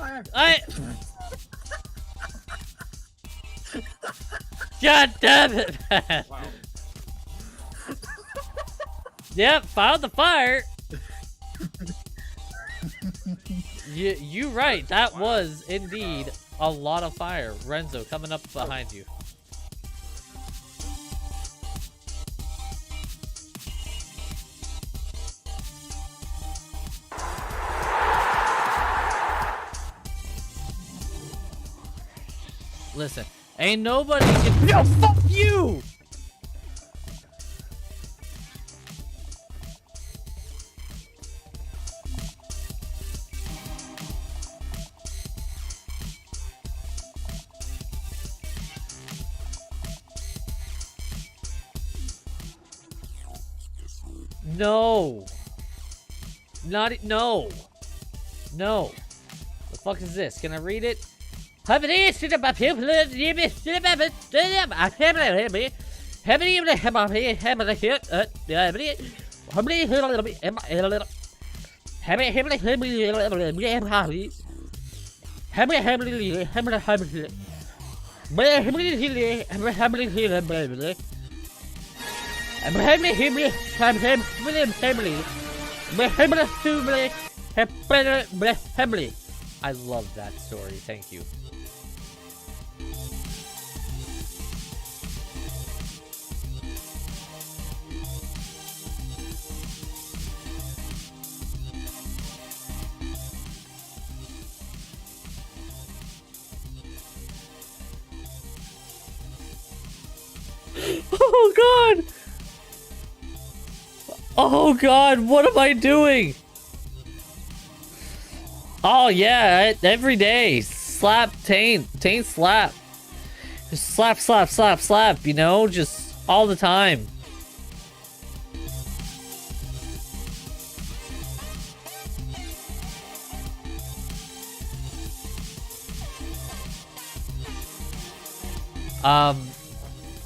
fire. God damn it, man. Wow. Yep, found the fire. You right. That was indeed a lot of fire. Renzo, coming up behind you. Listen, ain't nobody can. No, fuck you! No. No. No. The fuck is this? Can I read it? I love that story. Thank you. Oh god! Oh god, what am I doing? Oh yeah, every day. Slap, taint, slap. Just slap, slap, slap, slap, you know? Just all the time.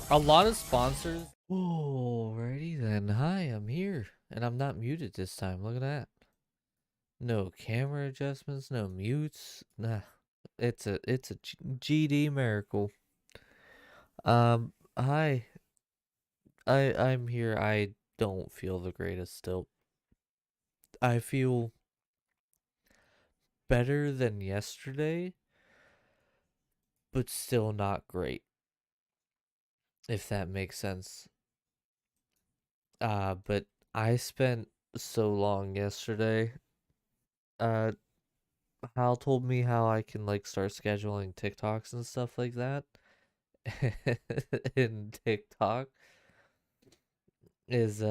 A lot of sponsors. Alrighty then. Hi, I'm here. And I'm not muted this time. Look at that. No camera adjustments, no mutes. Nah. It's a GD miracle. Hi. I'm here. I don't feel the greatest still. I feel better than yesterday, but still not great. If that makes sense. But I spent so long yesterday. Hal told me how I can like start scheduling TikToks and stuff like that. And TikTok is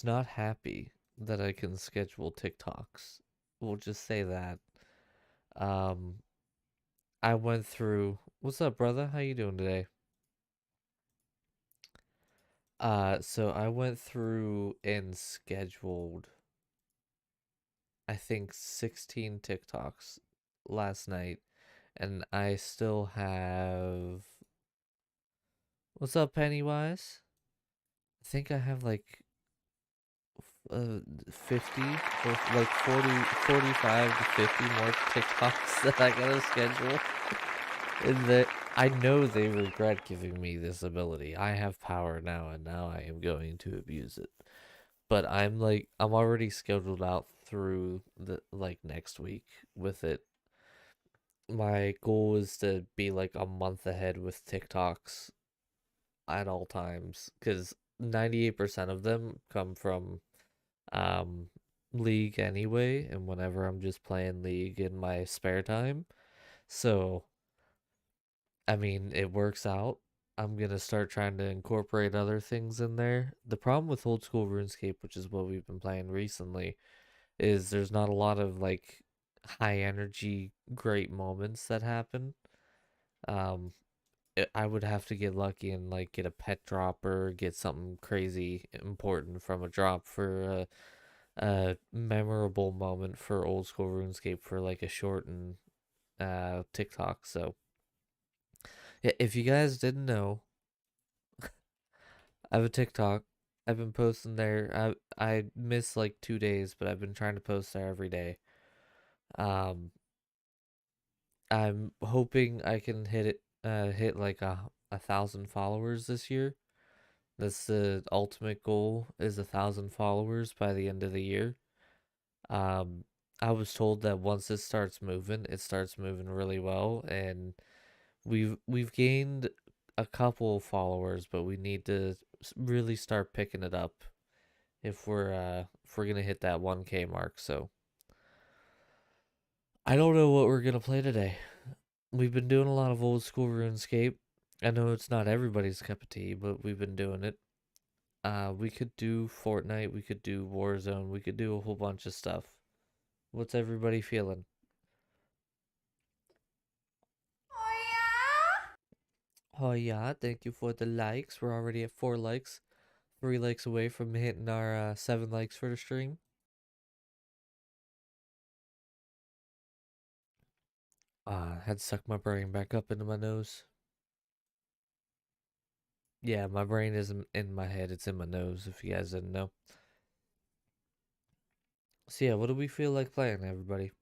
not happy that I can schedule TikToks. We'll just say that. I went through. What's up, brother? How you doing today? So I went through and scheduled, I think 16 TikToks last night, and I still have. What's up, Pennywise? I think I have like 50 or like 45 to 50 more TikToks that I gotta schedule. And that I know they regret giving me this ability. I have power now, and now I am going to abuse it. But I'm already scheduled out through the next week with it. My goal is to be like a month ahead with TikToks at all times, because 98% of them come from League anyway, and whenever I'm just playing League in my spare time. So I mean, it works out. I'm gonna start trying to incorporate other things in there. The problem with old school RuneScape, which is what we've been playing recently, is there's not a lot of like high energy great moments that happen. I would have to get lucky and like get a pet drop or get something crazy important from a drop for a memorable moment for old school RuneScape for like a shortened TikTok. So yeah, if you guys didn't know, I have a TikTok I've been posting there. I missed like 2 days, but I've been trying to post there every day. Um, I'm hoping I can hit like a thousand followers this year. That's the ultimate goal, is 1,000 followers by the end of the year. Um, I was told that once it starts moving really well, and we've gained a couple followers, but we need to really start picking it up if we're gonna hit that 1K mark. So I don't know what we're gonna play today. We've been doing a lot of old school RuneScape. I know it's not everybody's cup of tea, but we've been doing it. We could do Fortnite, we could do Warzone, we could do a whole bunch of stuff. What's everybody feeling? Oh yeah, thank you for the likes. We're already at 4 likes. 3 likes away from hitting our 7 likes for the stream. Had to suck my brain back up into my nose. Yeah, my brain isn't in my head, it's in my nose, if you guys didn't know. So yeah, what do we feel like playing, everybody?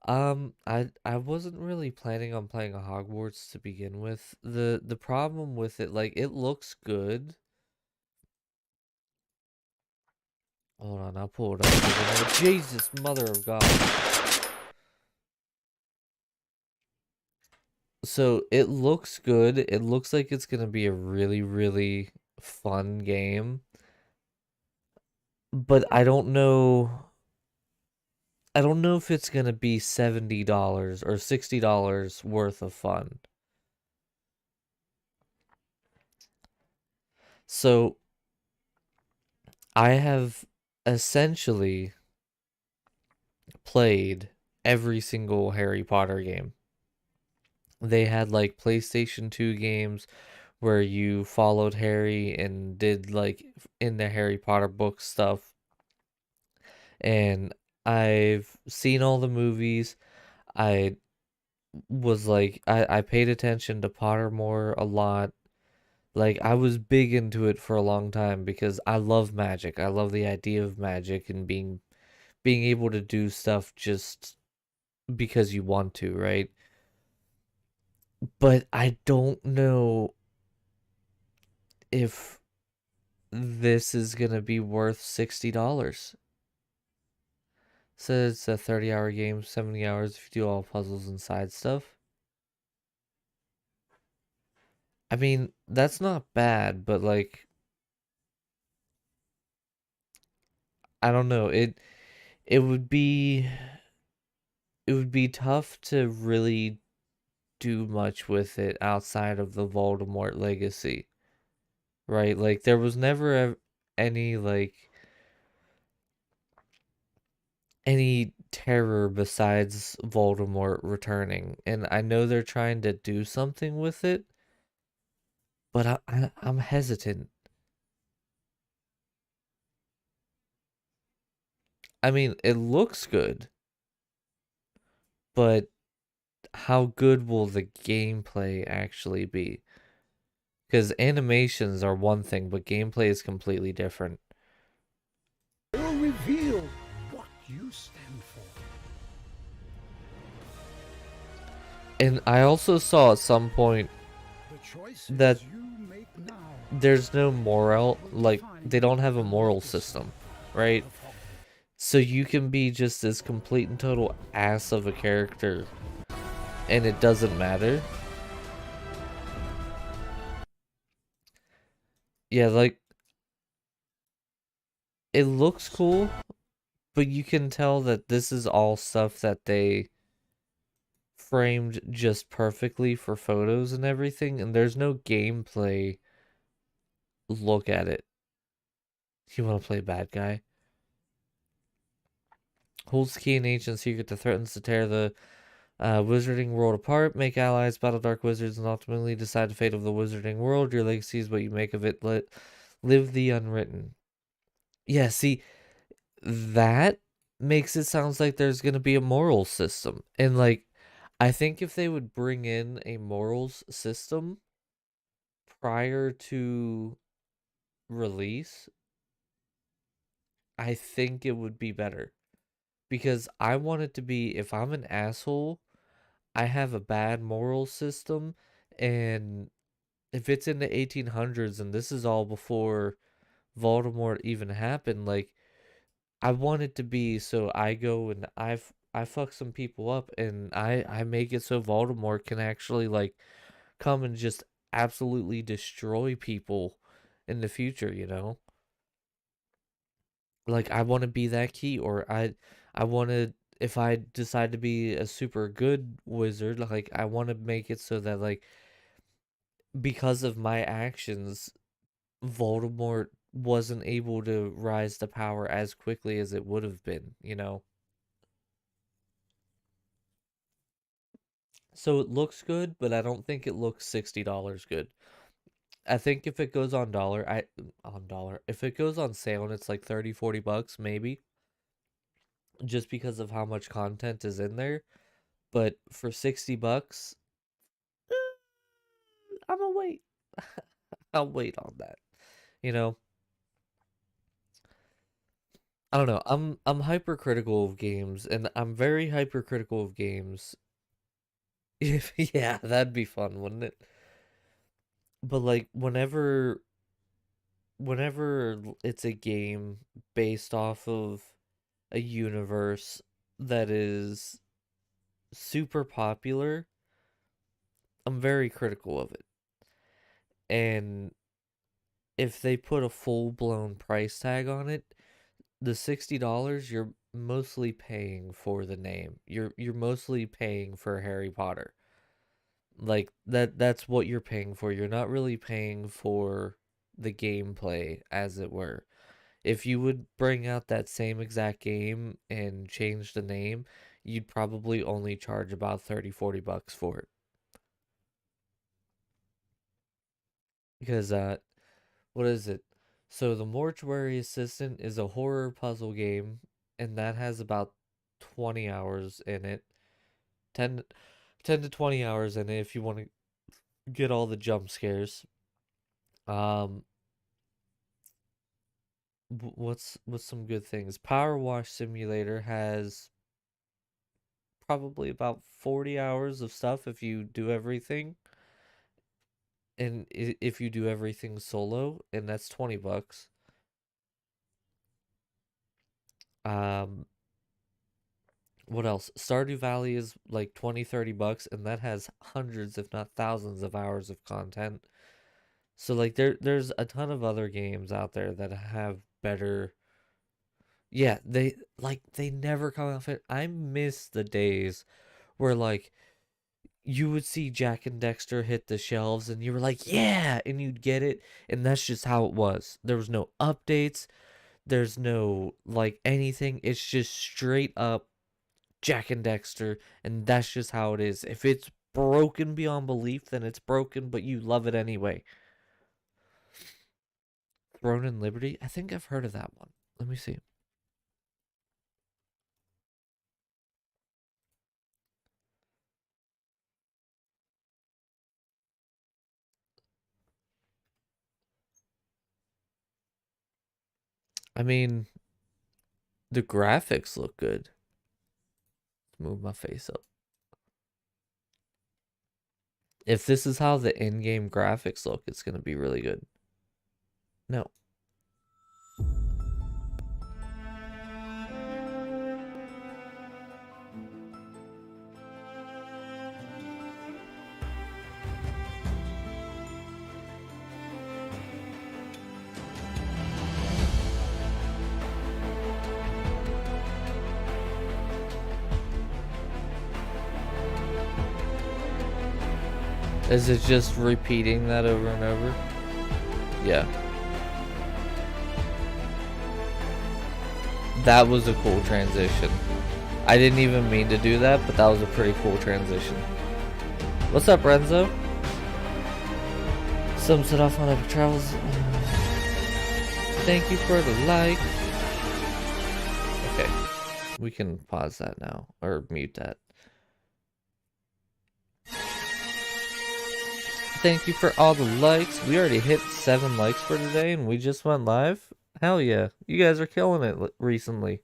I wasn't really planning on playing a Hogwarts to begin with. The problem with it, like, it looks good. Hold on, I'll pull it up. Jesus, mother of God. So it looks good. It looks like it's gonna be a really, really fun game. But I don't know. I don't know if it's gonna be $70 or $60 worth of fun. So I have essentially played every single Harry Potter game. They had like PlayStation 2 games where you followed Harry and did like in the Harry Potter book stuff. And I've seen all the movies. I was like, I paid attention to Pottermore a lot. Like, I was big into it for a long time because I love magic. I love the idea of magic and being able to do stuff just because you want to, right? But I don't know if this is gonna be worth $60. So it's a 30-hour game, 70 hours if you do all puzzles and side stuff. I mean, that's not bad, but like, I don't know. It would be it would be tough to really do much with it outside of the Voldemort legacy, right? Like there was never any like any terror besides Voldemort returning, and I know they're trying to do something with it, but I'm hesitant. I mean, it looks good, but how good will the gameplay actually be? Because animations are one thing, but gameplay is completely different. Will reveal what you stand for. And I also saw at some point that there's no moral, like, they don't have a moral system, right? So you can be just this complete and total ass of a character, and it doesn't matter. Yeah, like, it looks cool, but you can tell that this is all stuff that they framed just perfectly for photos and everything, and there's no gameplay look at it. You want to play bad guy? Holds key in ancient secret that threatens to tear the wizarding world apart, make allies, battle dark wizards, and ultimately decide the fate of the wizarding world. Your legacy is what you make of it. Live the unwritten. Yeah, see, that makes it sounds like there's gonna be a moral system. And like, I think if they would bring in a morals system, prior to release, I think it would be better. Because I want it to be, if I'm an asshole, I have a bad moral system, and if it's in the 1800s and this is all before Voldemort even happened, like, I want it to be so I go and I fuck some people up, and I make it so Voldemort can actually, like, come and just absolutely destroy people in the future, you know? Like, I want to be that key, or I want to, if I decide to be a super good wizard, like, I want to make it so that, like, because of my actions, Voldemort wasn't able to rise to power as quickly as it would have been, you know? So it looks good, but I don't think it looks $60 good. I think if it goes on if it goes on sale and it's like 30, $40, maybe, just because of how much content is in there. But for $60, I'm gonna wait. I'll wait on that. You know, I don't know. I'm hypercritical of games, and I'm very hypercritical of games. If yeah, that'd be fun, wouldn't it? But like whenever it's a game based off of a universe that is super popular, I'm very critical of it. And if they put a full-blown price tag on it, the $60, you're mostly paying for the name. You're mostly paying for Harry Potter. Like that's what you're paying for. You're not really paying for the gameplay, as it were. If you would bring out that same exact game and change the name, you'd probably only charge about 30, $40 for it. Because what is it? So the Mortuary Assistant is a horror puzzle game, and that has about 20 hours in it. 10, 10 to 20 hours in it if you want to get all the jump scares. Um, what's some good things? Power Wash Simulator has probably about 40 hours of stuff if you do everything. And if you do everything solo, and that's $20. Um, what else? Stardew Valley is like 20, $30, and that has hundreds, if not thousands, of hours of content. So like there's a ton of other games out there that have better. Yeah, they never come out fit. I miss the days where like you would see Jack and Dexter hit the shelves and you were like, "Yeah," and you'd get it, and that's just how it was. There was no updates, there's no like anything. It's just straight up Jack and Dexter, and that's just how it is. If it's broken beyond belief, then it's broken, but you love it anyway. Throne and Liberty? I think I've heard of that one. Let me see. I mean, the graphics look good. Let's move my face up. If this is how the in-game graphics look, it's going to be really good. No. Is it just repeating that over and over? Yeah. That was a cool transition. I didn't even mean to do that, but that was a pretty cool transition. What's up, Renzo? Some set off on epic travels. Thank you for the like. Okay. We can pause that now, or mute that. Thank you for all the likes. We already hit 7 likes for today, and we just went live. Hell yeah. You guys are killing it recently.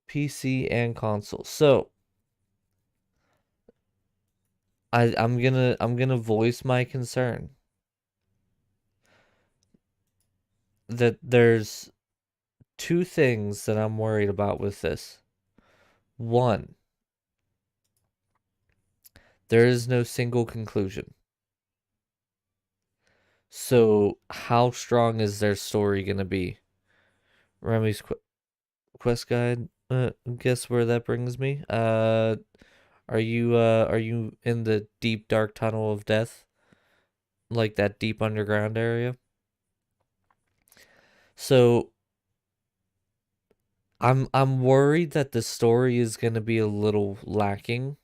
PC and console. So, I'm gonna voice my concern that there's two things that I'm worried about with this. One, there is no single conclusion. So, how strong is their story gonna be? Remy's quest guide. Guess where that brings me? Are you in the deep dark tunnel of death? Like that deep underground area? So I'm worried that the story is going to be a little lacking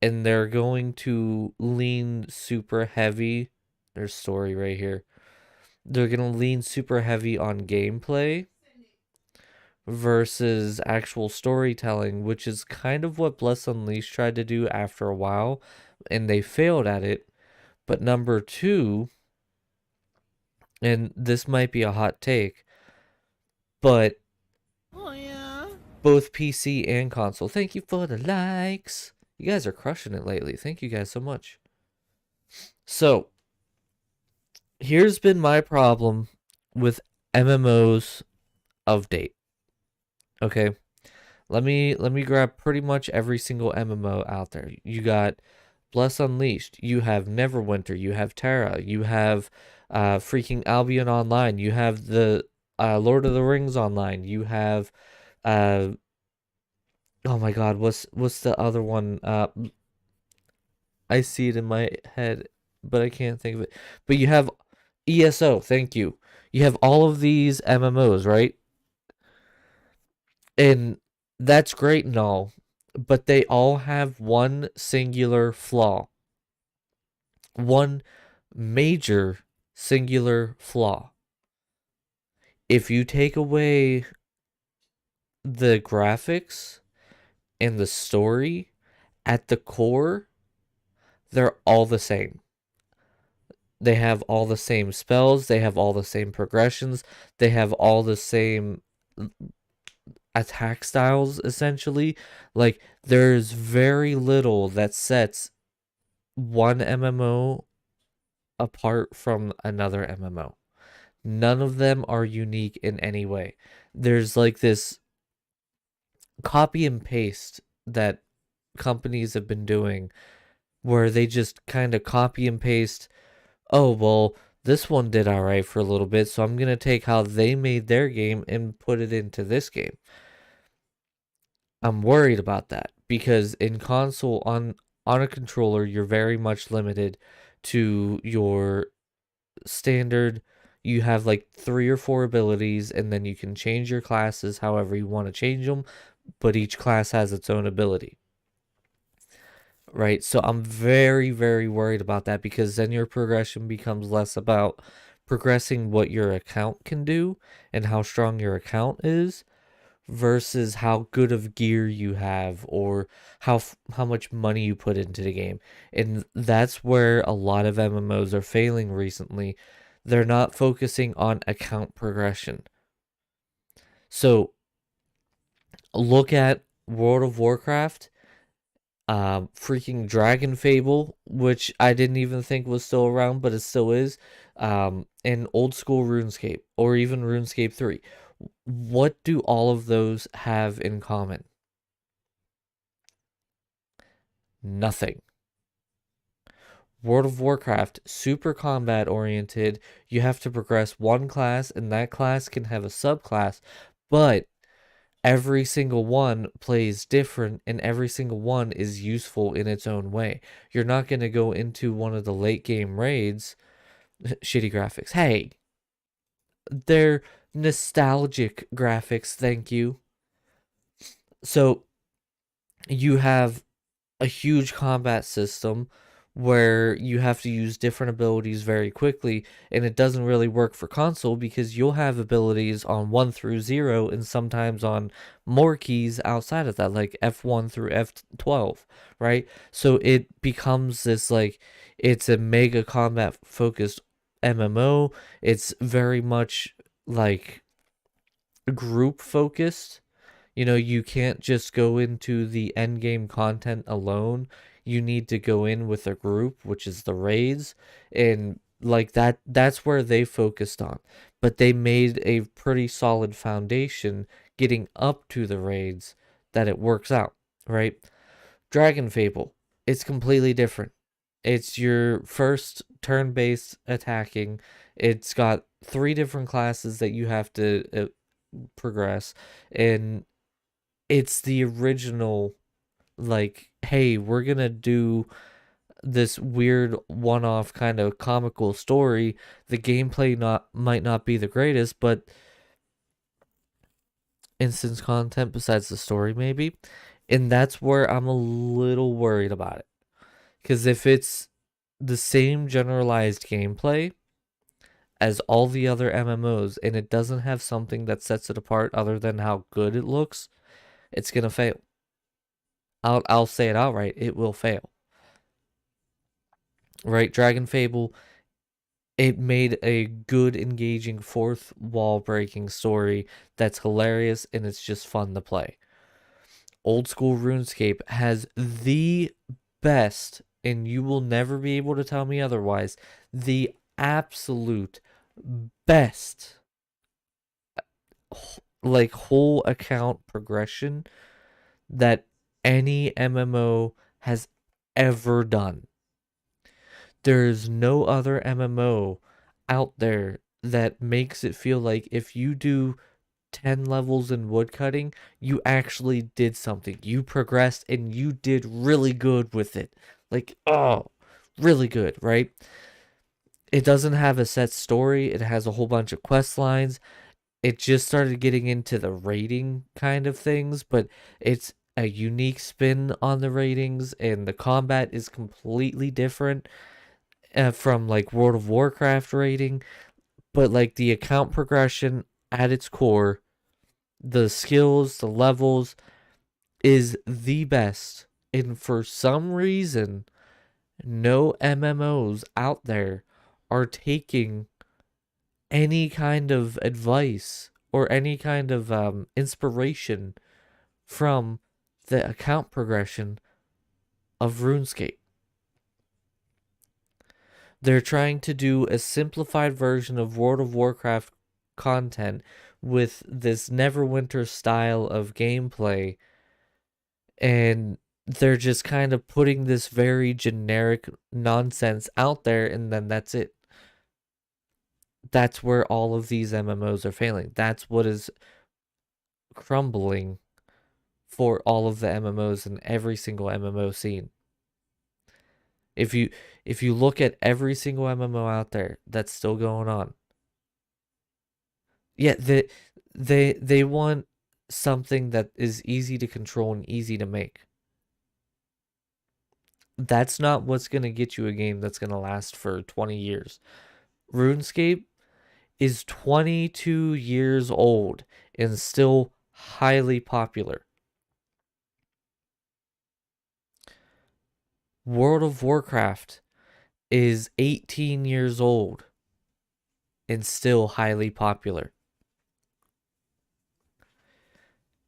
and they're going to lean super heavy. There's story right here. They're going to lean super heavy on gameplay versus actual storytelling, which is kind of what Bless Unleashed tried to do after a while, and they failed at it. But number two, and this might be a hot take, but both PC and console. Thank you for the likes. You guys are crushing it lately. Thank you guys so much. So, here's been my problem with MMOs of date. Okay? Let me grab pretty much every single MMO out there. You got Bless Unleashed, you have Neverwinter, you have Terra, you have freaking Albion Online, you have the Lord of the Rings Online, you have oh my god, what's the other one? I see it in my head, but I can't think of it. But you have ESO, thank you. You have all of these MMOs, right? And that's great and all, but they all have one singular flaw. One major singular flaw. If you take away the graphics and the story, at the core, they're all the same. They have all the same spells, they have all the same progressions, they have all the same attack styles, essentially. Like, there's very little that sets one MMO apart from another MMO. None of them are unique in any way. There's like this copy and paste that companies have been doing where they just kind of copy and paste, oh, well, this one did all right for a little bit, so I'm going to take how they made their game and put it into this game. I'm worried about that because in console on a controller, you're very much limited to your standard. You have like 3 or 4 abilities, and then you can change your classes however you want to change them, but each class has its own ability. Right? So I'm very, very worried about that because then your progression becomes less about progressing what your account can do and how strong your account is versus how good of gear you have or how much money you put into the game. And that's where a lot of MMOs are failing recently. They're not focusing on account progression. So look at World of Warcraft, freaking Dragon Fable, which I didn't even think was still around, but it still is, and old school RuneScape, or even RuneScape 3. What do all of those have in common? Nothing. World of Warcraft, super combat oriented. You have to progress one class, and that class can have a subclass, but every single one plays different, and every single one is useful in its own way. You're not going to go into one of the late game raids. Shitty graphics. Hey, they're nostalgic graphics, thank you. So you have a huge combat system where you have to use different abilities very quickly, and it doesn't really work for console because you'll have abilities on 1 through 0 and sometimes on more keys outside of that, like F1 through F12, right? So it becomes this like it's a mega combat focused MMO. It's very much like group focused. You can't just go into the end game content alone. You need to go in with a group, which is the raids, and like that's where they focused on. But they made a pretty solid foundation getting up to the raids that it works out, right? Dragon Fable, it's completely different. It's your first turn-based attacking. It's got 3 different classes that you have to progress, and it's the original, like, hey, we're gonna do this weird one-off kind of comical story. The gameplay not might not be the greatest, but instance content besides the story maybe. And that's where I'm a little worried about it. Because if it's the same generalized gameplay as all the other MMOs and it doesn't have something that sets it apart other than how good it looks, it's gonna fail. I'll say it outright. It will fail. Right? Dragon Fable, it made a good, engaging, fourth wall breaking story that's hilarious and it's just fun to play. Old school RuneScape has the best, and you will never be able to tell me otherwise, the absolute best, like, whole account progression that any MMO has ever done. There's no other MMO out there that makes it feel like if you do 10 levels in woodcutting, you actually did something. You progressed and you did really good with it. Like, oh, really good, right? It doesn't have a set story, it has a whole bunch of quest lines. It just started getting into the rating kind of things, but it's a unique spin on the ratings, and the combat is completely different from like World of Warcraft rating. But like the account progression at its core, the skills, the levels is the best. And for some reason, no MMOs out there are taking any kind of advice or any kind of inspiration from the account progression of RuneScape. They're trying to do a simplified version of World of Warcraft content with this Neverwinter style of gameplay, and they're just kind of putting this very generic nonsense out there, and then that's it. That's where all of these MMOs are failing. That's what is crumbling for all of the MMOs in every single MMO scene. If you if you look at every single MMO out there that's still going on, yeah, they want something that is easy to control and easy to make. That's not what's going to get you a game that's going to last for 20 years. RuneScape is 22 years old and still highly popular. World of Warcraft is 18 years old and still highly popular.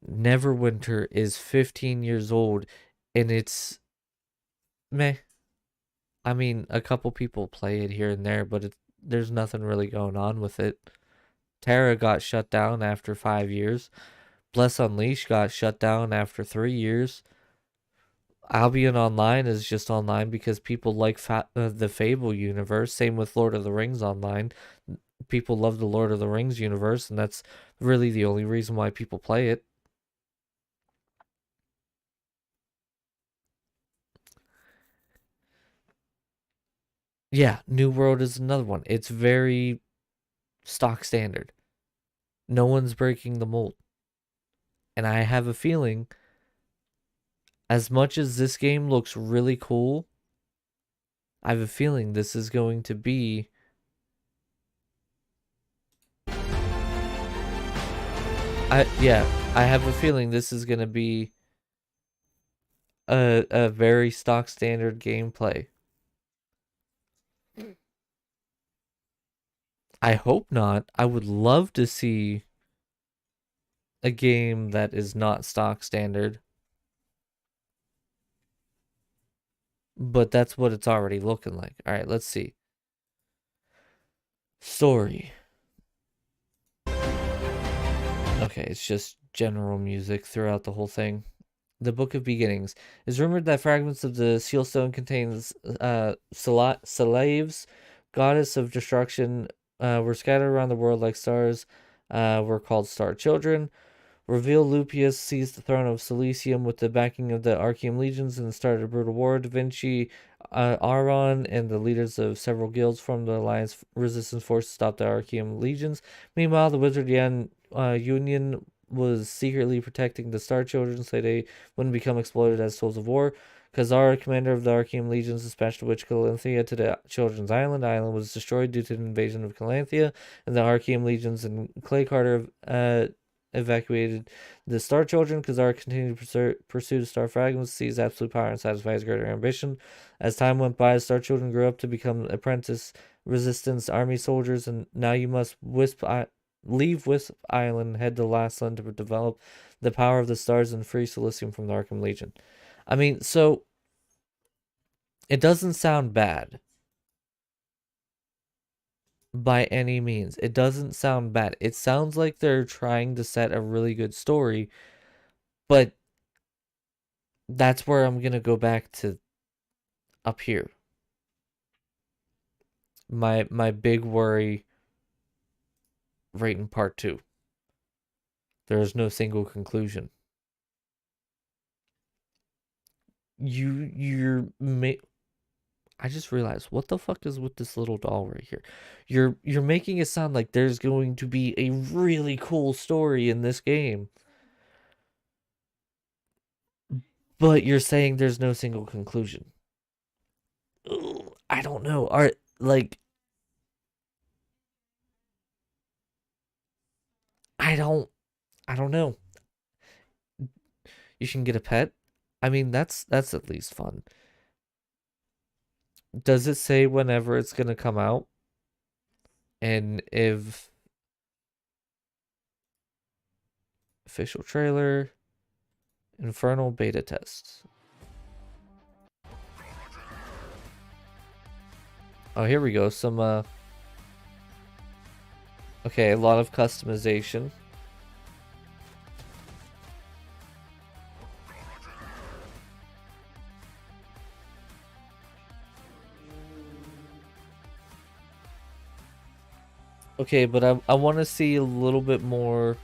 Neverwinter is 15 years old and it's meh. I mean, a couple people play it here and there, but there's nothing really going on with it. Terra got shut down after 5 years. Bless Unleashed got shut down after 3 years. Albion Online is just online because people like the Fable universe. Same with Lord of the Rings Online. People love the Lord of the Rings universe, and that's really the only reason why people play it. Yeah, New World is another one. It's very stock standard. No one's breaking the mold. And I have a feeling, as much as this game looks really cool, I have a feeling this is going to be I have a feeling this is going to be a very stock standard gameplay. I hope not. I would love to see a game that is not stock standard. But that's what it's already looking like. All right, let's see. Story. Okay, it's just general music throughout the whole thing. The Book of Beginnings. It's rumored that fragments of the seal stone contains Slaves, goddess of destruction, were scattered around the world like stars, were called star children. Reveal Lupius seized the throne of Cilicium with the backing of the Archean legions and started a brutal war. Da Vinci, Aron, and the leaders of several guilds formed the alliance resistance force to stop the Archean legions. Meanwhile, the Wizard Yan Union was secretly protecting the Star Children so they wouldn't become exploited as tools of war. Khazar, commander of the Archean legions, dispatched the witch Calanthea to the Children's Island. The island was destroyed due to an invasion of Calanthea, and the Archean legions and Clay Carter evacuated the Star Children. Khazar continued to pursue the Star Fragments, seize absolute power, and satisfy his greater ambition. As time went by, the Star Children grew up to become apprentice resistance army soldiers, and now you must leave Wisp Island, head to Last Land to develop the power of the stars and free Cilicium from the Arkham Legion. I mean, so it doesn't sound bad by any means. It doesn't sound bad. It sounds like they're trying to set a really good story, but that's where I'm going to go back to up here. My big worry right in part 2. There is no single conclusion. I just realized, what the fuck is with this little doll right here? You're making it sound like there's going to be a really cool story in this game, but you're saying there's no single conclusion. Ugh, I don't know. I don't know. You can get a pet. I mean, that's at least fun. Does it say whenever it's gonna come out? And if official trailer, Infernal beta tests. Oh, here we go. Some okay, a lot of customization. Okay, but I want to see a little bit more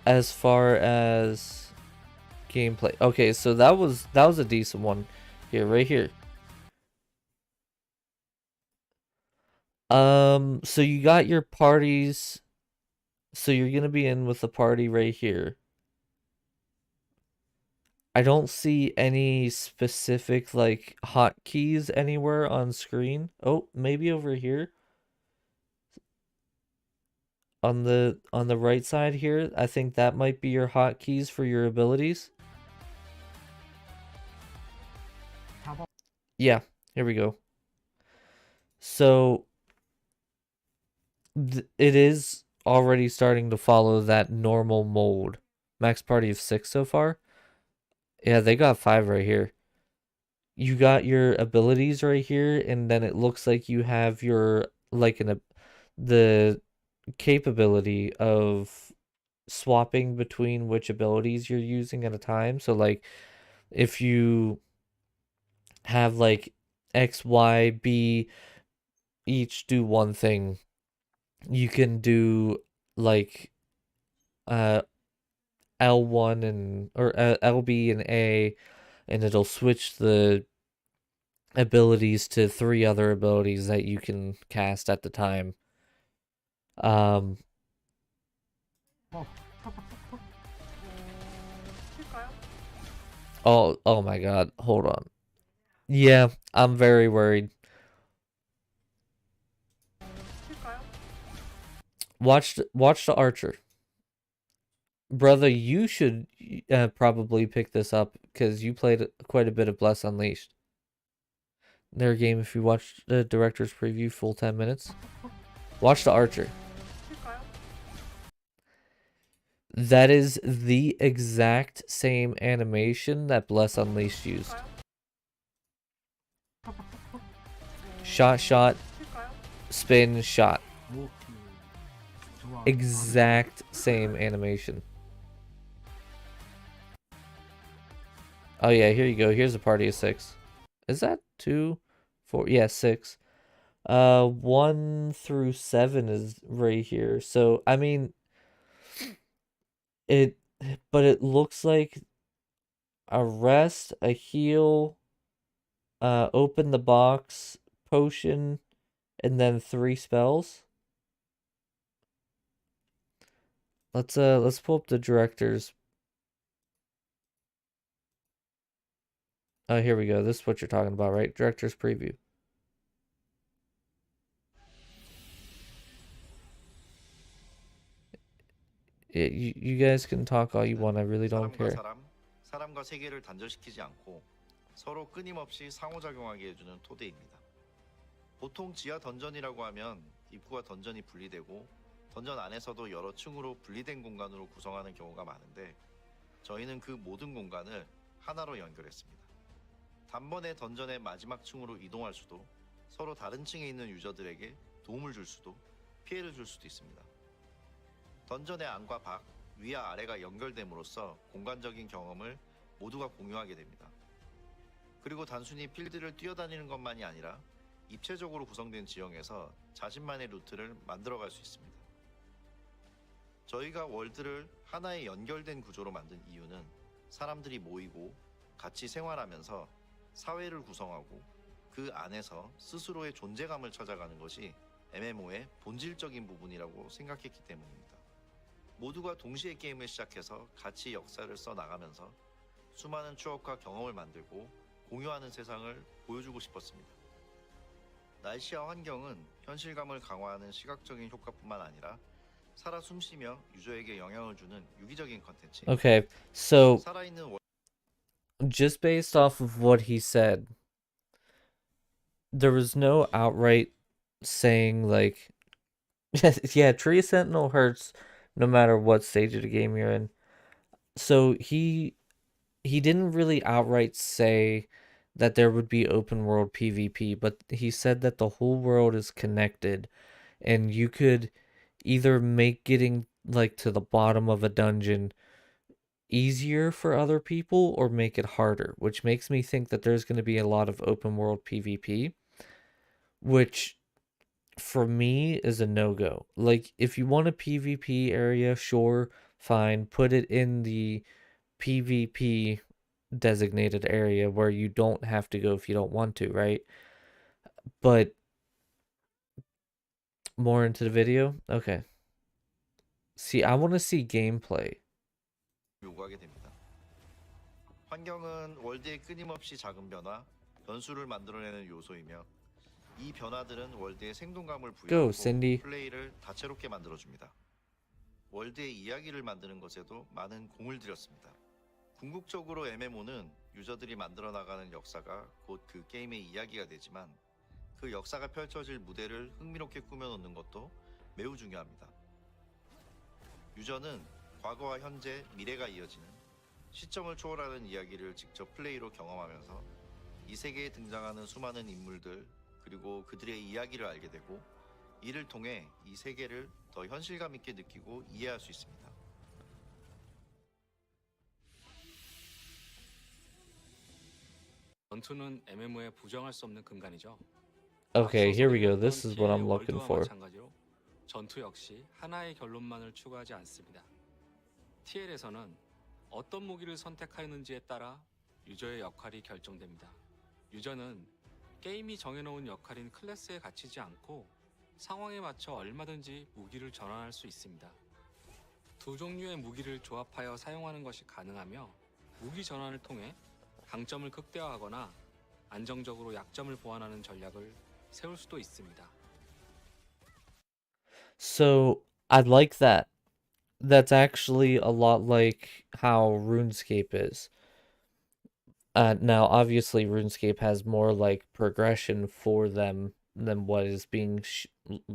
as far as gameplay. Okay, so that was a decent one here, right here. So you got your parties. So you're gonna be in with the party right here. I don't see any specific like hotkeys anywhere on screen. Oh, maybe over here on the right side here. I think that might be your hotkeys for your abilities. Yeah, here we go. So it is already starting to follow that normal mold. Max party of 6 so far. Yeah, they got 5 right here. You got your abilities right here, and then it looks like you have your like the capability of swapping between which abilities you're using at a time. So like if you have like X, Y, B each do one thing, you can do like uh L1 and or LB and A, and it'll switch the abilities to 3 other abilities that you can cast at the time. Oh my god, hold on. Yeah, I'm very worried. Watch the Archer. Brother, you should probably pick this up because you played quite a bit of Bless Unleashed. Their game, if you watch the director's preview, full 10 minutes. Watch the Archer. That is the exact same animation that Bless Unleashed used. Shot, shot, spin, shot. Exact same animation. Oh yeah, here you go. Here's a party of 6. Is that 2, 4? Yeah, 6. 1 through 7 is right here. So I mean, it, but it looks like a rest, a heal, open the box, potion, and then 3 spells. Let's pull up the director's. Oh, here we go. This is what you're talking about, right? Director's preview. Yeah, you guys can talk all you want. I really don't 사람과 care. 사람, 사람과 세계를 단절시키지 않고 서로 끊임없이 상호작용하게 해주는 토대입니다. 보통 지하 던전이라고 하면 입구와 던전이 분리되고 던전 안에서도 여러 층으로 분리된 공간으로 구성하는 경우가 많은데 저희는 그 모든 공간을 하나로 연결했습니다. 단번에 던전의 마지막 층으로 이동할 수도 서로 다른 층에 있는 유저들에게 도움을 줄 수도 피해를 줄 수도 있습니다. 던전의 안과 밖, 위와 아래가 연결됨으로써 공간적인 경험을 모두가 공유하게 됩니다. 그리고 단순히 필드를 뛰어다니는 것만이 아니라 입체적으로 구성된 지형에서 자신만의 루트를 만들어갈 수 있습니다. 저희가 월드를 하나의 연결된 구조로 만든 이유는 사람들이 모이고 같이 생활하면서 사회를 구성하고 그 안에서 스스로의 존재감을 찾아가는 것이 MMO의 본질적인 부분이라고 생각했기 때문입니다. 모두가 동시에 게임을 시작해서 같이 역사를 써나가면서 수많은 추억과 경험을 만들고 공유하는 세상을 보여주고 싶었습니다. 날씨와 환경은 현실감을 강화하는 시각적인 효과뿐만 아니라 살아 숨쉬며 유저에게 영향을 주는 유기적인 컨텐츠입니다. Okay, so 살아있는 just based off of what he said, there was no outright saying like, yeah, Tree Sentinel hurts no matter what stage of the game you're in. So he didn't really outright say that there would be open world PvP, but he said that the whole world is connected and you could either make getting like to the bottom of a dungeon easier for other people or make it harder, which makes me think that there's going to be a lot of open world PvP, which for me is a no-go. Like if you want a PvP area, sure, fine, put it in the PvP designated area where you don't have to go if you don't want to, right? But more into the video? Okay. See, I want to see gameplay. 요구하게 됩니다. 환경은 월드의 끊임없이 작은 변화, 변수를 만들어내는 요소이며 이 변화들은 월드의 생동감을 Go, 부여하고 Cindy. 플레이를 다채롭게 만들어줍니다. 월드의 이야기를 만드는 것에도 많은 공을 들였습니다. 궁극적으로 MMO는 유저들이 만들어 나가는 역사가 곧 그 게임의 이야기가 되지만 그 역사가 펼쳐질 무대를 흥미롭게 꾸며놓는 것도 매우 중요합니다. 유저는 과거와 현재, 미래가 이어지는 시점을 초월하는 이야기를 직접 플레이로 경험하면서 이 세계에 등장하는 수많은 인물들 그리고 그들의 이야기를 알게 되고 이를 통해 이 세계를 더 현실감 있게 느끼고 이해할 수 있습니다. 전투는 MMO의 부정할 수 없는 근간이죠. Okay, 앞서 here we go. 소개했던 This is what I'm TL의 looking 월드와 for. 마찬가지로 전투 역시 하나의 결론만을 추구하지 않습니다. TL에서는 어떤 무기를 선택하였는지에 따라 유저의 역할이 결정됩니다. 유저는 게임이 정해놓은 역할인 클래스에 갇히지 않고 상황에 맞춰 얼마든지 무기를 전환할 수 있습니다. 두 종류의 무기를 조합하여 사용하는 것이 가능하며 무기 전환을 통해 강점을 극대화하거나 안정적으로 약점을 보완하는 전략을 세울 수도 있습니다. So I like that. That's actually a lot like how RuneScape is. Now, obviously, RuneScape has more like progression for them than what is being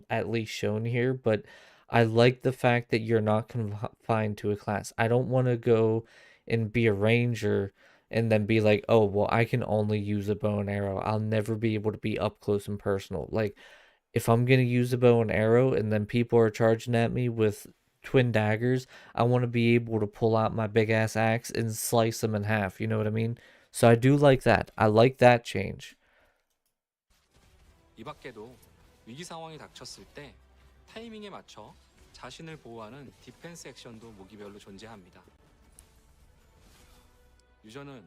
at least shown here, but I like the fact that you're not confined to a class. I don't want to go and be a ranger and then be like, oh, well, I can only use a bow and arrow. I'll never be able to be up close and personal. Like, if I'm gonna use a bow and arrow and then people are charging at me with twin daggers, I want to be able to pull out my big ass axe and slice them in half. You know what I mean? So I do like that. I like that change. 이 밖에도 위기 상황이 닥쳤을 때 타이밍에 맞춰 자신을 보호하는 디펜스 액션도 무기별로 존재합니다. 유저는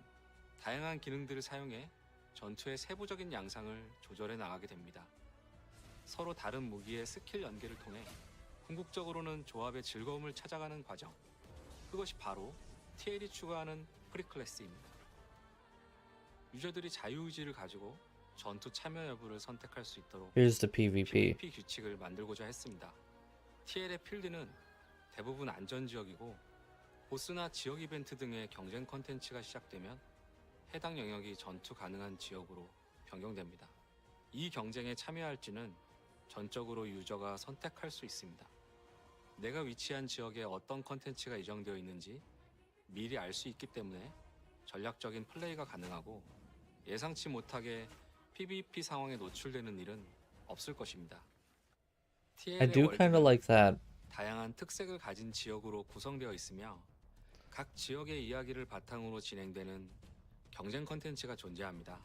다양한 기능들을 사용해 전투의 세부적인 양상을 조절해 나가게 됩니다. 서로 다른 무기의 스킬 연계를 통해 궁극적으로는 조합의 즐거움을 찾아가는 과정. 그것이 바로 TL이 추구하는 프리클래스입니다. 유저들이 자유의지를 가지고 전투 참여 여부를 선택할 수 있도록 Here's the PvP. PVP 규칙을 만들고자 했습니다. TL의 필드는 대부분 안전지역이고 보스나 지역 이벤트 등의 경쟁 컨텐츠가 시작되면 해당 영역이 전투 가능한 지역으로 변경됩니다. 이 경쟁에 참여할지는 전적으로 유저가 선택할 수 있습니다. 내가 위치한 지역에 어떤 컨텐츠가 예정되어 있는지 미리 알 수 있기 때문에 전략적인 플레이가 가능하고 예상치 못하게 PVP 상황에 노출되는 일은 없을 것입니다. I TL의 do kind of 월드는 like that. 다양한 특색을 가진 지역으로 구성되어 있으며 각 지역의 이야기를 바탕으로 진행되는 경쟁 컨텐츠가 존재합니다.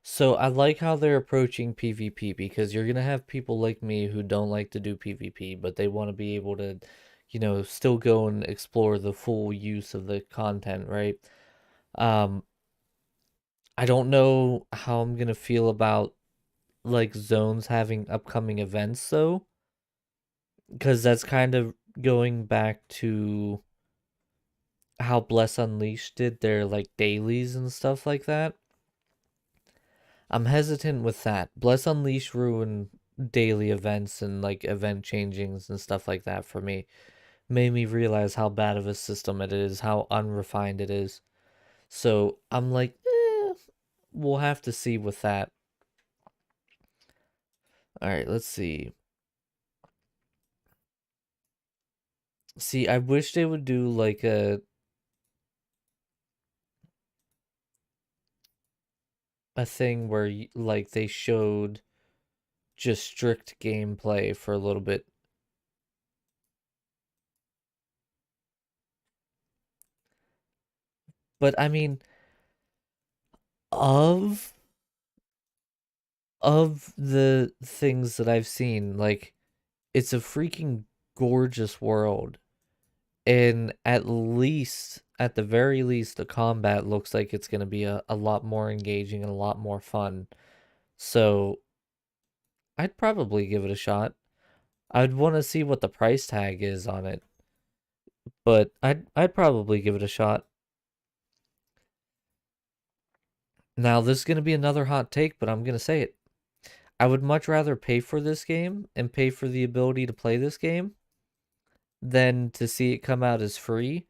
So I like how they're approaching PvP because you're gonna have people like me who don't like to do PvP, but they want to be able to, still go and explore the full use of the content, right? Um, I don't know how I'm gonna feel about like zones having upcoming events though, because that's kind of going back to how Bless Unleashed did their like dailies and stuff like that. I'm hesitant with that. Bless Unleashed ruined daily events and like event changings and stuff like that for me. Made me realize how bad of a system it is, how unrefined it is. So I'm like, we'll have to see with that. All right, let's see. See, I wish they would do like a thing where like they showed just strict gameplay for a little bit. But I mean, of the things that I've seen, like it's a freaking gorgeous world. And at the very least, the combat looks like it's going to be a lot more engaging and a lot more fun. So I'd probably give it a shot. I'd want to see what the price tag is on it. But I'd probably give it a shot. Now, this is going to be another hot take, but I'm going to say it. I would much rather pay for this game and pay for the ability to play this game than to see it come out as free.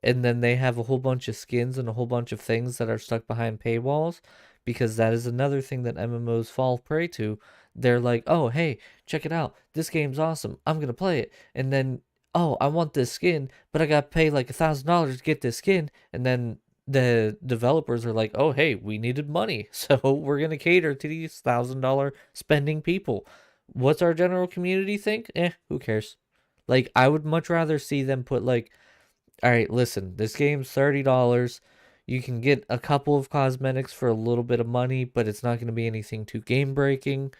And then they have a whole bunch of skins and a whole bunch of things that are stuck behind paywalls, because that is another thing that MMOs fall prey to. They're like, oh, hey, check it out. This game's awesome. I'm going to play it. And then, oh, I want this skin, but I got to pay like $1,000 to get this skin. And then the developers are like, oh, hey, we needed money. So we're going to cater to these $1,000 spending people. What's our general community think? Who cares? Like, I would much rather see them put like, all right, listen, this game's $30. You can get a couple of cosmetics for a little bit of money, but it's not going to be anything too game breaking.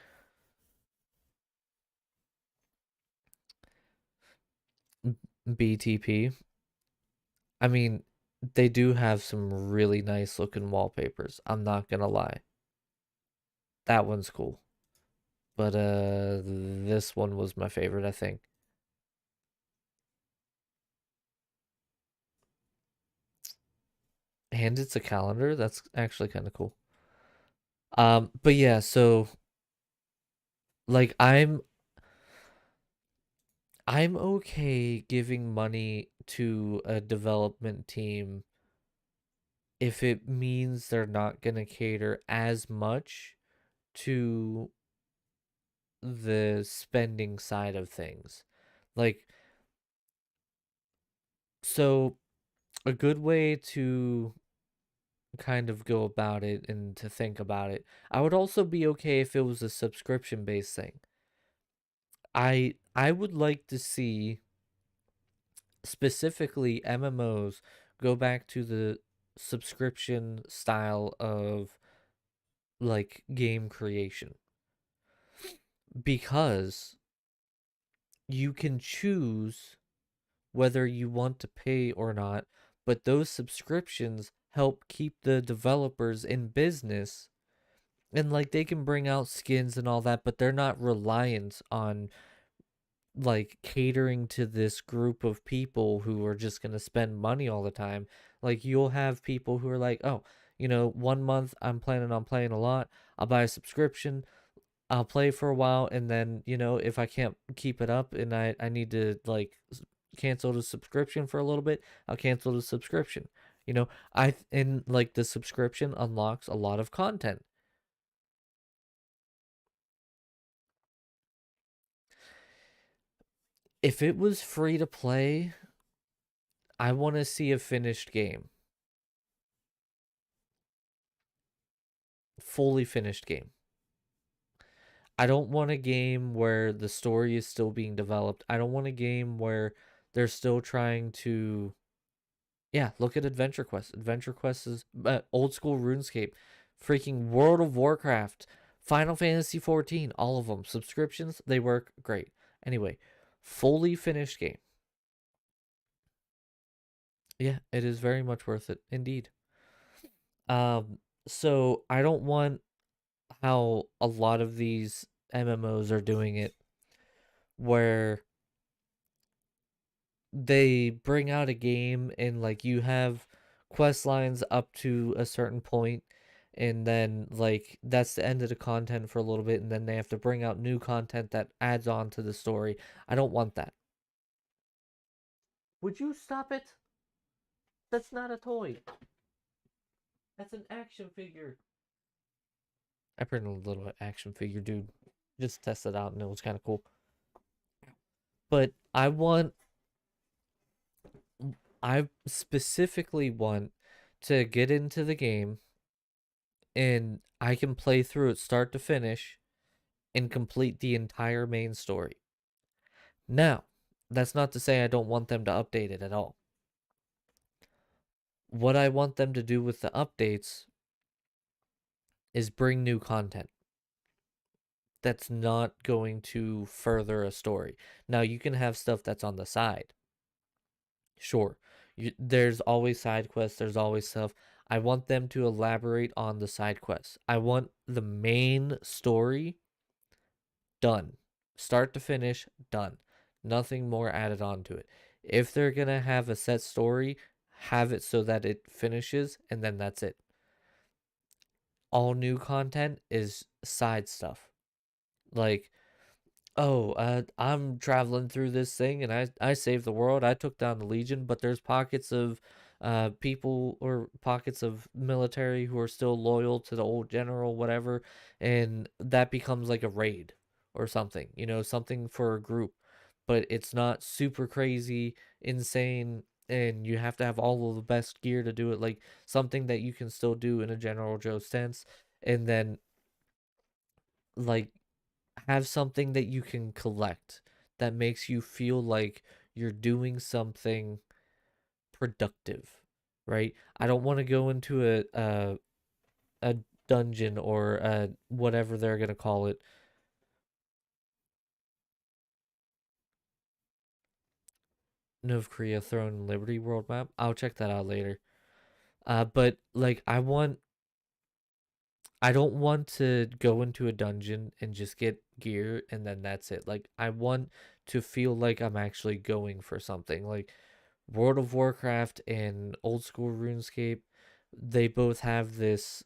BTP. I mean, they do have some really nice looking wallpapers. I'm not going to lie. That one's cool. But this one was my favorite, I think. And it's a calendar. That's actually kind of cool. But yeah, so like I'm okay giving money to a development team if it means they're not gonna cater as much to the spending side of things. Like, so a good way to kind of go about it and to think about it, I would also be okay if it was a subscription based thing. I would like to see specifically MMOs go back to the subscription style of like game creation because you can choose whether you want to pay or not, but those subscriptions help keep the developers in business and like they can bring out skins and all that, but they're not reliant on like catering to this group of people who are just going to spend money all the time. Like you'll have people who are like, "Oh, 1 month I'm planning on playing a lot. I'll buy a subscription. I'll play for a while and then, if I can't keep it up and I need to like cancel the subscription for a little bit, I'll cancel the subscription." And like the subscription unlocks a lot of content. If it was free to play, I want to see a finished game. Fully finished game. I don't want a game where the story is still being developed. I don't want a game where they're still trying to. Yeah, look at Adventure Quest. Adventure Quest is old school RuneScape, freaking World of Warcraft, Final Fantasy 14, all of them. Subscriptions, they work great. Anyway, fully finished game. Yeah, it is very much worth it indeed. So I don't want how a lot of these MMOs are doing it where they bring out a game and like you have quest lines up to a certain point and then like that's the end of the content for a little bit and then they have to bring out new content that adds on to the story. I don't want that. Would you stop it? That's not a toy. That's an action figure. I printed a little action figure, dude. Just test it out and it was kind of cool. But I specifically want to get into the game and I can play through it start to finish and complete the entire main story. Now, that's not to say I don't want them to update it at all. What I want them to do with the updates is bring new content that's not going to further a story. Now, you can have stuff that's on the side. Sure, there's always side quests, there's always stuff. I want them to elaborate on the side quests. I want the main story done. Start to finish, done. Nothing more added on to it. If they're going to have a set story, have it so that it finishes and then that's it. All new content is side stuff. Like, oh, I'm traveling through this thing and I saved the world. I took down the Legion, but there's pockets of people or pockets of military who are still loyal to the old general, whatever, and that becomes like a raid or something, something for a group, but it's not super crazy, insane, and you have to have all of the best gear to do it, like something that you can still do in a General Joe sense, and then like have something that you can collect that makes you feel like you're doing something productive, right? I don't want to go into a dungeon or whatever they're gonna call it. North Korea Throne Liberty World Map. I'll check that out later. But like I don't want to go into a dungeon and just get gear and then that's it. Like I want to feel like I'm actually going for something. Like World of Warcraft and old school RuneScape, they both have this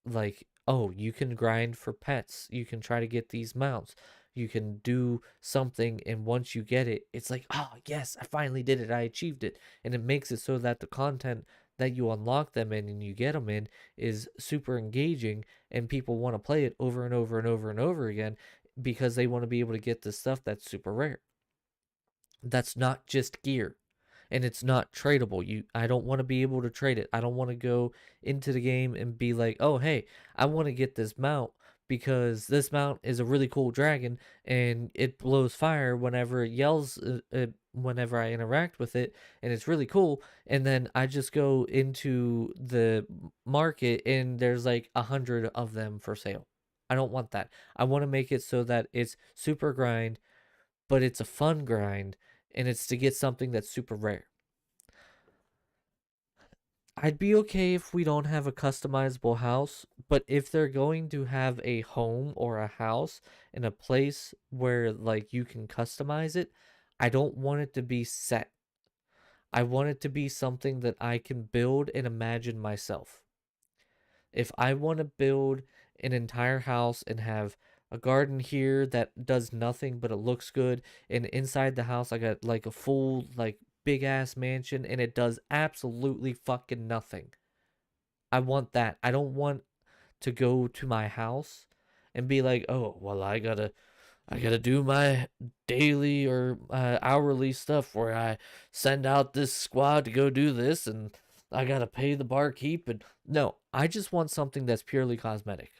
like oh, you can grind for pets. You can try to get these mounts. You can do something, and once you get it, it's like, oh, yes, I finally did it. I achieved it. And it makes it so that the content that you unlock them in and you get them in is super engaging, and people want to play it over and over and over and over again because they want to be able to get the stuff that's super rare. That's not just gear, and it's not tradable. I don't want to be able to trade it. I don't want to go into the game and be like, "Oh, hey, I want to get this mount because this mount is a really cool dragon and it blows fire whenever it yells whenever I interact with it, and it's really cool." And then I just go into the market and there's like 100 of them for sale. I don't want that. I want to make it so that it's super grind, but it's a fun grind, and it's to get something that's super rare. I'd be okay if we don't have a customizable house, but if they're going to have a home or a house in a place where like you can customize it, I don't want it to be set. I want it to be something that I can build and imagine myself. If I want to build an entire house and have a garden here that does nothing but it looks good, and inside the house I got like a full like big ass mansion and it does absolutely fucking nothing. I want that. I don't want to go to my house and be like, "Oh, well I gotta do my daily or hourly stuff where I send out this squad to go do this, and I gotta pay the barkeep." And no, I just want something that's purely cosmetic.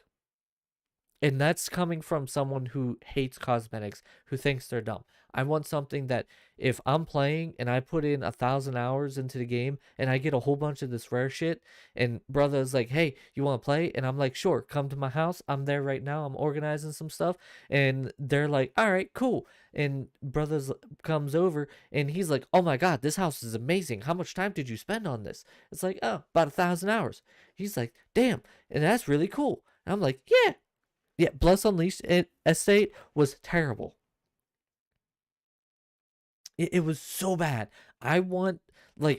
And that's coming from someone who hates cosmetics, who thinks they're dumb. I want something that if I'm playing and I put in 1,000 hours into the game and I get a whole bunch of this rare shit, and brother's like, "Hey, you want to play?" And I'm like, "Sure, come to my house. I'm there right now. I'm organizing some stuff." And they're like, "All right, cool." And brothers comes over and he's like, "Oh my God, this house is amazing. How much time did you spend on this?" It's like, "Oh, about 1,000 hours." He's like, "Damn, and that's really cool." And I'm like, "Yeah." Yeah, Bless Unleashed Estate was terrible. It was so bad. I want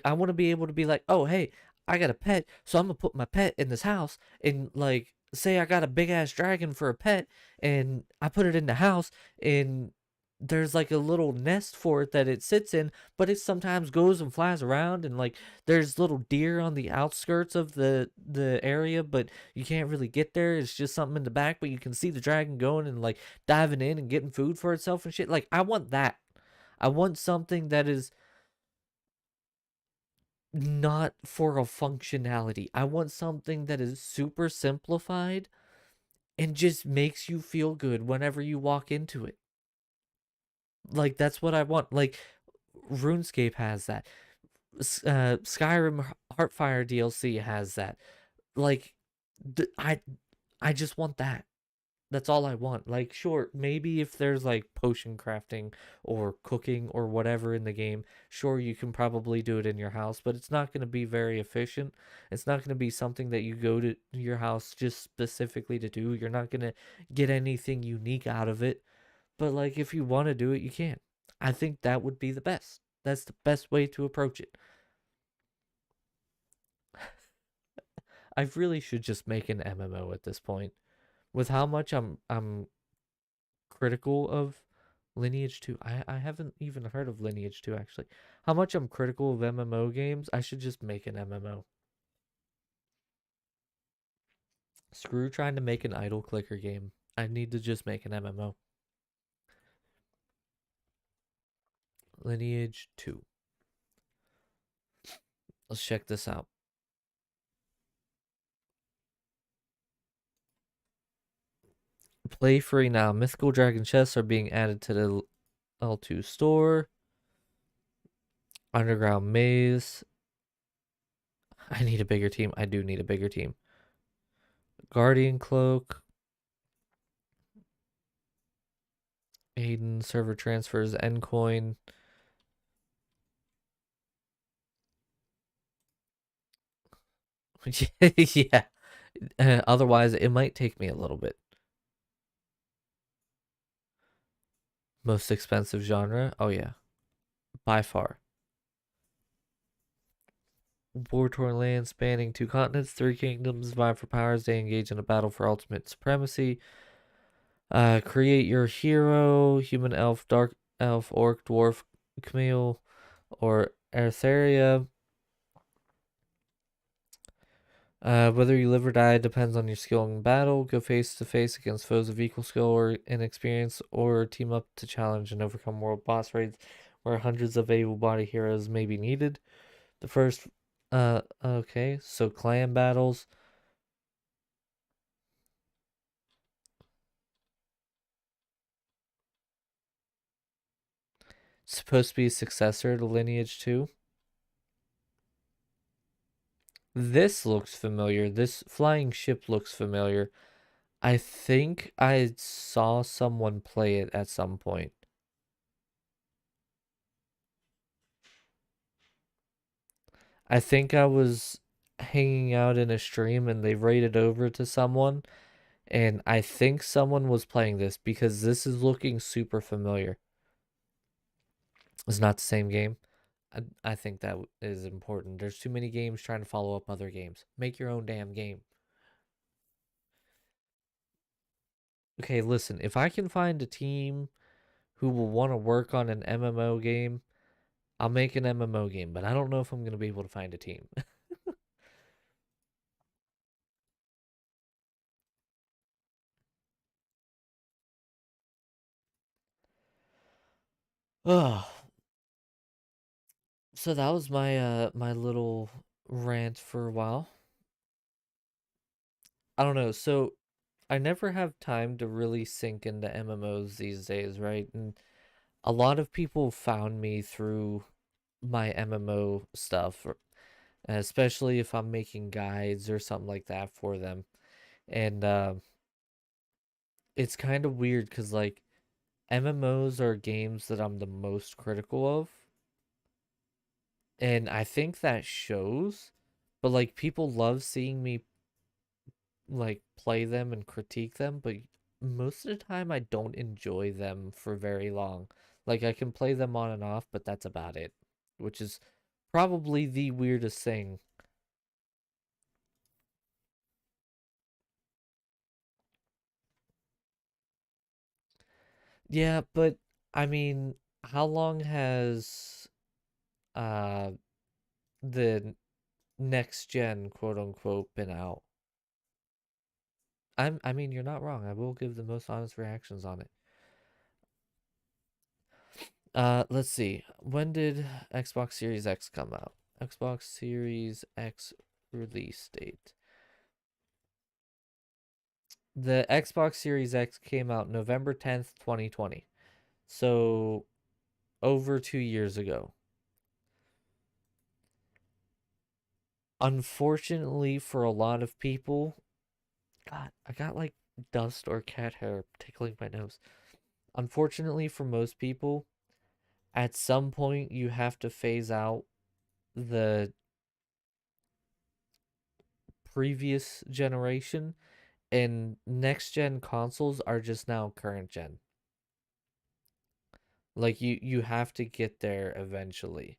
I want to be able to be like, "Oh, hey, I got a pet, so I'm gonna put my pet in this house." And like, say I got a big ass dragon for a pet, and I put it in the house, and there's like a little nest for it that it sits in, but it sometimes goes and flies around, and like there's little deer on the outskirts of the area, but you can't really get there. It's just something in the back, but you can see the dragon going and like diving in and getting food for itself and shit. Like, I want that. I want something that is not for a functionality. I want something that is super simplified and just makes you feel good whenever you walk into it. Like, that's what I want. Like, RuneScape has that. Skyrim Heartfire DLC has that. Like, th- I I just want that. That's all I want. Like, sure, maybe if there's like potion crafting or cooking or whatever in the game, sure, you can probably do it in your house, but it's not going to be very efficient. It's not going to be something that you go to your house just specifically to do. You're not going to get anything unique out of it. But like, if you want to do it, you can. I think that would be the best. That's the best way to approach it. I really should just make an MMO at this point. With how much I'm critical of Lineage 2. I haven't even heard of Lineage 2 actually. How much I'm critical of MMO games, I should just make an MMO. Screw trying to make an idle clicker game. I need to just make an MMO. Lineage 2. Let's check this out. Play free now. Mythical Dragon chests are being added to the L2 store. Underground Maze. I need a bigger team. I do need a bigger team. Guardian Cloak. Aiden server transfers Endcoin. Yeah. Otherwise, it might take me a little bit. Most expensive genre? Oh, yeah. By far. war-torn land spanning 2 continents, 3 kingdoms, vie for powers. They engage in a battle for ultimate supremacy. Create your hero: human, elf, dark elf, orc, dwarf, camille, or Etheria. Whether you live or die depends on your skill in battle. Go face to face against foes of equal skill or inexperience, or team up to challenge and overcome world boss raids where hundreds of able-bodied heroes may be needed. The first, okay, so clan battles. Supposed to be a successor to Lineage 2. This looks familiar. This flying ship looks familiar. I think I saw someone play it at some point. I think I was hanging out in a stream and they raided over to someone, and I think someone was playing this because this is looking super familiar. It's not the same game. I think that is important. There's too many games trying to follow up other games. Make your own damn game. Okay, listen, if I can find a team who will want to work on an MMO game, I'll make an MMO game, but I don't know if I'm going to be able to find a team. Oh, so that was my little rant for a while. I don't know. So I never have time to really sink into MMOs these days, right? And a lot of people found me through my MMO stuff, especially if I'm making guides or something like that for them. And it's kind of weird because, like, MMOs are games that I'm the most critical of. And I think that shows. But, like, people love seeing me, like, play them and critique them. But most of the time, I don't enjoy them for very long. Like, I can play them on and off, but that's about it. Which is probably the weirdest thing. Yeah, but I mean, how long has uh the next gen quote unquote been out? I mean, you're not wrong. I will give the most honest reactions on it. Let's see. When did Xbox Series X come out? Xbox Series X release date. The Xbox Series X came out November 10th, 2020. So over 2 years ago. Unfortunately for a lot of people, God, I got like dust or cat hair tickling my nose. Unfortunately for most people, at some point you have to phase out the previous generation, and next gen consoles are just now current gen. Like you have to get there eventually.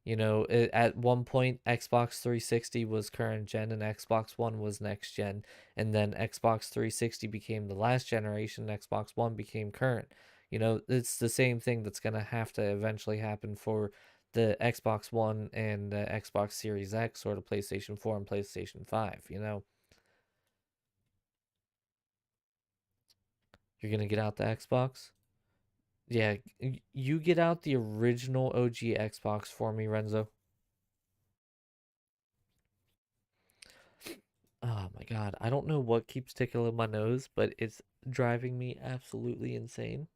You know, at one point, Xbox 360 was current gen and Xbox One was next gen. And then Xbox 360 became the last generation, Xbox One became current. You know, it's the same thing that's going to have to eventually happen for the Xbox One and the Xbox Series X or the PlayStation 4 and PlayStation 5. You know, you're going to get out the Xbox. Yeah, you get out the original OG Xbox for me, Renzo. Oh my God. I don't know what keeps tickling my nose, but it's driving me absolutely insane.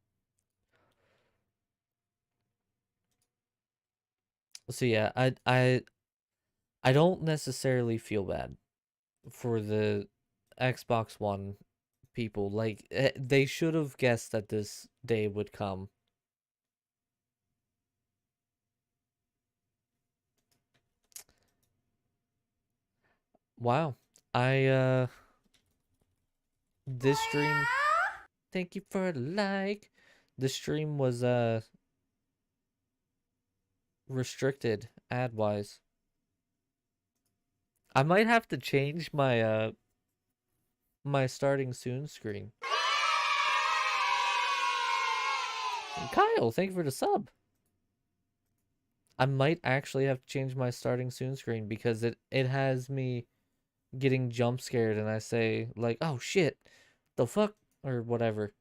So yeah, I don't necessarily feel bad for the Xbox One people. Like they should have guessed that this day would come. Wow. I this stream, thank you for a like. This stream was restricted ad-wise. I might have to change my my starting soon screen. Kyle, thank you for the sub. I might actually have to change my starting soon screen because it has me getting jump scared and I say like, "Oh shit. The fuck?" or whatever.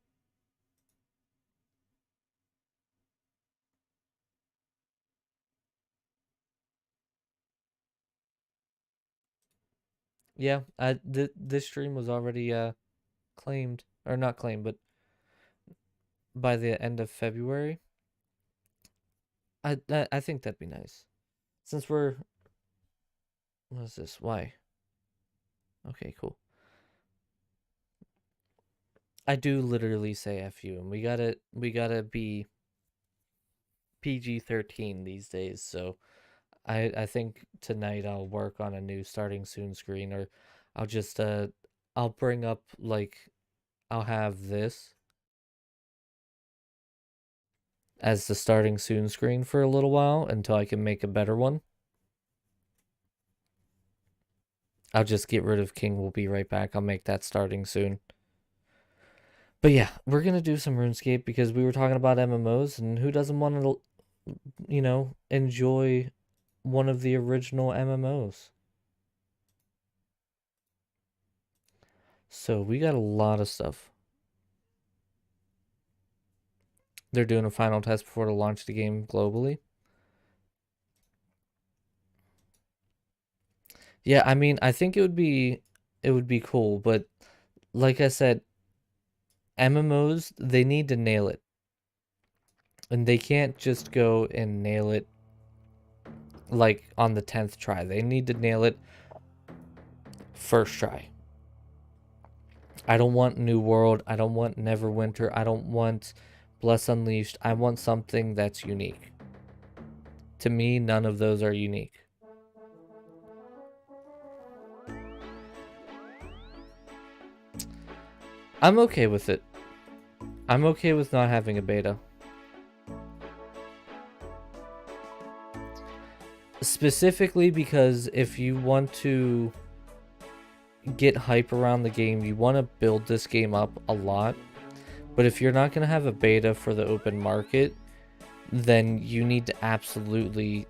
Yeah, this stream was already claimed, or not claimed, but by the end of February. I think that'd be nice. Since we're what is this? Why? Okay, cool. I do literally say F you, and we gotta be PG-13 these days, so I think tonight I'll work on a new starting soon screen, or I'll just I'll bring up like I'll have this as the starting soon screen for a little while until I can make a better one. I'll just get rid of King. We'll be right back. I'll make that starting soon. But yeah, we're going to do some RuneScape because we were talking about MMOs, and who doesn't want to, you know, enjoy one of the original MMOs? So we got a lot of stuff. They're doing a final test before to launch the game globally. Yeah, I mean, I think it would be cool, but like I said, MMOs, they need to nail it. And they can't just go and nail it like on the 10th try. They need to nail it first try. I don't want New World. I don't want Neverwinter. I don't want Bless Unleashed. I want something that's unique. To me, none of those are unique. I'm okay with it. I'm okay with not having a beta. Specifically because if you want to get hype around the game, you want to build this game up a lot. But if you're not going to have a beta for the open market, then you need to absolutely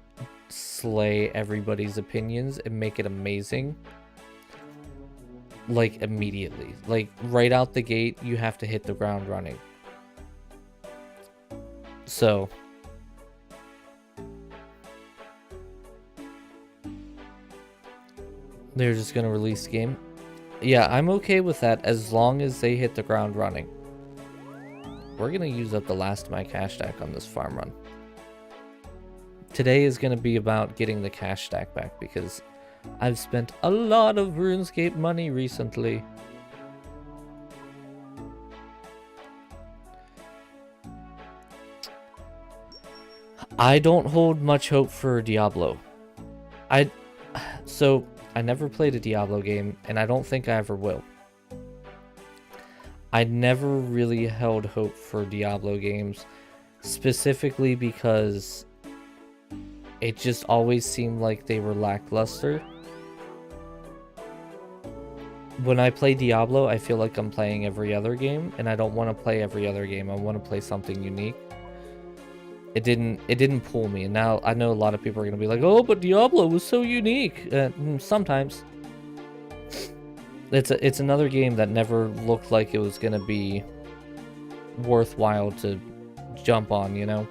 slay everybody's opinions and make it amazing. Like immediately. Like right out the gate, you have to hit the ground running. So they're just going to release the game. Yeah, I'm okay with that as long as they hit the ground running. We're going to use up the last of my cash stack on this farm run. Today is going to be about getting the cash stack back because I've spent a lot of RuneScape money recently. I don't hold much hope for Diablo. So I never played a Diablo game, and I don't think I ever will. I never really held hope for Diablo games, specifically because it just always seemed like they were lackluster. When I play Diablo, I feel like I'm playing every other game, and I don't want to play every other game. I want to play something unique. It didn't pull me, and now I know a lot of people are gonna be like, "Oh, but Diablo was so unique." Sometimes it's another game that never looked like it was gonna be worthwhile to jump on, you know.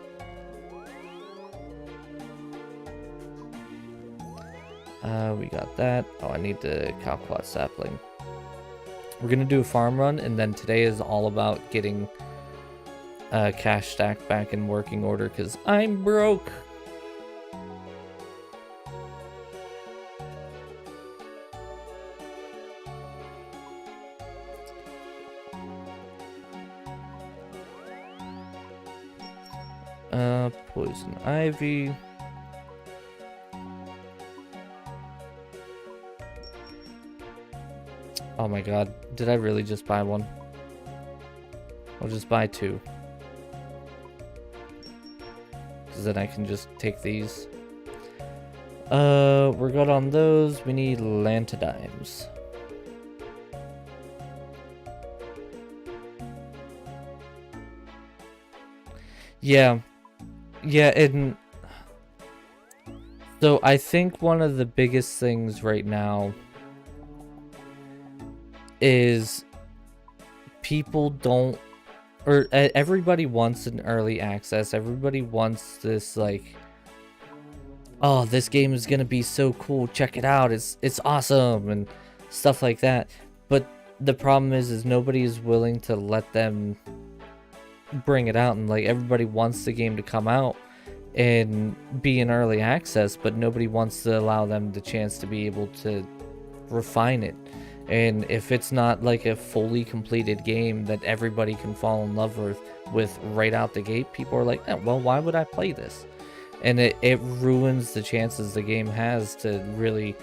We got that. Oh, I need the Calquat sapling. We're gonna do a farm run, and then today is all about getting cash stack back in working order because I'm broke. Poison ivy. Oh my god, did I really just buy one? I'll just buy two. Because then I can just take these. We're good on those. We need Lantidimes. Yeah. Yeah, and so I think one of the biggest things right now is people don't, or everybody wants an early access. Everybody wants this, like, oh, this game is gonna be so cool, check it out, it's awesome, and stuff like that. But the problem is nobody is willing to let them bring it out, and like everybody wants the game to come out and be in early access, but nobody wants to allow them the chance to be able to refine it. And if it's not like a fully completed game that everybody can fall in love with right out the gate, people are like, eh, well, why would I play this? And it ruins the chances the game has to really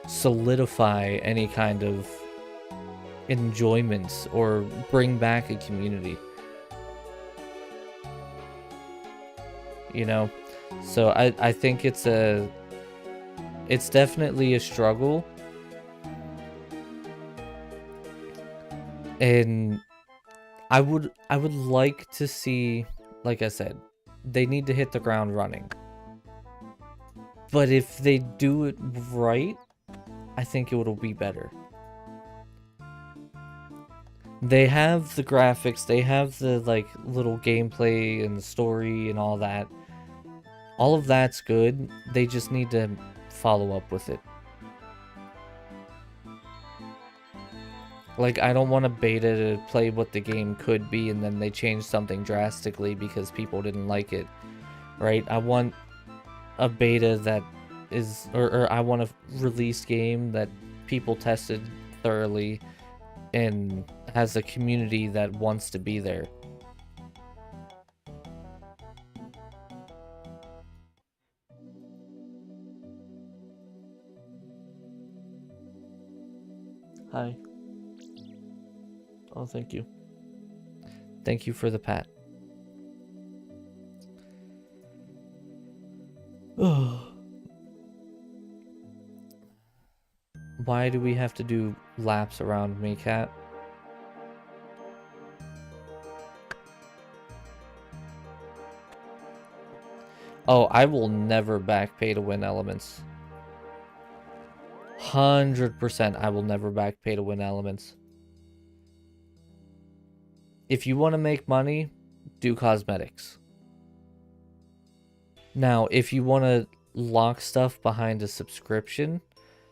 solidify any kind of enjoyment or bring back a community. You know? So I think it's definitely a struggle. And I would like to see, like I said, they need to hit the ground running. But if they do it right, I think it will be better. They have the graphics, they have the like little gameplay and the story and all that. All of that's good. They just need to follow up with it. Like, I don't want a beta to play what the game could be and then they change something drastically because people didn't like it, right? I want a beta that is, or I want a released game that people tested thoroughly and has a community that wants to be there. Hi. Oh, thank you. Thank you for the pat. Why do we have to do laps around me, cat? Oh, I will never back pay to win elements. 100% I will never back pay to win elements. If you want to make money, do cosmetics. Now, if you want to lock stuff behind a subscription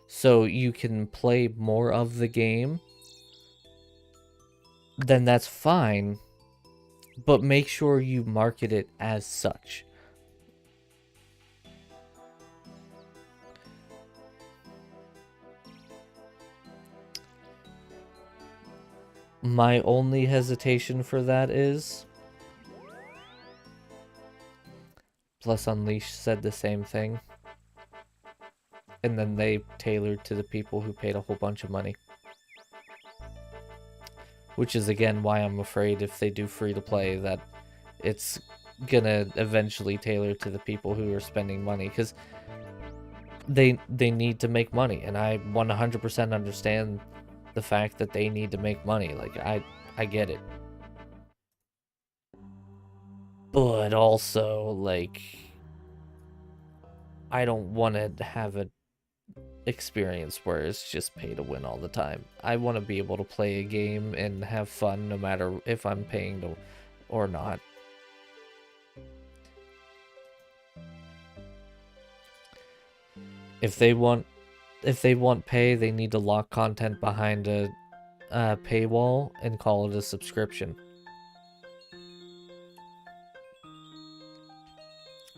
so you can play more of the game, then that's fine, but make sure you market it as such. My only hesitation for that is, Plus Unleashed said the same thing, and then they tailored to the people who paid a whole bunch of money. Which is again why I'm afraid if they do free to play that it's gonna eventually tailor to the people who are spending money, because they need to make money, and I 100% understand the fact that they need to make money. Like, I get it. But also, like, I don't want to have an experience where it's just pay to win all the time. I want to be able to play a game and have fun no matter if I'm paying to or not. If they want pay, they need to lock content behind a paywall and call it a subscription.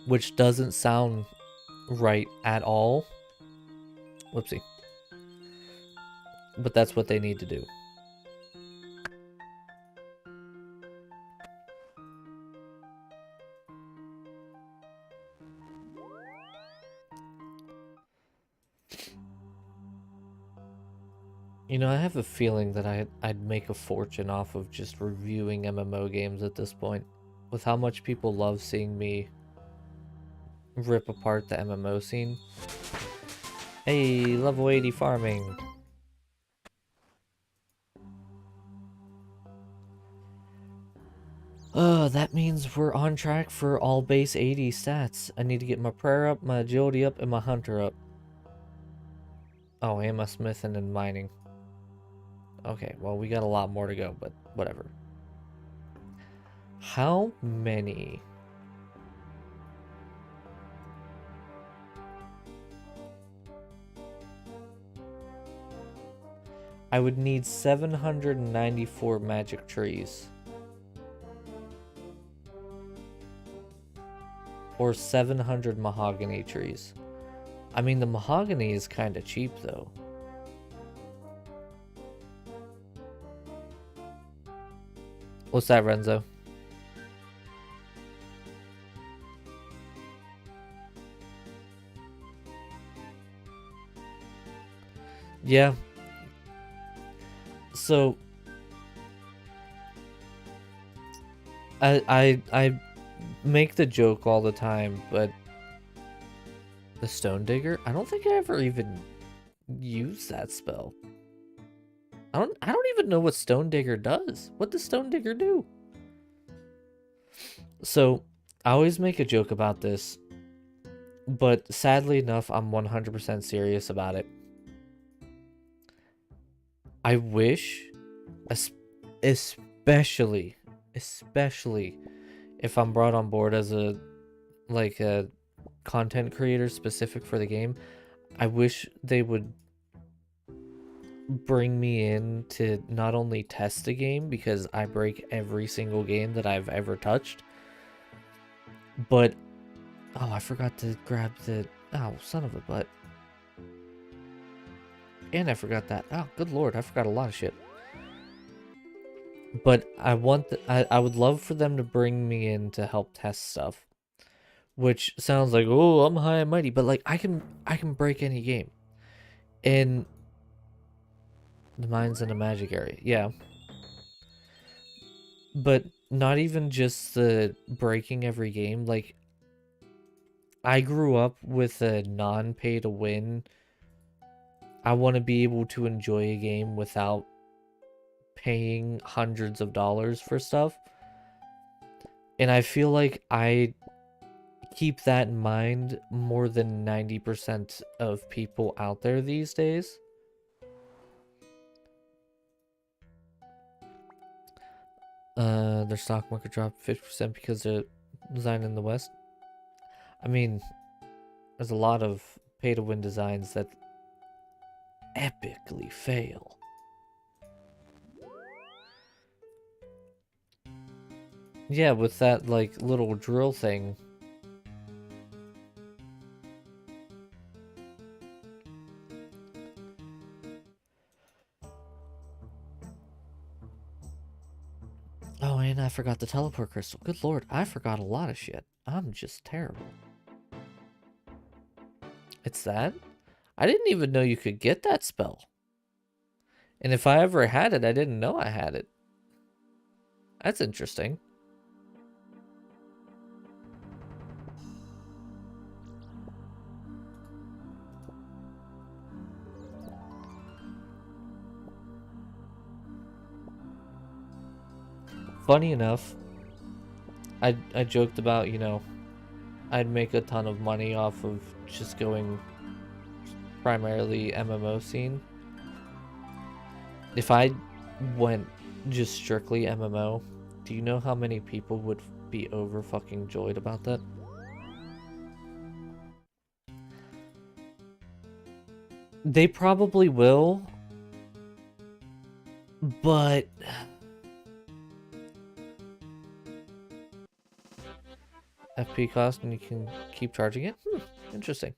Which doesn't sound right at all. Whoopsie. But that's what they need to do. You know, I have a feeling that I'd make a fortune off of just reviewing MMO games at this point. With how much people love seeing me rip apart the MMO scene. Hey, level 80 farming. That means we're on track for all base 80 stats. I need to get my prayer up, my agility up, and my hunter up. Oh, and my smithing and mining. Okay, well, we got a lot more to go, but whatever. How many? I would need 794 magic trees. Or 700 mahogany trees. I mean, the mahogany is kind of cheap, though. What's that, Renzo? Yeah. So I make the joke all the time, but the Stone Digger, I don't think I ever even used that spell. I don't even know what Stone Digger does. What does Stone Digger do? So I always make a joke about this, but sadly enough, I'm 100% serious about it. I wish, especially if I'm brought on board as a content creator specific for the game, I wish they would bring me in to not only test the game, because I break every single game that I've ever touched, but oh, I forgot to grab the son of a butt. And I forgot that. Oh, good lord, I forgot a lot of shit. But I would love for them to bring me in to help test stuff. Which sounds like, oh, I'm high and mighty, but like I can break any game. In the mines in a magic area, yeah. But not even just the breaking every game, like I grew up with a non-pay to win. I want to be able to enjoy a game without paying hundreds of dollars for stuff. And I feel like I keep that in mind more than 90% of people out there these days. Their stock market dropped 50% because they're designed in the West. I mean, there's a lot of pay-to-win designs that epically fail. Yeah, with that, like, little drill thing. Oh, and I forgot the teleport crystal. Good lord, I forgot a lot of shit. I'm just terrible. It's that? I didn't even know you could get that spell. And if I ever had it, I didn't know I had it. That's interesting. Funny enough, I joked about, you know, I'd make a ton of money off of just going primarily MMO scene. If I went just strictly MMO, do you know how many people would be over fucking joyed about that? They probably will, but FP cost and you can keep charging it? Interesting.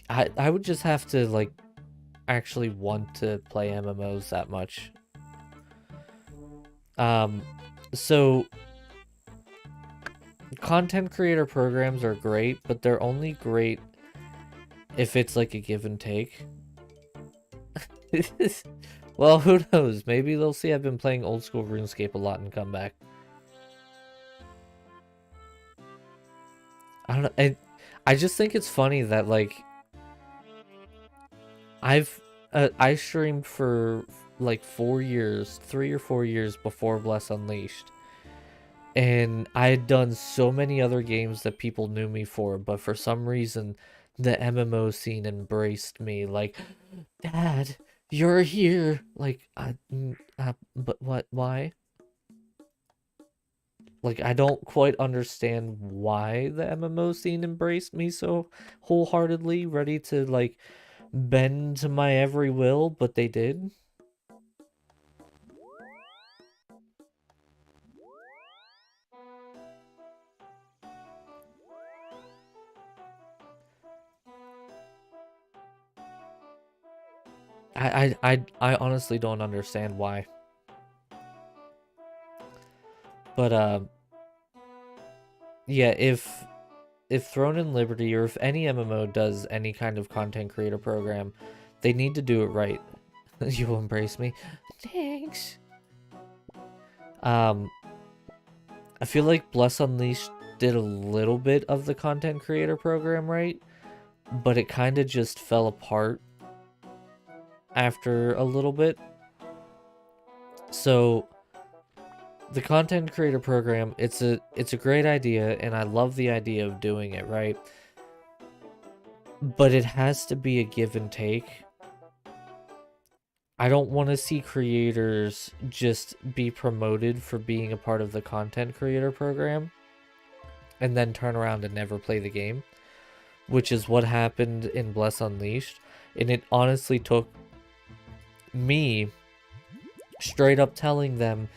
I would just have to, like, actually want to play MMOs that much. So content creator programs are great, but they're only great if it's like a give and take. Well, who knows? Maybe they'll see I've been playing old school RuneScape a lot and come back. I don't know. I just think it's funny that like I streamed for like 4 years, 3 or 4 years before Bless Unleashed. And I had done so many other games that people knew me for, but for some reason, the MMO scene embraced me. Like, Dad, you're here. Like, but what? Why? Like, I don't quite understand why the MMO scene embraced me so wholeheartedly, ready to like bend to my every will, but they did. I honestly don't understand why. But yeah, if Throne and Liberty or if any MMO does any kind of content creator program, they need to do it right. You will embrace me. Thanks. I feel like Bless Unleashed did a little bit of the content creator program right, but it kind of just fell apart after a little bit. So the content creator program, it's a great idea, and I love the idea of doing it, right? But it has to be a give and take. I don't want to see creators just be promoted for being a part of the content creator program and then turn around and never play the game, which is what happened in Bless Unleashed. And it honestly took me straight up telling them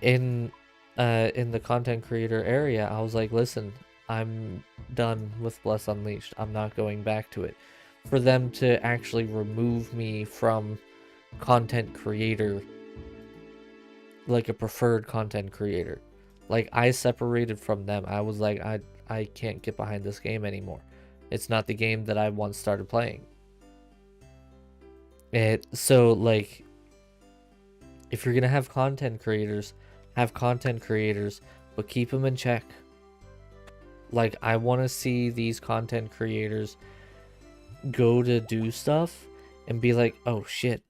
in the content creator area, I was like, listen, I'm done with Bless Unleashed. I'm not going back to it. For them to actually remove me from content creator, like a preferred content creator, like I separated from them. I was like, I can't get behind this game anymore. It's not the game that I once started playing. So like, if you're gonna have content creators, but keep them in check. Like, I want to see these content creators go to do stuff and be like, oh shit,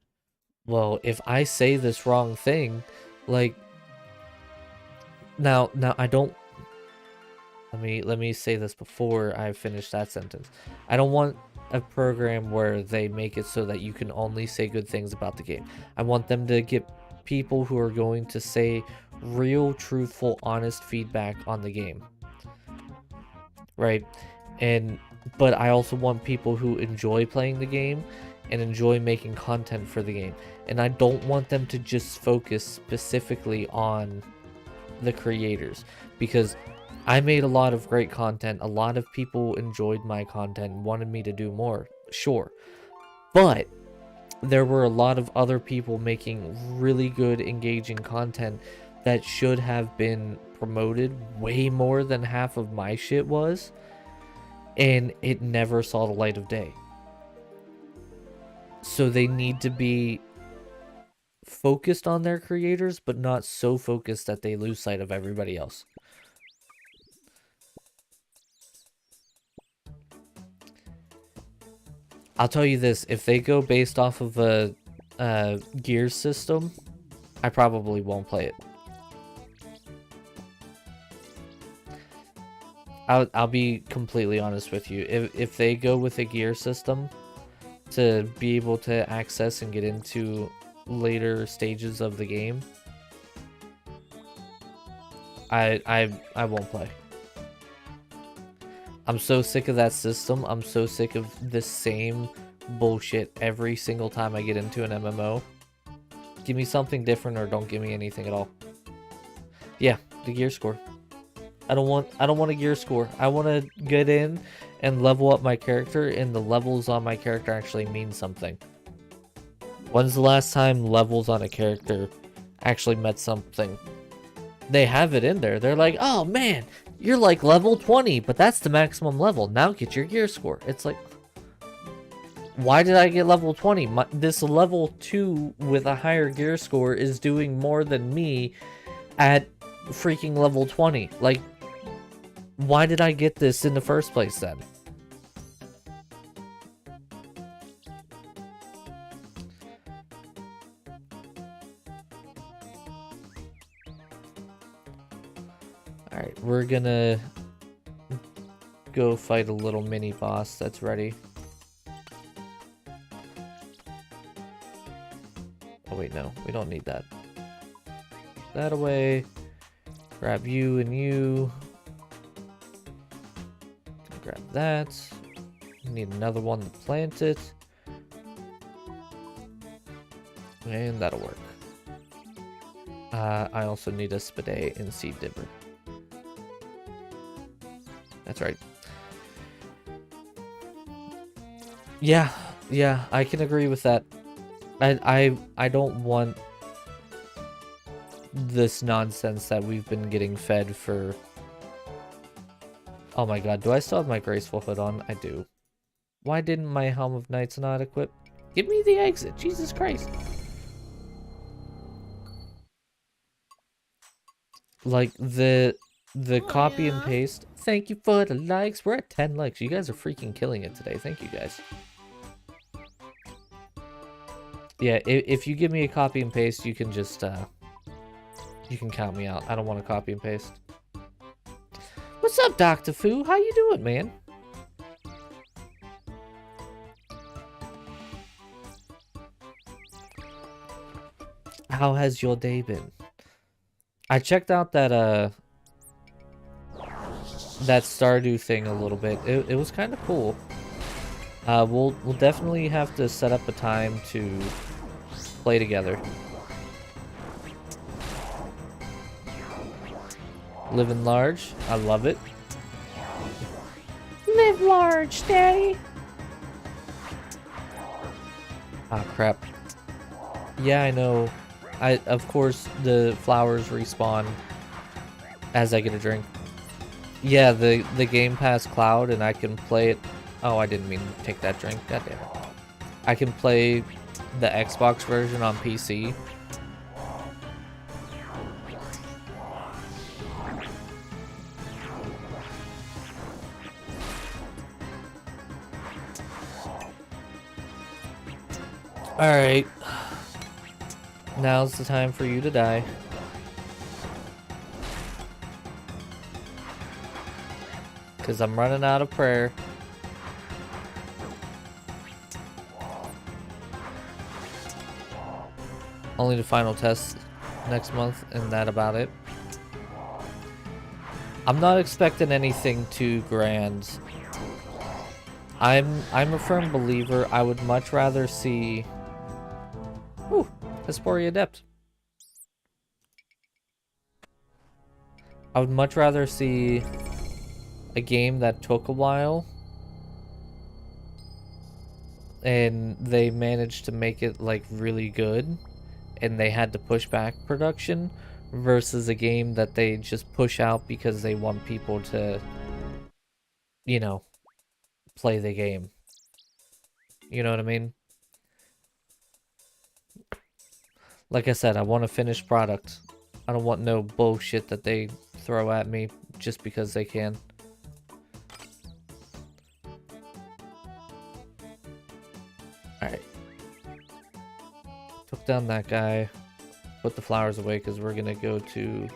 well, if I say this wrong thing, like, now I don't, let me say this before I finish that sentence. I don't want a program where they make it so that you can only say good things about the game. I want them to get people who are going to say real, truthful, honest feedback on the game, right? But I also want people who enjoy playing the game and enjoy making content for the game, and I don't want them to just focus specifically on the creators, because I made a lot of great content. A lot of people enjoyed my content and wanted me to do more, sure, but there were a lot of other people making really good, engaging content that should have been promoted way more than half of my shit was, and it never saw the light of day. So they need to be focused on their creators, but not so focused that they lose sight of everybody else. I'll tell you this, if they go based off of a gear system, I probably won't play it. I'll be completely honest with you. If they go with a gear system to be able to access and get into later stages of the game, I won't play. I'm so sick of that system. I'm so sick of this same bullshit every single time I get into an MMO. Give me something different, or don't give me anything at all. Yeah, the gear score. I don't want a gear score. I want to get in and level up my character, and the levels on my character actually mean something. When's the last time levels on a character actually meant something? They have it in there. They're like, oh man, you're like level 20, but that's the maximum level. Now get your gear score. It's like, why did I get level 20? This level 2 with a higher gear score is doing more than me at freaking level 20. Like, Why did I get this in the first place then? Alright, we're gonna go fight a little mini boss that's ready. Oh wait, no, we don't need that. That away. Grab you and you. Grab that. Need another one to plant it. And that'll work. I also need a spade and seed dipper. That's right. Yeah, I can agree with that. I don't want this nonsense that we've been getting fed for... Oh my god, do I still have my graceful hood on? I do. Why didn't my Helm of Knights not equip? Give me the exit, Jesus Christ. Like, the copy and paste. Thank you for the likes. We're at 10 likes. You guys are freaking killing it today. Thank you, guys. Yeah, if you give me a copy and paste, you can just, you can count me out. I don't want to copy and paste. What's up, Dr. Fu? How you doing, man? How has your day been? I checked out that that Stardew thing a little bit. It was kind of cool. We'll definitely have to set up a time to play together. Living large, I love it. Live large, Daddy. Ah, crap. Yeah, I know. Of course, the flowers respawn as I get a drink. Yeah, the Game Pass Cloud, and I can play it. Oh, I didn't mean to take that drink. God damn it. I can play the Xbox version on PC. Alright. Now's the time for you to die. Because I'm running out of prayer. Only the final test next month, and that about it. I'm not expecting anything too grand. I'm a firm believer. I would much rather see... Ooh, Hesperia Adept. I would much rather see a game that took a while and they managed to make it like really good and they had to push back production versus a game that they just push out because they want people to, you know, play the game. You know what I mean? Like I said, I want a finished product. I don't want no bullshit that they throw at me just because they can. Alright. Took down that guy. Put the flowers away because we're gonna go to...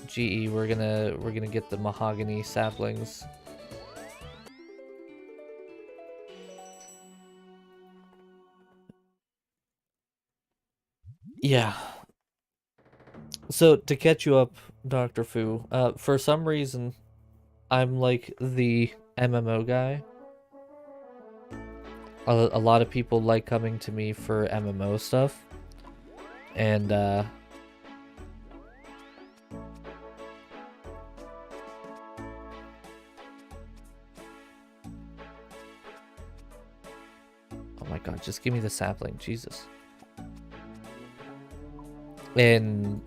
GE. We're gonna get the mahogany saplings. Yeah. So, to catch you up, Dr. Fu, for some reason, I'm like the MMO guy. A lot of people like coming to me for MMO stuff. And, oh my god, just give me the sapling, Jesus. And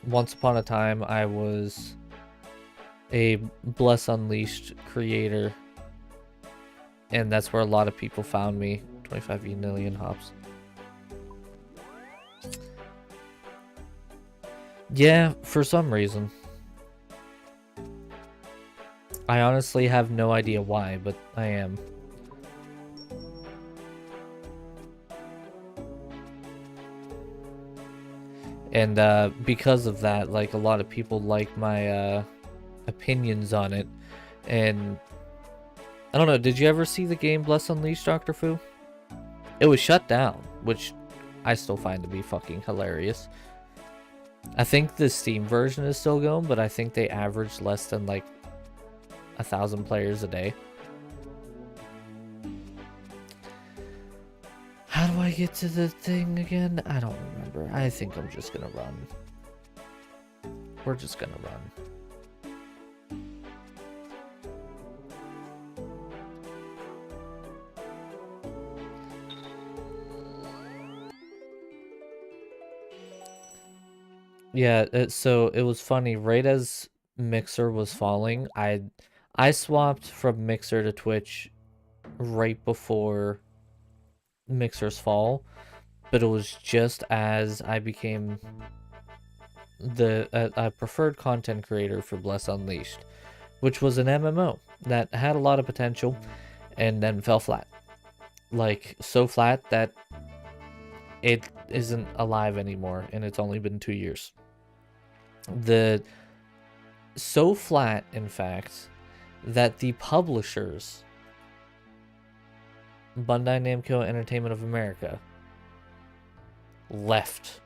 once upon a time, I was a Bless Unleashed creator. And that's where a lot of people found me. 25 million hops. Yeah, for some reason. I honestly have no idea why, but I am. And because of that, like, a lot of people like my opinions on it. And I don't know, did you ever see the game Bless Unleashed, Dr. Fu? It was shut down, which I still find to be fucking hilarious. I think the Steam version is still going, but I think they average less than like 1,000 players a day. How do I get to the thing again? I don't remember. I think I'm just gonna run. We're just gonna run. Yeah, so it was funny. Right as Mixer was falling, I swapped from Mixer to Twitch right before Mixer's fall, but it was just as I became the a preferred content creator for Bless Unleashed, which was an MMO that had a lot of potential and then fell flat. Like, so flat that it isn't alive anymore, and it's only been 2 years. So flat, in fact, that the publishers, Bandai Namco Entertainment of America, left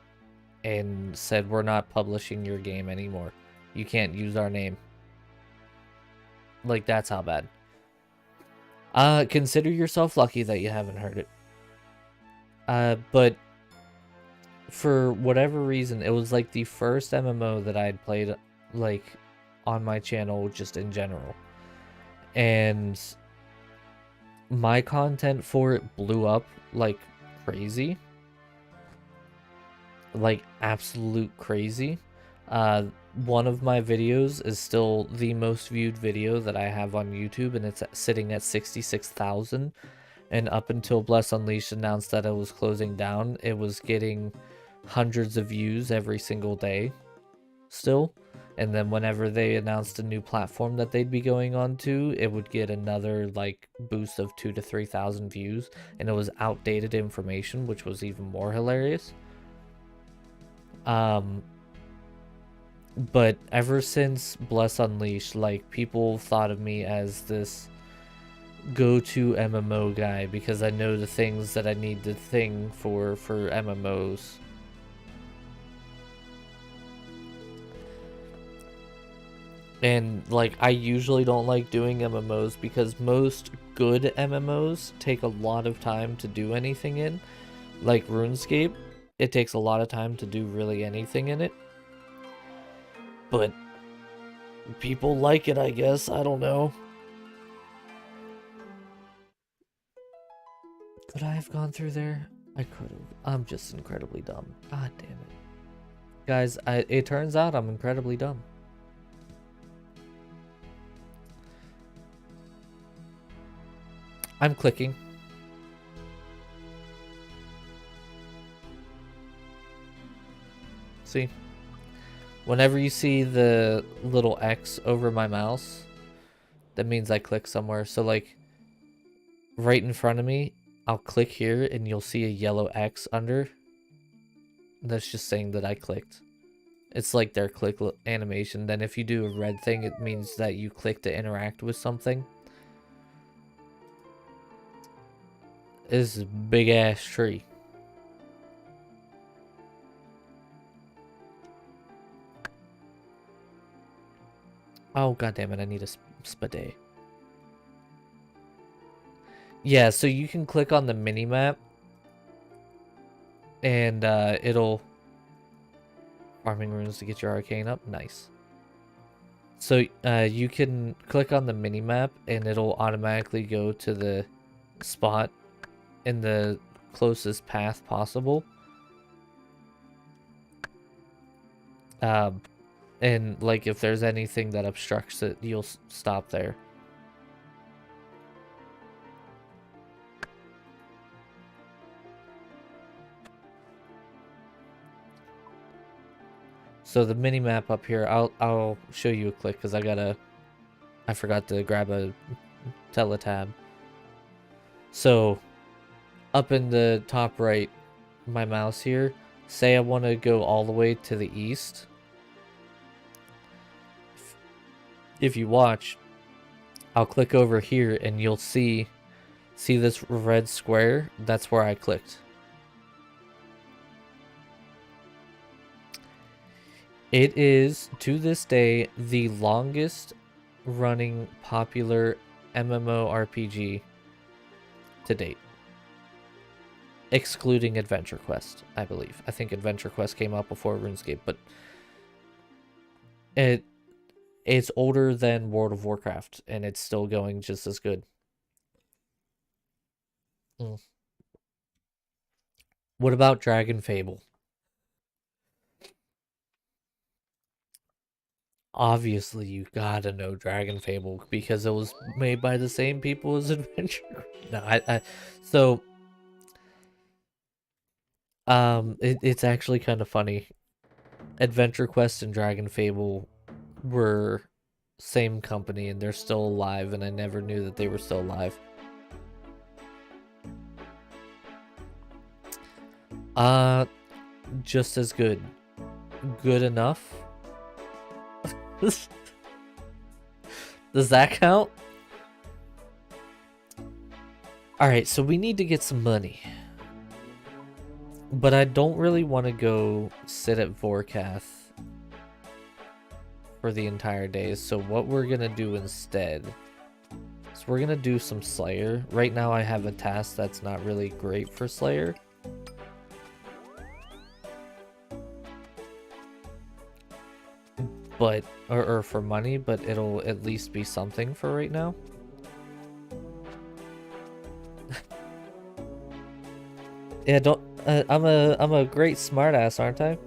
and said, we're not publishing your game anymore. You can't use our name. Like, that's how bad. Consider yourself lucky that you haven't heard it. But for whatever reason, it was like the first MMO that I'd played, like, on my channel just in general. And my content for it blew up like crazy. Like, absolute crazy. One of my videos is still the most viewed video that I have on YouTube, and it's sitting at 66,000. And up until Bless Unleashed announced that it was closing down, it was getting hundreds of views every single day still. And then whenever they announced a new platform that they'd be going on to, it would get another like boost of 2,000 to 3,000 views, and it was outdated information, which was even more hilarious. But ever since Bless Unleashed, like, people thought of me as this go-to MMO guy because I know the things that I need to thing for MMOs. And, like, I usually don't like doing MMOs because most good MMOs take a lot of time to do anything in. Like RuneScape, it takes a lot of time to do really anything in it. But people like it, I guess. I don't know. Could I have gone through there? I could have. I'm just incredibly dumb. God damn it. Guys, it turns out I'm incredibly dumb. I'm clicking. See? Whenever you see the little X over my mouse, that means I click somewhere. So, like, right in front of me, I'll click here and you'll see a yellow X under. That's just saying that I clicked. It's like their click animation. Then if you do a red thing, it means that you click to interact with something. This is a big ass tree. Oh, god damn it, I need a spade. Yeah, so you can click on the mini-map and it'll farming runes to get your arcane up. Nice. So you can click on the mini-map and it'll automatically go to the spot in the closest path possible. And like if there's anything that obstructs it, you'll stop there. So the mini map up here, I'll show you a click because I forgot to grab a teletab. So up in the top right, my mouse here, say I want to go all the way to the east. If you watch, I'll click over here and you'll see this red square? That's where I clicked. It is, to this day, the longest running popular MMORPG to date. Excluding Adventure Quest, I believe. I think Adventure Quest came out before RuneScape, but it's older than World of Warcraft, and it's still going just as good. What about Dragon Fable? Obviously, you gotta know Dragon Fable because it was made by the same people as Adventure. No, so it's actually kind of funny. Adventure Quest and Dragon Fable were same company, and they're still alive, and I never knew that they were still alive. Just as good. Good enough. Does that count? Alright, so we need to get some money. But I don't really want to go sit at Vorkath for the entire day. So what we're going to do instead is we're going to do some Slayer. Right now I have a task that's not really great for Slayer. But, or for money, but it'll at least be something for right now. Yeah, don't, I'm a great smartass, aren't I?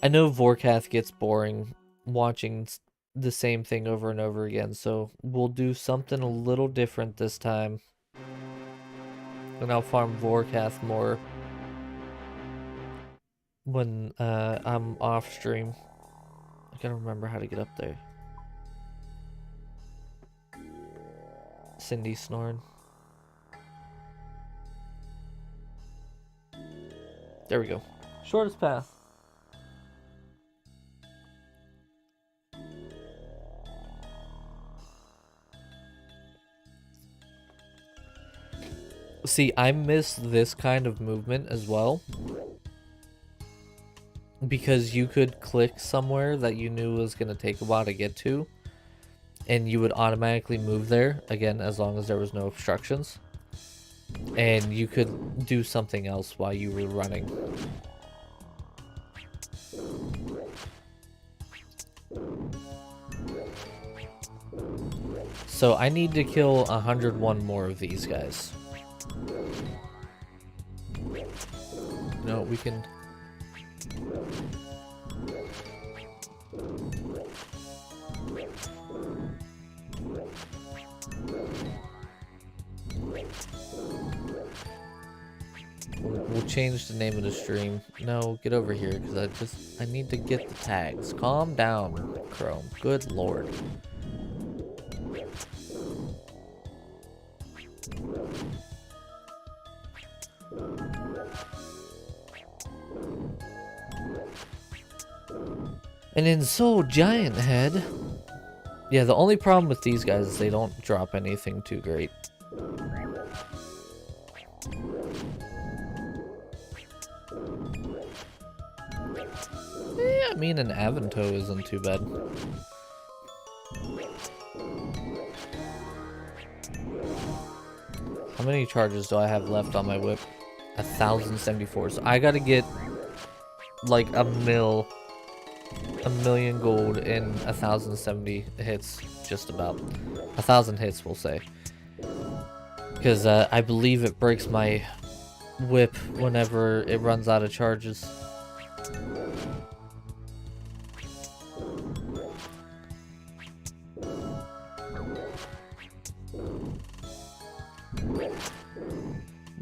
I know Vorkath gets boring watching the same thing over and over again, so we'll do something a little different this time. And I'll farm Vorkath more when I'm off stream. I gotta remember how to get up there. Cindy snoring. There we go. Shortest path. See, I miss this kind of movement as well. Because you could click somewhere that you knew was going to take a while to get to. And you would automatically move there, again, as long as there was no obstructions. And you could do something else while you were running. So I need to kill 101 more of these guys. No, we can... We'll change the name of the stream. No, get over here, because I need to get the tags. Calm down, Chrome. Good lord. And in Soul Giant Head... Yeah, the only problem with these guys is they don't drop anything too great. Yeah, I mean, an Avanto isn't too bad. How many charges do I have left on my whip? 1,074. So I gotta get like a million gold and 1,070 hits, just about 1,000 hits, we'll say, because I believe it breaks my whip whenever it runs out of charges.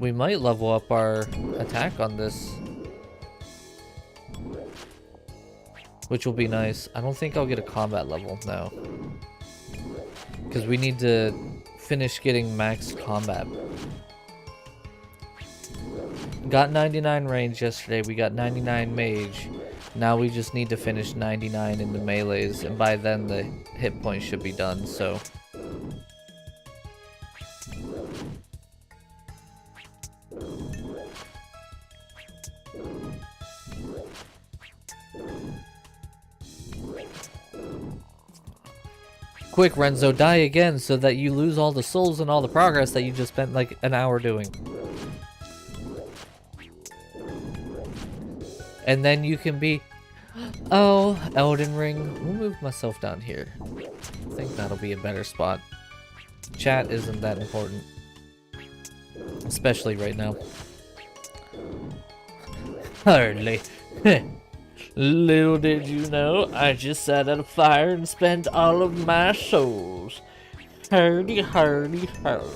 We might level up our attack on this, which will be nice. I don't think I'll get a combat level now, because we need to finish getting max combat. Got 99 range yesterday, we got 99 mage. Now we just need to finish 99 in the melees, and by then the hit points should be done, so. Quick, Renzo, die again so that you lose all the souls and all the progress that you just spent like an hour doing. And then you can be... Oh, Elden Ring. We'll move myself down here. I think that'll be a better spot. Chat isn't that important. Especially right now. Hardly. Little did you know, I just sat at a fire and spent all of my souls. Hardy, hardy, ho.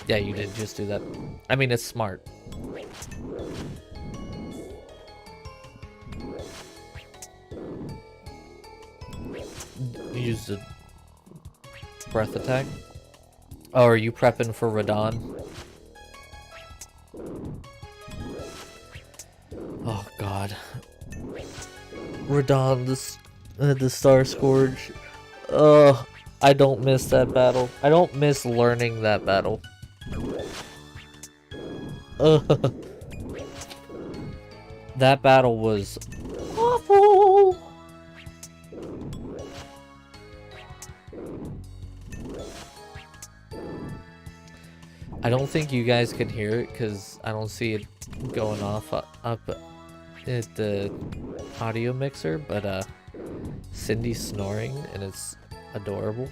Yeah, you did just do that. I mean, it's smart. Use the breath attack. Oh, are you prepping for Radon? Oh god. Radon, the Star Scourge. Ugh, I don't miss that battle. I don't miss learning that battle. Ugh. That battle was awful. I don't think you guys can hear it because I don't see it going off up at the audio mixer, but Cindy's snoring and it's adorable.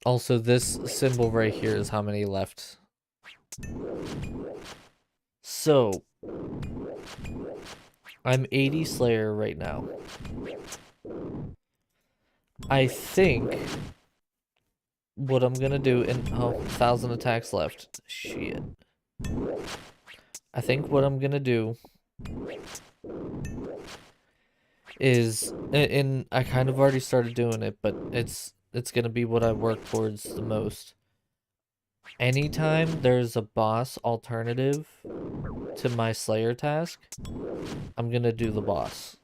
Also, this symbol right here is how many left. So, I'm 80 Slayer right now. I think what I'm gonna do, and oh, 1,000 attacks left. Shit. I think what I'm gonna do is, and I kind of already started doing it, but it's gonna be what I work towards the most. Anytime there's a boss alternative to my Slayer task, I'm gonna do the boss.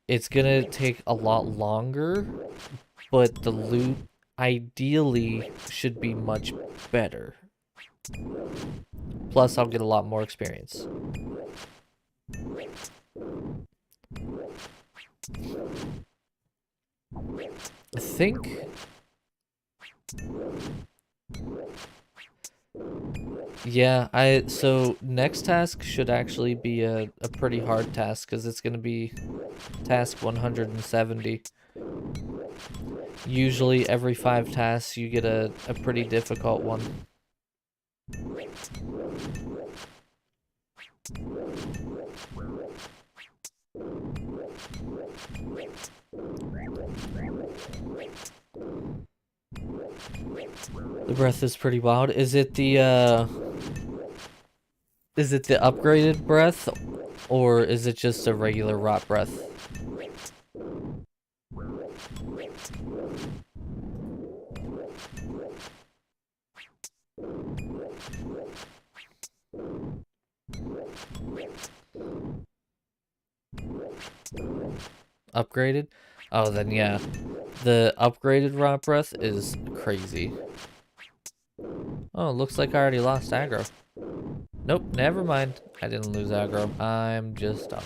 It's gonna take a lot longer, but the loot ideally should be much better. Plus, I'll get a lot more experience. I think... Yeah, so next task should actually be a pretty hard task, because it's going to be task 170. Usually every 5 tasks you get a pretty difficult one. The breath is pretty wild. Is it the upgraded breath, or is it just a regular rot breath? Upgraded? Oh, then yeah. The upgraded rot breath is crazy. Oh, looks like I already lost aggro. Nope, never mind. I didn't lose aggro. I'm just dumb.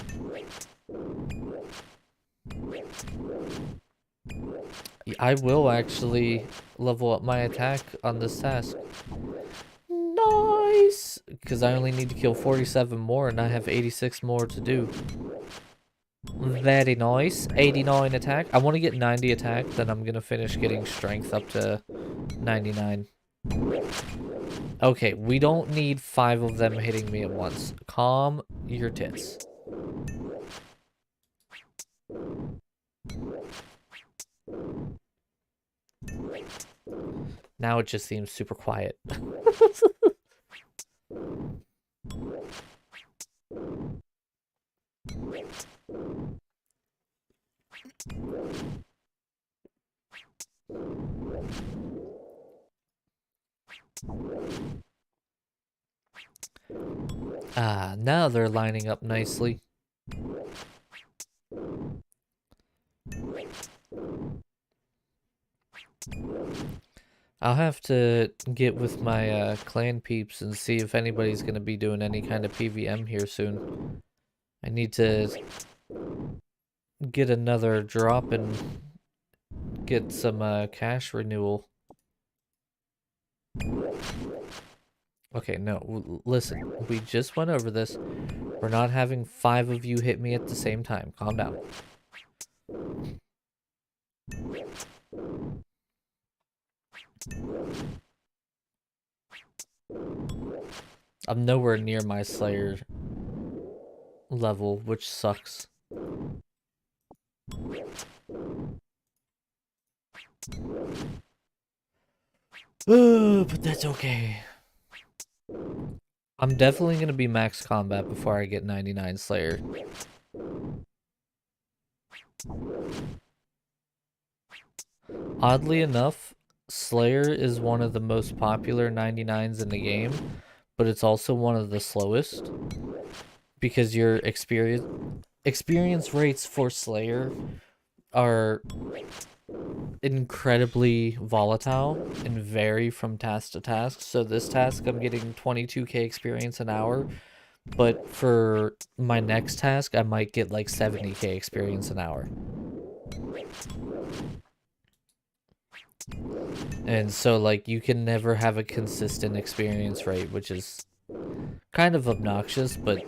I will actually level up my attack on this task. Nice! Because I only need to kill 47 more and I have 86 more to do. Very nice. 89 attack. I want to get 90 attack, then I'm going to finish getting strength up to 99. Okay, we don't need 5 of them hitting me at once. Calm your tits. Now it just seems super quiet. Ah, now they're lining up nicely. I'll have to get with my clan peeps and see if anybody's going to be doing any kind of PVM here soon. I need to get another drop and get some cash renewal. Okay, no, listen. We just went over this. We're not having 5 of you hit me at the same time. Calm down. I'm nowhere near my Slayer level, which sucks. But that's okay. I'm definitely going to be max combat before I get 99 Slayer. Oddly enough, Slayer is one of the most popular 99s in the game, but it's also one of the slowest. Because your experience rates for Slayer are incredibly volatile and vary from task to task. So this task I'm getting 22k experience an hour, but for my next task I might get like 70k experience an hour. And so like you can never have a consistent experience rate, which is kind of obnoxious, but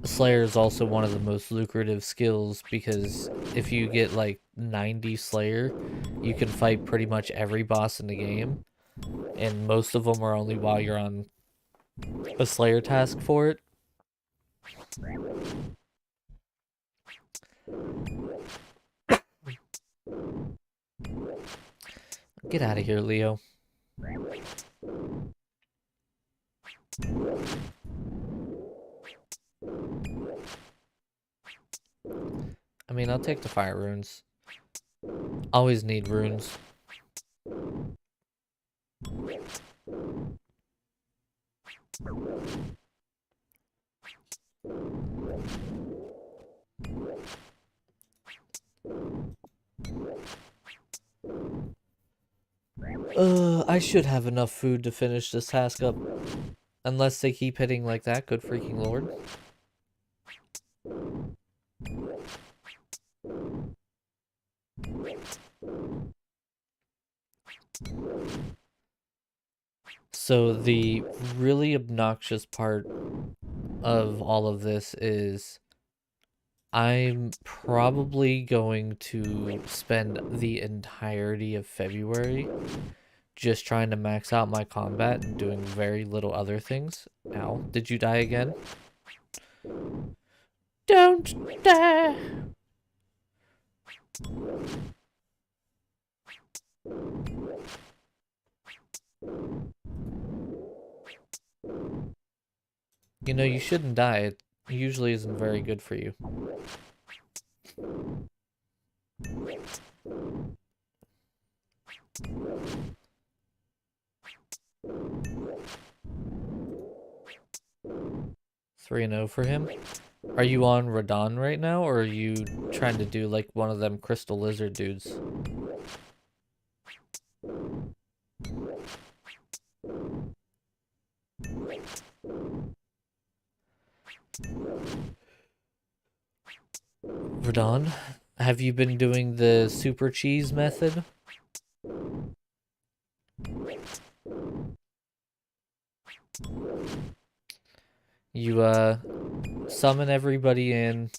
Slayer is also one of the most lucrative skills because if you get like 90 Slayer, you can fight pretty much every boss in the game. And most of them are only while you're on a Slayer task for it. Get out of here, Leo. I mean, I'll take the fire runes. Always need runes. I should have enough food to finish this task up. Unless they keep hitting like that, good freaking lord. So the really obnoxious part of all of this is I'm probably going to spend the entirety of February just trying to max out my combat and doing very little other things. Ow, did you die again? Don't die! You know, you shouldn't die. It usually isn't very good for you. Three and 0 for him. Are you on Radon right now, or are you trying to do like one of them crystal lizard dudes? Radon, have you been doing the super cheese method? You summon everybody in,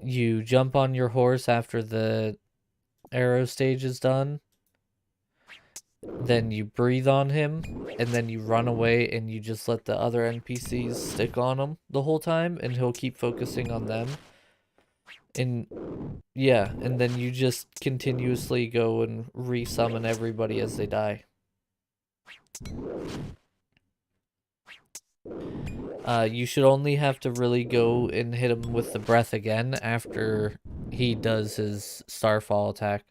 you jump on your horse after the arrow stage is done, then you breathe on him, and then you run away and you just let the other NPCs stick on him the whole time, and he'll keep focusing on them. And yeah, and then you just continuously go and resummon everybody as they die. You should only have to really go and hit him with the breath again after he does his Starfall attack.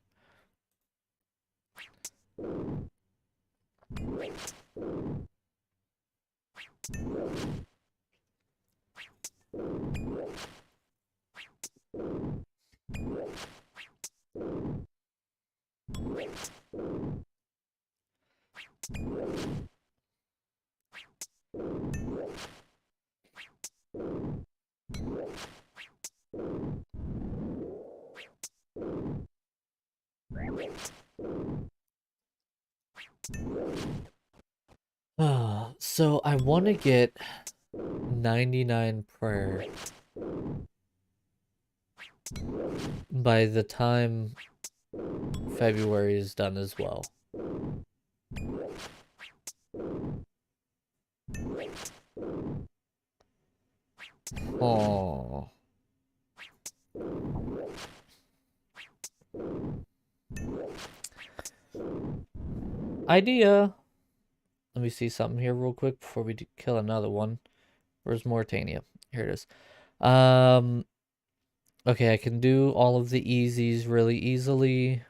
So I want to get 99 prayer by the time February is done as well. Oh. Idea. Let me see something here real quick before we kill another one. Where's Mauritania? Here it is. Okay, I can do all of the easies really easily.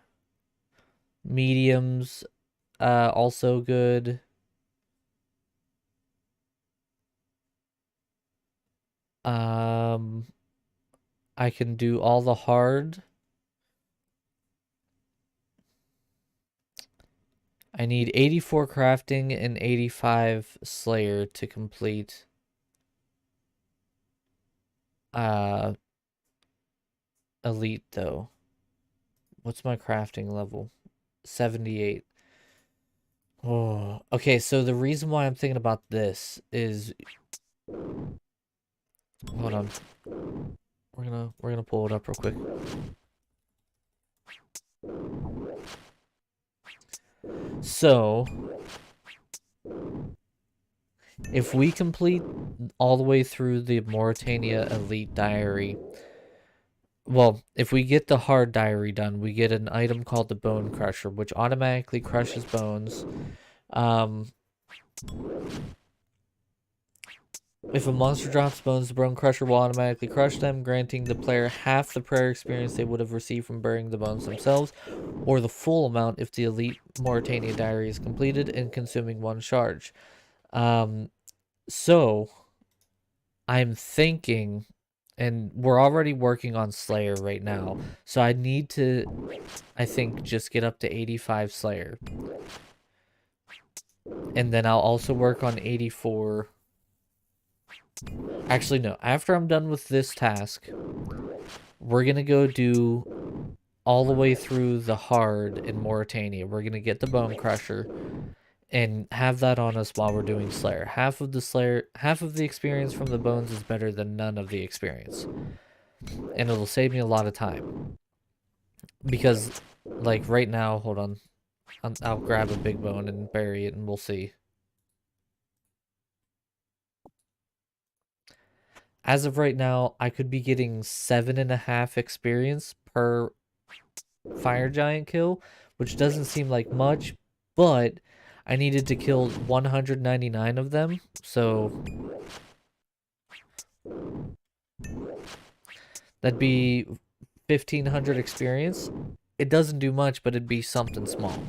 Mediums, also good. I can do all the hard. I need 84 crafting and 85 slayer to complete elite though. What's my crafting level? 78. Oh, okay, so the reason why I'm thinking about this is, hold on. We're gonna pull it up real quick. So, if we complete all the way through the Mauritania Elite Diary, well, if we get the hard diary done, we get an item called the Bone Crusher, which automatically crushes bones. If a monster drops bones, the Bone Crusher will automatically crush them, granting the player half the prayer experience they would have received from burying the bones themselves, or the full amount if the Elite Mauritania Diary is completed and consuming one charge. So, I'm thinking, and we're already working on Slayer right now, so I need to, I think, just get up to 85 Slayer. And then I'll also work on 84. Actually, no. After I'm done with this task, we're going to go do all the way through the hard in Mauritania. We're going to get the Bone Crusher and have that on us while we're doing Slayer. Half of the experience from the bones is better than none of the experience. And it'll save me a lot of time. Because, like, right now, hold on. I'll grab a big bone and bury it and we'll see. As of right now, I could be getting 7.5 experience per fire giant kill, which doesn't seem like much, but I needed to kill 199 of them, so that'd be 1,500 experience. It doesn't do much, but it'd be something small,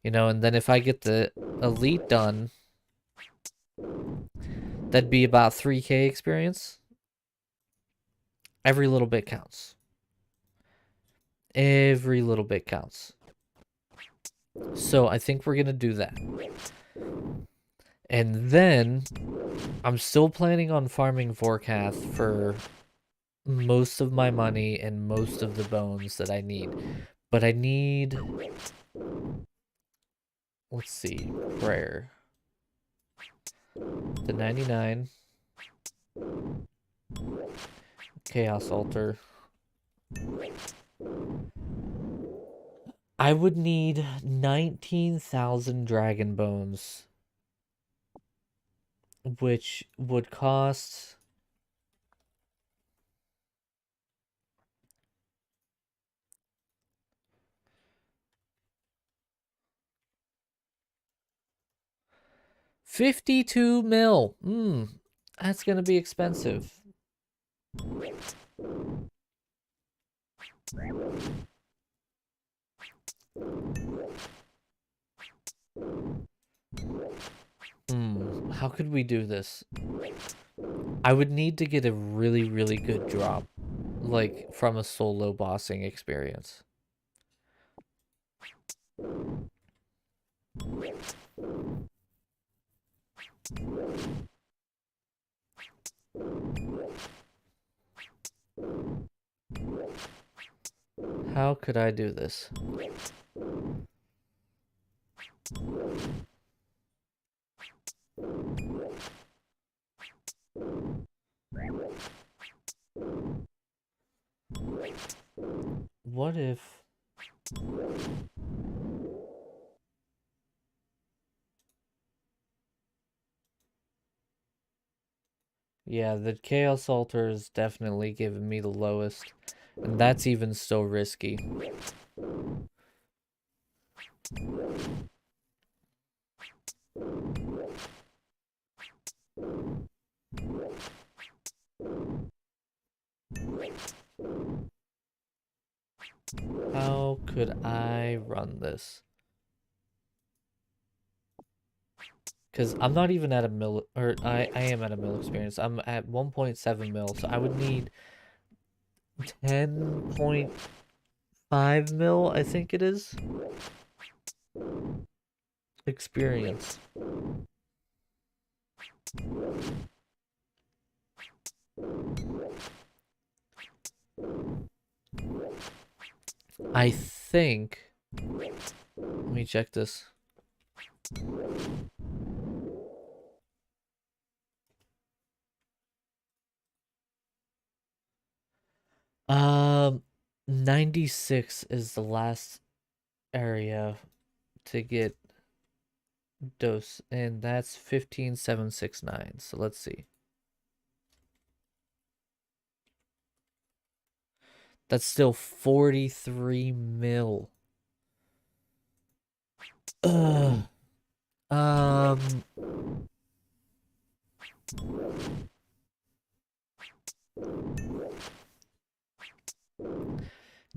you know. And then if I get the elite done, that'd be about 3k experience. Every little bit counts. Every little bit counts. So I think we're gonna do that. And then I'm still planning on farming Vorkath for most of my money and most of the bones that I need. But I need, let's see, prayer. The 99. Chaos Altar. I would need 19,000 dragon bones, which would cost... $52 mil. That's gonna be expensive. How could we do this? I would need to get a really, really good drop, like from a solo bossing experience. How could I do this? What if... Yeah, the Chaos Altar is definitely giving me the lowest. And that's even still risky. How could I run this? Because I'm not even at a mil, or I am at a mil experience. I'm at 1.7 mil, so I would need 10.5 mil, I think it is. Experience. I think... Let me check this. Um, 96 is the last area to get dose, and that's 15,769. So let's see. That's still 43 mil. Ugh.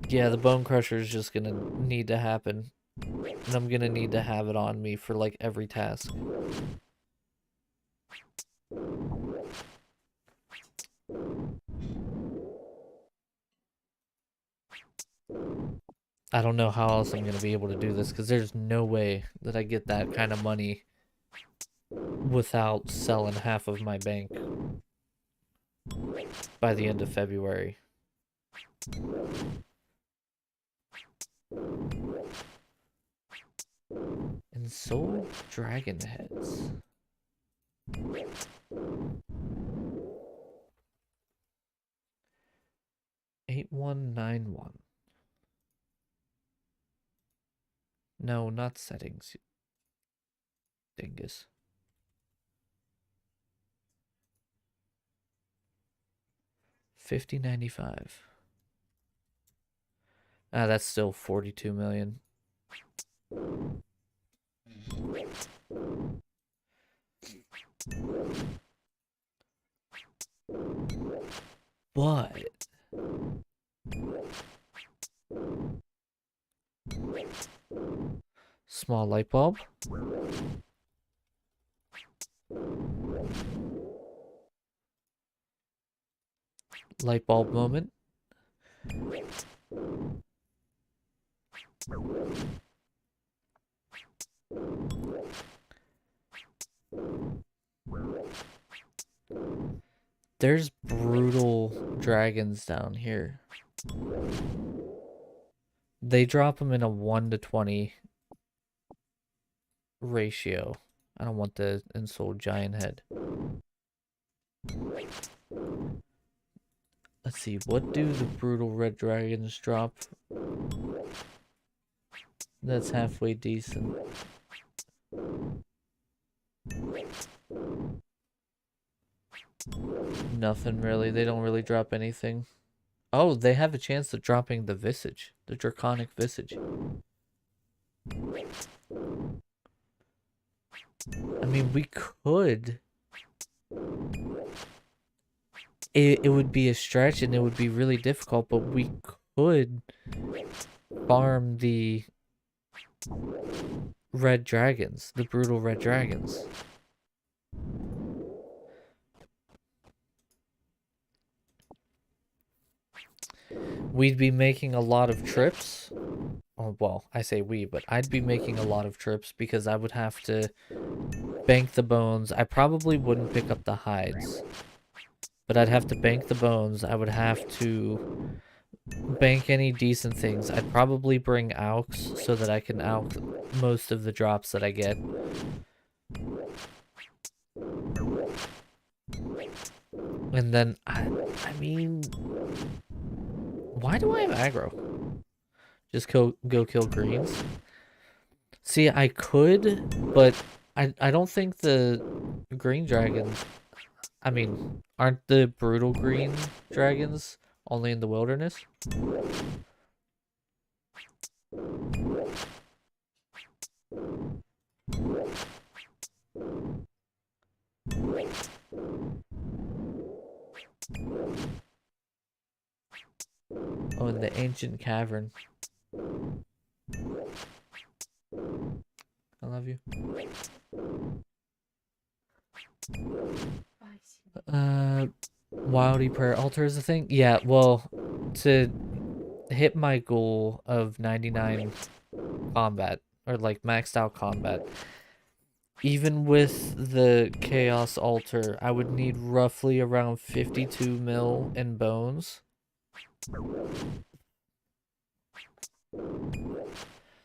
Yeah, the Bone Crusher is just gonna need to happen. And I'm gonna need to have it on me for like every task. I don't know how else I'm gonna be able to do this, because there's no way that I get that kind of money without selling half of my bank by the end of February. And sold dragon heads. $8191. No, not settings. Dingus. $50.95. Ah, that's still 42 million. But small light bulb. Light bulb moment. There's brutal dragons down here. They drop them in a 1-to-20 ratio. I don't want the ensouled giant head. Let's see, what do the brutal red dragons drop? That's halfway decent. Nothing really. They don't really drop anything. Oh, they have a chance of dropping the Visage. The Draconic Visage. I mean, we could. It would be a stretch and it would be really difficult, but we could farm the red dragons, the brutal red dragons. We'd be making a lot of trips. Oh, well, I say we, but I'd be making a lot of trips because I would have to bank the bones. I probably wouldn't pick up the hides, but I'd have to bank the bones. I would have to bank any decent things. I'd probably bring Alks so that I can Alk most of the drops that I get. And then, I mean, why do I have aggro? Just go kill greens? See, I could, but I don't think the green dragons... I mean, aren't the brutal green dragons only in the wilderness? Oh, in the ancient cavern. I love you. Wildy Prayer Altar is a thing? Yeah, well, to hit my goal of 99 combat, or like maxed out combat, even with the Chaos Altar, I would need roughly around 52 mil in bones.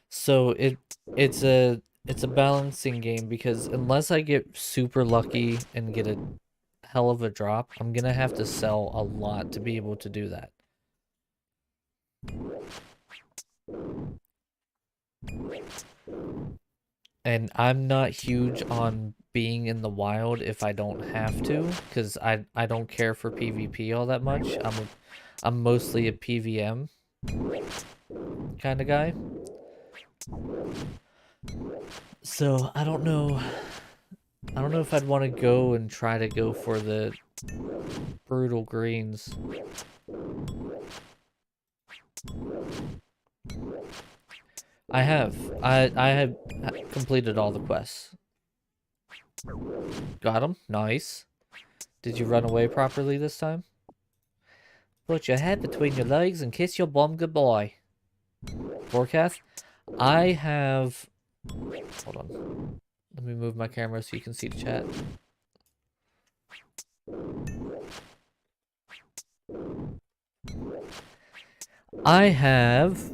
So it's a balancing game because unless I get super lucky and get a hell of a drop, I'm gonna have to sell a lot to be able to do that. And I'm not huge on being in the wild if I don't have to, because I don't care for PvP all that much. I'm mostly a PVM kind of guy. So I don't know if I'd want to go and try to go for the brutal greens. I have completed all the quests. Got him. Nice. Did you run away properly this time? Put your head between your legs and kiss your bum goodbye. Forecast? I have... Hold on. Let me move my camera so you can see the chat. I have...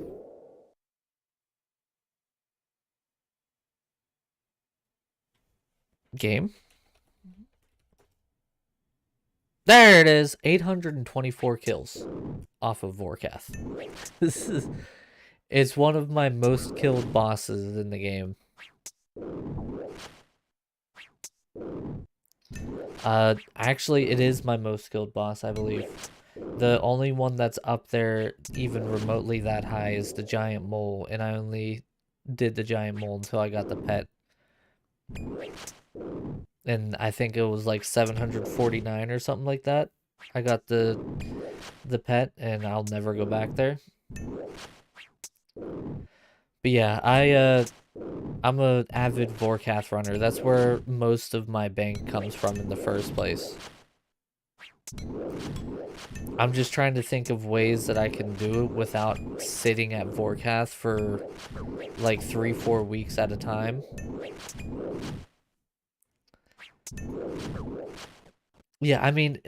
Game. There it is. 824 kills off of Vorkath. It's one of my most killed bosses in the game. Actually, it is my most killed boss, I believe. The only one that's up there even remotely that high is the giant mole, and I only did the giant mole until I got the pet. And I think it was like 749 or something like that. I got the pet, and I'll never go back there. But yeah, I'm a avid Vorkath runner. That's where most of my bank comes from in the first place. I'm just trying to think of ways that I can do it without sitting at Vorkath for like 3-4 weeks at a time. Yeah, I mean,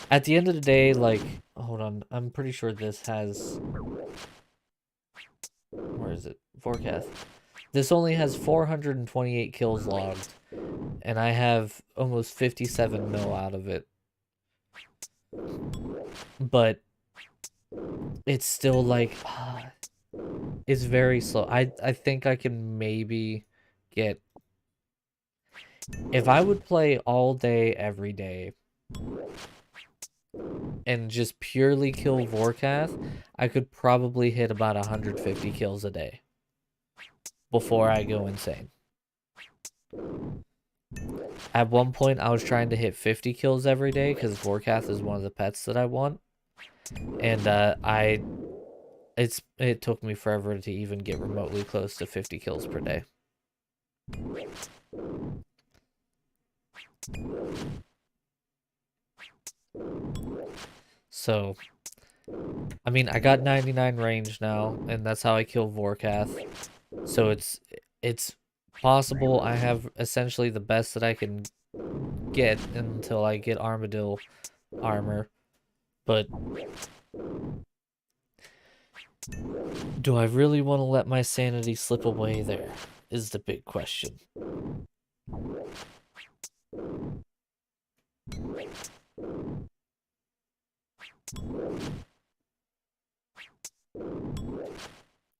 at the end of the day, like, hold on, I'm pretty sure this has... Where is it? Vorkath. This only has 428 kills logged, and I have almost 57 mil out of it. But it's still like, It's very slow. I think I can maybe get, if I would play all day every day and just purely kill Vorkath, I could probably hit about 150 kills a day before I go insane. At one point, I was trying to hit 50 kills every day because Vorkath is one of the pets that I want, and it took me forever to even get remotely close to 50 kills per day. So, I mean, I got 99 range now, and that's how I kill Vorkath. So it's possible I have essentially the best that I can get until I get Armadillo armor. But do I really want to let my sanity slip away there is the big question.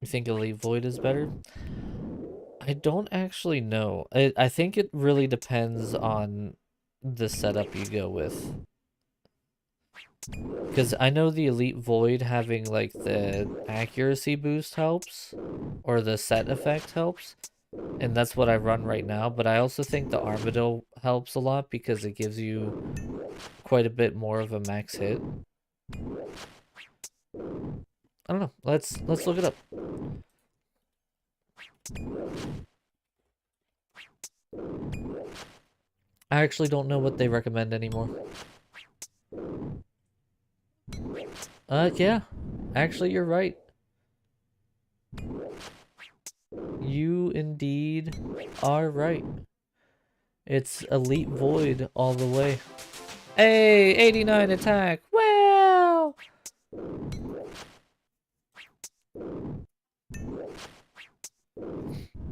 You think Elite Void is better? I don't actually know. I think it really depends on the setup you go with. Because I know the Elite Void having like the accuracy boost helps, or the set effect helps, and that's what I run right now. But I also think the Armadillo helps a lot because it gives you quite a bit more of a max hit. I don't know. Let's look it up. I actually don't know what they recommend anymore. Yeah. Actually, you're right. You indeed are right. It's Elite Void all the way. Hey, 89 attack. Wow.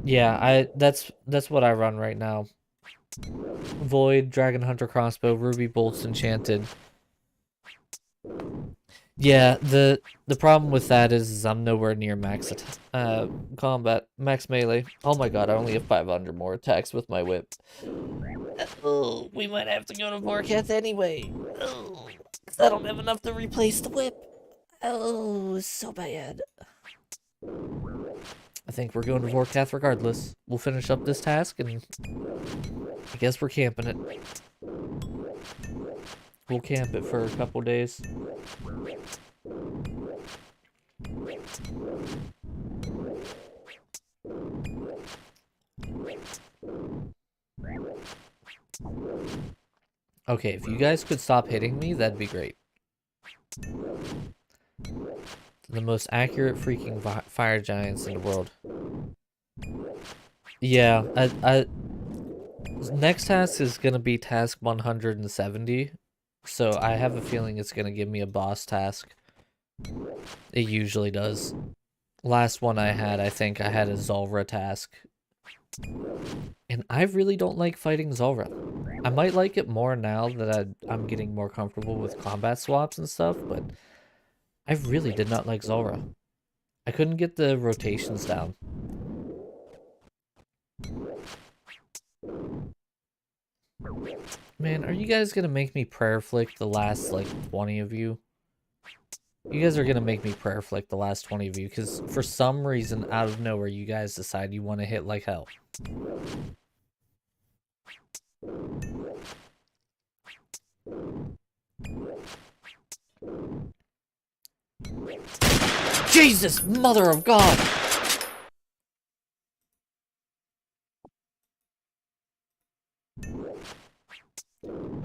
Yeah, that's what I run right now. Void, Dragon Hunter Crossbow, Ruby Bolts Enchanted. Yeah, the problem with that is I'm nowhere near max combat, max melee. Oh my god, I only have 500 more attacks with my whip. Oh, we might have to go to Vorkath anyway. Oh, 'cause I don't have enough to replace the whip. Oh, so bad. I think we're going to Vorkath regardless. We'll finish up this task and I guess we're camping it. We'll camp it for a couple days. Okay, if you guys could stop hitting me, that'd be great. The most accurate freaking fire giants in the world. Yeah, next task is gonna be task 170, so I have a feeling it's gonna give me a boss task. It usually does. Last one I had, I think I had a Zulrah task. And I really don't like fighting Zulrah. I might like it more now that I'm getting more comfortable with combat swaps and stuff, but I really did not like Zulrah. I couldn't get the rotations down. Man, are you guys gonna make me prayer flick the last, like, 20 of you? You guys are gonna make me prayer flick the last 20 of you, because for some reason, out of nowhere, you guys decide you want to hit like hell. Jesus, mother of God!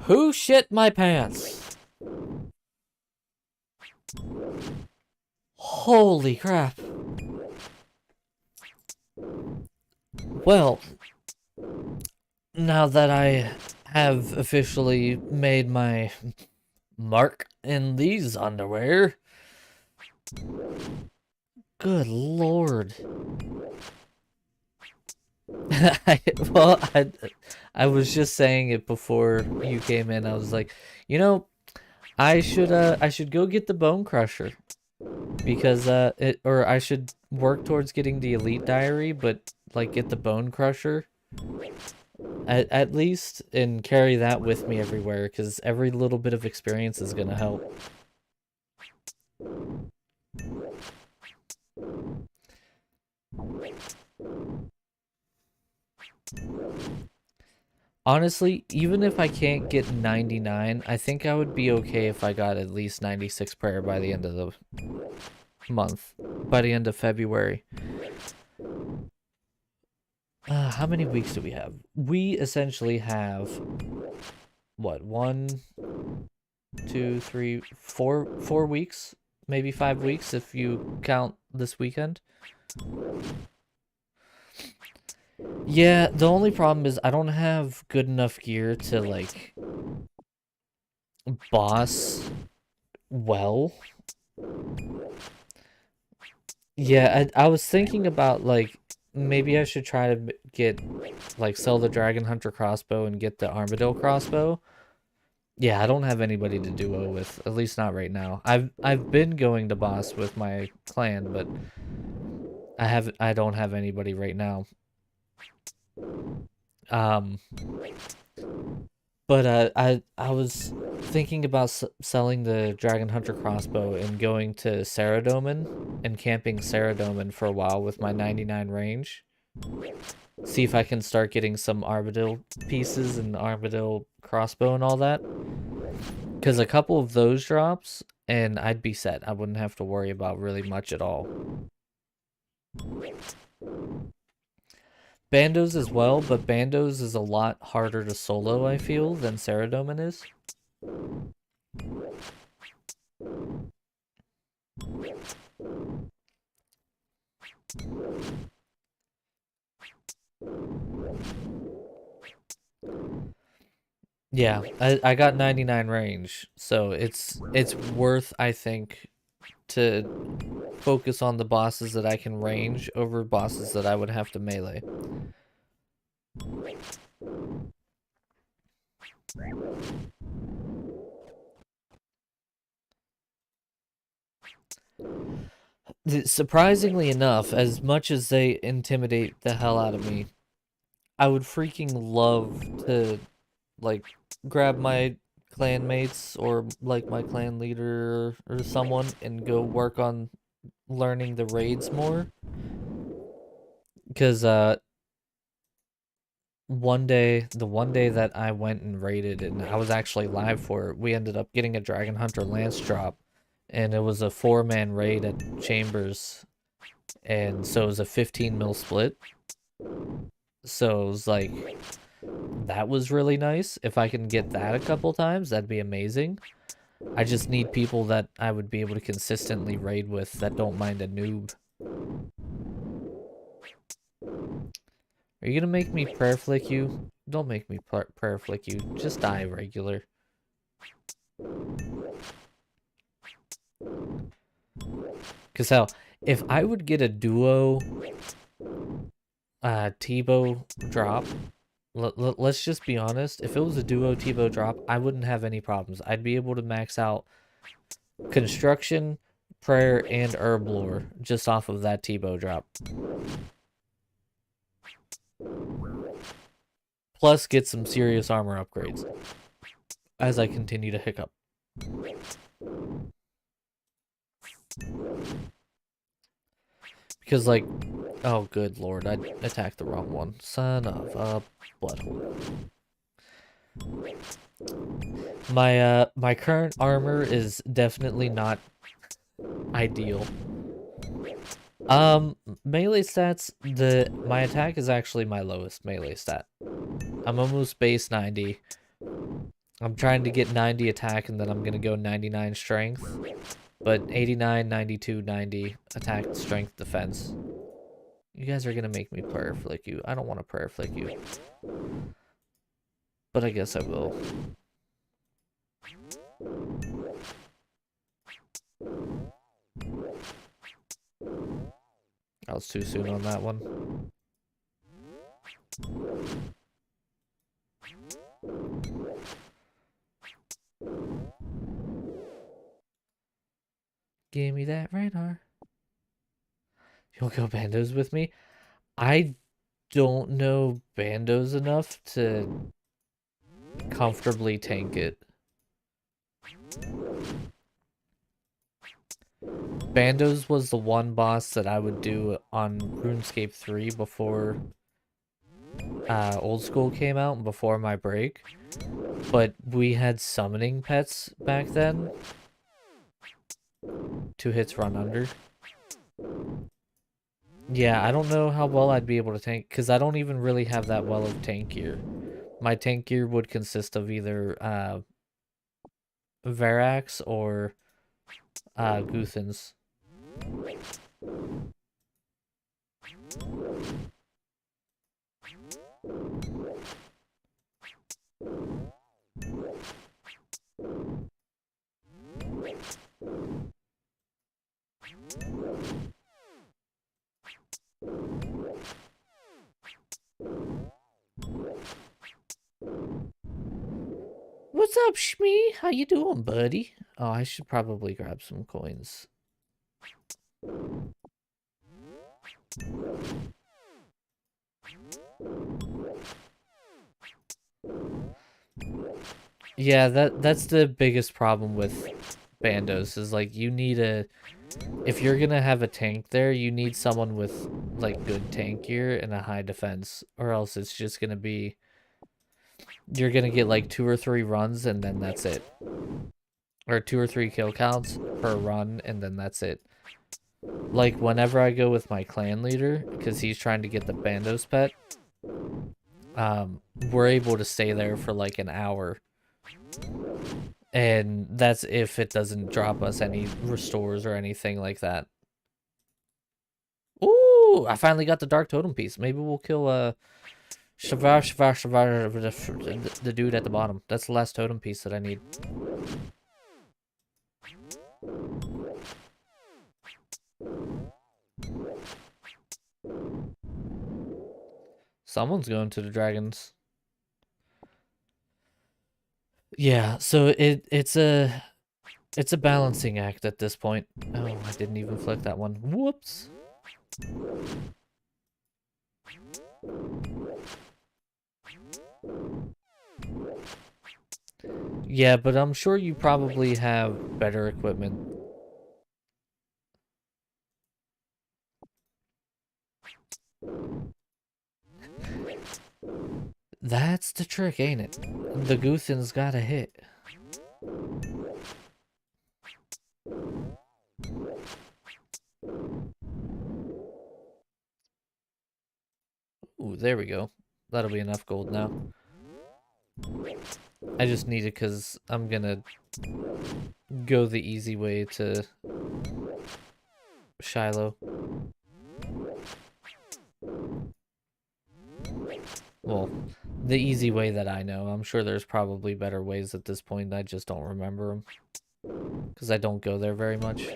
Who shit my pants? Holy crap. Well, now that I have officially made my mark in these underwear, good lord. Well, I was just saying it before you came in. I was like, you know, I should go get the Bone Crusher because I should work towards getting the Elite Diary, but like get the Bone Crusher at least, and carry that with me everywhere, because every little bit of experience is gonna help. Honestly, even if I can't get 99, I think I would be okay if I got at least 96 prayer by the end of the month, by the end of February. How many weeks do we have? We essentially have, what, 1, 2, 3, 4 weeks, maybe 5 weeks if you count this weekend. Yeah, the only problem is I don't have good enough gear to like boss well. Yeah, I was thinking about like maybe I should try to get like sell the Dragon Hunter crossbow and get the Armadillo crossbow. Yeah, I don't have anybody to duo with, at least not right now. I've been going to boss with my clan, but I don't have anybody right now. But I was thinking about selling the Dragon Hunter crossbow and going to Saradomin and camping Saradomin for a while with my 99 range. See if I can start getting some Armadillo pieces and Armadillo crossbow and all that. Because a couple of those drops and I'd be set. I wouldn't have to worry about really much at all. Bandos as well, but Bandos is a lot harder to solo, I feel, than Saradomin is. Yeah, I got 99 range, so it's worth, I think, to focus on the bosses that I can range over bosses that I would have to melee. Surprisingly enough, as much as they intimidate the hell out of me, I would freaking love to, like, grab my clan mates or, like, my clan leader or someone and go work on learning the raids more. Because, the one day that I went and raided and I was actually live for it, we ended up getting a Dragon Hunter Lance drop. And it was a 4-man raid at Chambers. And so it was a 15 mil split. So it was like, that was really nice. If I can get that a couple times, that'd be amazing. I just need people that I would be able to consistently raid with that don't mind a noob. Are you gonna make me prayer flick you? Don't make me prayer flick you. Just die regular. Because hell, if I would get a duo Tebow drop, let's just be honest, if it was a duo Tebow drop, I wouldn't have any problems. I'd be able to max out construction, prayer, and herb lore just off of that Tebow drop. Plus get some serious armor upgrades as I continue to hiccup. Because, like, oh, good lord, I attacked the wrong one. Son of a butthole. My current armor is definitely not ideal. Melee stats, my attack is actually my lowest melee stat. I'm almost base 90. I'm trying to get 90 attack and then I'm gonna go 99 strength. But 89, 92, 90 attack, strength, defense. You guys are gonna make me prayer flick you. I don't want to prayer flick you. But I guess I will. I was too soon on that one. Give me that radar. You'll go bandos with me? I don't know bandos enough to comfortably tank it. Bandos was the one boss that I would do on RuneScape 3 before Old School came out and before my break. But we had summoning pets back then. 2 hits run under. Yeah, I don't know how well I'd be able to tank, because I don't even really have that well of tank gear. My tank gear would consist of either Verax or Guthans. What's up, Shmee? How you doing, buddy? Oh, I should probably grab some coins. Yeah, that's the biggest problem with bandos is like you need if you're gonna have a tank there, you need someone with like good tank gear and a high defense, or else it's just gonna be you're gonna get like 2 or 3 runs and then that's it. Or 2 or 3 kill counts per run and then that's it. Like whenever I go with my clan leader, because he's trying to get the bandos pet, we're able to stay there for like an hour. And that's if it doesn't drop us any restores or anything like that. Ooh, I finally got the Dark Totem piece. Maybe we'll kill Shavar, the dude at the bottom. That's the last totem piece that I need. Someone's going to the dragons. Yeah, so it's a balancing act at this point. Oh, I didn't even flick that one. Whoops. Yeah, but I'm sure you probably have better equipment. That's the trick, ain't it? The Guthan's got a hit. Ooh, there we go. That'll be enough gold now. I just need it because I'm gonna go the easy way to Shiloh. Well, the easy way that I know. I'm sure there's probably better ways at this point. I just don't remember them. Because I don't go there very much.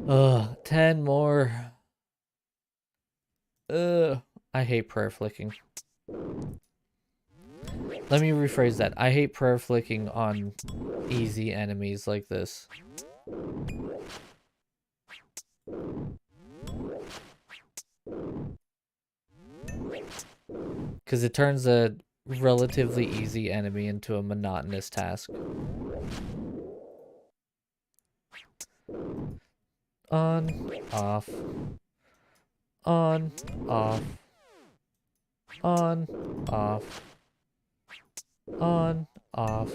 Ugh, 10 more. Ugh, I hate prayer flicking. Let me rephrase that. I hate prayer flicking on easy enemies like this. Because it turns a relatively easy enemy into a monotonous task. On, off. On, off. On, off. On, off.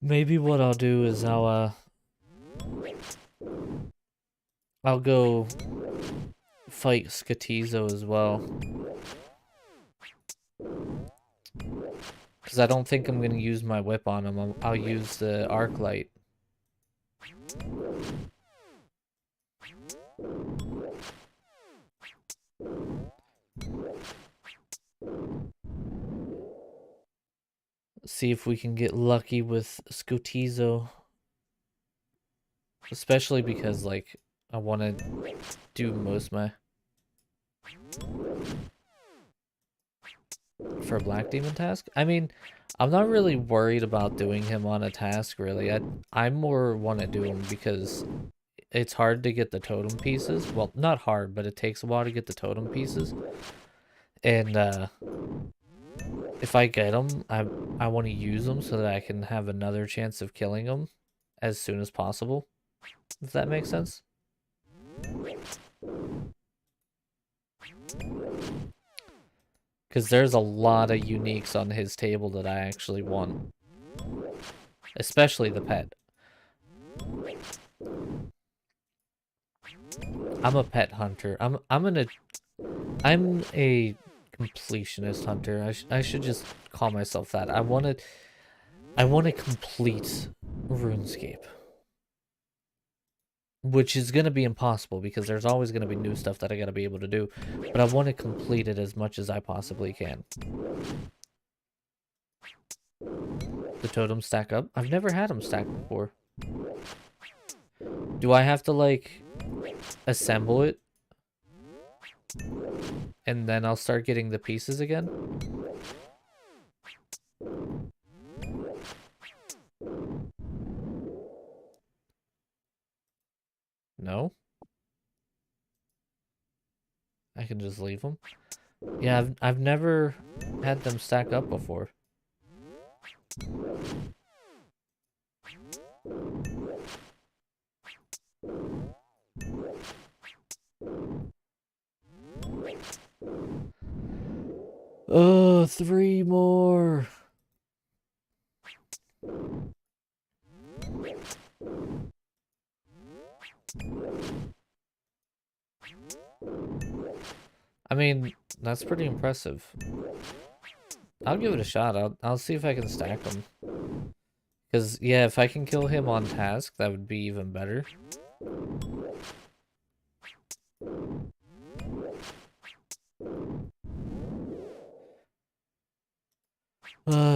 Maybe what I'll do is I'll go fight Skatizo as well. Because I don't think I'm going to use my whip on him. I'll use the arc light. See if we can get lucky with Scotizo. Especially because, like, I want to do most my... For a Black Demon task? I mean, I'm not really worried about doing him on a task, really. I more want to do him because it's hard to get the totem pieces. Well, not hard, but it takes a while to get the totem pieces. And, if I get them, I want to use them so that I can have another chance of killing them as soon as possible. If that makes sense. Because there's a lot of uniques on his table that I actually want. Especially the pet. I'm a pet hunter. I'm a completionist hunter. I should just call myself that. I want to complete RuneScape. Which is going to be impossible because there's always going to be new stuff that I got to be able to do. But I want to complete it as much as I possibly can. The totems stack up? I've never had them stack before. Do I have to, like, assemble it? And then I'll start getting the pieces again? No? I can just leave them? Yeah, I've never had them stack up before. Oh, 3 more. I mean, that's pretty impressive. I'll give it a shot. I'll see if I can stack them. Because, yeah, if I can kill him on task, that would be even better.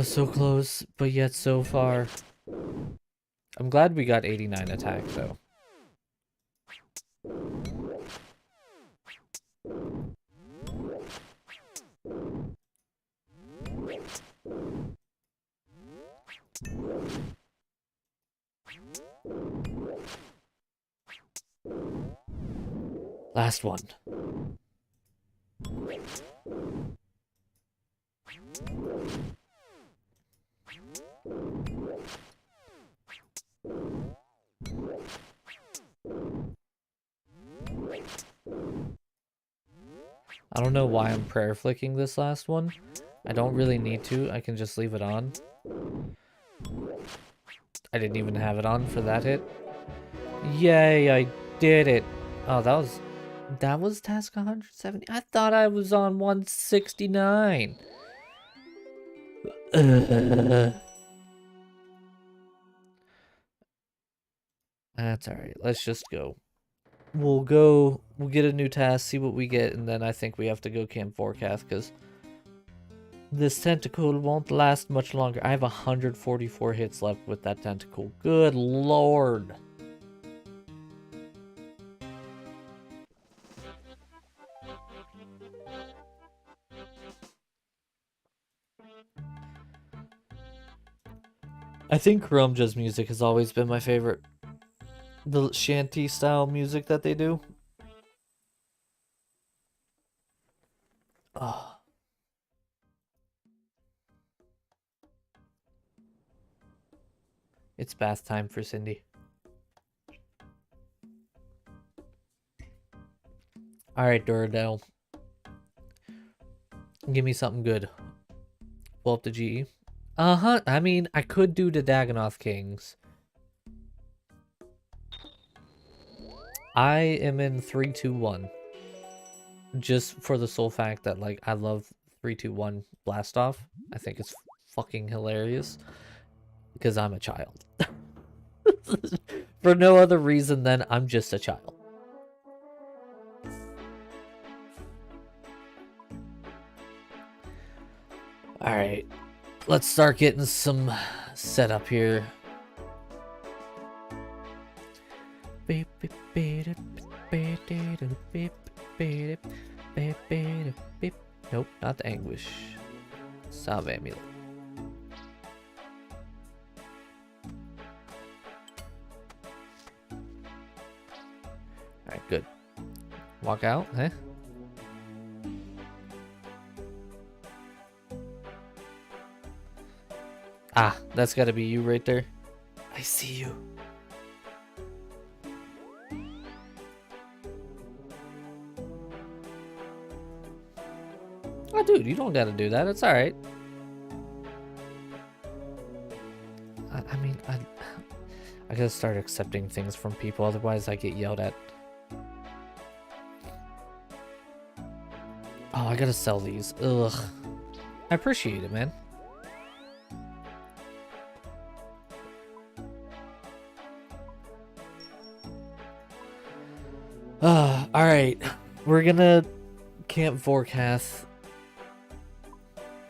So close, but yet so far. I'm glad we got 89 attack, though. Last one. I don't know why I'm prayer flicking this last one. I don't really need to. I can just leave it on. I didn't even have it on for that hit. Yay, I did it. Oh, that was task 170. I thought I was on 169. That's alright. Let's just go. We'll get a new task, see what we get, and then I think we have to go camp forecast, because this tentacle won't last much longer. I have 144 hits left with that tentacle. Good lord. I think Romja's music has always been my favorite. The shanty style music that they do. Oh. It's bath time for Cindy. Alright, Duradel. Give me something good. Pull up the GE. Uh-huh. I mean, I could do the Dagonoth Kings. I am in 3-2-1. Just for the sole fact that, like, I love 3-2-1 Blast Off. I think it's fucking hilarious. Because I'm a child. For no other reason than I'm just a child. Alright. Let's start getting some setup here. Nope, not the anguish. Salve amulet. Alright, good. Walk out, eh? Ah, that's gotta be you right there. I see you. Oh, dude, you don't gotta do that. It's alright. I mean, I gotta start accepting things from people, otherwise I get yelled at. Oh, I gotta sell these. Ugh. I appreciate it, man. Alright. We're gonna camp Vorkath.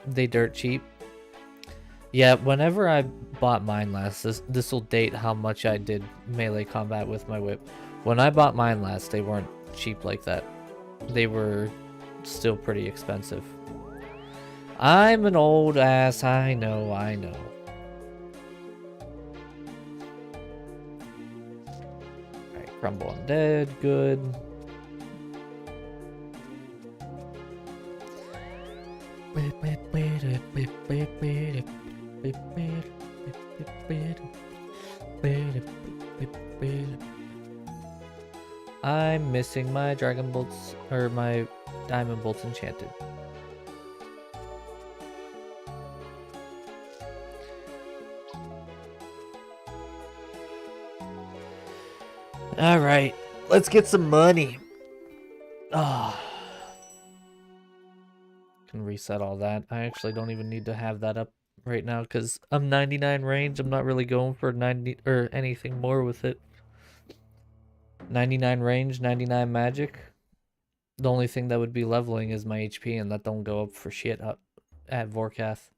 They dirt cheap. Yeah, whenever I bought mine last, this will date how much I did melee combat with my whip. When I bought mine last, they weren't cheap like that. They were still pretty expensive. I'm an old ass, I know, I know. Alright, Crumble Undead, good. I'm missing my dragon bolts, or my diamond bolts enchanted. All right, let's get some money. Ah. Can reset all that. I actually don't even need to have that up right now because I'm 99 range. I'm not really going for 90 or anything more with it. 99 range, 99 magic. The only thing that would be leveling is my HP, and that don't go up for shit up at Vorkath.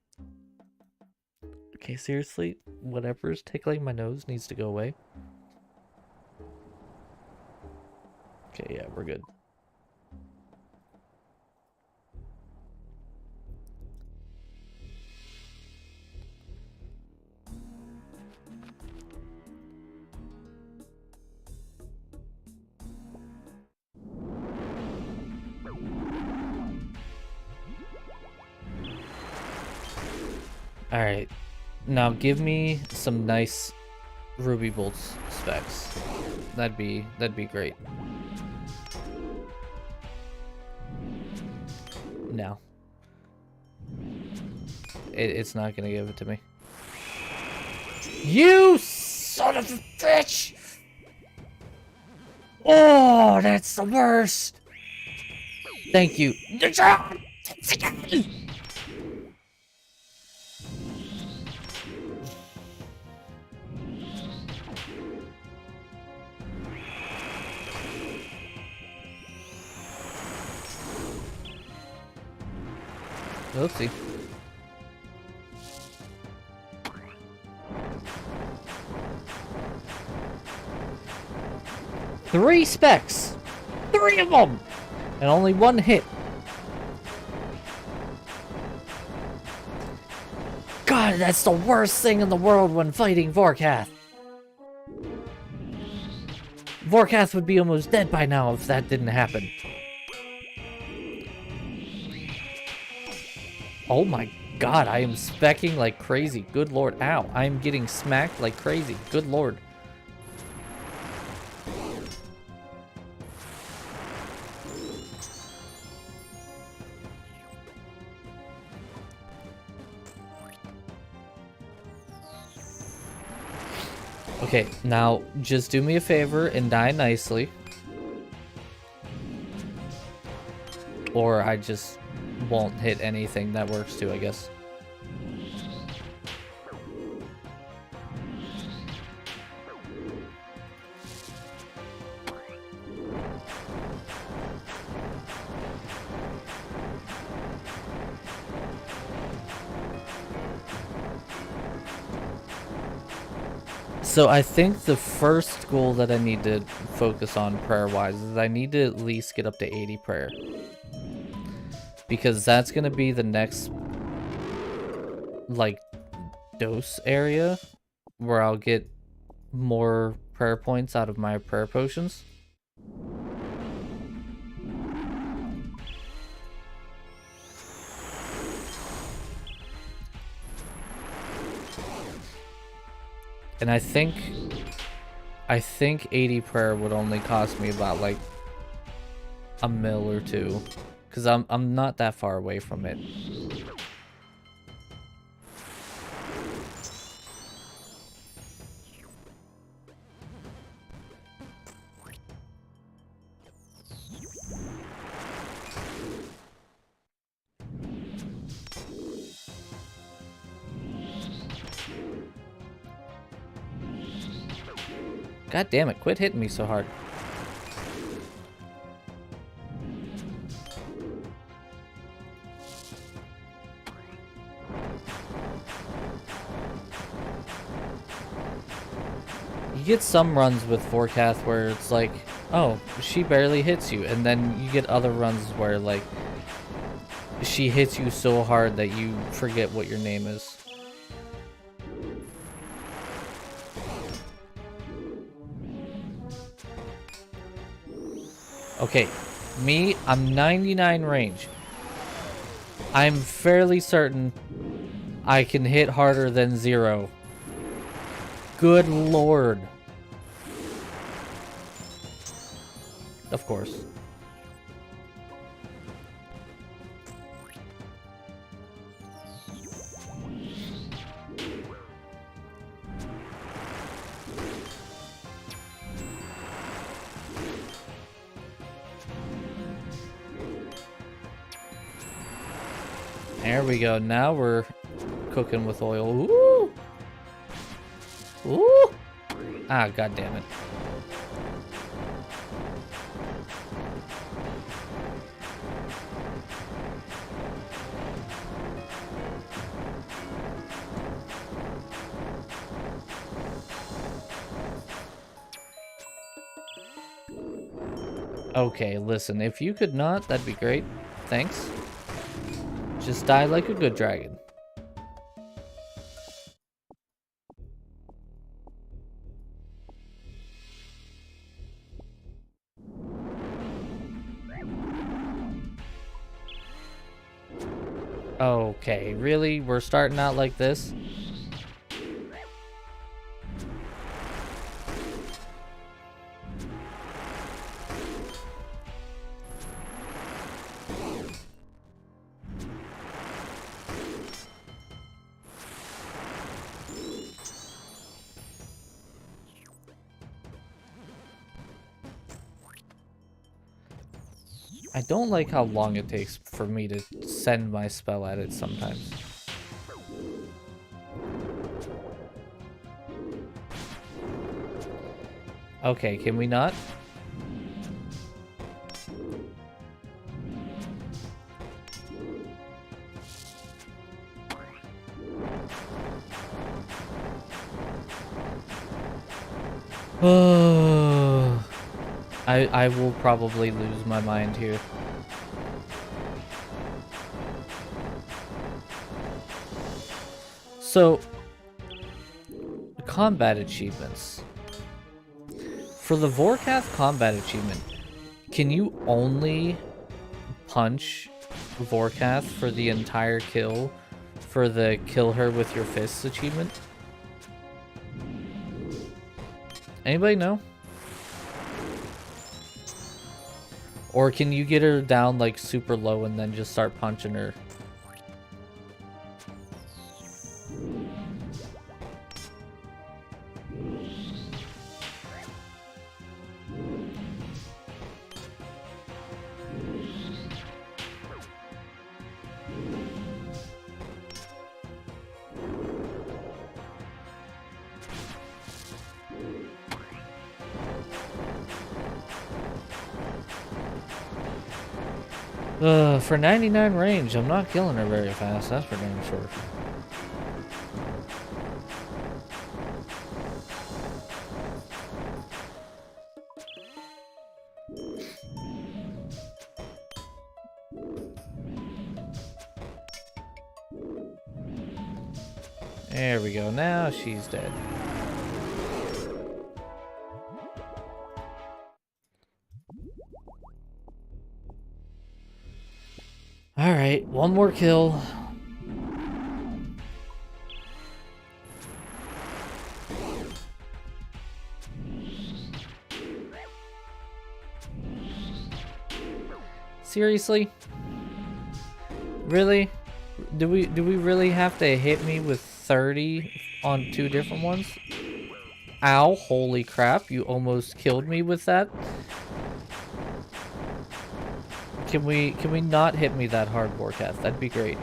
Okay, seriously, whatever's tickling my nose needs to go away. Okay, yeah, we're good. Alright, now give me some nice ruby bolts specs. That'd be great. No. It's not gonna give it to me. You son of a bitch! Oh, that's the worst! Thank you. Oopsie. Three specs! 3 of them! And only 1 hit. God, that's the worst thing in the world when fighting Vorkath. Vorkath would be almost dead by now if that didn't happen. Oh my god, I am specking like crazy. Good lord. Ow. I am getting smacked like crazy. Good lord. Okay, now just do me a favor and die nicely. Or I just won't hit anything. That works too, I guess. So I think the first goal that I need to focus on prayer-wise is I need to at least get up to 80 prayer. Because that's going to be the next, like, dose area where I'll get more prayer points out of my prayer potions. And I think 80 prayer would only cost me about like a mil or two, because I'm not that far away from it. God damn it, quit hitting me so hard. You get some runs with Vorkath where it's like, oh, she barely hits you, and then you get other runs where like she hits you so hard that you forget what your name is. Okay, me, I'm 99 range. I'm fairly certain I can hit harder than 0. Good lord. Of course. There we go. Now we're cooking with oil. Ooh! Ooh! Ah, god damn it. Okay, listen, if you could not, that'd be great. Thanks. Just die like a good dragon. Okay, really? We're starting out like this? I don't like how long it takes for me to send my spell at it sometimes. Okay, can we not? Oh, I will probably lose my mind here. So, combat achievements. For the Vorkath combat achievement, can you only punch Vorkath for the entire kill for the kill her with your fists achievement? Anybody know? Or can you get her down like super low and then just start punching her? For 99 range, I'm not killing her very fast, that's for damn sure. There we go. Now she's dead. Alright, one more kill. Seriously? Really? Do we really have to hit me with 30 on 2 different ones? Ow, holy crap, you almost killed me with that. Can we not hit me that hard, Warcath? That'd be great.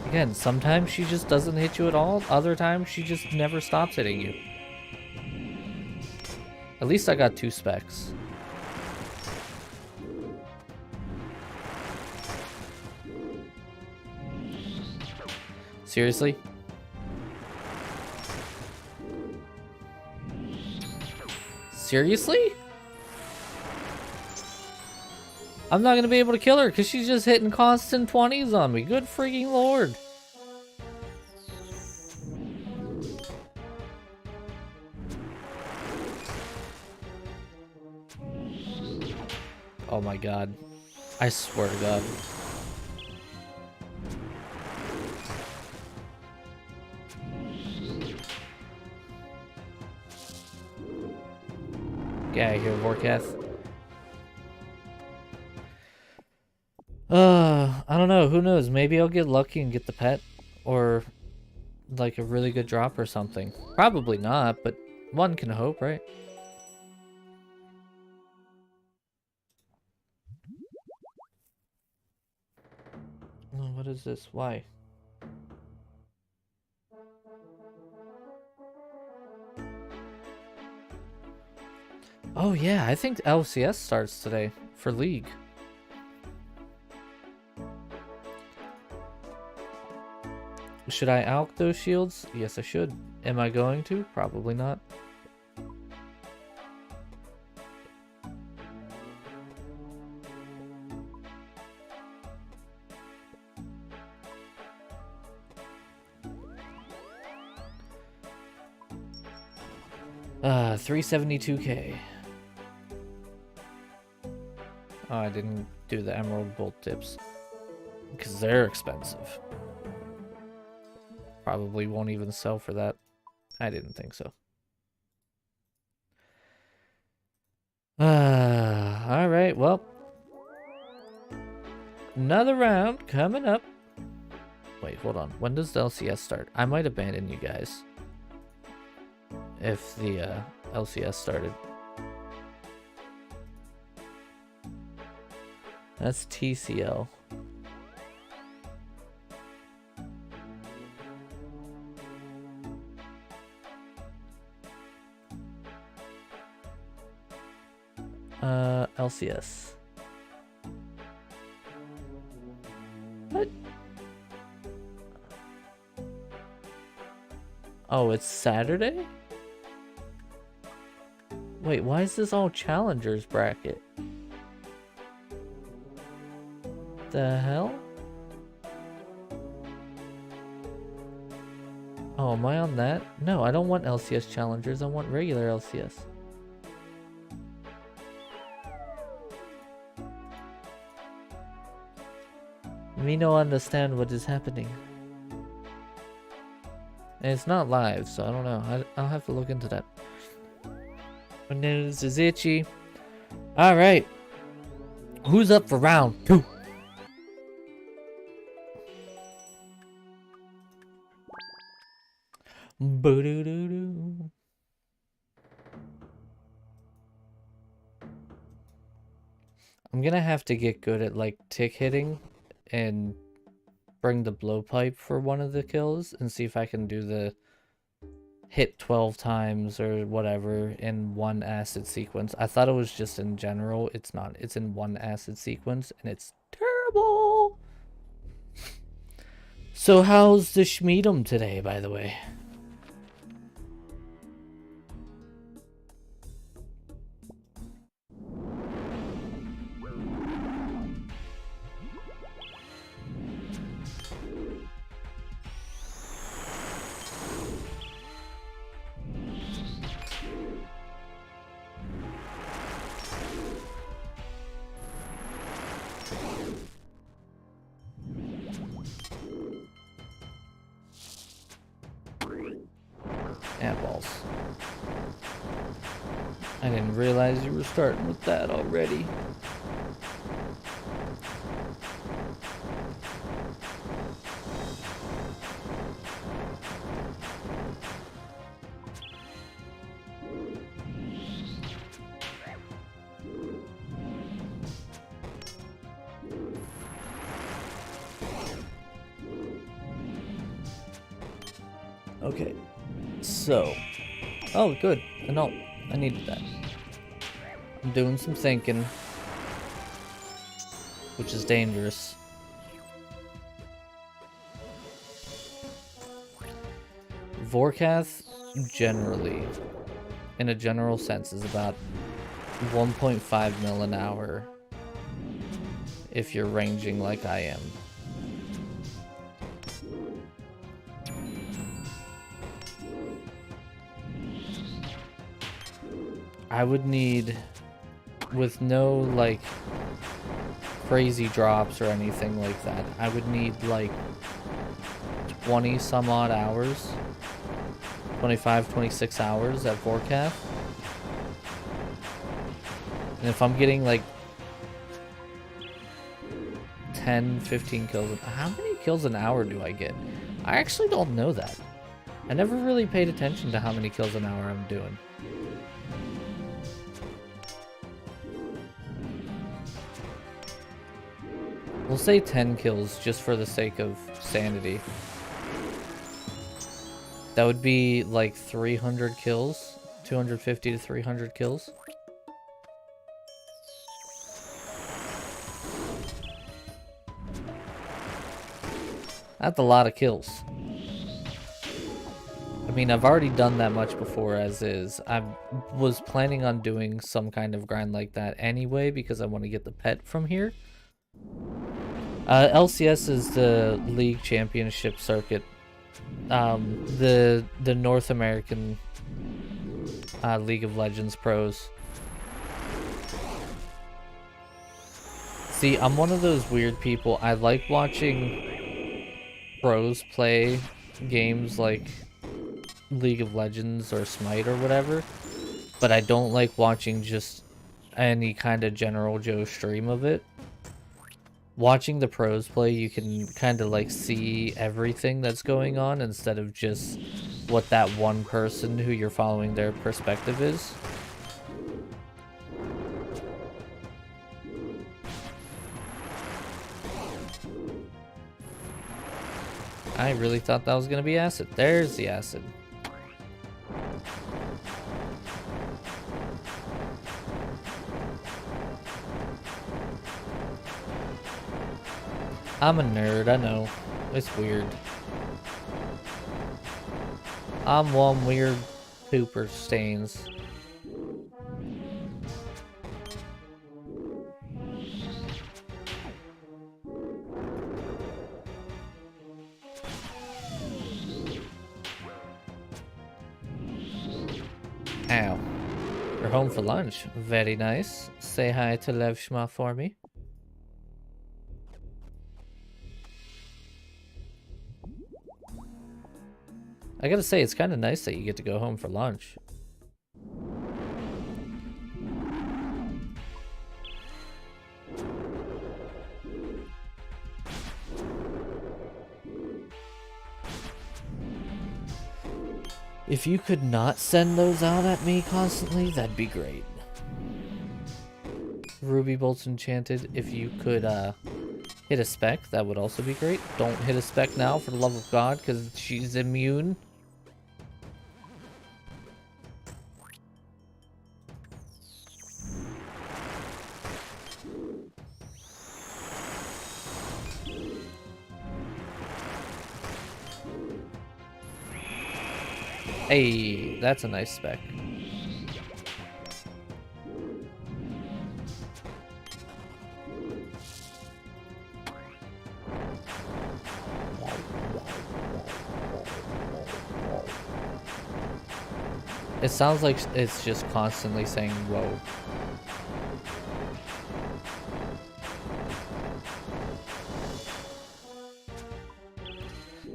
Again, sometimes she just doesn't hit you at all. Other times she just never stops hitting you. At least I got 2 specs. Seriously? Seriously? I'm not gonna be able to kill her because she's just hitting constant 20s on me. Good freaking lord. Oh my god. I swear to god. Get out of here, Vorkath. I don't know. Who knows? Maybe I'll get lucky and get the pet. Or, like, a really good drop or something. Probably not, but one can hope, right? Oh, what is this? Why? Oh yeah, I think LCS starts today for League. Should I alch those shields? Yes, I should. Am I going to? Probably not. $372K. Oh, I didn't do the emerald bolt tips because they're expensive. Probably won't even sell for that. I didn't think so. All right, well, another round coming up. Wait, hold on. When does the LCS start? I might abandon you guys if the LCS started. That's TCL. LCS. What? Oh, it's Saturday? Wait, why is this all challengers bracket? The hell? Oh, am I on that? No, I don't want LCS challengers. I want regular LCS. Me no understand what is happening. And it's not live, so I don't know. I'll have to look into that. My nose is itchy. Alright. Who's up for round 2? Boo-doo-doo-doo. I'm gonna have to get good at like tick hitting and bring the blowpipe for one of the kills and see if I can do the hit 12 times or whatever in one acid sequence. I thought it was just in general. It's not. It's in one acid sequence and it's terrible. So how's the Schmiedem today, by the way? I didn't realize you were starting with that already. Okay, so, oh good, no, I needed that. I'm doing some thinking, which is dangerous. Vorkath, generally, in a general sense, is about 1.5 mil an hour if you're ranging like I am. I would need, with no like crazy drops or anything like that, I would need like 20 some odd hours, 25, 26 hours at Vorkath. And if I'm getting like 10, 15 kills, how many kills an hour do I get? I actually don't know that. I never really paid attention to how many kills an hour I'm doing. We'll say 10 kills just for the sake of sanity. That would be like 300 kills, 250 to 300 kills. That's a lot of kills. I mean, I've already done that much before as is. I was planning on doing some kind of grind like that anyway because I want to get the pet from here. LCS is the League Championship circuit. The North American League of Legends pros. See, I'm one of those weird people. I like watching pros play games like League of Legends or Smite or whatever, but I don't like watching just any kind of general Joe stream of it. Watching the pros play, you can kind of like see everything that's going on instead of just what that one person who you're following their perspective is. I really thought that was going to be acid. There's the acid. I'm a nerd, I know. It's weird. I'm one weird pooper stains. Ow. You're home for lunch. Very nice. Say hi to Levshma for me. I gotta say, it's kind of nice that you get to go home for lunch. If you could not send those out at me constantly, that'd be great. Ruby Bolt's enchanted. If you could hit a spec, that would also be great. Don't hit a spec now, for the love of God, because she's immune. Hey, that's a nice spec. It sounds like it's just constantly saying whoa.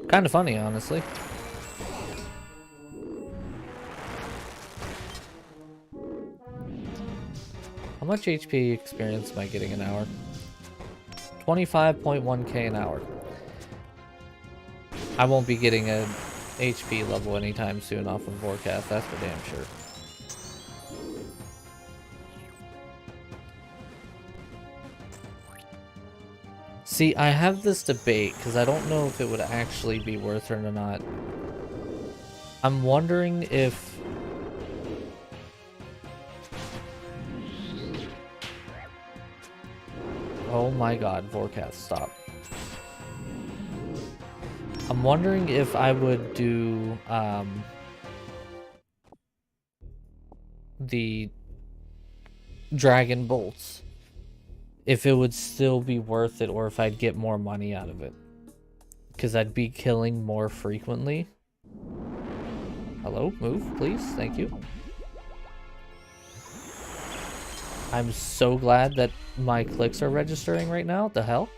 Kind of funny, honestly. How much HP experience am I getting an hour? 25.1k an hour. I won't be getting an HP level anytime soon off of Forecast, that's for damn sure. See, I have this debate because I don't know if it would actually be worth it or not. I'm wondering if... Oh my god, Forecast, stop. I'm wondering if I would do the Dragon Bolts. If it would still be worth it or if I'd get more money out of it. Because I'd be killing more frequently. Hello, move, please. Thank you. I'm so glad that my clicks are registering right now. What the hell?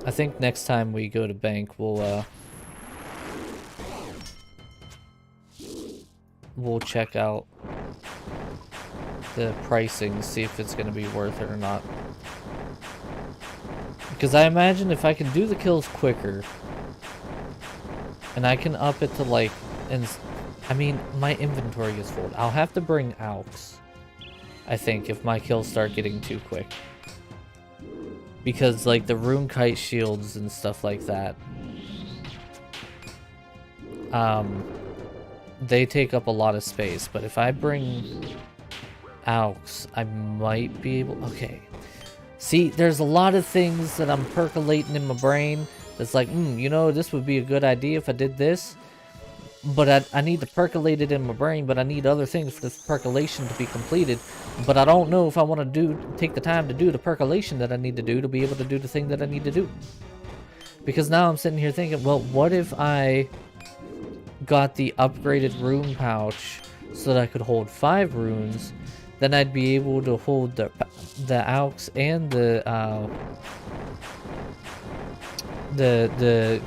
I think next time we go to bank, we'll check out the pricing, see if it's going to be worth it or not. Because I imagine if I can do the kills quicker, and I can up it to like, and I mean, my inventory is full. I'll have to bring Aux, I think, if my kills start getting too quick. Because like the rune kite shields and stuff like that, they take up a lot of space. But if I bring Aux, I might be able... Okay. See, there's a lot of things that I'm percolating in my brain that's like, you know, this would be a good idea if I did this. But I need to percolate it in my brain, but I need other things for this percolation to be completed. But I don't know if I want to take the time to do the percolation that I need to do be able to do the thing that I need to do. Because now I'm sitting here thinking, well, what if I got the upgraded rune pouch so that I could hold 5 runes? Then I'd be able to hold the Aux and the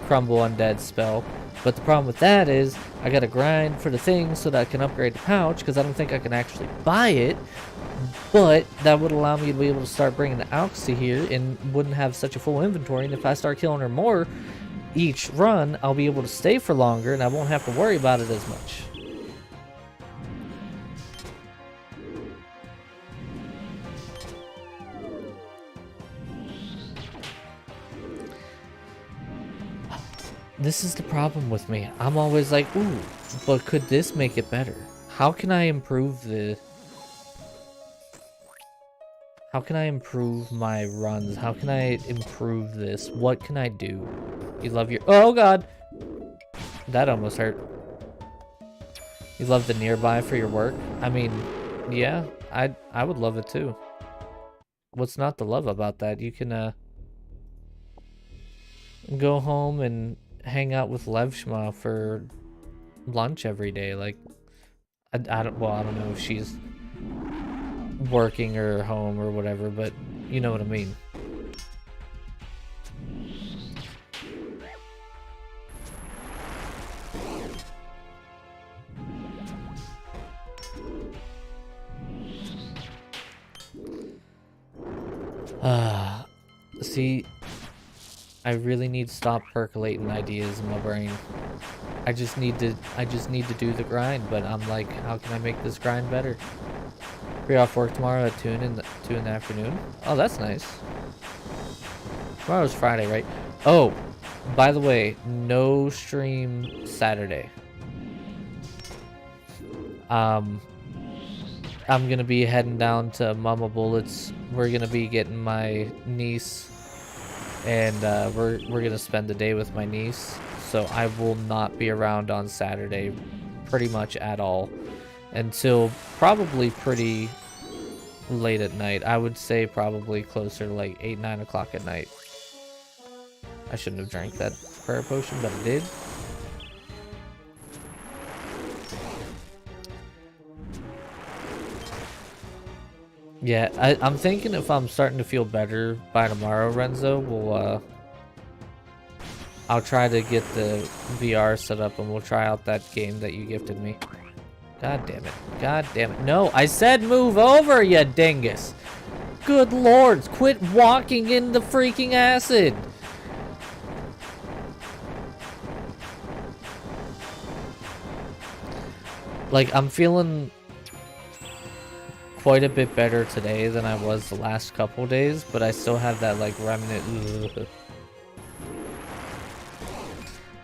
Crumble Undead spell. But the problem with that is I gotta grind for the thing so that I can upgrade the pouch, because I don't think I can actually buy it. But that would allow me to be able to start bringing the Aux to here and wouldn't have such a full inventory. And if I start killing her more each run, I'll be able to stay for longer and I won't have to worry about it as much. This is the problem with me. I'm always like, ooh, but could this make it better? How can I improve How can I improve my runs? How can I improve this? What can I do? You love your... Oh, God! That almost hurt. You love the nearby for your work? I mean, yeah, I would love it too. What's not to love about that? You can, go home and hang out with Levshma for lunch every day. Like, I don't know if she's working or home or whatever, but you know what I mean. See, I really need to stop percolating ideas in my brain. I just need to do the grind, but I'm like, how can I make this grind better? We're off work tomorrow at 2 in the afternoon. Oh, that's nice. Tomorrow's Friday, right? Oh, by the way, no stream Saturday. I'm gonna be heading down to Mama Bullet's. We're gonna be getting my niece, and we're gonna spend the day with my niece. So I will not be around on Saturday, pretty much at all, until probably pretty late at night. I would say probably closer to like 8-9 o'clock at night. I shouldn't have drank that prayer potion, but I did. Yeah, I'm thinking if I'm starting to feel better by tomorrow, Renzo, I'll try to get the VR set up and we'll try out that game that you gifted me. God damn it. God damn it. No, I said move over, you dingus. Good lord, quit walking in the freaking acid. Like, I'm feeling quite a bit better today than I was the last couple days, but I still have that, like, remnant. Ugh.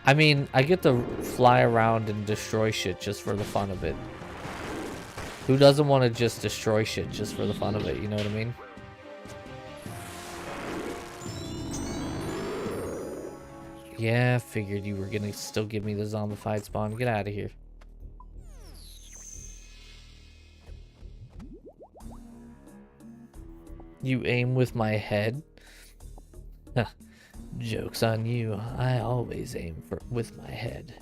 I mean, I get to fly around and destroy shit just for the fun of it. Who doesn't want to just destroy shit just for the fun of it, you know what I mean? Yeah, figured you were gonna still give me the zombified spawn. Get out of here. You aim with my head? Joke's on you. I always aim with my head.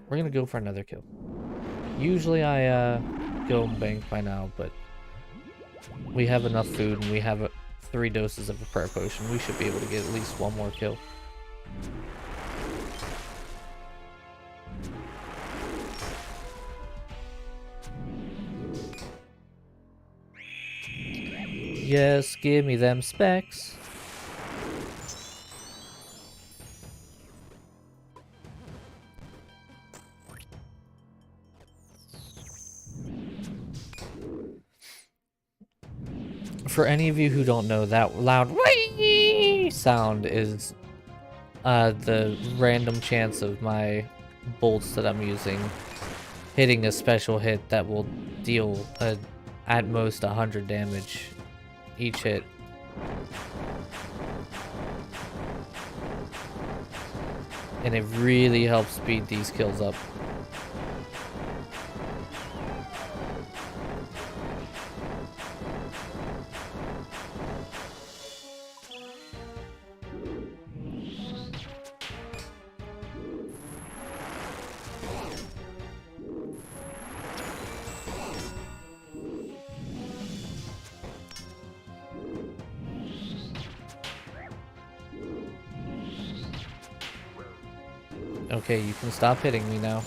We're gonna go for another kill. Usually I go bank by now, but we have enough food and we have 3 doses of a prayer potion. We should be able to get at least one more kill. Yes, give me them specs. For any of you who don't know, that loud whee sound is the random chance of my bolts that I'm using hitting a special hit that will deal at most 100 damage each hit. And it really helps speed these kills up. Okay, you can stop hitting me now.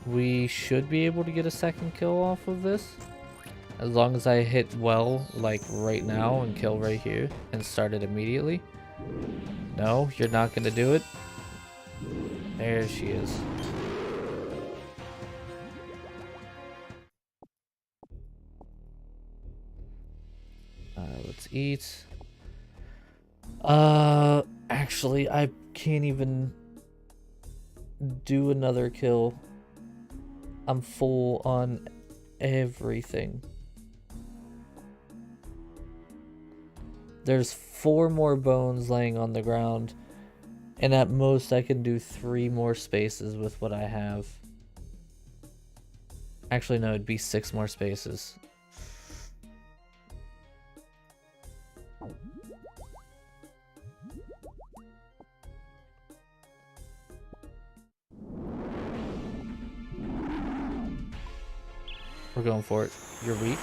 We should be able to get a second kill off of this. As long as I hit well, like right now, and kill right here, and start it immediately. No, you're not gonna do it. There she is. Let's eat. Actually, I can't even do another kill. I'm full on everything. There's 4 more bones laying on the ground, and at most I can do 3 more spaces with what I have. Actually, no, it'd be 6 more spaces. We're going for it. You're weak?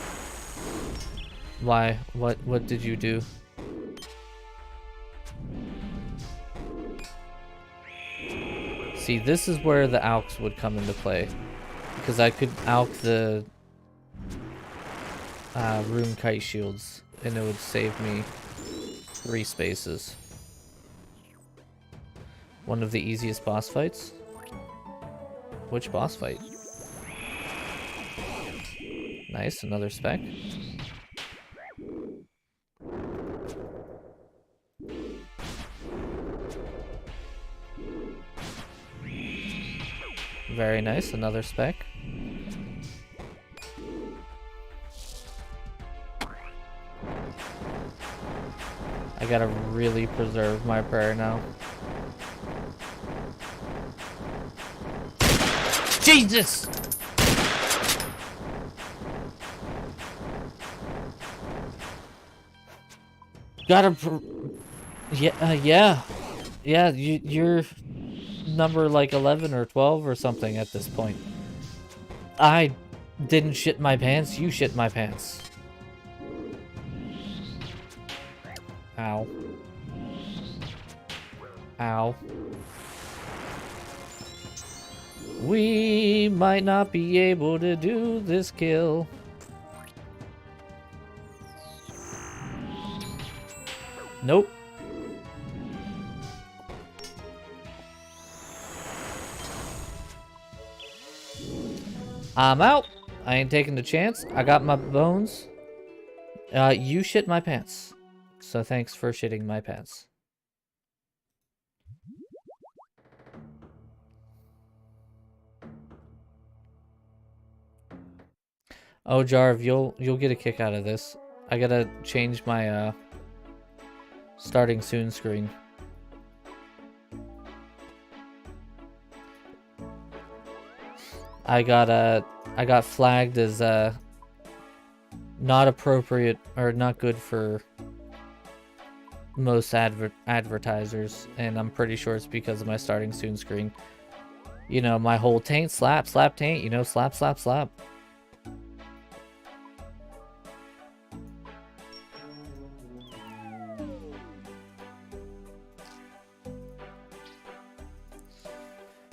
Why? What did you do? See, this is where the alks would come into play. Because I could alk the rune kite shields and it would save me 3 spaces. One of the easiest boss fights? Which boss fight? Nice, another spec. Very nice, another spec. I gotta really preserve my prayer now. Jesus! Yeah, you're number like 11 or 12 or something at this point. I didn't shit my pants, you shit my pants. Ow. Ow. We might not be able to do this kill. Nope. I'm out. I ain't taking the chance. I got my bones. You shit my pants. So thanks for shitting my pants. Oh, Jarv, you'll get a kick out of this. I gotta change my starting soon screen. I got flagged as not appropriate or not good for most advertisers, and I'm pretty sure it's because of my starting soon screen. You know, my whole taint slap taint, you know, slap slap slap.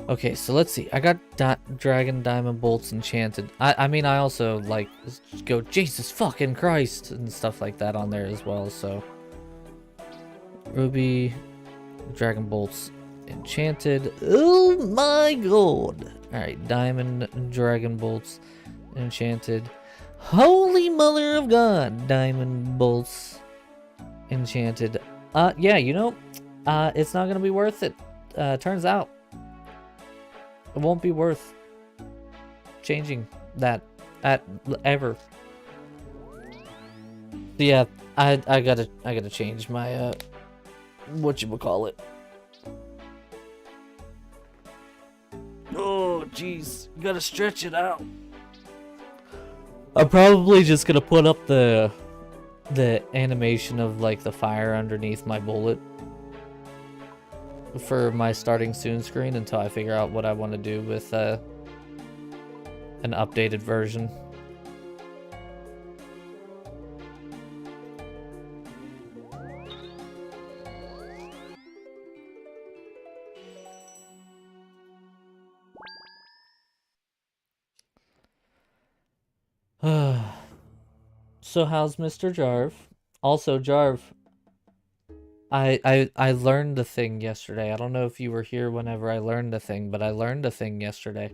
Okay, so let's see. I got Dragon Diamond Bolts enchanted. I mean, I also, like, go, Jesus fucking Christ, and stuff like that on there as well, so. Ruby, Dragon Bolts enchanted. Oh my god! Alright, Diamond Dragon Bolts enchanted. Holy mother of God! Diamond Bolts enchanted. Yeah, you know, it's not gonna be worth it. Turns out. It won't be worth changing that ever. Yeah, I gotta change my whatchamacallit. Oh jeez, you gotta stretch it out. I'm probably just gonna put up the animation of like the fire underneath my bullet for my starting soon screen until I figure out what I want to do with an updated version. So how's Mr. Jarv? Also, Jarv, I learned a thing yesterday. I don't know if you were here whenever I learned a thing, but I learned a thing yesterday.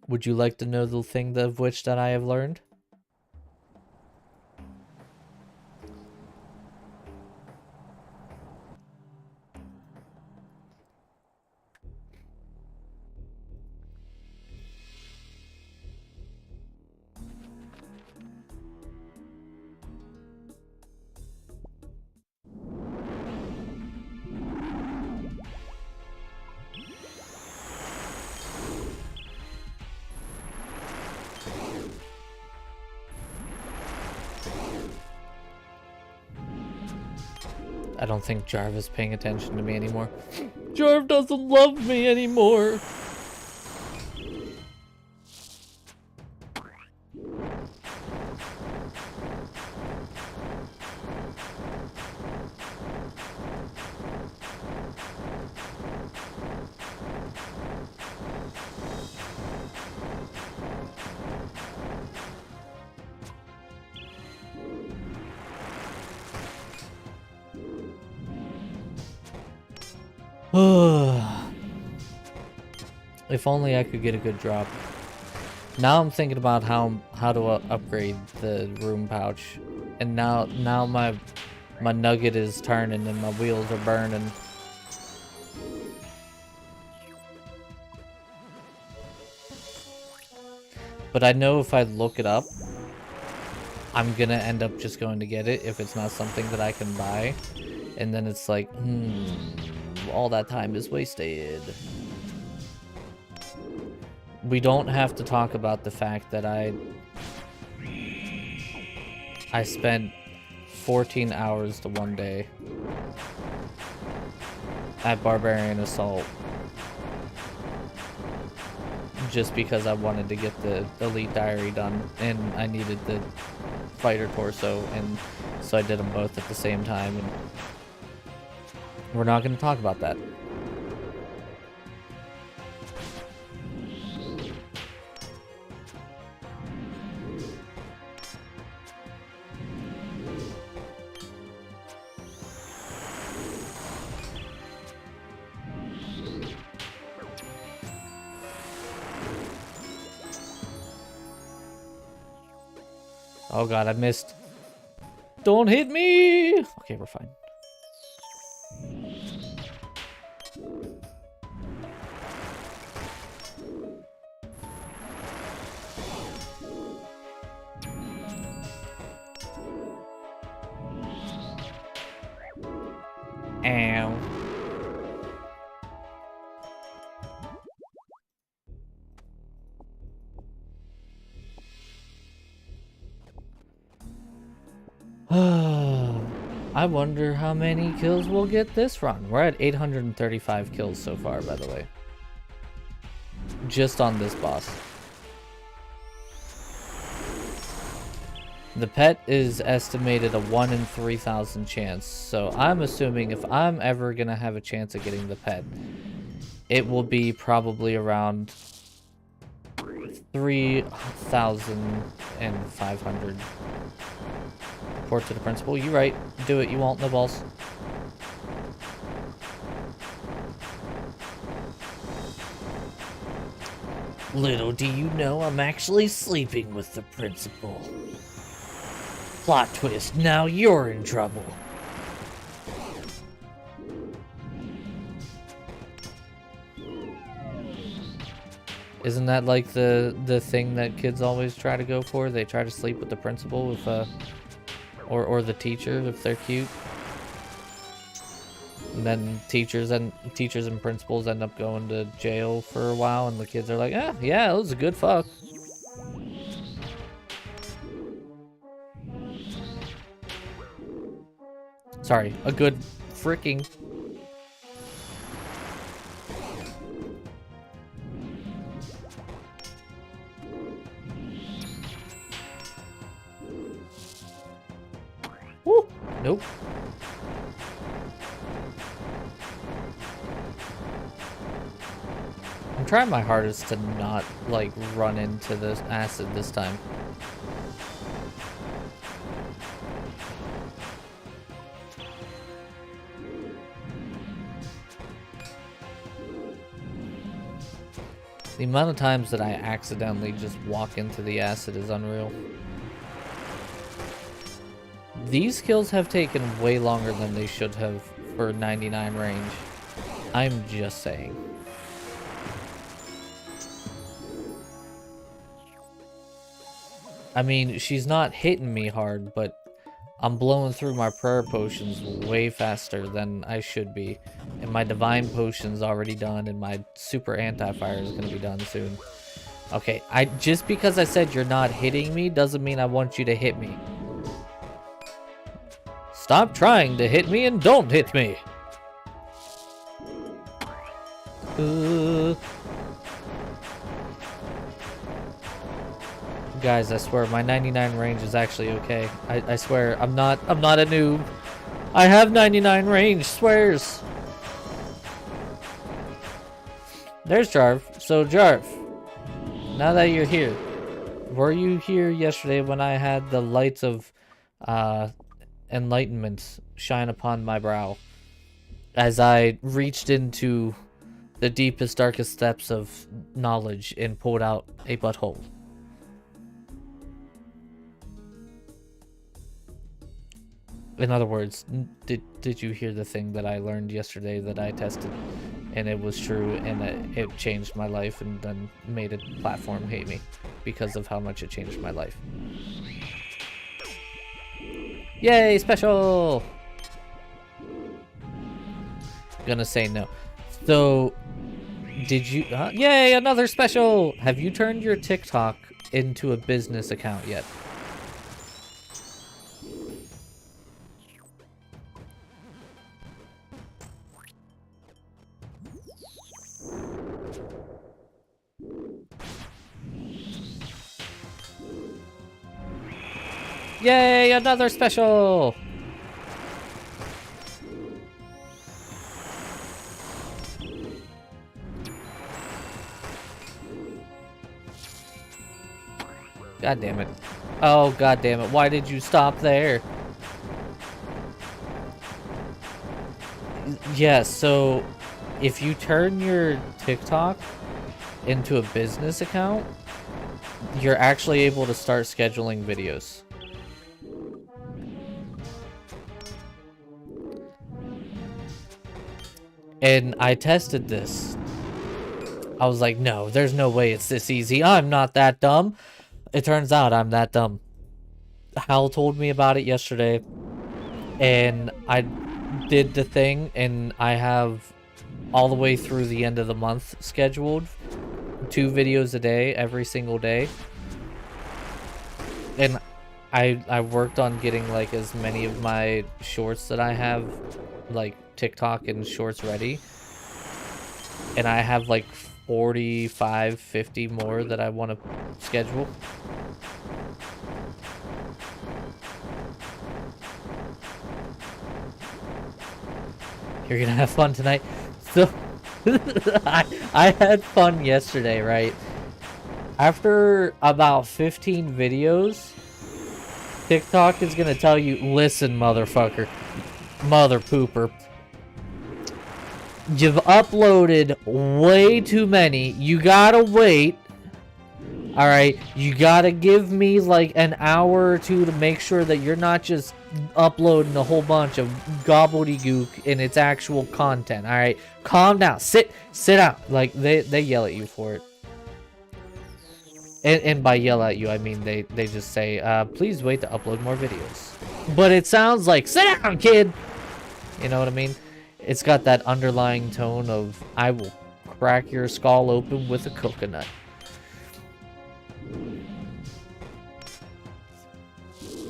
Would you like to know the thing of which that I have learned? I don't think Jarv is paying attention to me anymore. Jarv doesn't love me anymore. If only I could get a good drop. Now I'm thinking about how to upgrade the room pouch, and now my nugget is turning and my wheels are burning. But I know if I look it up, I'm gonna end up just going to get it if it's not something that I can buy, and then it's like, all that time is wasted. We don't have to talk about the fact that I spent 14 hours to one day at Barbarian Assault just because I wanted to get the Elite Diary done, and I needed the Fighter Torso, and so I did them both at the same time, and we're not going to talk about that. Oh god, I missed. Don't hit me! Okay, we're fine. Ow. I wonder how many kills we'll get this run. We're at 835 kills so far, by the way. Just on this boss. The pet is estimated a 1 in 3,000 chance, so I'm assuming if I'm ever gonna have a chance of getting the pet, it will be probably around 3,500. Report to the principal. You right. Do it. You won't. No balls. Little do you know, I'm actually sleeping with the principal. Plot twist. Now you're in trouble. Isn't that like the thing that kids always try to go for? They try to sleep with the principal if or the teacher if they're cute. And then teachers and principals end up going to jail for a while, and the kids are like, yeah, it was a good fuck. Sorry, a good freaking. Woo! Nope. I'm trying my hardest to not, like, run into this acid this time. The amount of times that I accidentally just walk into the acid is unreal. These kills have taken way longer than they should have for 99 range. I'm just saying. I mean, she's not hitting me hard, but I'm blowing through my prayer potions way faster than I should be. And my divine potion's already done, and my super anti-fire is going to be done soon. Okay, just because I said you're not hitting me doesn't mean I want you to hit me. Stop trying to hit me and don't hit me! Guys, I swear my 99 range is actually okay. I swear I'm not a noob. I have 99 range, swears. There's Jarv. So Jarv, now that you're here, were you here yesterday when I had the lights of enlightenment shine upon my brow as I reached into the deepest, darkest depths of knowledge and pulled out a butthole? In other words, did you hear the thing that I learned yesterday that I tested, and it was true, and it changed my life, and then made a platform hate me because of how much it changed my life? Yay, special! Gonna say no. So, did you... yay, another special! Have you turned your TikTok into a business account yet? Yay, another special! God damn it. Oh, god damn it. Why did you stop there? Yeah, so if you turn your TikTok into a business account, you're actually able to start scheduling videos. And I tested this. I was like, no, there's no way it's this easy. I'm not that dumb. It turns out I'm that dumb. Hal told me about it yesterday, and I did the thing, and I have all the way through the end of the month scheduled 2 videos a day every single day. And I worked on getting like as many of my shorts that I have, like TikTok and shorts ready, and I have like 45, 50 more that I want to schedule. You're gonna have fun tonight. So I had fun yesterday, right? After about 15 videos, TikTok is gonna tell you, listen, motherfucker, mother pooper, you've uploaded way too many. You gotta wait. Alright, you gotta give me like an hour or two to make sure that you're not just uploading a whole bunch of gobbledygook in its actual content. Alright, calm down. Sit out. Like, they yell at you for it. And by yell at you, I mean they just say, please wait to upload more videos. But it sounds like, sit down, kid! You know what I mean? It's got that underlying tone of, I will crack your skull open with a coconut.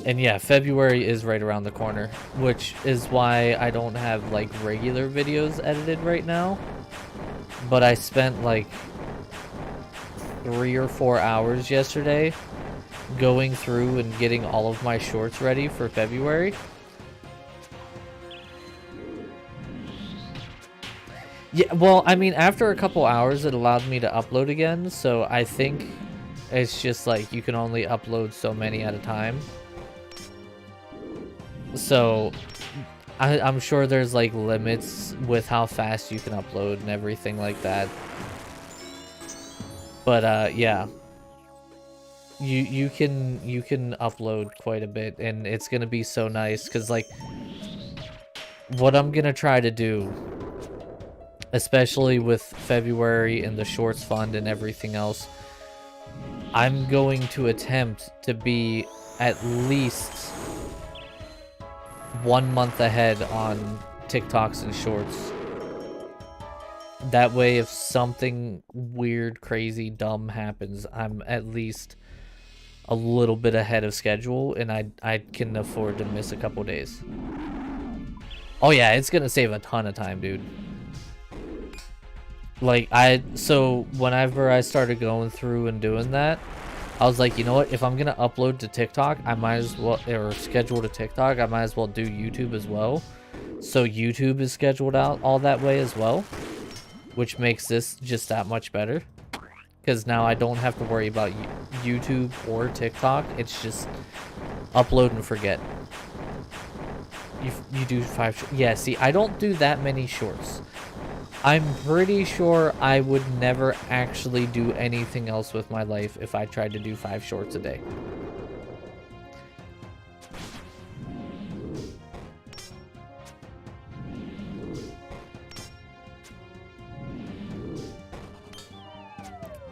And yeah, February is right around the corner, which is why I don't have like regular videos edited right now. But I spent like 3 or 4 hours yesterday going through and getting all of my shorts ready for February. Yeah, well, I mean, after a couple hours, it allowed me to upload again, so I think it's just like you can only upload so many at a time. So I'm sure there's like limits with how fast you can upload and everything like that. But yeah, you can upload quite a bit, and it's gonna be so nice because like what I'm gonna try to do, especially with February and the Shorts Fund and everything else, I'm going to attempt to be at least 1 month ahead on TikToks and Shorts. That way, if something weird, crazy, dumb happens, I'm at least a little bit ahead of schedule, and I can afford to miss a couple days. Oh yeah, it's gonna save a ton of time, dude. Like, so whenever I started going through and doing that, I was like, you know what, if I'm gonna upload to TikTok, I might as well, or schedule to TikTok, I might as well do YouTube as well. So YouTube is scheduled out all that way as well, which makes this just that much better. Because now I don't have to worry about YouTube or TikTok, it's just upload and forget. You do 5, yeah, see, I don't do that many shorts. I'm pretty sure I would never actually do anything else with my life if I tried to do 5 shorts a day.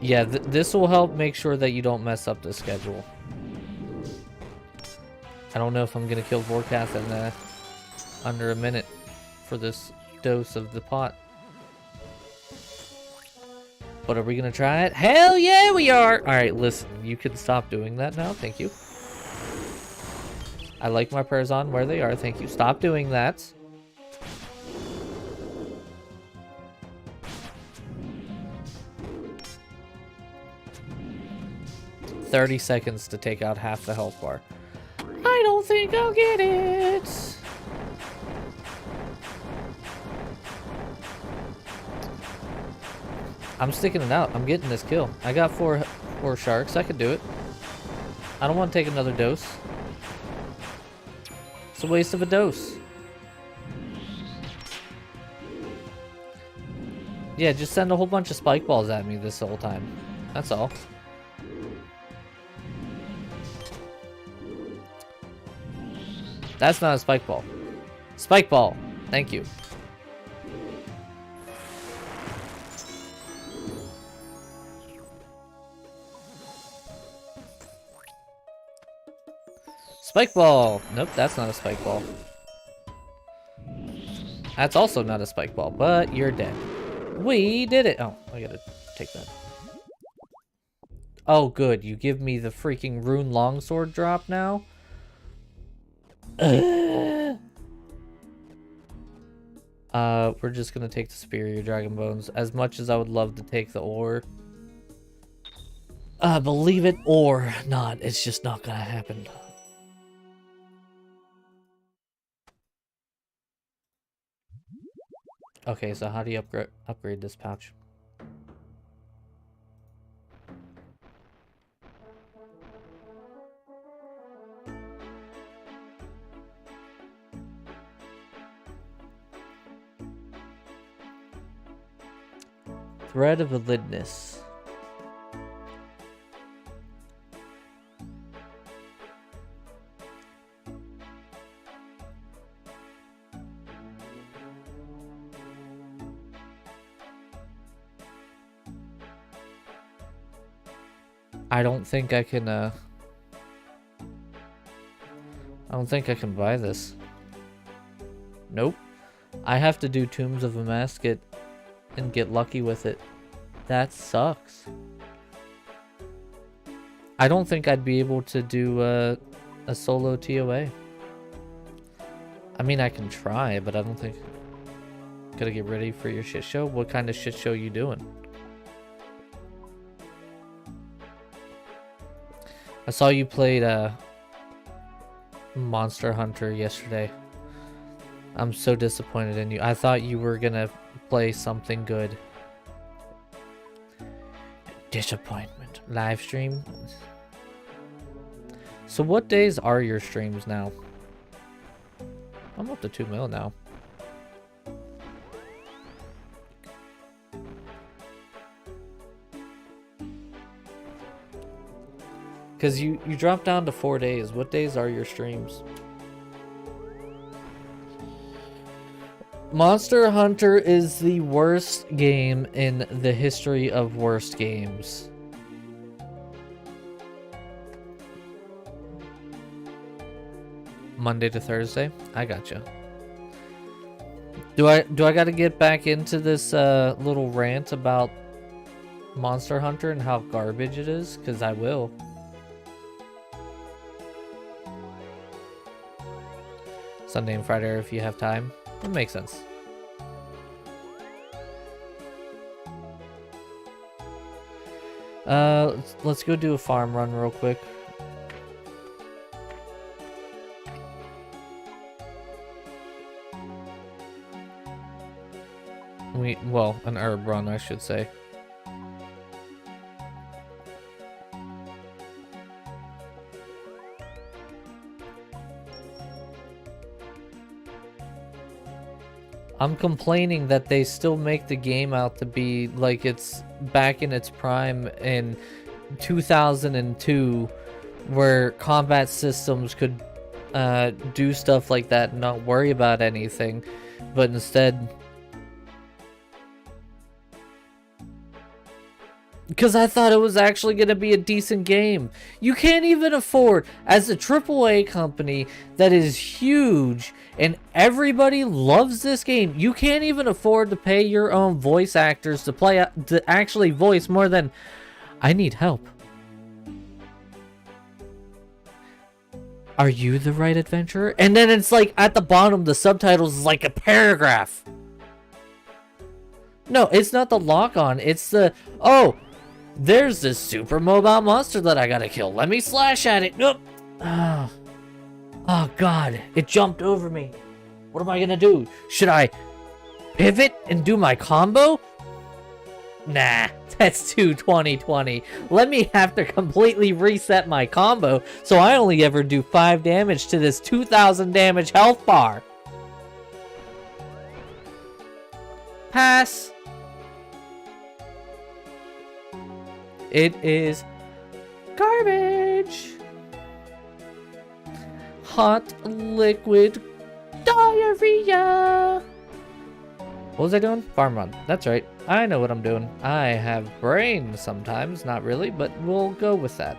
Yeah, this will help make sure that you don't mess up the schedule. I don't know if I'm gonna kill Vorkath in under a minute for this dose of the pot. But are we gonna try it? Hell yeah, we are! Alright, listen, you can stop doing that now, thank you. I like my prayers on where they are, thank you. Stop doing that. "30 seconds to take out half the health bar." I don't think I'll get it. I'm sticking it out. I'm getting this kill. I got four sharks. I could do it. I don't want to take another dose. It's a waste of a dose. Yeah, just send a whole bunch of spike balls at me this whole time. That's all. That's not a spike ball. Spike ball. Thank you. Spike ball. Nope, that's not a spike ball. That's also not a spike ball, but you're dead. We did it. Oh, I gotta take that. Oh, good. You give me the freaking rune longsword drop now? We're just gonna take the superior dragon bones. As much as I would love to take the ore. Believe it or not, it's just not gonna happen. Okay, so how do you upgrade this pouch? Thread of Validness. I don't think I can, I don't think I can buy this. Nope. I have to do Tombs of Amasket and get lucky with it. That sucks. I don't think I'd be able to do a solo TOA. I mean, I can try, but I don't think... Gotta get ready for your shit show? What kind of shit show you doing? I saw you played Monster Hunter yesterday. I'm so disappointed in you. I thought you were gonna play something good. Disappointment. Live stream. So what days are your streams now? I'm up to 2 mil now. Because you dropped down to 4 days. What days are your streams? Monster Hunter is the worst game in the history of worst games. Monday to Thursday? I gotcha. Do I gotta get back into this little rant about Monster Hunter and how garbage it is? Because I will. Sunday and Friday if you have time. It makes sense. Let's go do a farm run real quick. Well, an herb run, I should say. I'm complaining that they still make the game out to be like it's back in its prime in 2002, where combat systems could do stuff like that and not worry about anything, but instead... Because I thought it was actually going to be a decent game. You can't even afford, as a AAA company that is huge and everybody loves this game, you can't even afford to pay your own voice actors to actually voice more than, I need help. Are you the right adventurer? And then it's like at the bottom, the subtitles is like a paragraph. No, it's not the lock-on. It's the, oh, there's this super mobile monster that I gotta kill. Let me slash at it. Nope. Oh. Oh god, it jumped over me. What am I gonna do? Should I pivot and do my combo? Nah, that's too 2020. Let me have to completely reset my combo so I only ever do 5 damage to this 2000 damage health bar. Pass. It is garbage. Hot liquid diarrhea. What was I doing? Farm run. That's right. I know what I'm doing. I have brains sometimes. Not really, but we'll go with that.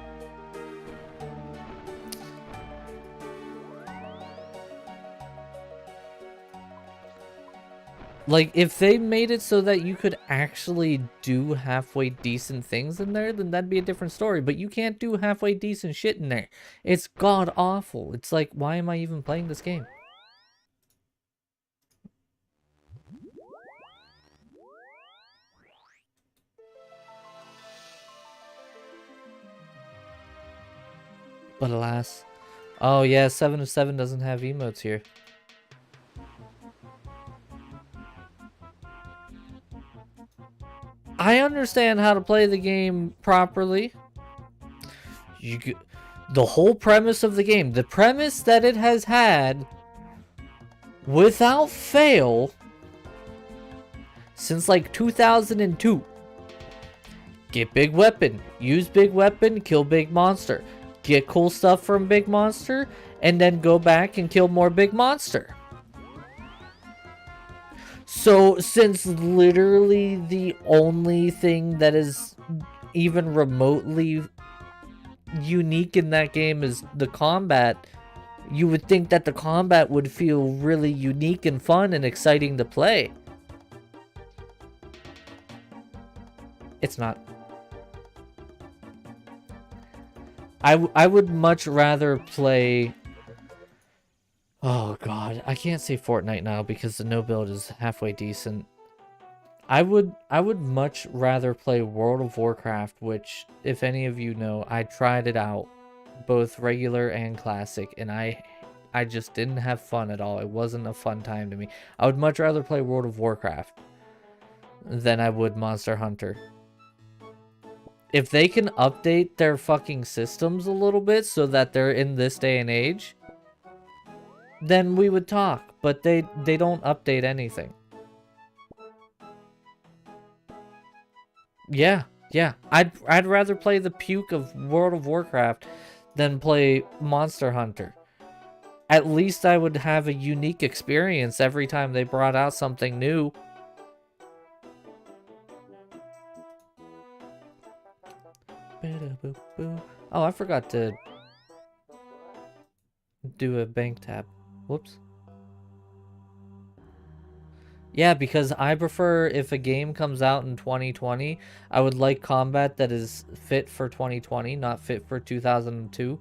Like, if they made it so that you could actually do halfway decent things in there, then that'd be a different story. But you can't do halfway decent shit in there. It's god awful. It's like, why am I even playing this game? But alas. Oh yeah, 7 of 7 doesn't have emotes here. I understand how to play the game properly. The whole premise of the game, the premise that it has had without fail since like 2002. Get big weapon, use big weapon, kill big monster. Get cool stuff from big monster, and then go back and kill more big monster. So, since literally the only thing that is even remotely unique in that game is the combat, you would think that the combat would feel really unique and fun and exciting to play. It's not. I would much rather play... Oh god, I can't say Fortnite now because the no build is halfway decent. I would much rather play World of Warcraft, which, if any of you know, I tried it out, both regular and classic, and I just didn't have fun at all. It wasn't a fun time to me. I would much rather play World of Warcraft than I would Monster Hunter. If they can update their fucking systems a little bit so that they're in this day and age, then we would talk, but they don't update anything. Yeah. I'd rather play the puke of World of Warcraft than play Monster Hunter. At least I would have a unique experience every time they brought out something new. Oh, I forgot to do a bank tap. Whoops. Yeah, because I prefer, if a game comes out in 2020, I would like combat that is fit for 2020, not fit for 2002.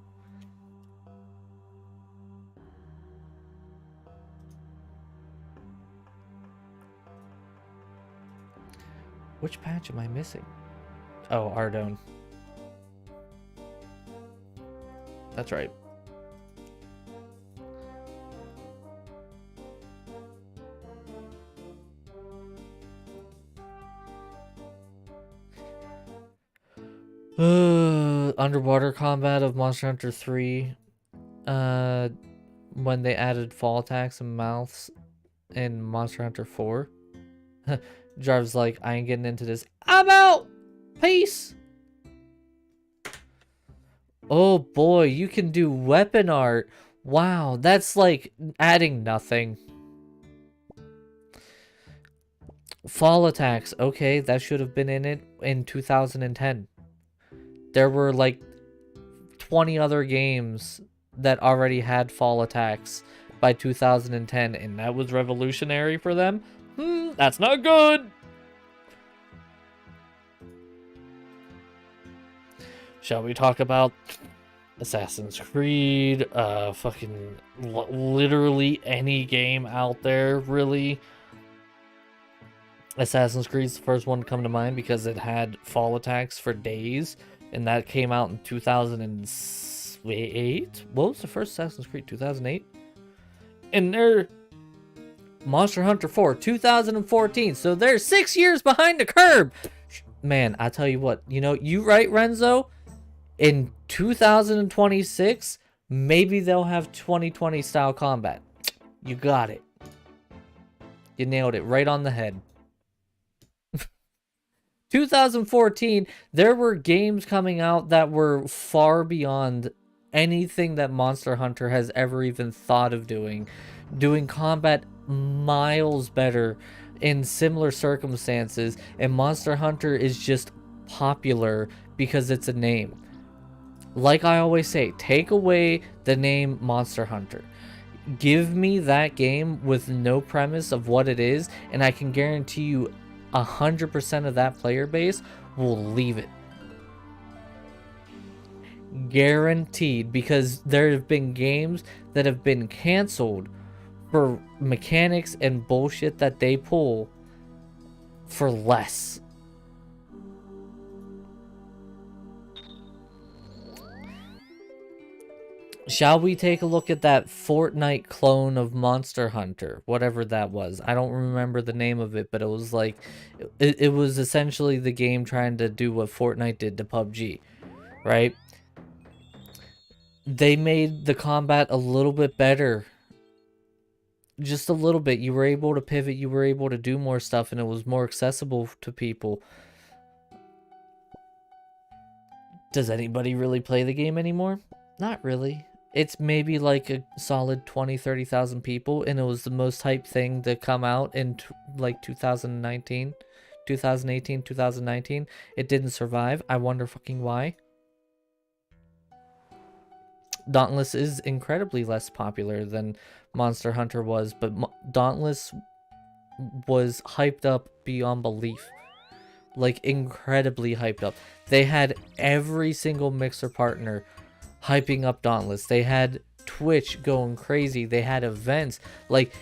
Which patch am I missing? Oh, Ardone. That's right. Underwater combat of Monster Hunter 3. When they added fall attacks and mouths in Monster Hunter 4. Jarv's like, I ain't getting into this. I'm out! Peace! Oh boy, you can do weapon art. Wow, that's like adding nothing. Fall attacks. Okay, that should have been in it in 2010. There were like 20 other games that already had fall attacks by 2010, and that was revolutionary for them. That's not good. Shall we talk about Assassin's Creed? Fucking literally any game out there, really. Assassin's Creed's the first one to come to mind because it had fall attacks for days, and that came out in 2006, 2008. What was the first Assassin's Creed? 2008. And they're Monster Hunter 4, 2014. So they're 6 years behind the curve. Man, I tell you what, you know, you right, Renzo. In 2026, maybe they'll have 2020 style combat. You got it. You nailed it right on the head. 2014, there were games coming out that were far beyond anything that Monster Hunter has ever even thought of doing. Doing combat miles better in similar circumstances, and Monster Hunter is just popular because it's a name. Like I always say, take away the name Monster Hunter. Give me that game with no premise of what it is, and I can guarantee you 100% of that player base will leave it. Guaranteed, because there have been games that have been canceled for mechanics and bullshit that they pull for less. Shall we take a look at that Fortnite clone of Monster Hunter? Whatever that was. I don't remember the name of it, but it was like... It was essentially the game trying to do what Fortnite did to PUBG. Right? They made the combat a little bit better. Just a little bit. You were able to pivot. You were able to do more stuff, and it was more accessible to people. Does anybody really play the game anymore? Not really. It's maybe like a solid 20-30,000 people, and it was the most hyped thing to come out in like 2018, 2019. It didn't survive. I wonder fucking why. Dauntless is incredibly less popular than Monster Hunter was, but Dauntless was hyped up beyond belief. Like, incredibly hyped up. They had every single mixer partner hyping up Dauntless. They had Twitch going crazy. They had events. Like,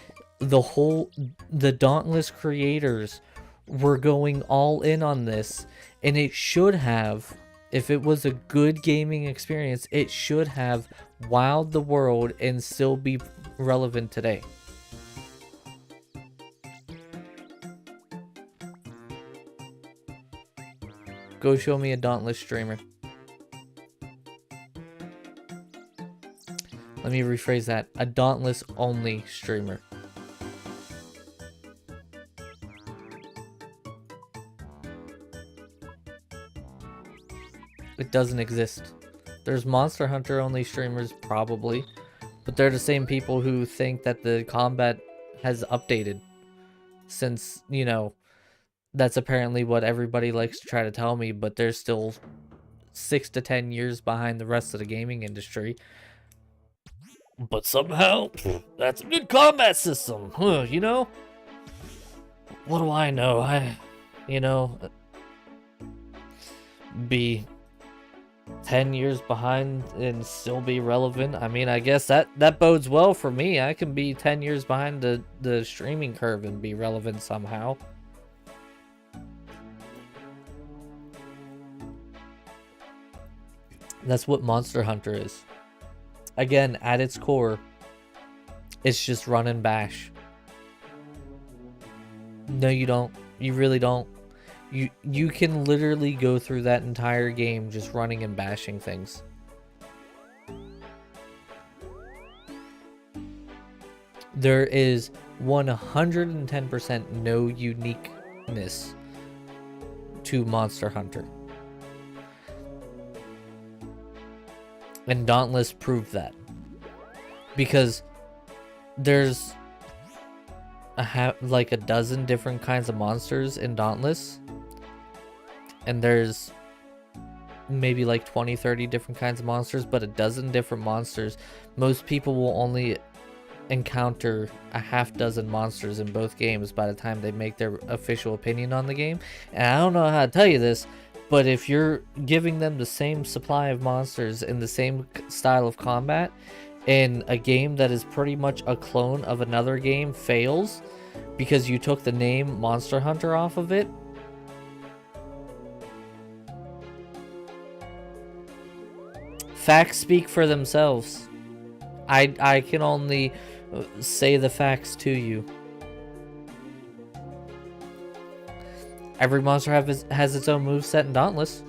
the Dauntless creators were going all in on this, and it should have, if it was a good gaming experience, it should have wowed the world and still be relevant today. Go show me a Dauntless streamer. Let me rephrase that. A Dauntless only streamer. It doesn't exist. There's Monster Hunter only streamers probably, but they're the same people who think that the combat has updated since, you know, that's apparently what everybody likes to try to tell me, but they're still 6 to 10 years behind the rest of the gaming industry. But somehow, that's a good combat system, you know? What do I know? Be 10 years behind and still be relevant. I mean, I guess that bodes well for me. I can be 10 years behind the streaming curve and be relevant somehow. That's what Monster Hunter is. Again, at its core, it's just run and bash. No, you don't. You really don't. You can literally go through that entire game just running and bashing things. There is 110% no uniqueness to Monster Hunter. And Dauntless proved that. Because there's like a dozen different kinds of monsters in Dauntless. And there's maybe like 20-30 different kinds of monsters, but a dozen different monsters. Most people will only encounter a half dozen monsters in both games by the time they make their official opinion on the game. And I don't know how to tell you this, but if you're giving them the same supply of monsters in the same style of combat, and a game that is pretty much a clone of another game fails because you took the name Monster Hunter off of it, Facts speak for themselves. I can only say the facts to you. Every monster has its own moveset in Dauntless.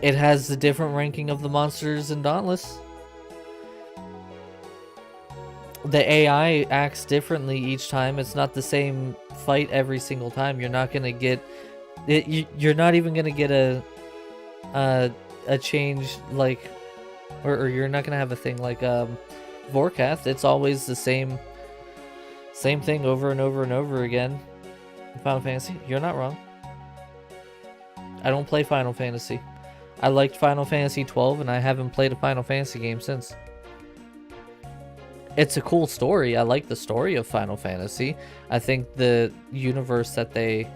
It has the different ranking of the monsters in Dauntless. The AI acts differently each time. It's not the same fight every single time. You're not gonna get it. You're not even gonna get a change like, or you're not gonna have a thing like Vorkath. It's always the same thing over and over and over again. Final Fantasy, you're not wrong. I don't play Final Fantasy. I liked Final Fantasy 12, and I haven't played a Final Fantasy game since. It's a cool story. I like the story of Final Fantasy. I think the universe that they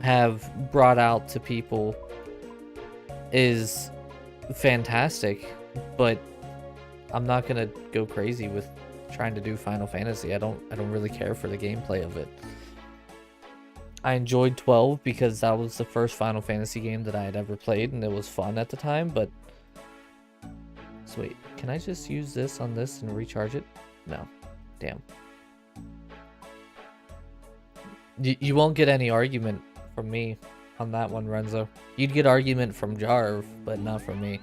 have brought out to people is fantastic, but I'm not gonna go crazy with trying to do Final Fantasy. I don't really care for the gameplay of it. I enjoyed 12 because that was the first Final Fantasy game that I had ever played, and it was fun at the time, but... So wait, can I just use this on this and recharge it? No. Damn. You won't get any argument from me on that one, Renzo. You'd get argument from Jarv, but not from me.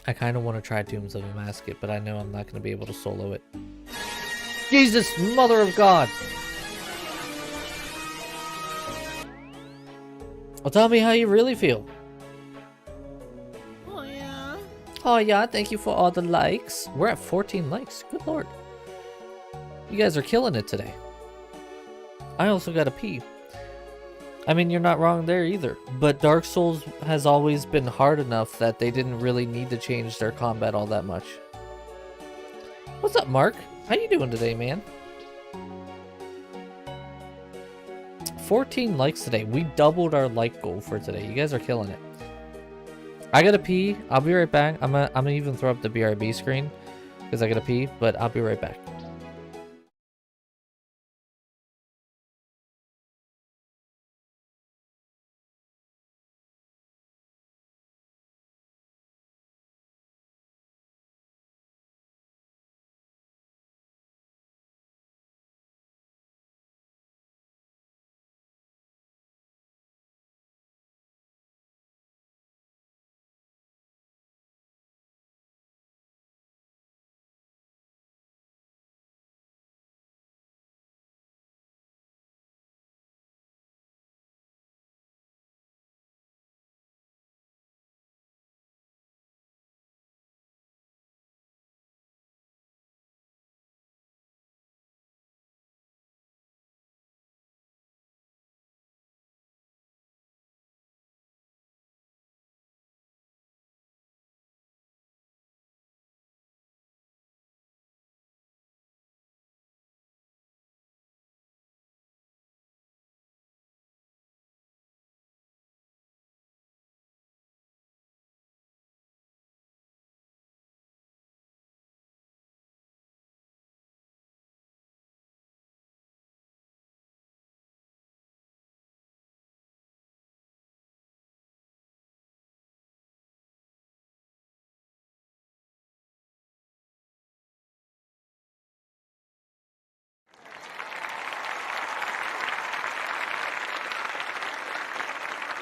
I kind of want to try Tombs of a Masket, but I know I'm not going to be able to solo it. Jesus, Mother of God! Well, tell me how you really feel. Oh yeah. Oh yeah, thank you for all the likes. We're at 14 likes. Good lord. You guys are killing it today. I also got a pee. I mean, you're not wrong there either. But Dark Souls has always been hard enough that they didn't really need to change their combat all that much. What's up, Mark? How you doing today, man? 14 likes today. We doubled our like goal for today. You guys are killing it. I gotta pee. I'll be right back. I'm gonna even throw up the BRB screen because I gotta pee, but I'll be right back.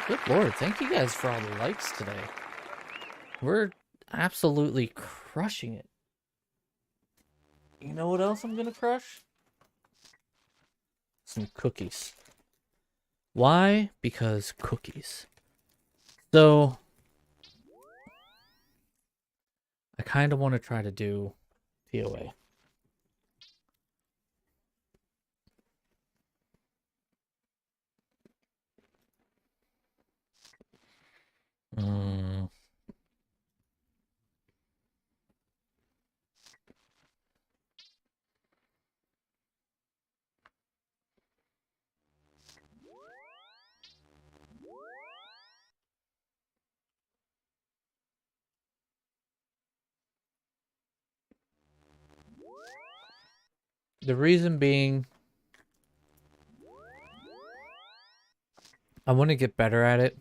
Good lord, thank you guys for all the likes today. We're absolutely crushing it. You know what else I'm gonna crush? Some cookies. Why? Because cookies. So, I kind of want to try to do POA. The reason being, I want to get better at it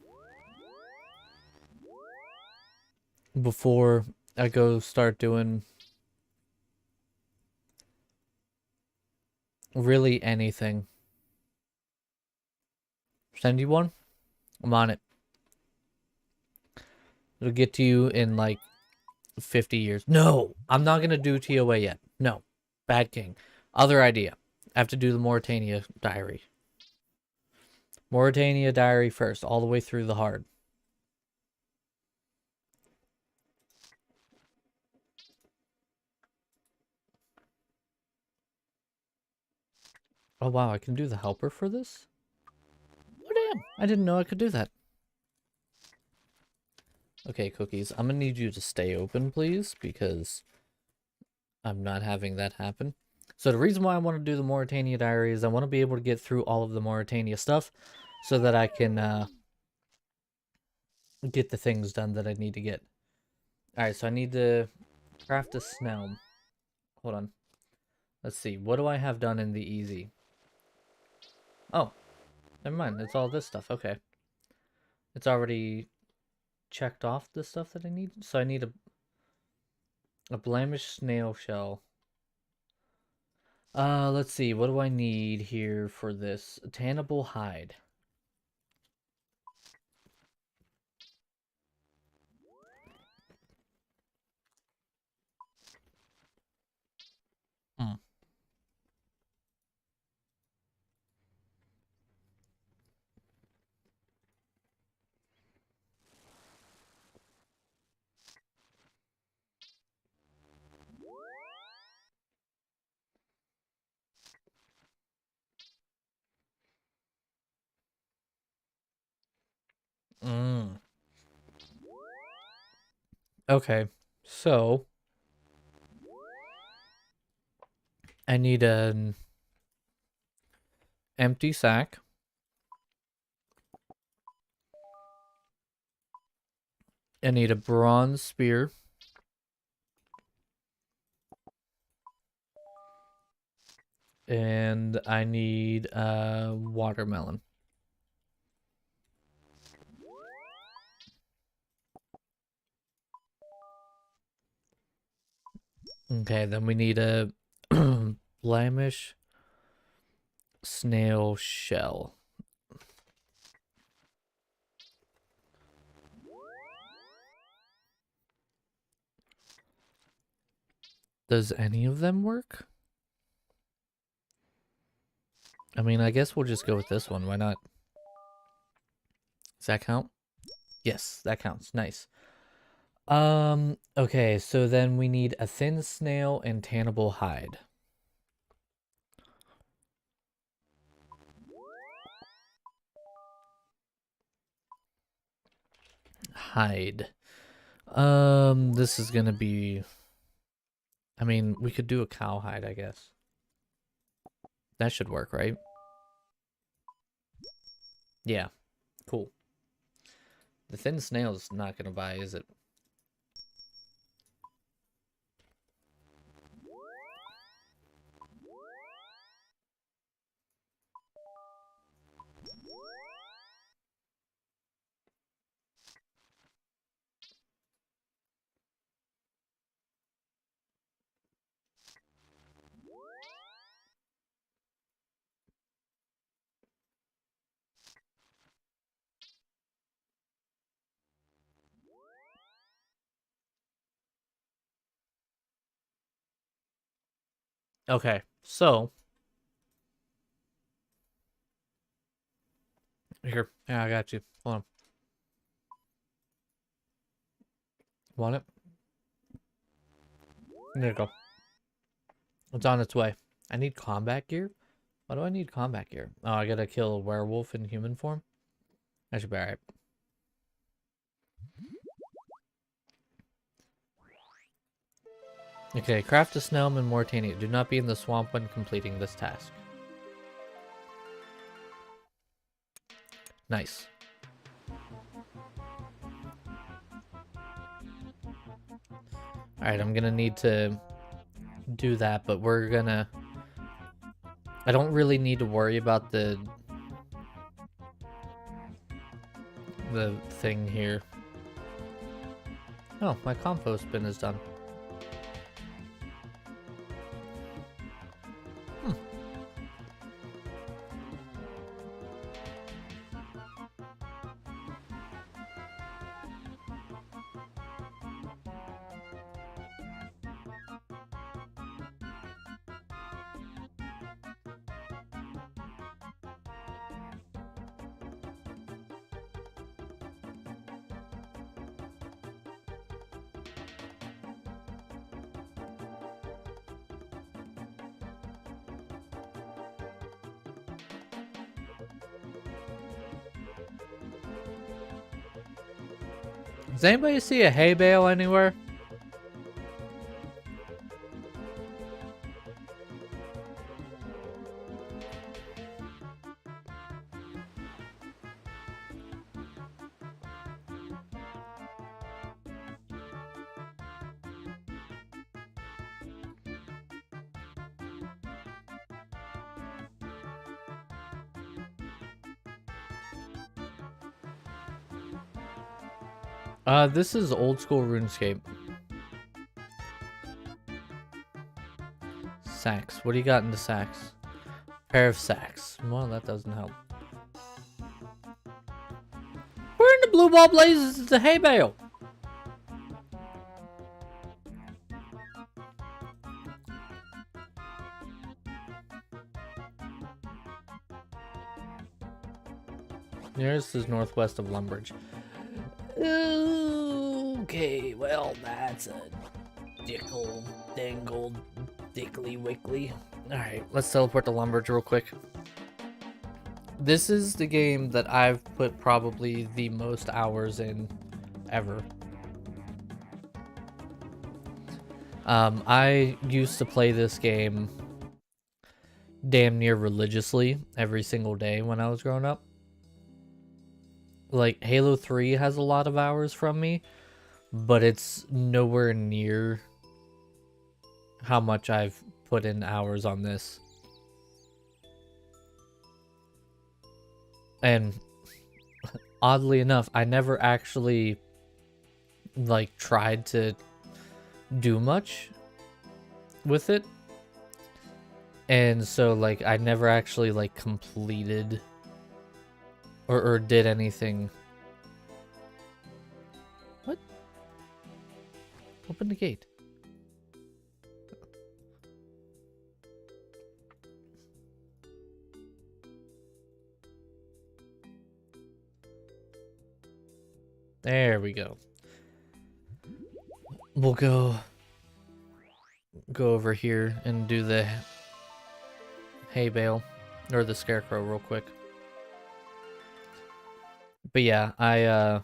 before I go start doing really anything. Send you one? I'm on it. It'll get to you in like 50 years. No, I'm not going to do TOA yet. No. Bad King. Other idea. I have to do the Mauritania diary. Mauritania diary first, all the way through the hard. Oh wow, I can do the helper for this? Oh damn, I didn't know I could do that. Okay, Cookies, I'm gonna need you to stay open, please, because I'm not having that happen. So the reason why I want to do the Mauritania diary is I want to be able to get through all of the Mauritania stuff so that I can get the things done that I need to get. Alright, so I need to craft a snail. Hold on. Let's see, what do I have done in the easy? Oh, never mind, it's all this stuff, okay. It's already checked off the stuff that I need. So I need a blemished snail shell. Let's see, what do I need here for this? A tannable hide. Hmm. Mm. Okay, so I need an empty sack. I need a bronze spear. And I need a watermelon. Okay, then we need a blemish snail shell. Does any of them work? I mean, I guess we'll just go with this one. Why not? Does that count? Yes, that counts. Nice. Okay, so then we need a thin snail and tannable hide. Hide. This is gonna be... I mean, we could do a cowhide, I guess. That should work, right? Yeah, cool. The thin snail's not gonna buy, is it? Okay, so... Here, yeah, I got you. Hold on. Want it? There you go. It's on its way. I need combat gear? Why do I need combat gear? Oh, I gotta kill a werewolf in human form? That should be alright. Okay, craft a snailman in Mauritania. Do not be in the swamp when completing this task. Nice. Alright, I'm gonna need to do that, but we're gonna I don't really need to worry about the thing here. Oh, my compost bin is done. Does anybody see a hay bale anywhere? This is old school RuneScape. Sacks. What do you got in the sacks? Pair of sacks. Well, that doesn't help. Where in the blue ball blazes is the hay bale? This is northwest of Lumbridge. Okay, well, that's a dickle, dangle, dickly wickly. Alright, let's teleport to Lumbridge real quick. This is the game that I've put probably the most hours in ever. I used to play this game damn near religiously every single day when I was growing up. Like, Halo 3 has a lot of hours from me, but it's nowhere near how much I've put in hours on this. And oddly enough, I never actually, like, tried to do much with it. And so, like, I never actually, like, completed or did anything. What? Open the gate. There we go. We'll go over here and do the hay bale or the scarecrow real quick. But yeah, I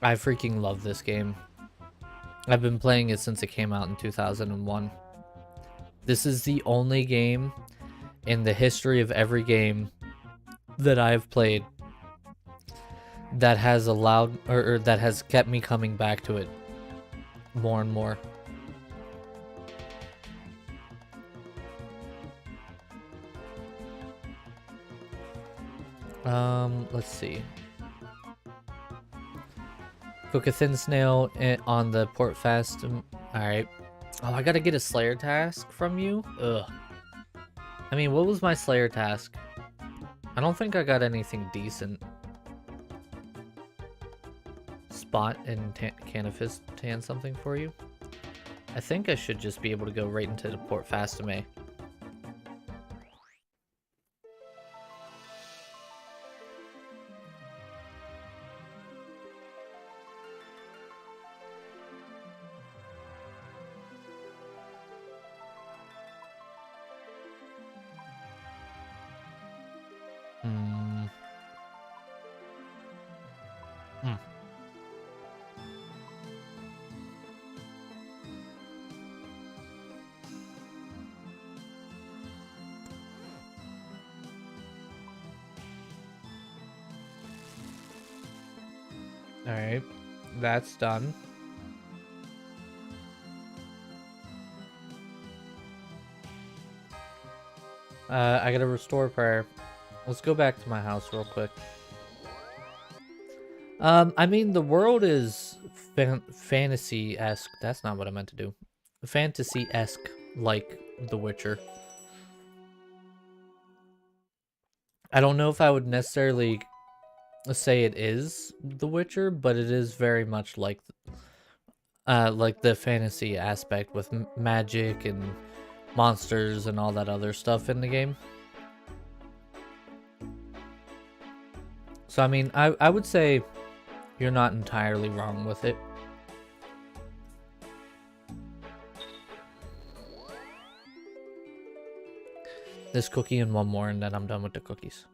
freaking love this game. I've been playing it since it came out in 2001. This is the only game in the history of every game that I've played that has allowed or that has kept me coming back to it more and more. Let's see. Cook a thin snail on the port fast. Alright. Oh, I gotta get a Slayer task from you? Ugh. I mean, what was my Slayer task? I don't think I got anything decent. Spot and Canifist tan something for you. I think I should just be able to go right into the port Fastame. Alright, that's done. I gotta restore prayer. Let's go back to my house real quick. I mean, the world is fantasy-esque. That's not what I meant to do. Fantasy-esque, like The Witcher. I don't know if I would necessarily say it is The Witcher, but it is very much like the fantasy aspect with magic and monsters and all that other stuff in the game. So I mean, I would say you're not entirely wrong with it. This cookie and one more, and then I'm done with the cookies.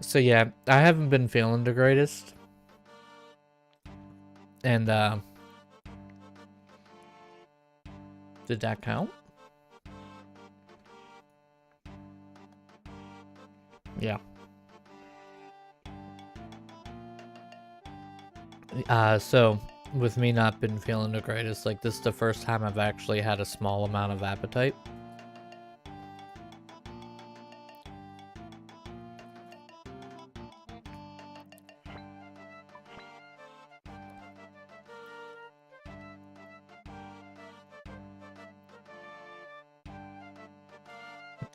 So yeah, I haven't been feeling the greatest. And did that count? Yeah. So with me not been feeling the greatest, like this is the first time I've actually had a small amount of appetite.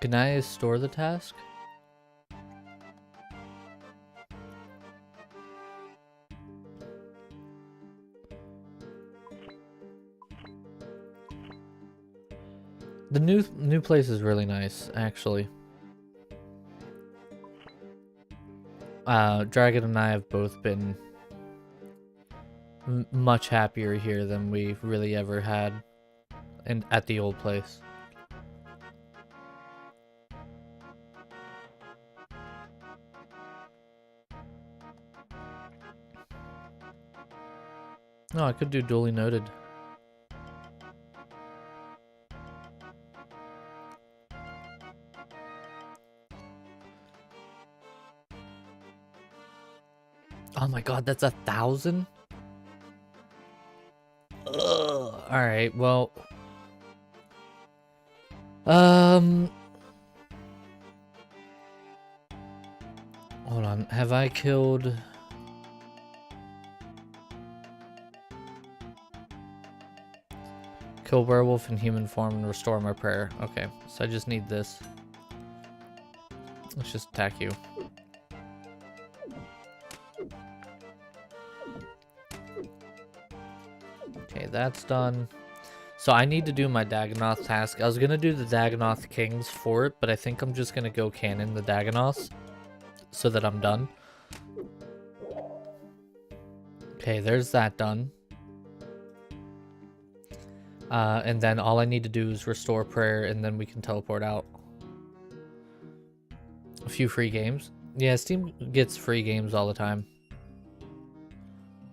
Can I store the task? The new place is really nice, actually. Dragon and I have both been much happier here than we really ever had at the old place. Oh, I could do duly noted. Oh my god, that's 1,000? Alright, well... Hold on, have I killed... Kill werewolf in human form and restore my prayer. Okay, so I just need this. Let's just attack you. Okay, that's done. So I need to do my Dagonoth task. I was gonna do the Dagonoth Kings for it, but I think I'm just gonna go canon the Dagonoths so that I'm done. Okay, there's that done. And then all I need to do is restore prayer, and then we can teleport out. A few free games. Yeah, Steam gets free games all the time.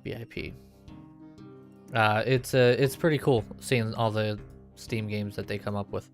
VIP. It's pretty cool seeing all the Steam games that they come up with.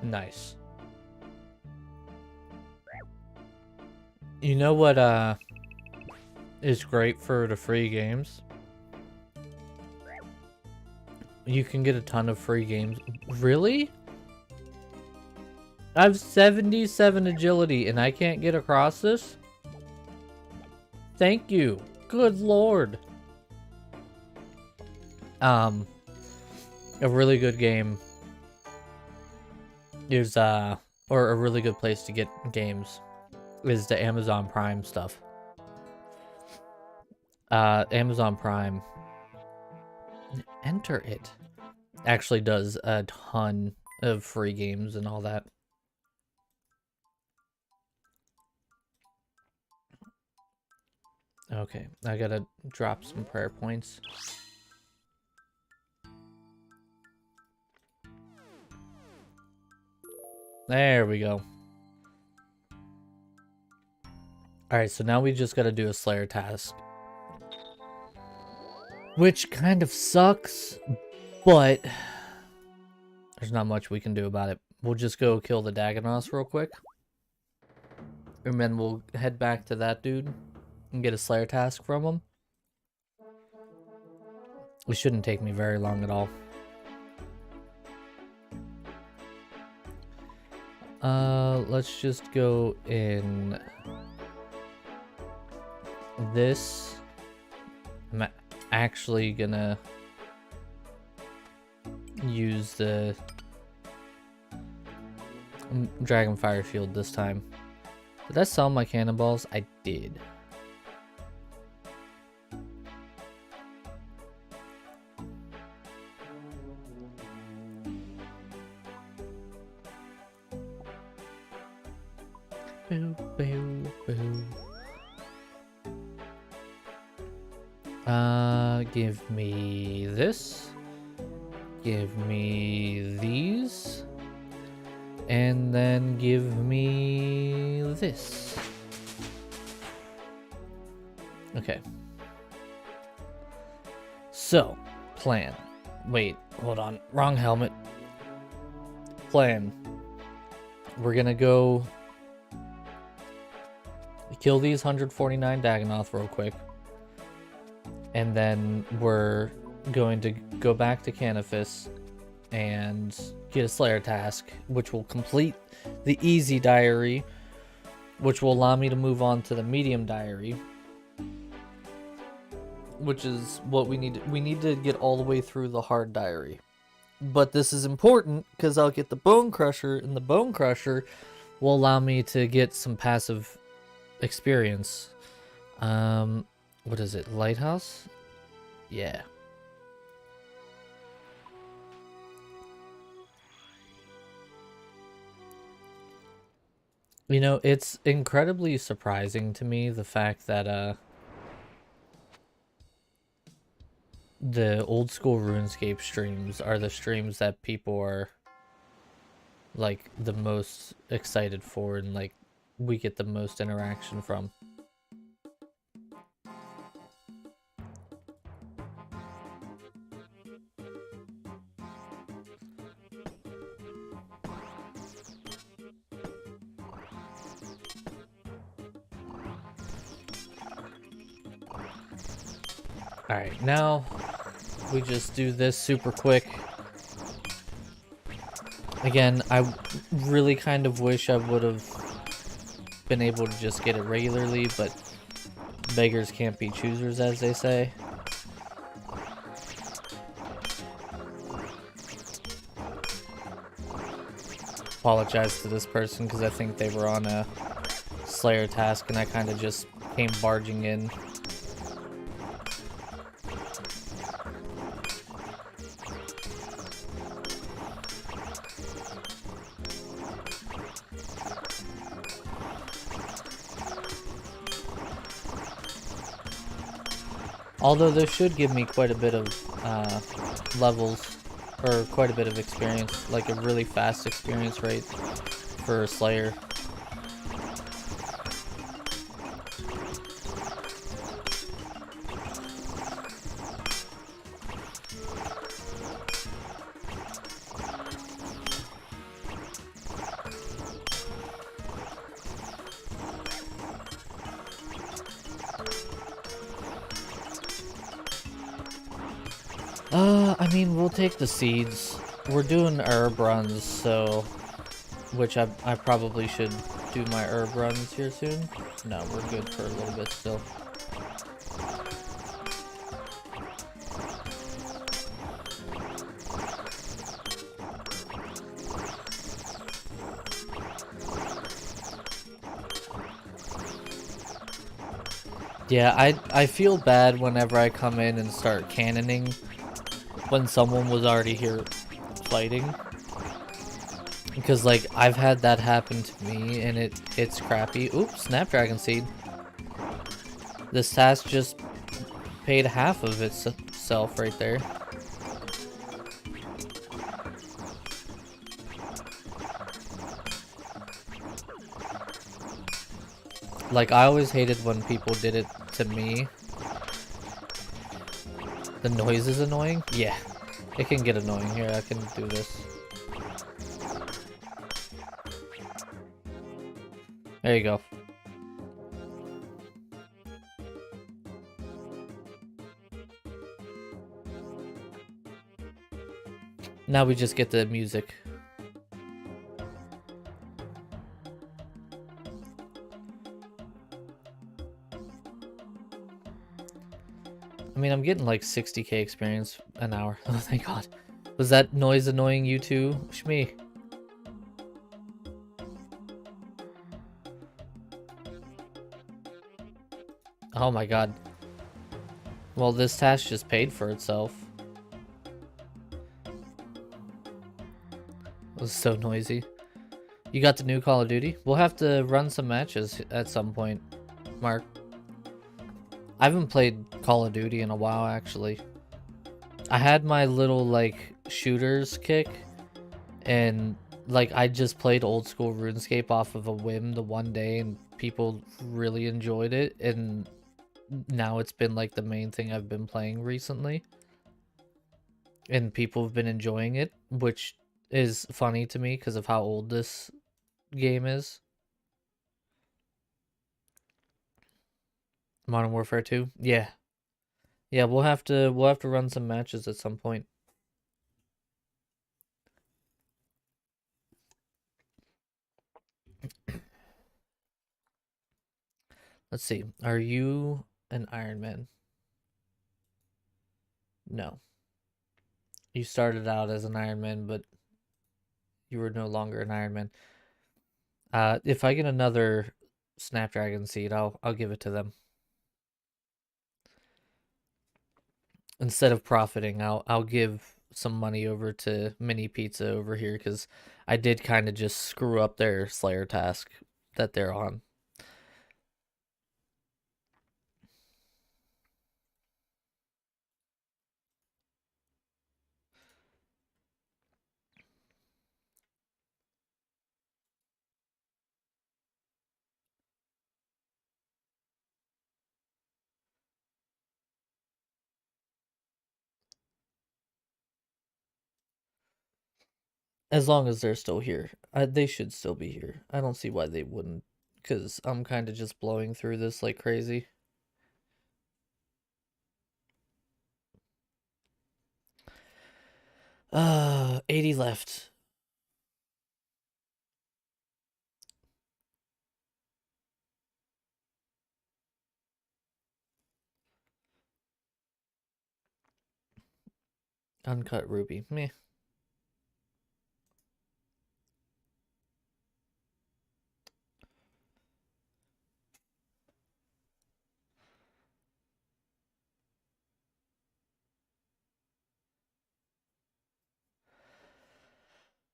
Nice. You know what is great for the free games? You can get a ton of free games. Really? I have 77 agility and I can't get across this? Thank you. Good lord. a really good game is or a really good place to get games is the Amazon Prime stuff. Amazon Prime, enter it, actually does a ton of free games and all that. Okay, I gotta drop some prayer points. There we go. Alright, so now we just gotta do a Slayer task. Which kind of sucks, but there's not much we can do about it. We'll just go kill the Dagonoths real quick. And then we'll head back to that dude and get a Slayer task from him. It shouldn't take me very long at all. Let's just go in this. I'm actually gonna use the Dragonfire Shield this time. Did I sell my cannonballs? I did. Boo, boo, boo. Give me this. Give me these. And then give me this. Okay. So, plan. Wait, hold on. Wrong helmet. Plan. We're gonna go kill these 149 Dagonoth real quick. And then we're going to go back to Canifis and get a Slayer task, which will complete the easy diary, which will allow me to move on to the medium diary, which is what we need. We need to get all the way through the hard diary. But this is important because I'll get the Bone Crusher, and the Bone Crusher will allow me to get some passive experience. What is it? Lighthouse? Yeah. You know, it's incredibly surprising to me the fact that the old school RuneScape streams are the streams that people are like the most excited for, and like we get the most interaction from. Alright, now we just do this super quick. Again, I really kind of wish I would have been able to just get it regularly, but beggars can't be choosers, as they say. Apologize to this person because I think they were on a Slayer task and I kind of just came barging in. Although this should give me quite a bit of levels, or quite a bit of experience, like a really fast experience rate for a Slayer. I mean, we'll take the seeds. We're doing herb runs, so... Which I probably should do my herb runs here soon. No, we're good for a little bit still. Yeah, I feel bad whenever I come in and start cannoning when someone was already here fighting. Because, like, I've had that happen to me, and it's crappy. Oops, Snapdragon Seed. This task just paid half of itself right there. Like, I always hated when people did it to me. The noise is annoying? Yeah. It can get annoying. Here, I can do this. There you go. Now we just get the music. I mean, I'm getting like 60k experience an hour. Oh, thank God. Was that noise annoying you too, Shmi? Oh my God. Well, this task just paid for itself. It was so noisy. You got the new Call of Duty? We'll have to run some matches at some point, Mark. I haven't played Call of Duty in a while, actually. I had my little, like, shooters kick, and, like, I just played old school RuneScape off of a whim the one day, and people really enjoyed it, and now it's been, like, the main thing I've been playing recently. And people have been enjoying it, which is funny to me because of how old this game is. Modern Warfare 2? Yeah. Yeah, we'll have to run some matches at some point. Let's see. Are you an Iron Man? No. You started out as an Iron Man, but you were no longer an Iron Man. If I get another Snapdragon seed, I'll give it to them. Instead of profiting, I'll give some money over to Mini Pizza over here because I did kind of just screw up their Slayer task that they're on. As long as they're still here. They should still be here. I don't see why they wouldn't, because I'm kind of just blowing through this like crazy. 80 left. Uncut ruby. Meh.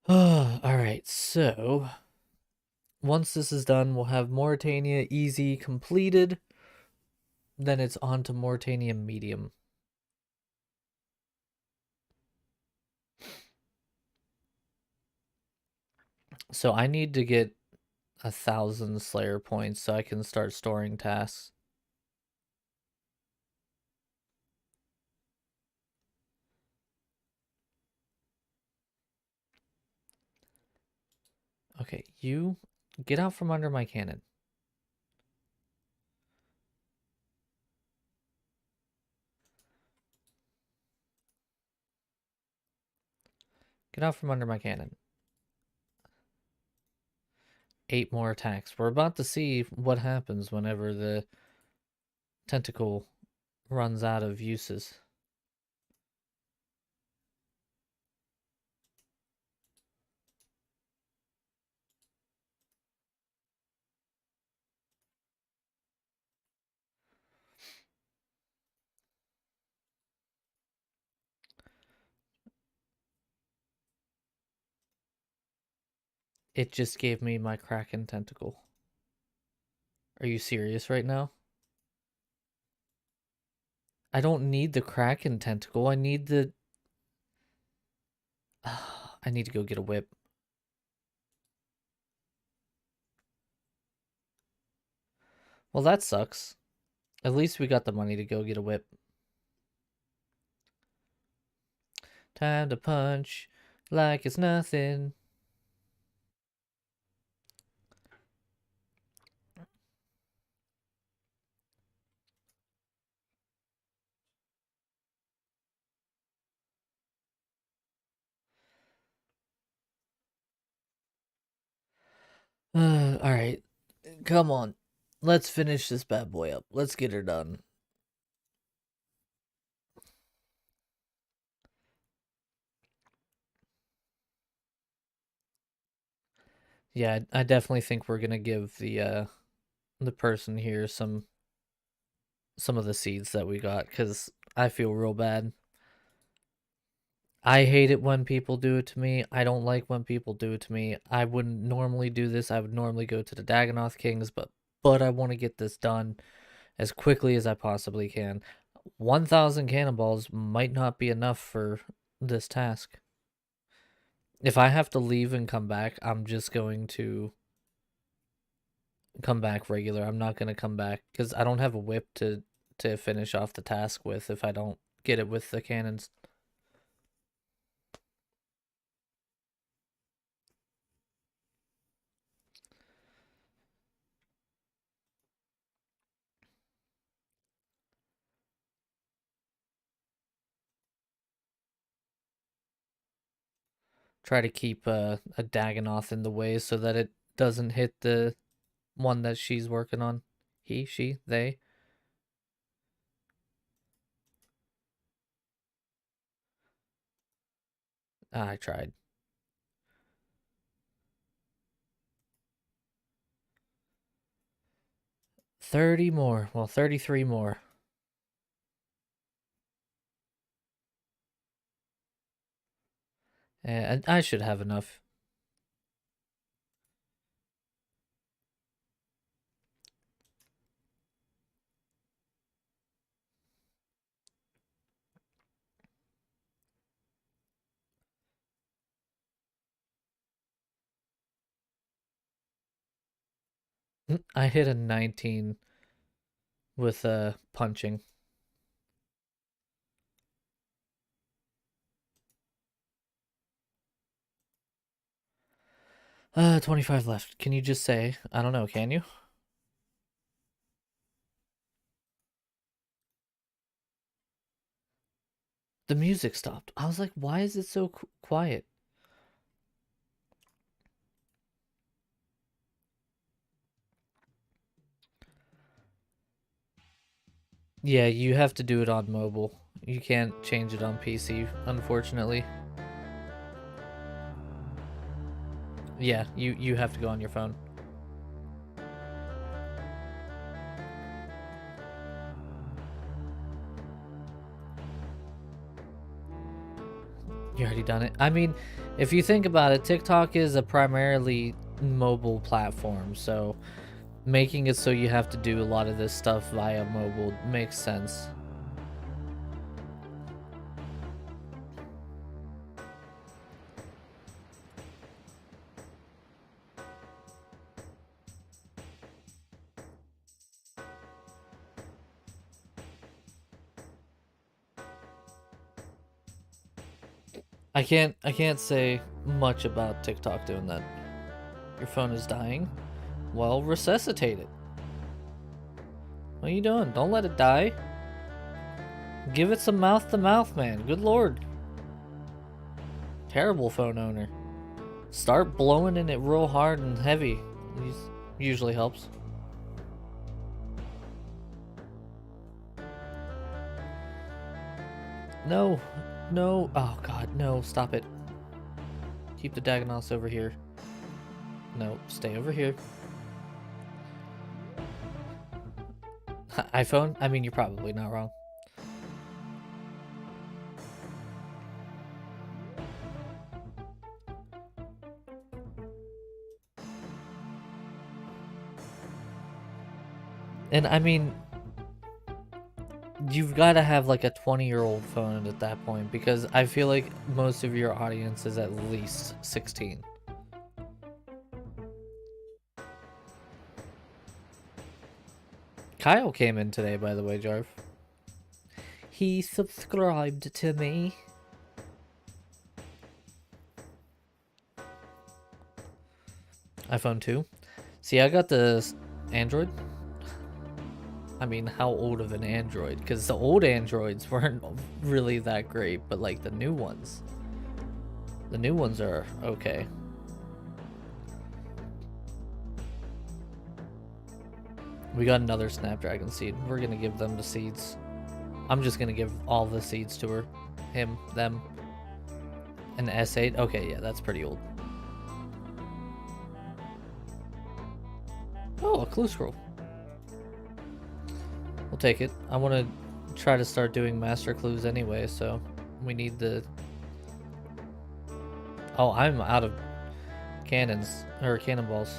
Alright, so once this is done, we'll have Mauritania easy completed. Then it's on to Mauritania medium. So I need to get 1,000 Slayer points so I can start storing tasks. Okay, you get out from under my cannon. Get out from under my cannon. 8 more attacks. We're about to see what happens whenever the tentacle runs out of uses. It just gave me my Kraken tentacle. Are you serious right now? I don't need the Kraken tentacle. I need the... I need to go get a whip. Well, that sucks. At least we got the money to go get a whip. Time to punch like it's nothing. Alright. Come on. Let's finish this bad boy up. Let's get her done. Yeah, I definitely think we're gonna give the person here some of the seeds that we got, because I feel real bad. I hate it when people do it to me. I don't like when people do it to me. I wouldn't normally do this. I would normally go to the Dagonoth Kings, but I want to get this done as quickly as I possibly can. 1,000 cannonballs might not be enough for this task. If I have to leave and come back, I'm just going to come back regular. I'm not going to come back because I don't have a whip to finish off the task with if I don't get it with the cannons. Try to keep a Dagonoth in the way so that it doesn't hit the one that she's working on. He, she, they. I tried. 30 more. Well, 33 more. And I should have enough. I hit a 19 with punching. 25 left. Can you just say, I don't know, can you? The music stopped. I was like, why is it so quiet? Yeah, you have to do it on mobile. You can't change it on PC, unfortunately. Yeah, you have to go on your phone. You already done it. I mean, if you think about it, TikTok is a primarily mobile platform, so making it so you have to do a lot of this stuff via mobile makes sense. I can't say much about TikTok doing that. Your phone is dying? Well, resuscitate it. What are you doing? Don't let it die. Give it some mouth to mouth, man. Good lord. Terrible phone owner. Start blowing in it real hard and heavy. Usually helps. No. No. Oh god, no. Stop it. Keep the Dagonoths over here. No, stay over here. iPhone? I mean, you're probably not wrong. And I mean, you've got to have like a 20-year-old phone at that point, because I feel like most of your audience is at least 16. Kyle came in today, by the way, Jarv. He subscribed to me. iPhone 2. See, I got the Android. I mean, how old of an Android? Because the old Androids weren't really that great, but like the new ones are okay. We got another Snapdragon seed. We're gonna give them the seeds. I'm just gonna give all the seeds to her. Him, them. An S8? Okay, yeah, that's pretty old. Oh, a clue scroll. We'll take it. I want to try to start doing master clues anyway, so we need the... Oh, I'm out of cannons, or cannonballs.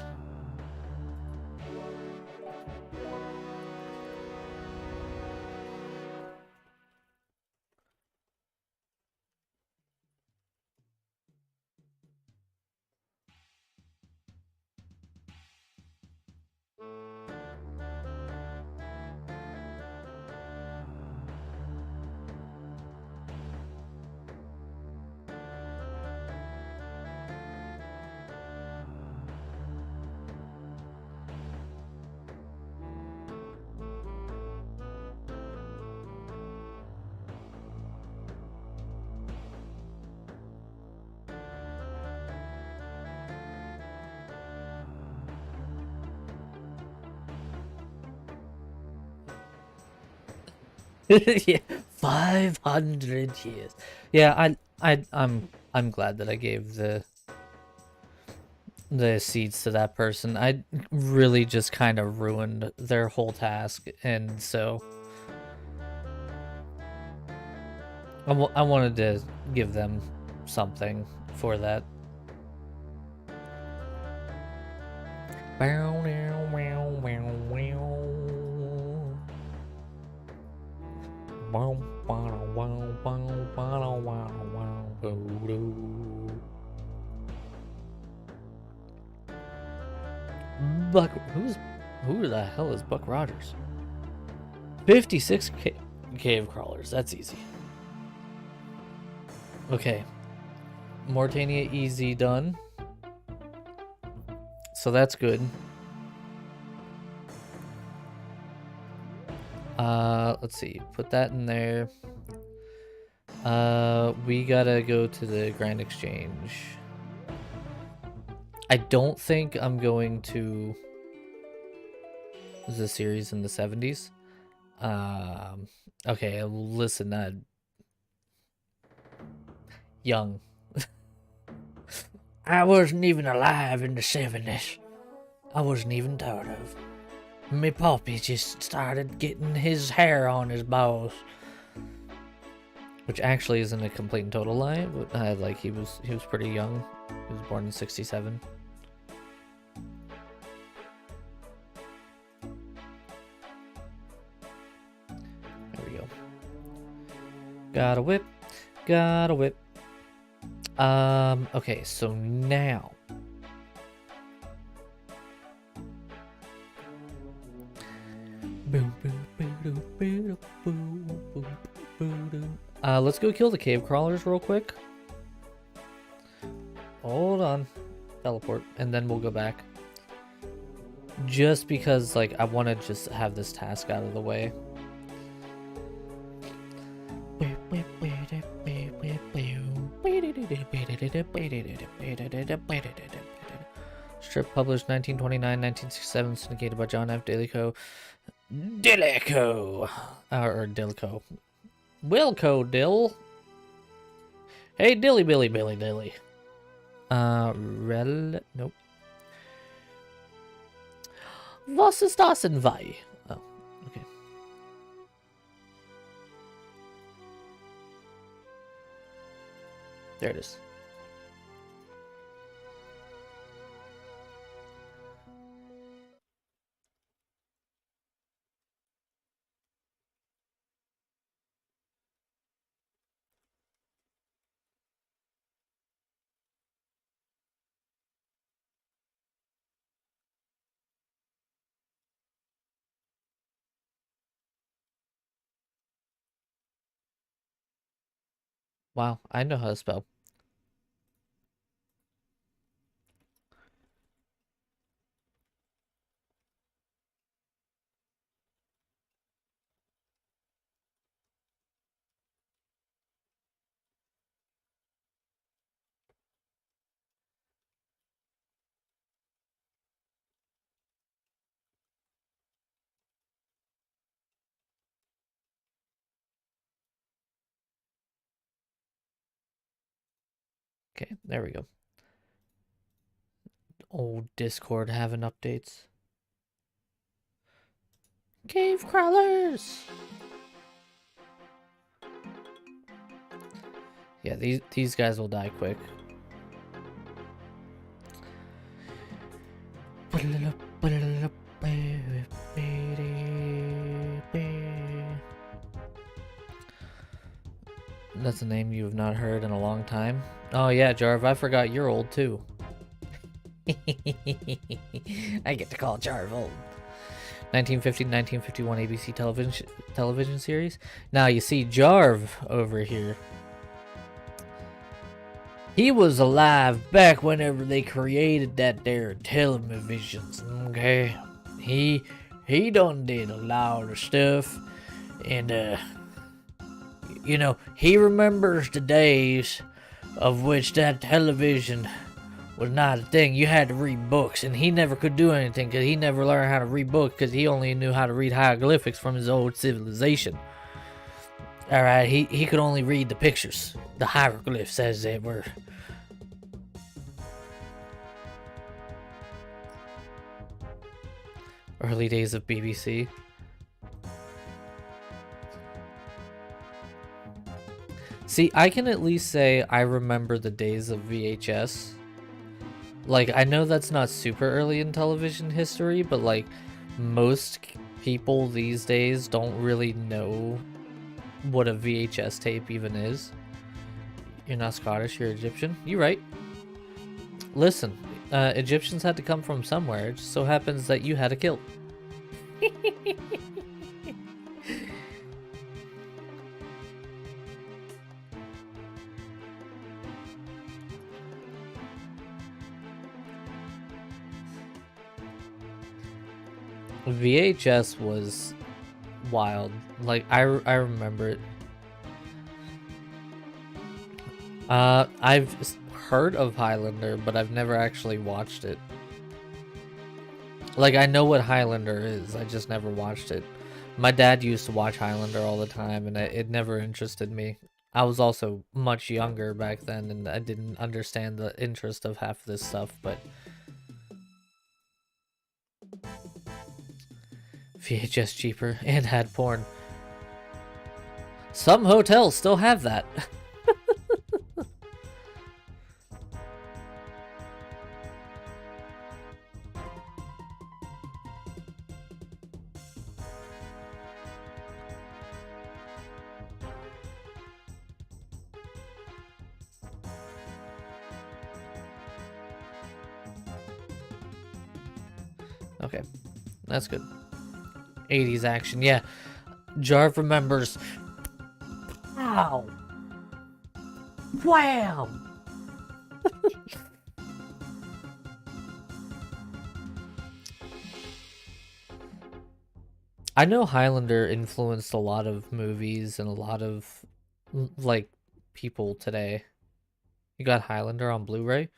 Yeah, 500 years. Yeah, I'm glad that I gave the seeds to that person. I really just kind of ruined their whole task, and so I wanted to give them something for that. Buck, who the hell is Buck Rogers? 56 cave crawlers. That's easy. Okay, Mortania easy done. So that's good. Let's see. Put that in there. We gotta go to the Grand Exchange. I don't think I'm going to the series in the 70s. Okay, listen, young. I wasn't even alive in the 70s. I wasn't even thought of. Me poppy just started getting his hair on his balls. Which actually isn't a complete and total lie. But, like, he was pretty young. He was born in 67. There we go. Got a whip. Got a whip. Okay, so now. Let's go kill the cave crawlers real quick. Hold on. Teleport, and then we'll go back. Just because, like, I want to just have this task out of the way. Strip published 1929, 1967, syndicated by John F. Dillico. Or Dillico. Wilco Dill. Hey, Dilly Billy Billy Dilly. Nope. Was ist das denn bei? Oh, okay. There it is. Wow, I know how to spell. Okay, there we go. Old Discord having updates. Cave crawlers! Yeah, these guys will die quick. That's a name you have not heard in a long time. Oh yeah, Jarv, I forgot you're old too. I get to call Jarv old. 1950 1951 ABC television series. Now you see Jarv over here. He was alive back whenever they created that there televisions. Okay, he done did a lot of stuff, and you know, he remembers the days of which that television was not a thing. You had to read books, and he never could do anything because he never learned how to read books because he only knew how to read hieroglyphics from his old civilization. Alright, he could only read the pictures, the hieroglyphs as they were. Early days of BBC. See, I can at least say I remember the days of VHS. Like, I know that's not super early in television history, but like, most people these days don't really know what a VHS tape even is. You're not Scottish, you're Egyptian. You're right. Listen, Egyptians had to come from somewhere. It just so happens that you had a kilt. VHS was wild. Like, I remember it. I've heard of Highlander, but I've never actually watched it. Like, I know what Highlander is, I just never watched it. My dad used to watch Highlander all the time, and it never interested me. I was also much younger back then, and I didn't understand the interest of half this stuff, but... VHS cheaper, and had porn. Some hotels still have that. Okay, that's good. 80s action, yeah. Jarv remembers. Ow! Wham! I know Highlander influenced a lot of movies and a lot of, like, people today. You got Highlander on Blu-ray?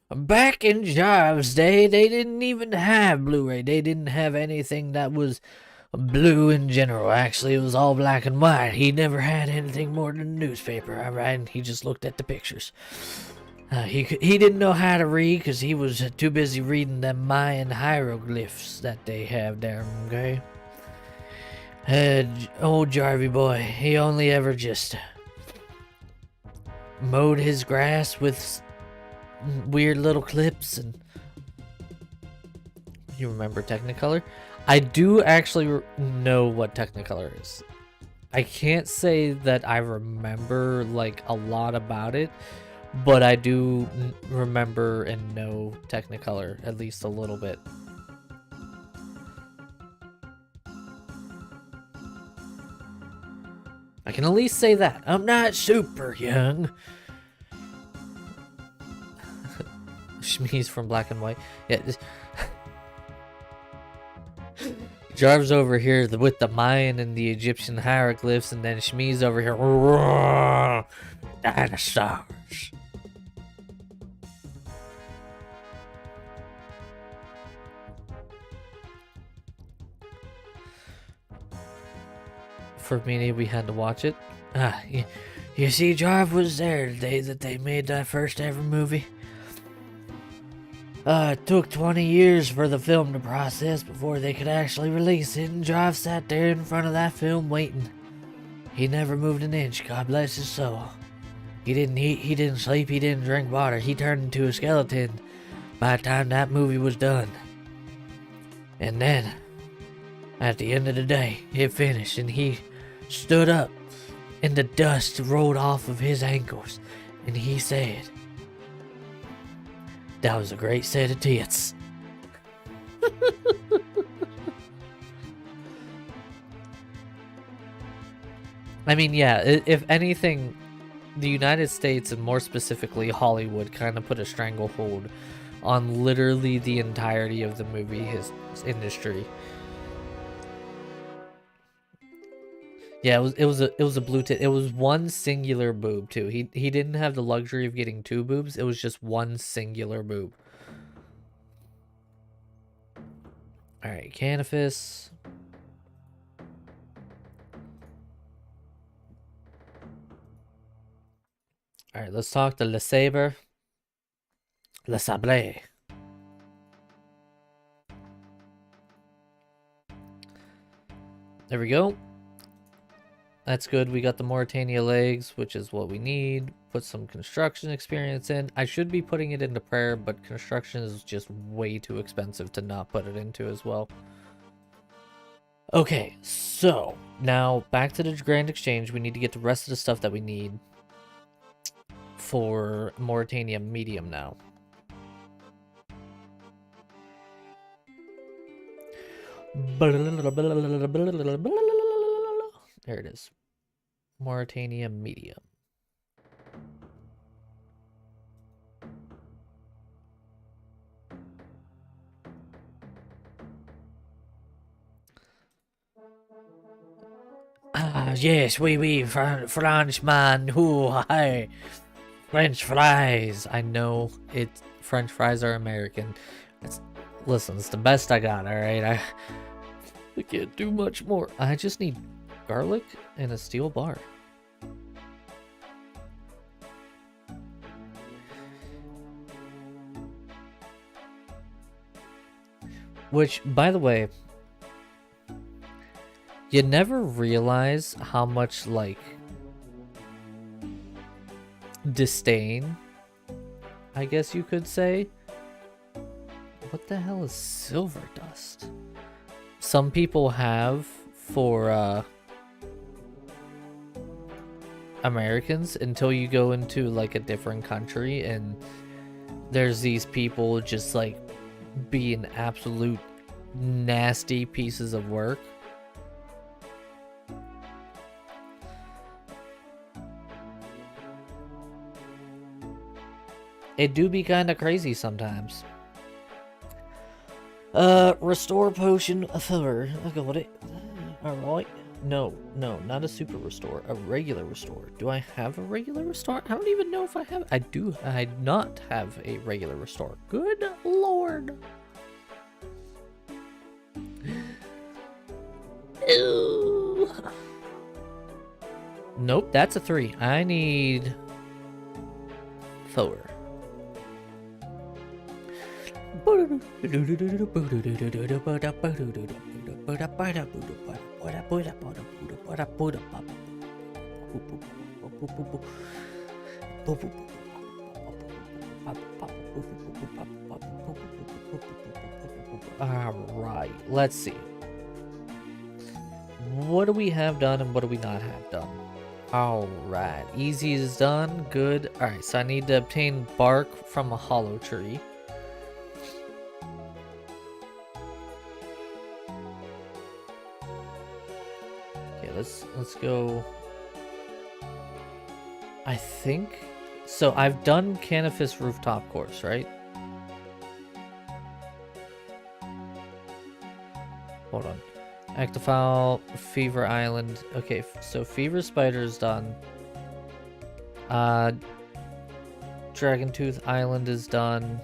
Back in Jarv's day, they didn't even have Blu-ray. They didn't have anything that was blue in general. Actually, it was all black and white. He never had anything more than a newspaper, alright? He just looked at the pictures. He didn't know how to read because he was too busy reading them Mayan hieroglyphs that they have there, okay? Old Jarvie boy, he only ever just mowed his grass with weird little clips. And you remember Technicolor? I do actually know what Technicolor is. I can't say that I remember like a lot about it, but I do remember and know Technicolor at least a little bit. I can at least say that. I'm not super young. Shmi's from Black and White. Yeah. Jarv's over here with the Mayan and the Egyptian hieroglyphs, and then Shmi's over here. Roar, dinosaurs. For me, we had to watch it. You see, Jarv was there the day that they made that first ever movie. It took 20 years for the film to process before they could actually release it, and Jarv sat there in front of that film waiting. He never moved an inch, God bless his soul. He didn't eat, he didn't sleep, he didn't drink water. He turned into a skeleton by the time that movie was done. And then, at the end of the day, it finished, and he stood up, and the dust rolled off of his ankles, and he said, "That was a great set of tits." I mean, yeah, if anything, the United States, and more specifically Hollywood, kind of put a stranglehold on literally the entirety of the movie industry. Yeah, it was a blue tit. It was one singular boob too. He didn't have the luxury of getting two boobs. It was just one singular boob. All right, Canifis. All right, let's talk to Le Sabre. Le Sabre. There we go. That's good. We got the Mauritania legs, which is what we need. Put some construction experience in. I should be putting it into prayer, but construction is just way too expensive to not put it into as well. Okay, so now back to the Grand Exchange. We need to get the rest of the stuff that we need for Mauritania medium now. There it is. Mauritania medium. Ah, yes, oui, Frenchman. Ooh, hi. French fries. I know French fries are American. Listen, it's the best I got, alright? I can't do much more. I just need garlic and a steel bar. Which, by the way, you never realize how much, like, disdain, I guess you could say. What the hell is silver dust? Some people have for Americans until you go into like a different country and there's these people just like being absolute nasty pieces of work. It do be kind of crazy sometimes. Restore potion filler. I got it. Alright. No, not a super restore. A regular restore. Do I have a regular restore? I don't even know if I have. I do. I not have a regular restore. Good lord. Ew. Nope, that's a 3. I need 4. Alright, let's see. What do we have done and what do we not have done? Alright, easy is done. Good. Alright, so I need to obtain bark from a hollow tree. Okay, let's go I think so. I've done Canifis rooftop course, right? Hold on. Actifowl, Fever Island. Okay, so Fever Spider's done. Dragon Tooth Island is done.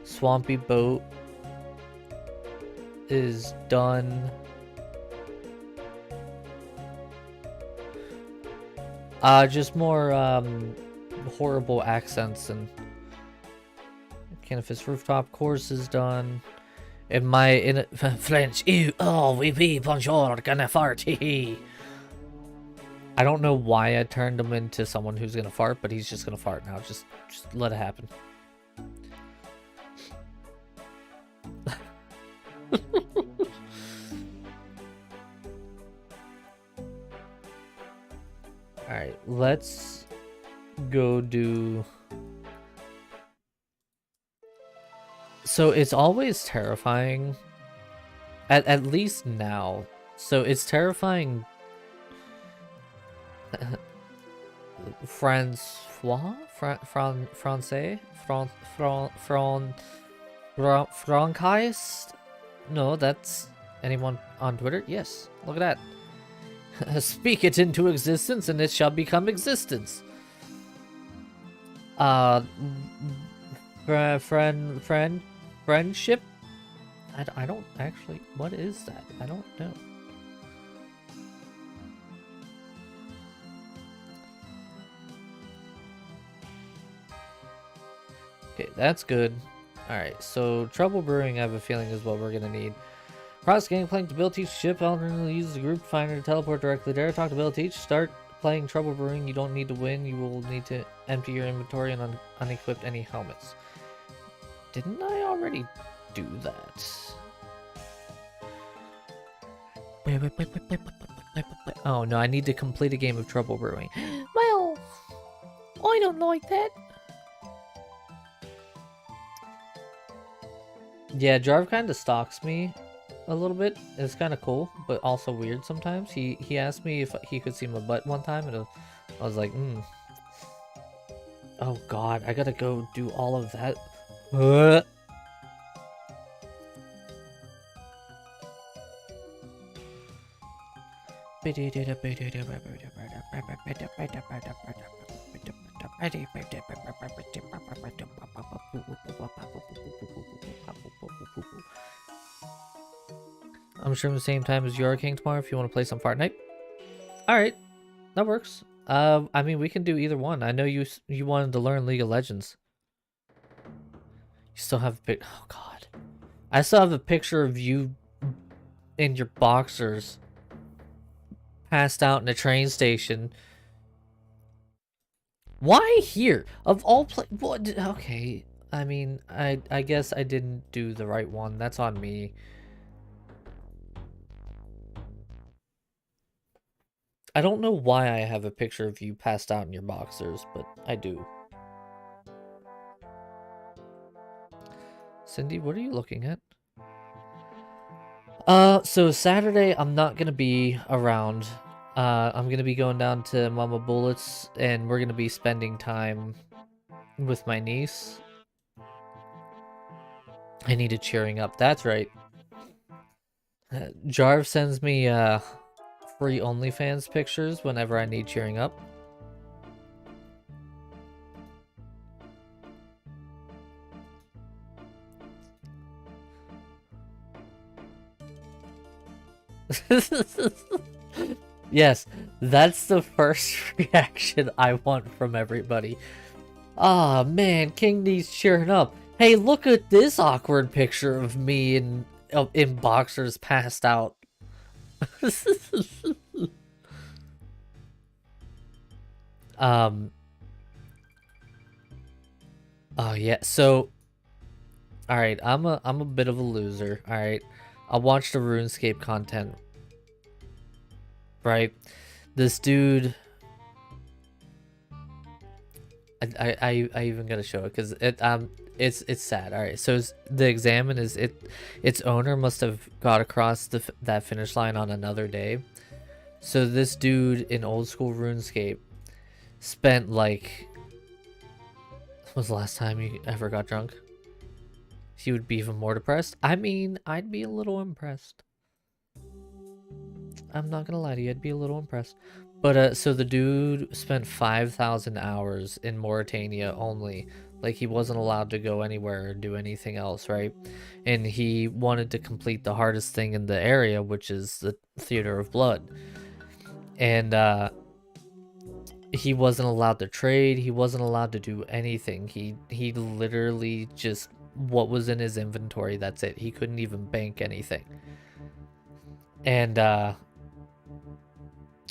Swampy Boat is done. Just more horrible accents, and Canifis rooftop course is done. In French, oui, oui, bonjour, gonna fart, hee. I don't know why I turned him into someone who's gonna fart, but he's just gonna fart now. Just let it happen. Alright, let's go do... So it's always terrifying, at least now. So it's terrifying. Francois? Francais? Franchise? No, that's anyone on Twitter? Yes, look at that. Speak it into existence and it shall become existence. Friendship? I don't actually... What is that? I don't know. Okay, that's good. Alright, so Trouble Brewing, I have a feeling, is what we're gonna need. Process Gangplank to build teach ship. Alternately use the group finder to teleport directly there. Talk to build teach. Start playing Trouble Brewing. You don't need to win. You will need to empty your inventory and unequip any helmets. Didn't I already do that? Oh no, I need to complete a game of Trouble Brewing. Well, I don't like that. Yeah, Jarv kind of stalks me a little bit. It's kind of cool, but also weird sometimes. He asked me if he could see my butt one time, and I was like, oh god, I gotta go do all of that. I'm streaming the same time as Yora King tomorrow if you want to play some Fortnite. Alright, that works. I mean, we can do either one. I know you wanted to learn League of Legends. You still have a oh god. I still have a picture of you in your boxers passed out in a train station. Why here? Of all what? Okay. I mean, I guess I didn't do the right one. That's on me. I don't know why I have a picture of you passed out in your boxers, but I do. Cindy, what are you looking at? So Saturday I'm not gonna be around. I'm gonna be going down to Mama Bullet's, and we're gonna be spending time with my niece. I needed cheering up. That's right. Jarv sends me free OnlyFans pictures whenever I need cheering up. Yes, that's the first reaction I want from everybody. Ah, man, King needs cheering up. Hey, look at this awkward picture of me in boxers passed out. Oh yeah, so alright, I'm a bit of a loser, alright. I watched the RuneScape content. Right? This dude, I even gotta show it because it's sad. All right, so the examine is its owner must have got across that finish line on another day. So this dude in old school RuneScape spent like, when was the last time you ever got drunk? He would be even more depressed. I mean, I'd be a little impressed. I'm not gonna lie to you, I'd be a little impressed. But so the dude spent 5,000 hours in Mauritania only. Like, he wasn't allowed to go anywhere or do anything else, right? And he wanted to complete the hardest thing in the area, which is the Theater of Blood. And he wasn't allowed to trade, he wasn't allowed to do anything. He literally just, what was in his inventory, that's it. He couldn't even bank anything. And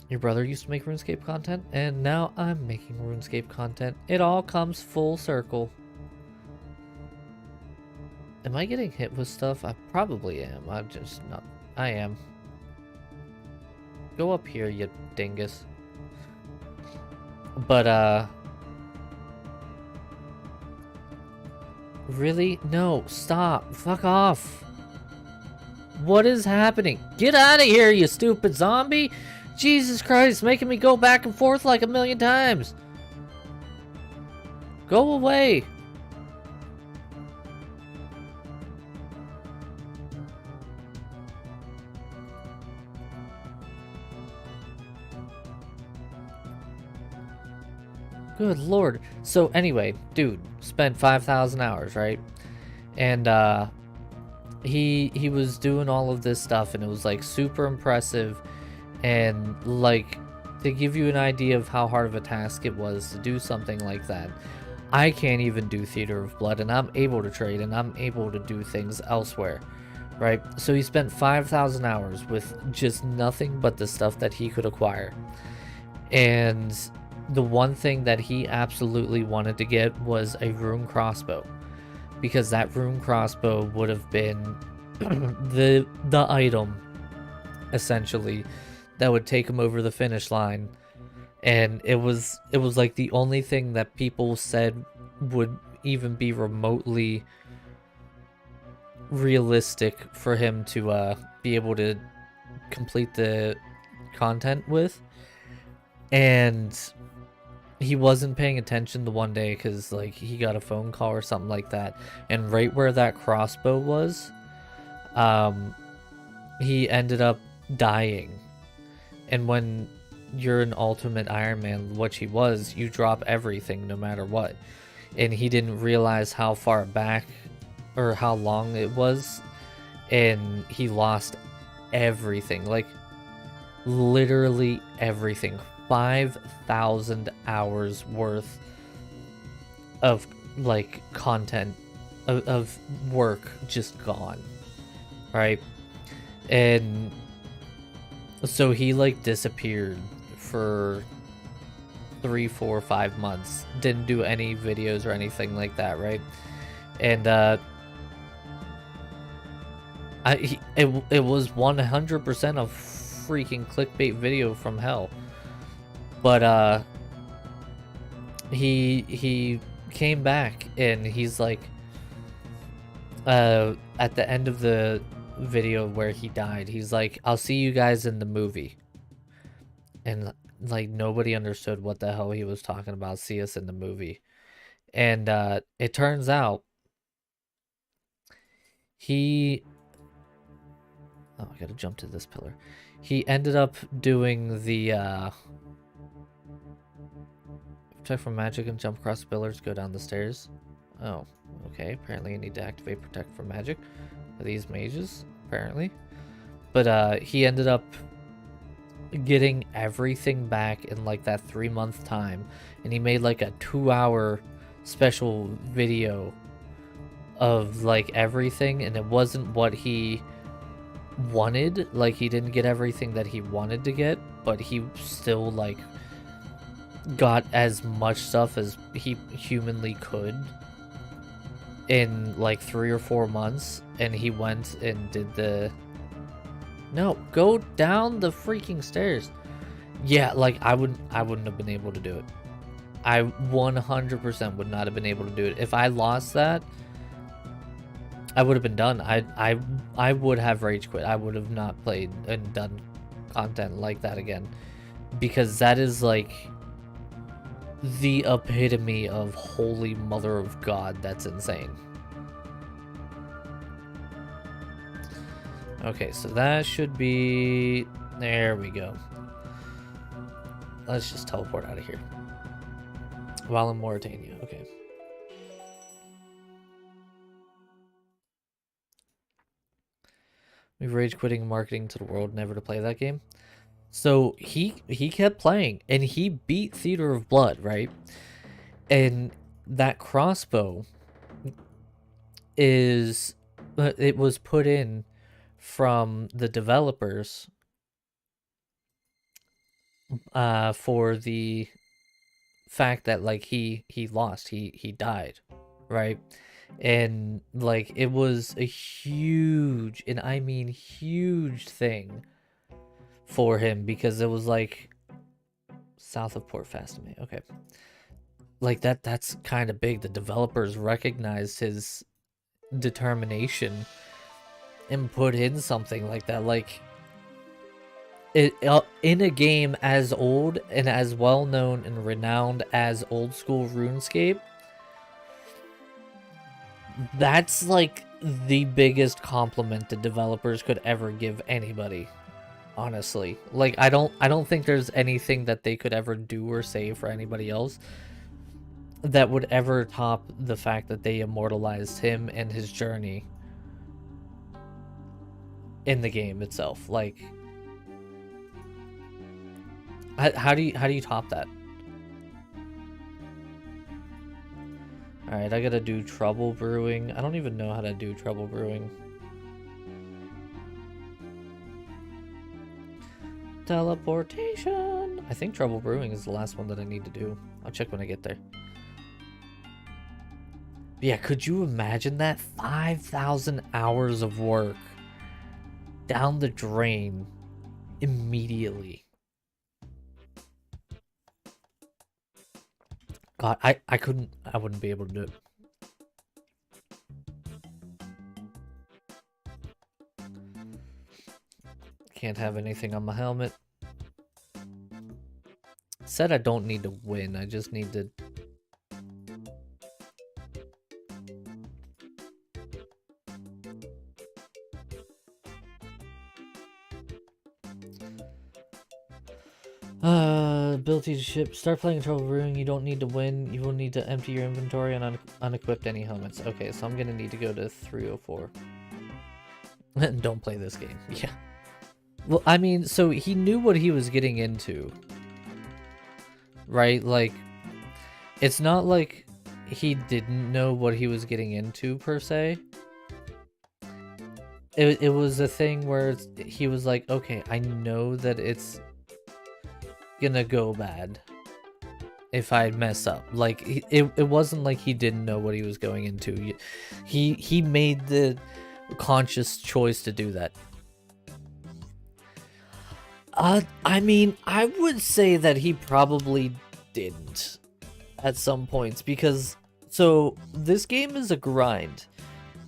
your brother used to make RuneScape content, and now I'm making RuneScape content. It all comes full circle. Am I getting hit with stuff? I probably am. I'm just not. I am. Go up here, you dingus. But, really? No, stop. Fuck off. What is happening? Get out of here, you stupid zombie! Jesus Christ, making me go back and forth like a million times. Go away. Good lord. So anyway, dude spent 5,000 hours, right? And he was doing all of this stuff, and it was like super impressive. And like, to give you an idea of how hard of a task it was to do something like that, I can't even do Theater of Blood, and I'm able to trade, and I'm able to do things elsewhere, right? So he spent 5,000 hours with just nothing but the stuff that he could acquire. And the one thing that he absolutely wanted to get was a rune crossbow, because that rune crossbow would have been the item, essentially, that would take him over the finish line. And it was like the only thing that people said would even be remotely realistic for him to be able to complete the content with. And he wasn't paying attention the one day because like he got a phone call or something like that, and right where that crossbow was, he ended up dying. And when you're an ultimate Iron Man, which he was, you drop everything no matter what. And he didn't realize how far back or how long it was, and he lost everything, like literally everything. 5,000 hours worth of like content of work just gone, right? And so he like disappeared for 3, 4, 5 months, didn't do any videos or anything like that, right? And it was 100% a freaking clickbait video from hell. But he came back, and he's like, at the end of the video where he died, he's like, I'll see you guys in the movie. And like nobody understood what the hell he was talking about, see us in the movie. And it turns out I gotta jump to this pillar. He ended up doing the protect from magic and jump across the pillars, go down the stairs. Oh, okay. Apparently I need to activate protect from magic for these mages, apparently. But he ended up getting everything back in like that 3-month time, and he made like a 2-hour special video of like everything, and it wasn't what he wanted. Like, he didn't get everything that he wanted to get, but he still like got as much stuff as he humanly could in like 3 or 4 months. And he went and did the no, go down the freaking stairs. Yeah, like I wouldn't have been able to do it. I 100% would not have been able to do it. If I lost that, I would have been done. I would have rage quit. I would have not played and done content like that again, because that is like the epitome of holy mother of God. That's insane. Okay, so that should be... There we go. Let's just teleport out of here. While in Mauritania, okay. We've rage quitting marketing to the world never to play that game. So he kept playing and he beat Theater of Blood, right? And that crossbow is it was put in from the developers for the fact that like he lost, he died, right? And like it was a huge, and I mean huge thing for him because it was like south of Port Fastame. Okay. Like that's kind of big. The developers recognized his determination and put in something like that. Like it in a game as old and as well known and renowned as old school RuneScape. That's like the biggest compliment the developers could ever give anybody. Honestly, like I don't think there's anything that they could ever do or say for anybody else that would ever top the fact that they immortalized him and his journey in the game itself. Like, how do you top that? All right, I gotta do trouble brewing. I don't even know how to do trouble brewing. Teleportation. I think trouble brewing is the last one that I need to do. I'll check when I get there. Yeah, could you imagine that? 5,000 hours of work down the drain immediately. God, I wouldn't be able to do it. Can't have anything on my helmet. Said I don't need to win, I just need to... ability to ship. Start playing Trouble Brewing. You don't need to win. You will need to empty your inventory and unequip any helmets. Okay, so I'm gonna need to go to 304. Don't play this game. Yeah. Well, I mean, so he knew what he was getting into. Right? Like, it's not like he didn't know what he was getting into, per se. It was a thing where he was like, okay, I know that it's gonna go bad if I mess up. Like it wasn't like he didn't know what he was going into. He made the conscious choice to do that. I mean, I would say that he probably didn't at some points because so this game is a grind.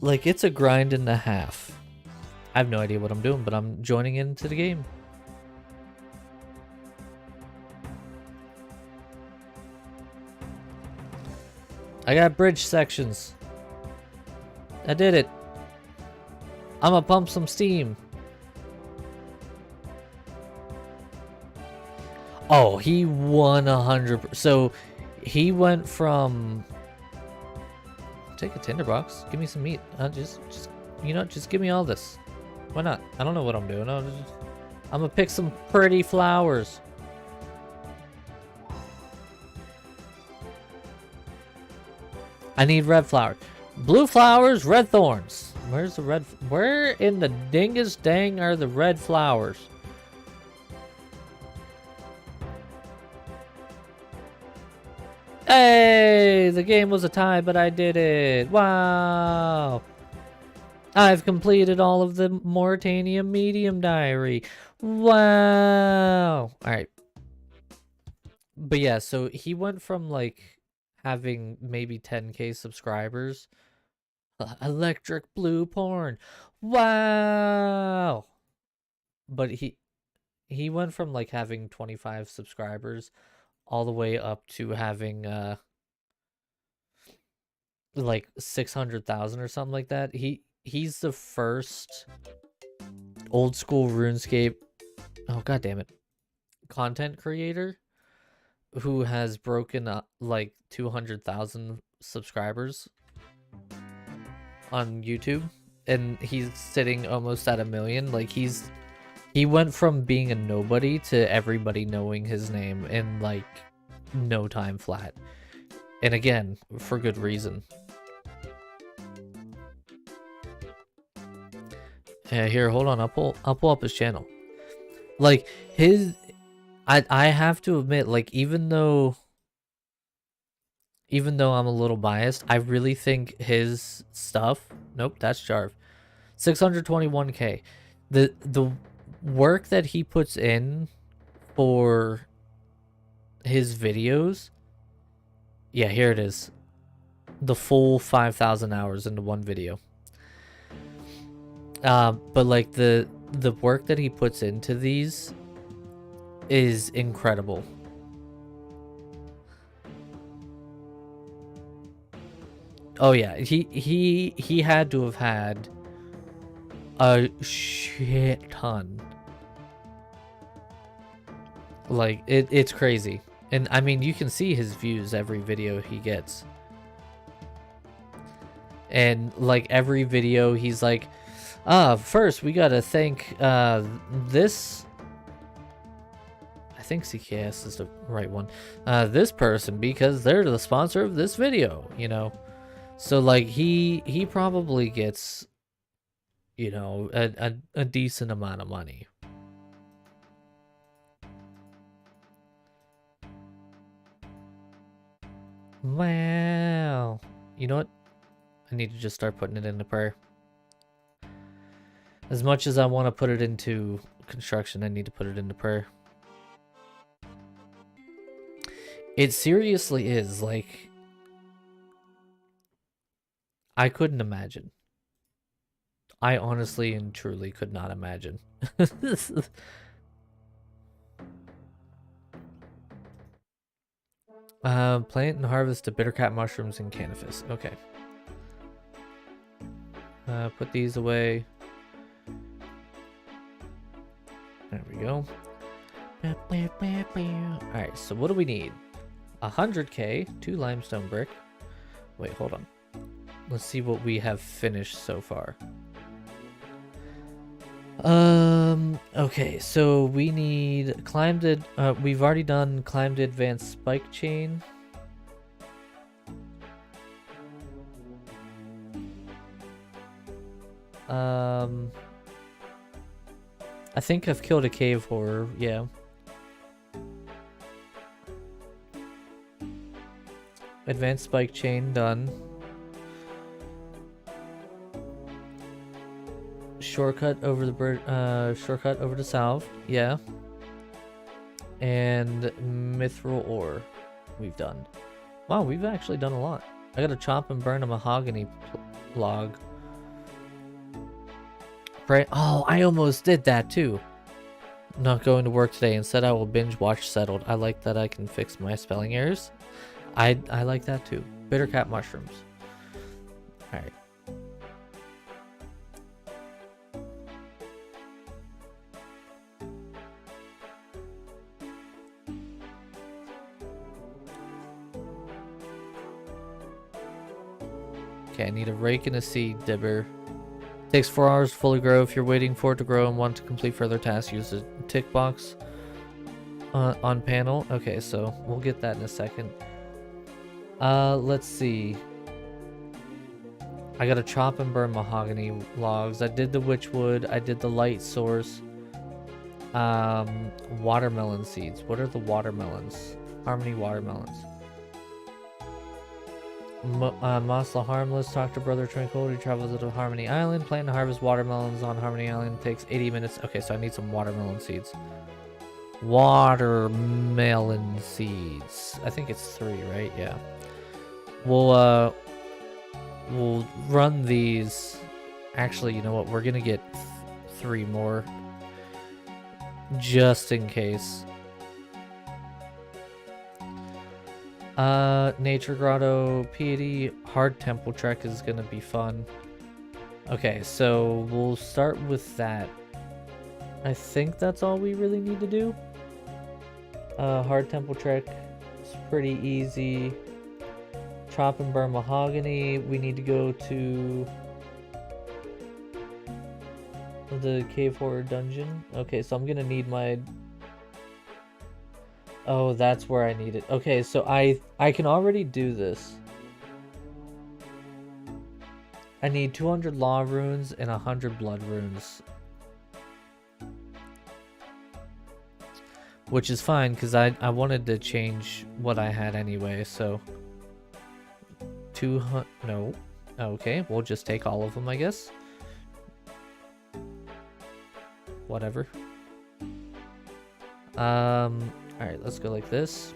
Like it's a grind and a half. I have no idea what I'm doing, but I'm joining into the game. I got bridge sections. I did it. I'm gonna pump some steam. Oh, he won 100%. So he went from... Take a tinderbox. Give me some meat. Just you know, just give me all this. Why not? I don't know what I'm doing. I'm gonna pick some pretty flowers. I need red flowers. Blue flowers, red thorns. Where's the red? Where in the dingus dang are the red flowers? Hey, the game was a tie, but I did it. Wow. I've completed all of the Mauritania Medium Diary. Wow. All right. But yeah, so he went from like having maybe 10K subscribers. Electric blue porn. Wow. But he went from like having 25 subscribers all the way up to having like 600,000 or something like that. He's the first old school RuneScape, oh god damn it, content creator who has broken up like 200,000 subscribers on YouTube, and he's sitting almost at 1 million. Like he went from being a nobody to everybody knowing his name in like no time flat. And again, for good reason. Yeah, here, hold on. I'll pull up his channel. Like I have to admit, like even though I'm a little biased, I really think his stuff. Nope, that's Jarv. 621K. The work that he puts in for his videos. Yeah, here it is. The full 5,000 hours into one video. But like the work that he puts into these is incredible. Oh yeah, he had to have had a shit ton. Like it's crazy. And I mean, you can see his views every video he gets. And like every video he's like, first we gotta thank this, I think CKS is the right one, this person, because they're the sponsor of this video, you know. So like he probably gets, you know, a decent amount of money. Wow. You know what? I need to just start putting it into prayer. As much as I want to put it into construction, I need to put it into prayer. It seriously is, like, I couldn't imagine. I honestly and truly could not imagine. Plant and harvest the bittercat mushrooms and cannabis. Okay. Put these away. There we go. Alright, so what do we need? 100k, 2 limestone brick. Wait, hold on. Let's see what we have finished so far. Okay, so we need climbed it. We've already done climbed advanced spike chain. I think I've killed a cave horror, yeah. Advanced spike chain done. Shortcut over the bird, shortcut over to south, yeah. And mithril ore, we've done. Wow, we've actually done a lot. I gotta chop and burn a mahogany log. Right? Oh, I almost did that too. Not going to work today. Instead, I will binge watch Settled. I like that I can fix my spelling errors. I like that too. Bittercat mushrooms. All right. Okay, I need a rake and a seed dibber. Takes 4 hours to fully grow. If you're waiting for it to grow and want to complete further tasks, use the tick box on panel. Okay, so we'll get that in a second. Let's see. I gotta chop and burn mahogany logs. I did the witchwood. I did the light source. Watermelon seeds. What are the watermelons? Harmony watermelons. Masla Harmless, talk to Brother Tranquility, travels to Harmony Island, plant and harvest watermelons on Harmony Island, takes 80 minutes. Okay, so I need some watermelon seeds. Watermelon seeds. I think it's 3, right? Yeah. We'll run these. Actually, you know what? We're gonna get 3 more. Just in case. Nature Grotto, Piety, Hard Temple Trek is gonna be fun. Okay, so we'll start with that. I think that's all we really need to do. Hard Temple Trek is pretty easy. Chop and Burn Mahogany, we need to go to the Cave Horror Dungeon. Okay, so I'm gonna need my... Oh, that's where I need it. Okay, so I can already do this. I need 200 Law Runes and 100 Blood Runes. Which is fine, because I wanted to change what I had anyway, so... 200... No. Okay, we'll just take all of them, I guess. Whatever. Alright, let's go like this.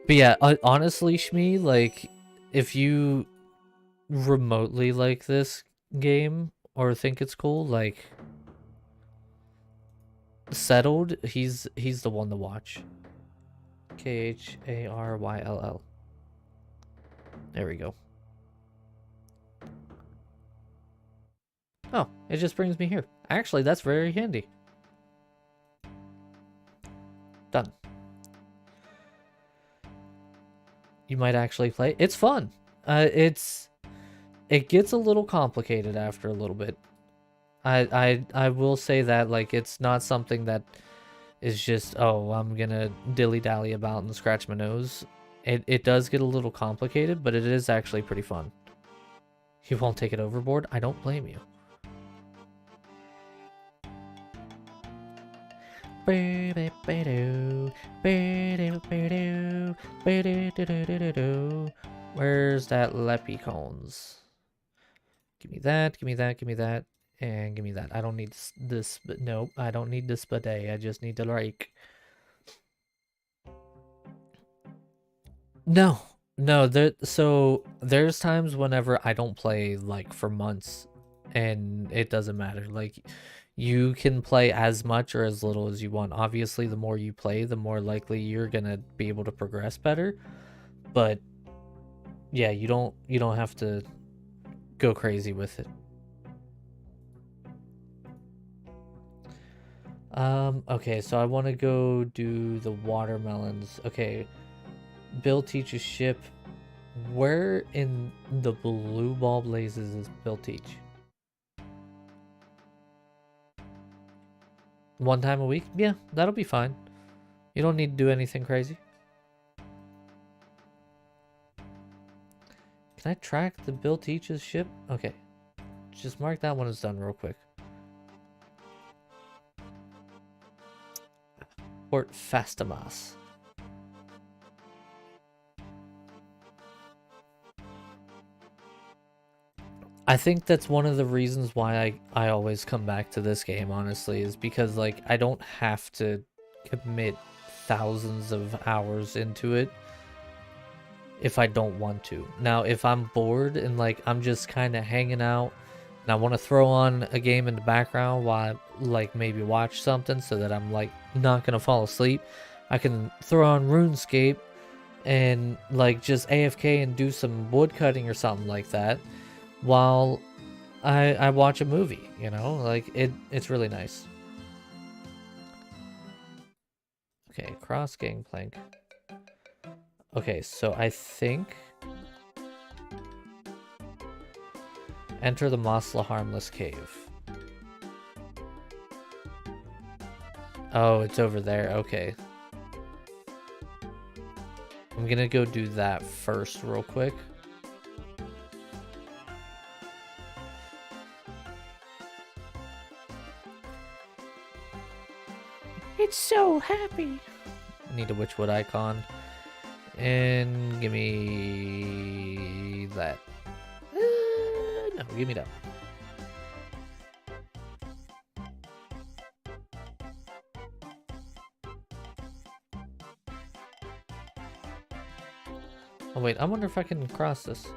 But yeah, honestly, Shmee, like, if you remotely like this game, or think it's cool, like... Settled, he's the one to watch. KharYll. There we go. Oh, it just brings me here. Actually, that's very handy. Done. You might actually play. It's fun. It gets a little complicated after a little bit. I will say that, like, it's not something that is just, oh, I'm gonna dilly-dally about and scratch my nose. It does get a little complicated, but it is actually pretty fun. You won't take it overboard? I don't blame you. Where's that Leprechaun's? Give me that, give me that, give me that. And give me that. I don't need this, but nope, I don't need this bidet. I just need the rake. No, so there's times whenever I don't play, like, for months, and it doesn't matter. Like, you can play as much or as little as you want. Obviously, the more you play, the more likely you're gonna be able to progress better. But yeah, you don't have to go crazy with it. Okay, so I want to go do the watermelons. Okay, Bill teaches ship. Where in the blue ball blazes is Bill teach? One time a week? Yeah, that'll be fine. You don't need to do anything crazy. Can I track the Bill teaches ship? Okay, just mark that one as done real quick. Port Fastamas. I think that's one of the reasons why I always come back to this game, honestly, is because, like, I don't have to commit thousands of hours into it if I don't want to. Now, if I'm bored and, like, I'm just kind of hanging out and I want to throw on a game in the background while I, like, maybe watch something so that I'm, like, not going to fall asleep, I can throw on RuneScape and, like, just AFK and do some wood cutting or something like that while I watch a movie, you know? Like, it's really nice. Okay, cross gangplank. Okay, so I think... Enter the Mosla Harmless Cave. Oh, it's over there. Okay. I'm gonna go do that first real quick. It's so happy. I need a Witchwood icon. And give me that. No, give me that. Oh wait, I wonder if I can cross this.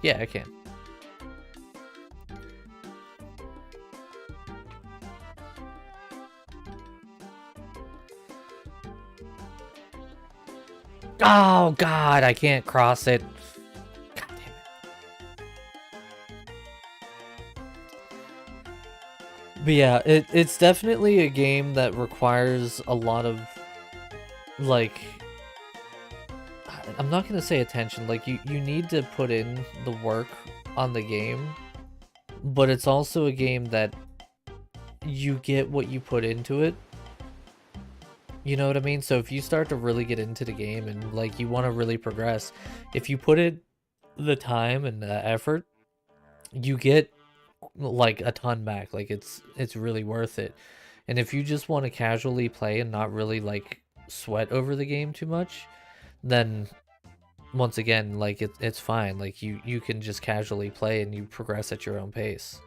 Yeah, I can. Oh god, I can't cross it. God damn it. But yeah, it's definitely a game that requires a lot of, like, I'm not gonna say attention, like you need to put in the work on the game, but it's also a game that you get what you put into it. You know what I mean? So if you start to really get into the game and like you want to really progress, if you put in the time and the effort, you get like a ton back. Like it's really worth it. And if you just want to casually play and not really like sweat over the game too much, then once again, like it's fine. Like you can just casually play and you progress at your own pace.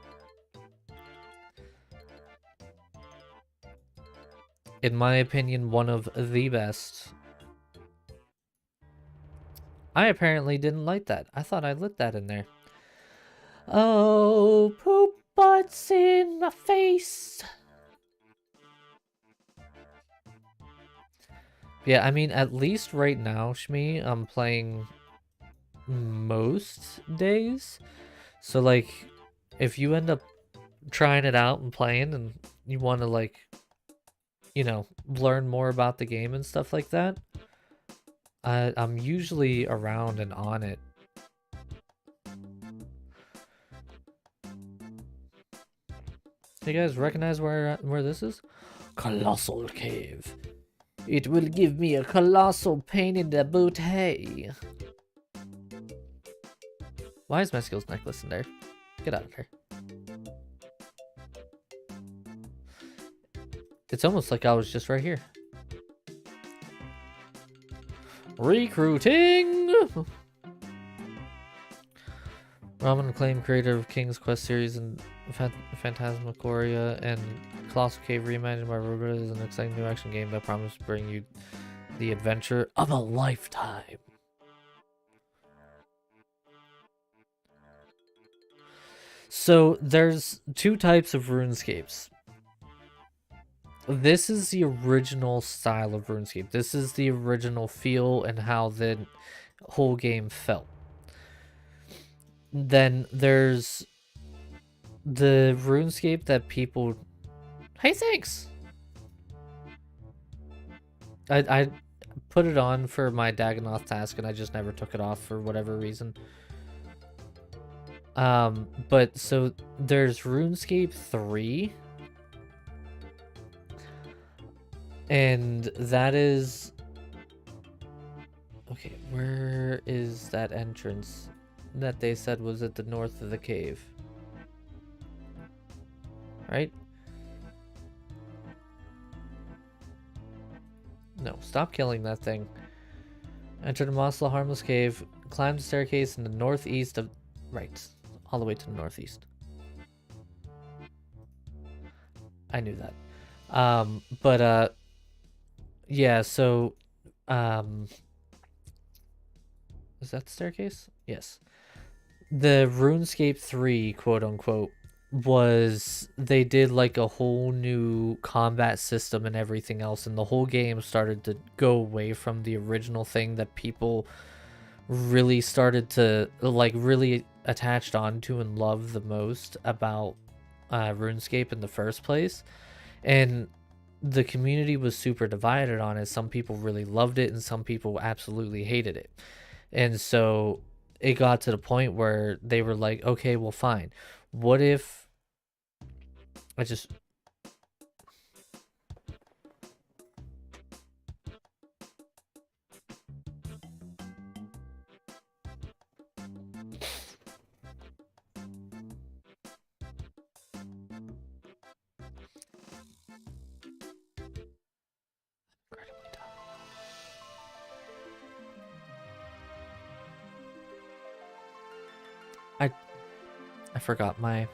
In my opinion, one of the best. I apparently didn't light that. I thought I lit that in there. Oh, poop butts in my face. Yeah, I mean, at least right now, Shmi, I'm playing most days. So, like, if you end up trying it out and playing and you want to, like, you know, learn more about the game and stuff like that, I'm usually around and on it. You guys recognize where this is? Colossal Cave. It will give me a colossal pain in the booty. Why is my skills necklace in there? Get out of here. It's almost like I was just right here. Recruiting! Ramen acclaimed creator of King's Quest series and Phantasmagoria and Colossal Cave reimagined by Roberta is an exciting new action game that promises to bring you the adventure of a lifetime. So there's two types of RuneScapes. This is the original style of RuneScape. This is the original feel and how the whole game felt. Then there's the RuneScape that people... Hey, thanks! I put it on for my Dagonoth task and I just never took it off for whatever reason. But so there's RuneScape 3. And that is... Okay, where is that entrance that they said was at the north of the cave? Right? No, stop killing that thing. Enter the mossel harmless cave, climb the staircase in the northeast of... Right, all the way to the northeast. I knew that. Yeah, so, is that the staircase? Yes. The RuneScape 3, quote unquote, was, they did like a whole new combat system and everything else, and the whole game started to go away from the original thing that people really started to, like, really attached onto and love the most about RuneScape in the first place. And the community was super divided on it. Some people really loved it and some people absolutely hated it. And so it got to the point where they were like, okay, well, fine. What if I just... I forgot my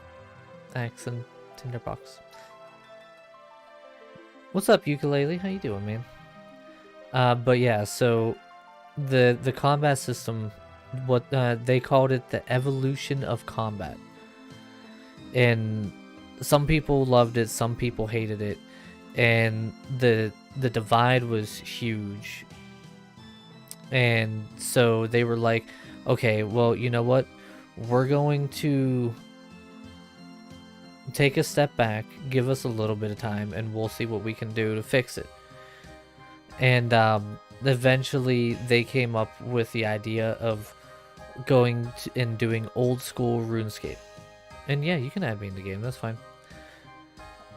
axe and tinderbox. What's up, ukulele? How you doing, man? But yeah, so the combat system, what they called it, the evolution of combat. And some people loved it, some people hated it, and the divide was huge. And so they were like, okay, well, you know what? We're going to take a step back, give us a little bit of time, and we'll see what we can do to fix it. And eventually they came up with the idea of going and doing old school RuneScape. And yeah, you can add me in the game, that's fine.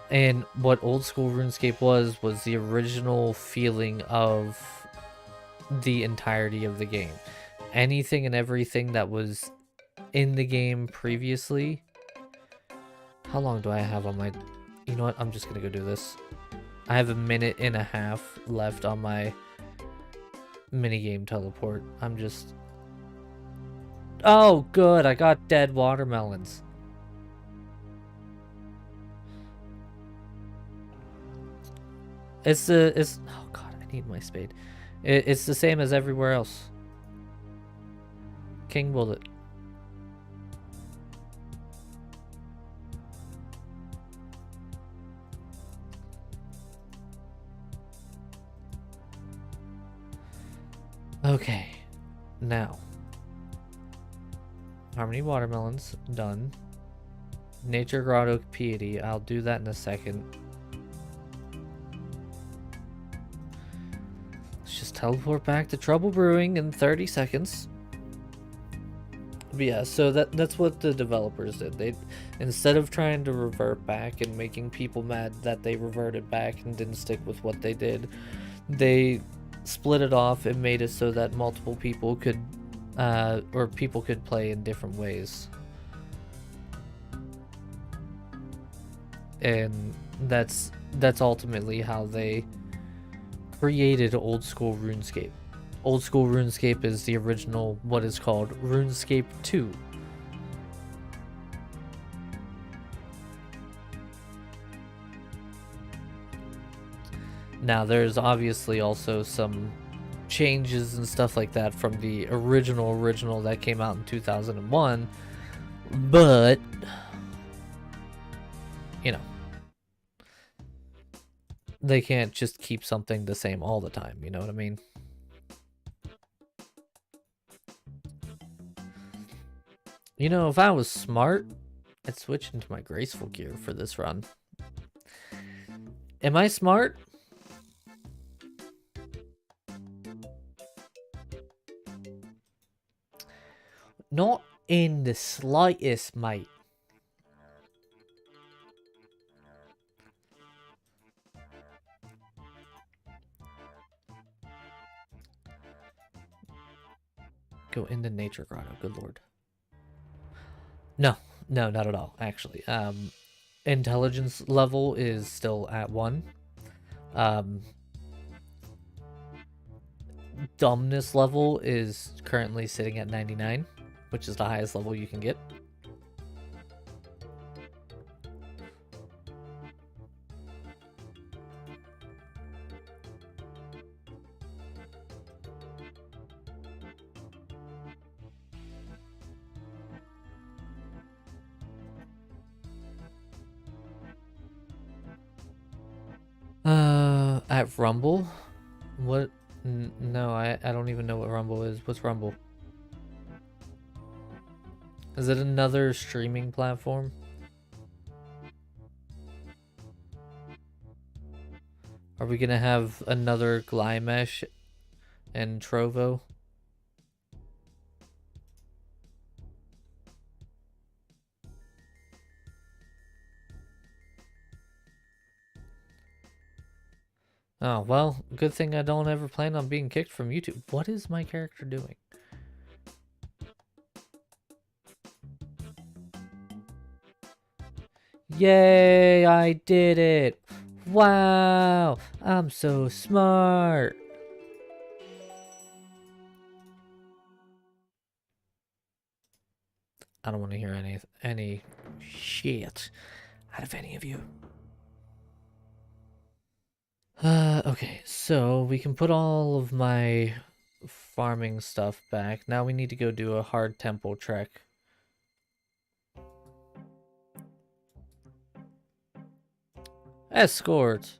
And what old school RuneScape was the original feeling of the entirety of the game. Anything and everything that was in the game previously. How long do I have on my... You know what? I'm just gonna go do this. I have a minute and a half left on my minigame teleport. I'm just... Oh, good. I got dead watermelons. It's the... Oh, God. I need my spade. It's the same as everywhere else. Kingbullet. Okay, now Harmony Watermelons, done. Nature Grotto Piety, I'll do that in a second. Let's just teleport back to Trouble Brewing in 30 seconds. But yeah, so that's what the developers did. They, instead of trying to revert back and making people mad that they reverted back and didn't stick with what they did, they split it off and made it so that multiple people could or people could play in different ways. And that's ultimately how they created old school RuneScape. Old school RuneScape is the original, what is called RuneScape 2. Now, there's obviously also some changes and stuff like that from the original that came out in 2001, but, you know, they can't just keep something the same all the time, you know what I mean? You know, if I was smart, I'd switch into my graceful gear for this run. Am I smart? Not in the slightest, mate. Go into Nature Grotto, good lord. No, not at all, actually. Intelligence level is still at 1. Dumbness level is currently sitting at 99, which is the highest level you can get. At Rumble? What? No, I don't even know what Rumble is. What's Rumble? Is it another streaming platform? Are we gonna have another Glymesh and Trovo? Oh, well, good thing I don't ever plan on being kicked from YouTube. What is my character doing? Yay, I did it! Wow, I'm so smart! I don't want to hear any shit out of any of you. Okay, so we can put all of my farming stuff back. Now we need to go do a hard tempo trek. Escort!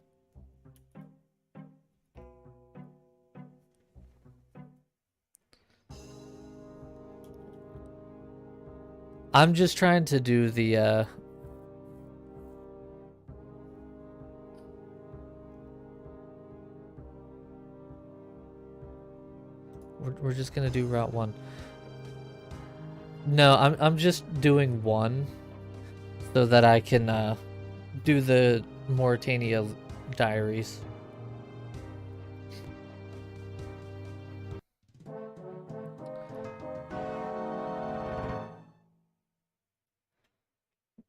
I'm just trying to do the we're just gonna do Route 1. No, I'm just doing 1 so that I can do the Mauritania diaries.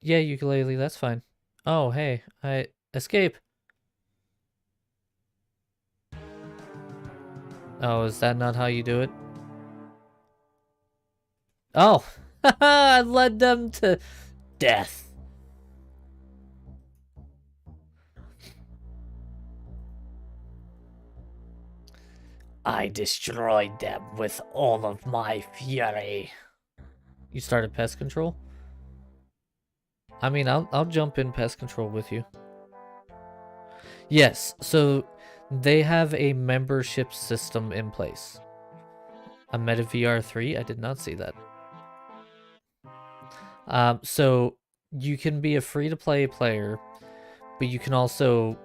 Yeah, ukulele, that's fine. Oh, hey, I escape. Oh, is that not how you do it? Oh, I led them to death. I destroyed them with all of my fury. You started pest control? I mean, I'll jump in pest control with you. Yes, so they have a membership system in place. A Meta VR3? I did not see that. So you can be a free-to-play player, but you can also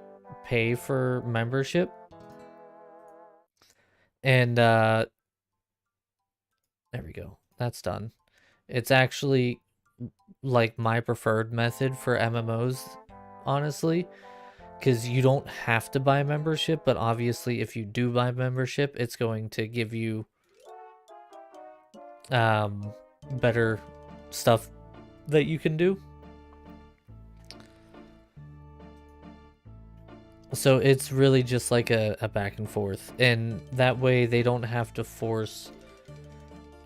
pay for membership. And there we go. That's done. It's actually like my preferred method for MMOs, honestly, because you don't have to buy membership, but obviously if you do buy membership, it's going to give you better stuff that you can do. So it's really just like a back and forth, and that way they don't have to force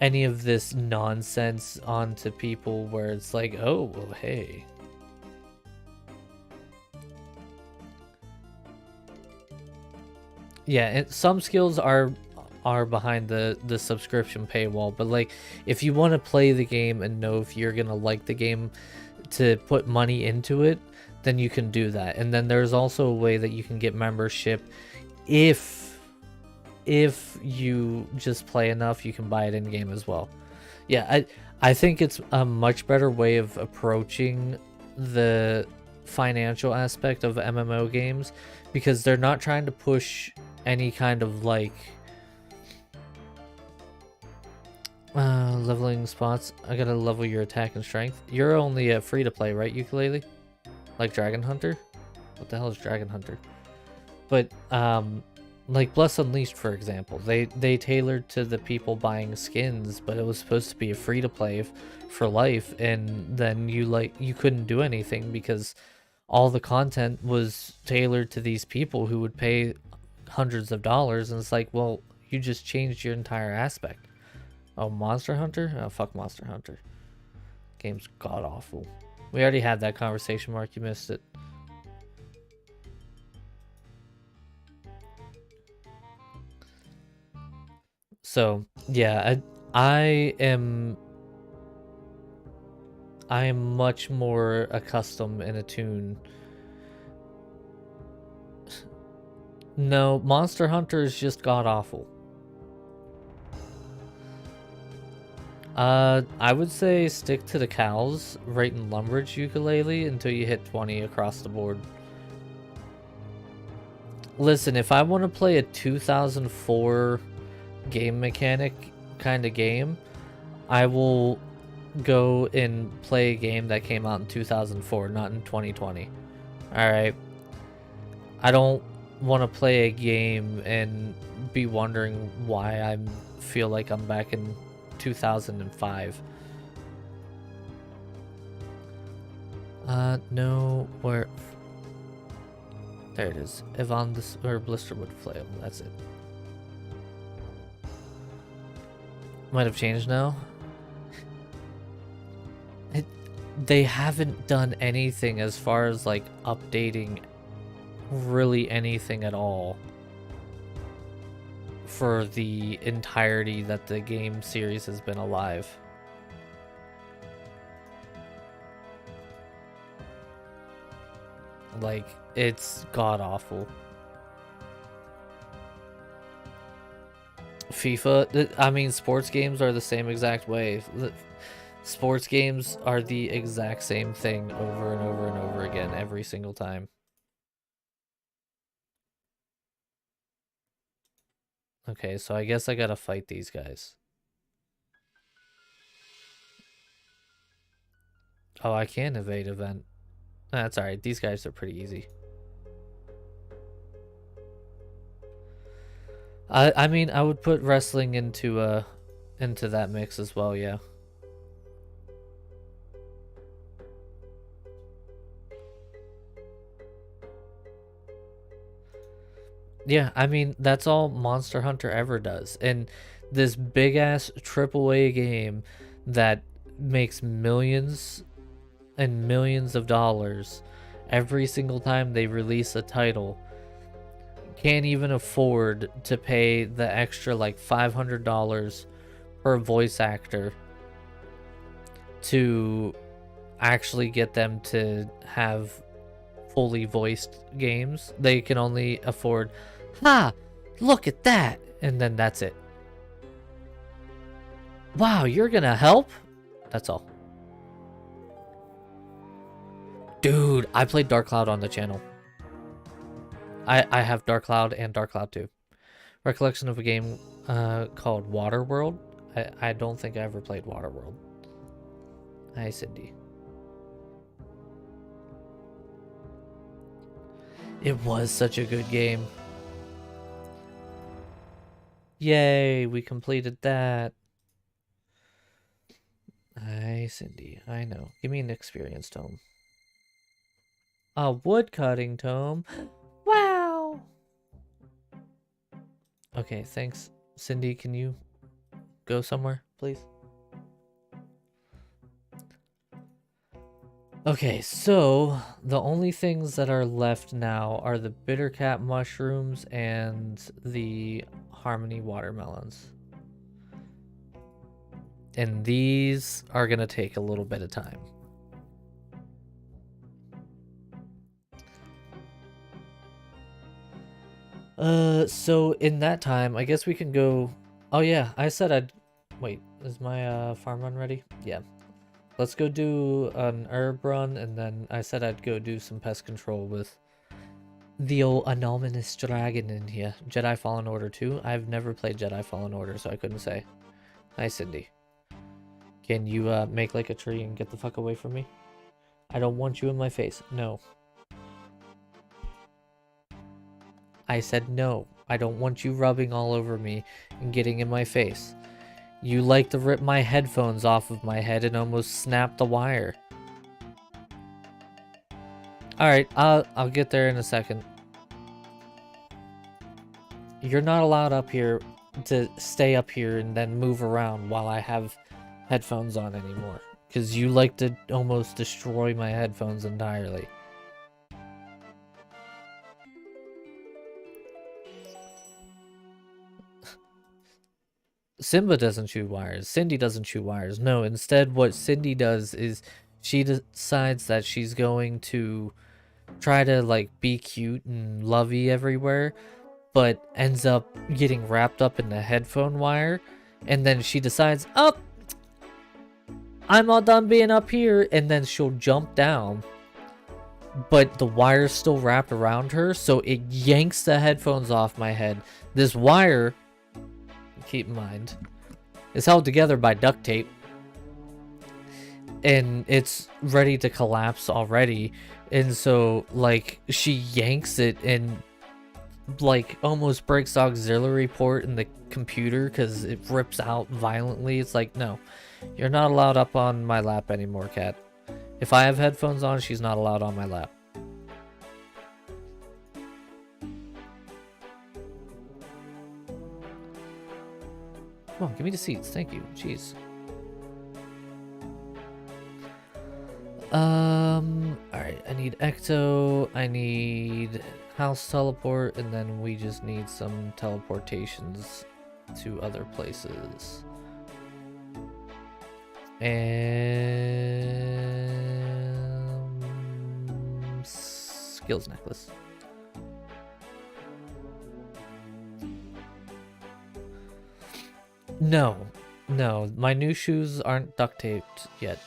any of this nonsense onto people where it's like, oh, well, hey. Yeah, and some skills are behind the subscription paywall, but like if you want to play the game and know if you're gonna like the game to put money into it, then you can do that. And then there's also a way that you can get membership if you just play enough, you can buy it in game as well. Yeah, I think it's a much better way of approaching the financial aspect of MMO games, because they're not trying to push any kind of like leveling spots. I gotta level your attack and strength. You're only a free to play, right, ukulele? Like Dragon Hunter? What the hell is Dragon Hunter? But like Bless Unleashed, for example, they tailored to the people buying skins, but it was supposed to be a free to play for life, and then you couldn't do anything because all the content was tailored to these people who would pay hundreds of dollars, and it's like, well, you just changed your entire aspect. Oh, Monster Hunter? Oh, fuck Monster Hunter. Game's god awful. We already had that conversation, Mark. You missed it. So yeah, I am much more accustomed and attuned. No, Monster Hunter is just god awful. I would say stick to the cows right in Lumbridge ukulele until you hit 20 across the board. Listen, if I want to play a 2004 game mechanic kind of game, I will go and play a game that came out in 2004, not in 2020. Alright? I don't want to play a game and be wondering why I feel like I'm back in 2005. No, where... There it is. Yvonne or Blisterwood Flail. That's it. Might have changed now. They haven't done anything as far as like updating really anything at all for the entirety that the game series has been alive. Like, it's god awful. FIFA, I mean, sports games are the same exact way. Sports games are the exact same thing over and over and over again every single time. Okay, so I guess I gotta fight these guys. Oh, I can evade event. That's alright, these guys are pretty easy. I mean, I would put wrestling into that mix as well, yeah. Yeah, I mean, that's all Monster Hunter ever does. And this big ass AAA game that makes millions and millions of dollars every single time they release a title can't even afford to pay the extra like $500 per voice actor to actually get them to have fully voiced games. They can only afford, look at that, and then that's it. Wow, you're gonna help? That's all. Dude, I played Dark Cloud on the channel. I have Dark Cloud and Dark Cloud 2. Recollection of a game called Waterworld. I don't think I ever played Waterworld. Hi, Cindy. It was such a good game. Yay, we completed that. Hi, Cindy. I know. Give me an experience tome. A woodcutting tome. Wow. Okay, thanks. Cindy, can you go somewhere, please? Okay, so the only things that are left now are the bittercat mushrooms and the harmony watermelons. And these are gonna take a little bit of time. So in that time, I guess we can go... Oh yeah, I said I'd... Wait, is my farm run ready? Yeah. Let's go do an herb run, and then I said I'd go do some pest control with the old anonymous dragon in here. Jedi Fallen Order 2. I've never played Jedi Fallen Order, so I couldn't say. Hi, Cindy. Can you make like a tree and get the fuck away from me? I don't want you in my face. No. I said no. I don't want you rubbing all over me and getting in my face. You like to rip my headphones off of my head and almost snap the wire. Alright, I'll get there in a second. You're not allowed up here to stay up here and then move around while I have headphones on anymore. Because you like to almost destroy my headphones entirely. Simba doesn't chew wires. Cindy doesn't chew wires. No, instead what Cindy does is she decides that she's going to try to like be cute and lovey everywhere, but ends up getting wrapped up in the headphone wire, and then she decides, oh, I'm all done being up here, and then she'll jump down, but the wire's still wrapped around her, so it yanks the headphones off my head. This wire, keep in mind, is held together by duct tape, and it's ready to collapse already. And so like she yanks it and like almost breaks the auxiliary port in the computer because it rips out violently. It's like, no, you're not allowed up on my lap anymore, cat. If I have headphones on, she's not allowed on my lap. Come on, give me the seats. Thank you. Jeez. Alright, I need Ecto, I need house teleport, and then we just need some teleportations to other places. And skills necklace. No, No, my new shoes aren't duct taped yet.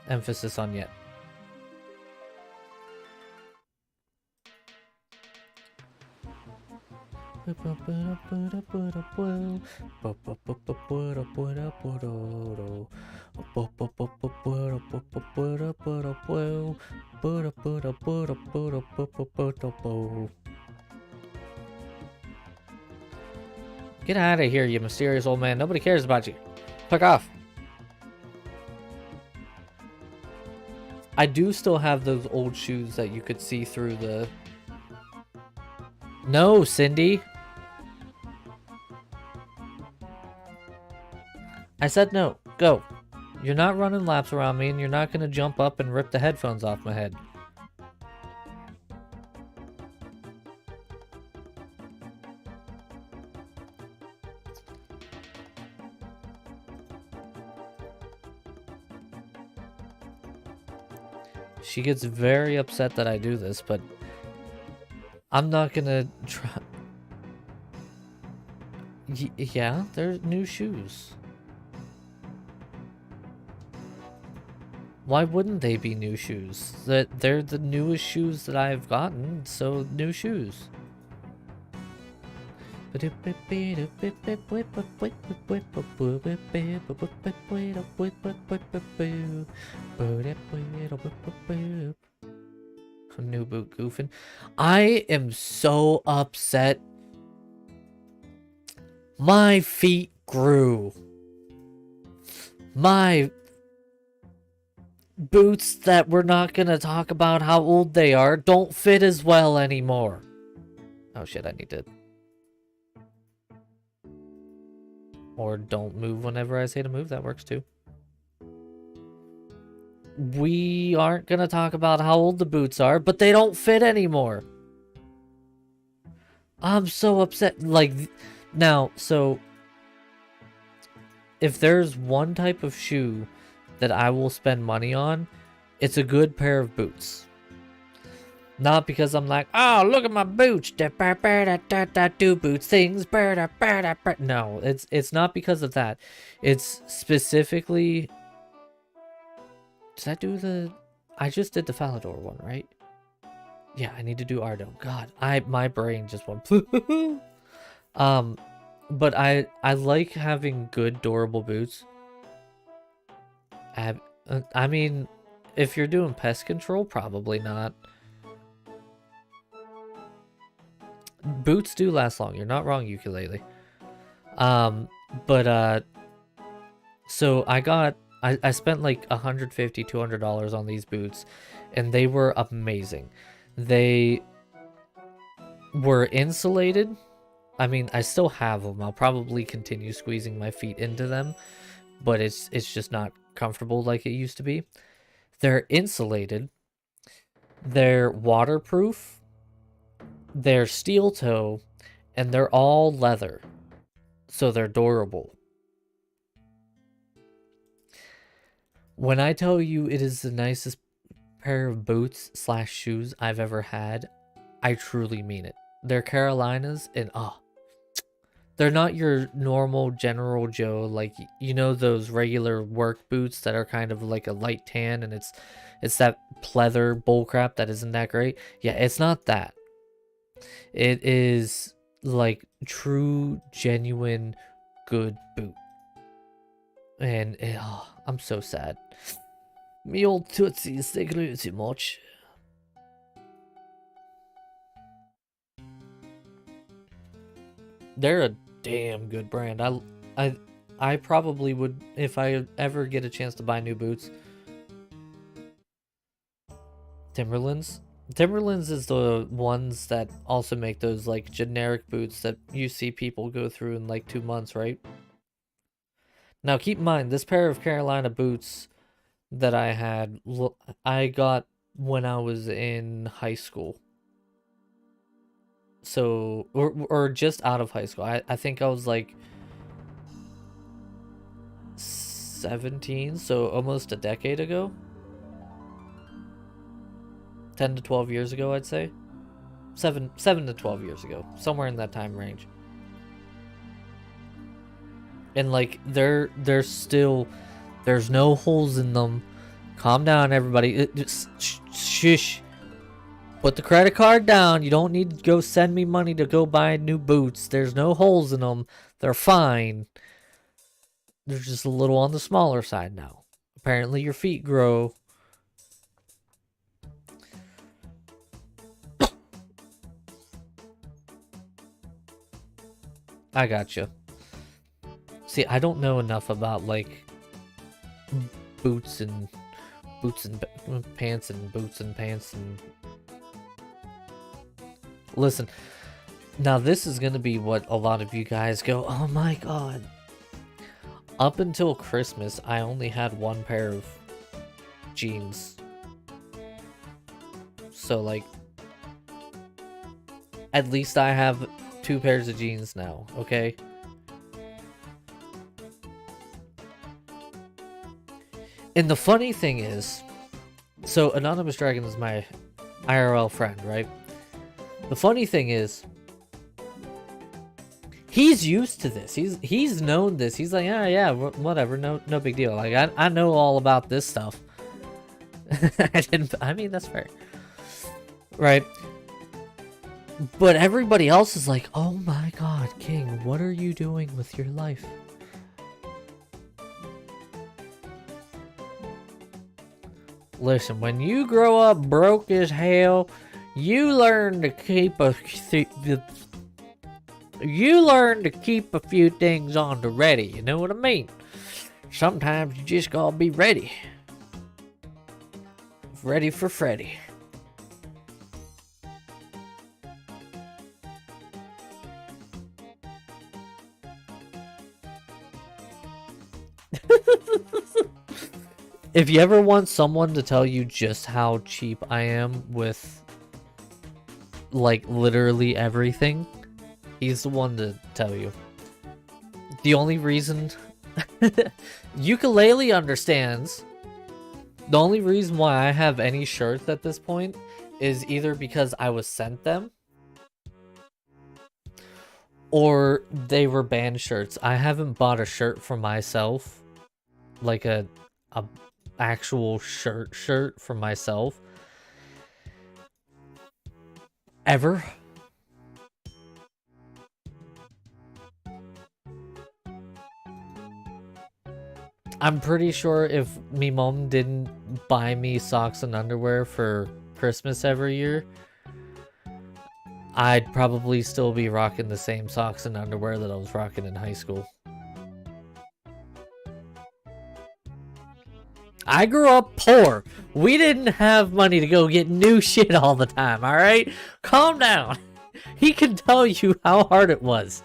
Emphasis on yet. Get out of here, you mysterious old man. Nobody cares about you. Fuck off. I do still have those old shoes that you could see through the... No, Cindy. I said no. Go. You're not running laps around me, and you're not going to jump up and rip the headphones off my head. She gets very upset that I do this, but I'm not gonna try. Yeah, they're new shoes. Why wouldn't they be new shoes? They're the newest shoes that I've gotten, so new shoes. New boot goofing. I am so upset. My feet grew. My boots that we're not gonna talk about how old they are don't fit as well anymore. Oh shit, I need to... Or don't move whenever I say to move, that works too. We aren't gonna talk about how old the boots are, but they don't fit anymore. I'm so upset. Like, now, so... If there's one type of shoe that I will spend money on, it's a good pair of boots. Not because I'm like, oh, look at my boots. Do boots things. No, it's not because of that. It's specifically... Did I do the... I just did the Falador one, right? Yeah, I need to do Ardo. God, my brain just went... But I like having good, durable boots. I mean, if you're doing pest control, probably not. Boots do last long. You're not wrong, Ukulele. So I spent like $150, $200 on these boots, and they were amazing. They were insulated. I mean, I still have them. I'll probably continue squeezing my feet into them, but it's just not comfortable like it used to be. They're insulated. They're waterproof. They're steel toe, and they're all leather, so they're durable. When I tell you it is the nicest pair of boots / shoes I've ever had, I truly mean it. They're Carolinas, and they're not your normal General Joe, like, you know, those regular work boots that are kind of like a light tan, and it's that pleather bullcrap that isn't that great. Yeah, it's not that. It is like true, genuine, good boot. And I'm so sad. Me old tootsies, they grew too much. They're a damn good brand. I probably would, if I ever get a chance to buy new boots. Timberlands. Timberlands is the ones that also make those like generic boots that you see people go through in like 2 months, right? Now keep in mind, this pair of Carolina boots that I had, I got when I was in high school. So, or just out of high school. I think I was like 17, so almost a decade ago. 10 to 12 years ago, I'd say. 7 to 12 years ago. Somewhere in that time range. And like they're still, there's no holes in them. Calm down, everybody. Shush. Put the credit card down. You don't need to go send me money to go buy new boots. There's no holes in them. They're fine. They're just a little on the smaller side now. Apparently your feet grow. I gotcha. See, I don't know enough about like boots and pants and boots and pants and... Listen, now this is gonna be what a lot of you guys go, oh my god. Up until Christmas, I only had one pair of jeans. So like, at least I have 2 pairs of jeans now, okay? And the funny thing is, so Anonymous Dragon is my IRL friend, right? The funny thing is, he's used to this. He's known this. He's like, yeah, whatever, no big deal. Like I know all about this stuff. I mean, that's fair, right? But everybody else is like, oh my god, King, what are you doing with your life? Listen, when you grow up broke as hell, you learn to keep a few things on the ready, you know what I mean? Sometimes you just gotta be ready. Ready for Freddy. If you ever want someone to tell you just how cheap I am with, like, literally everything, he's the one to tell you. The only reason... Ukulele understands. The only reason why I have any shirts at this point is either because I was sent them, or they were band shirts. I haven't bought a shirt for myself, like a actual shirt for myself, ever. I'm pretty sure if me mom didn't buy me socks and underwear for Christmas every year, I'd probably still be rocking the same socks and underwear that I was rocking in high school. I grew up poor. We didn't have money to go get new shit all the time, alright? Calm down. He can tell you how hard it was.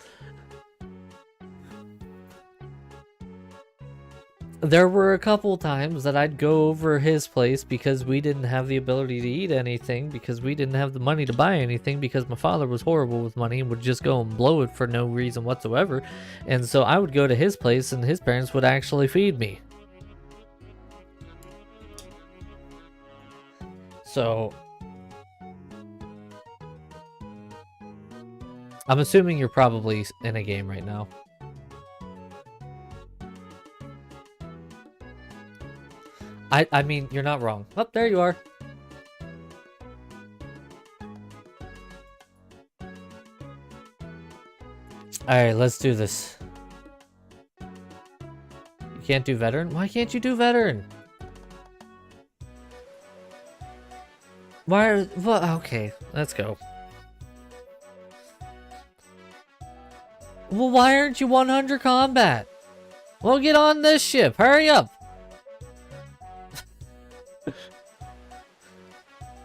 There were a couple times that I'd go over his place because we didn't have the ability to eat anything, because we didn't have the money to buy anything, because my father was horrible with money and would just go and blow it for no reason whatsoever. And so I would go to his place and his parents would actually feed me. So I'm assuming you're probably in a game right now. I mean, you're not wrong. Oh, there you are. Alright, let's do this. You can't do veteran? Why can't you do veteran? Why? Well, okay, let's go. Well, why aren't you 100 combat? Well, get on this ship. Hurry up.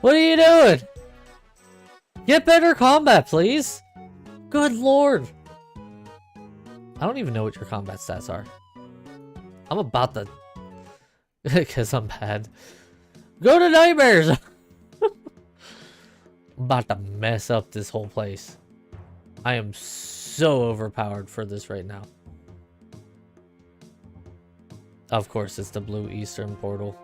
What are you doing? Get better combat, please. Good lord. I don't even know what your combat stats are. I'm about to... Because I'm bad. Go to nightmares. I'm about to mess up this whole place. I am so overpowered for this right now. Of course, it's the blue Eastern portal.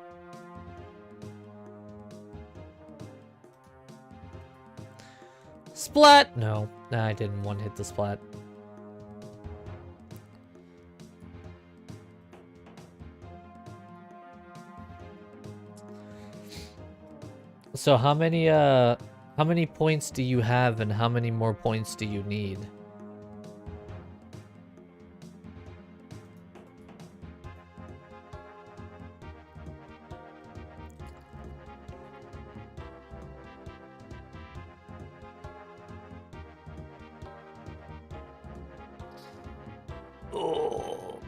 Splat! No, I didn't one hit the splat. So how many points do you have and how many more points do you need? Oh.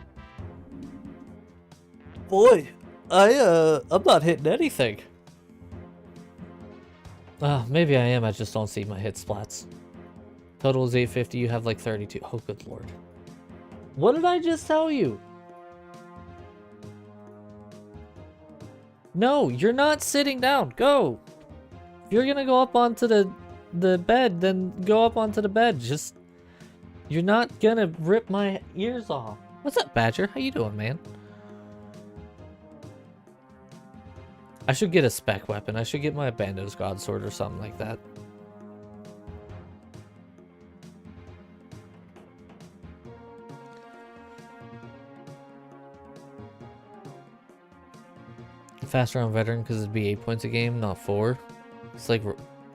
Boy, I'm not hitting anything. Maybe I am, I just don't see my hit splats. Total is 850, you have like 32. Oh, good lord. What did I just tell you? No, you're not sitting down. Go. If you're gonna go up onto the bed, then go up onto the bed. Just, you're not gonna rip my ears off. What's up, Badger? How you doing, man? I should get a spec weapon. I should get my Bando's God Sword or something like that. Faster on veteran because it'd be 8 points a game, not 4. It's like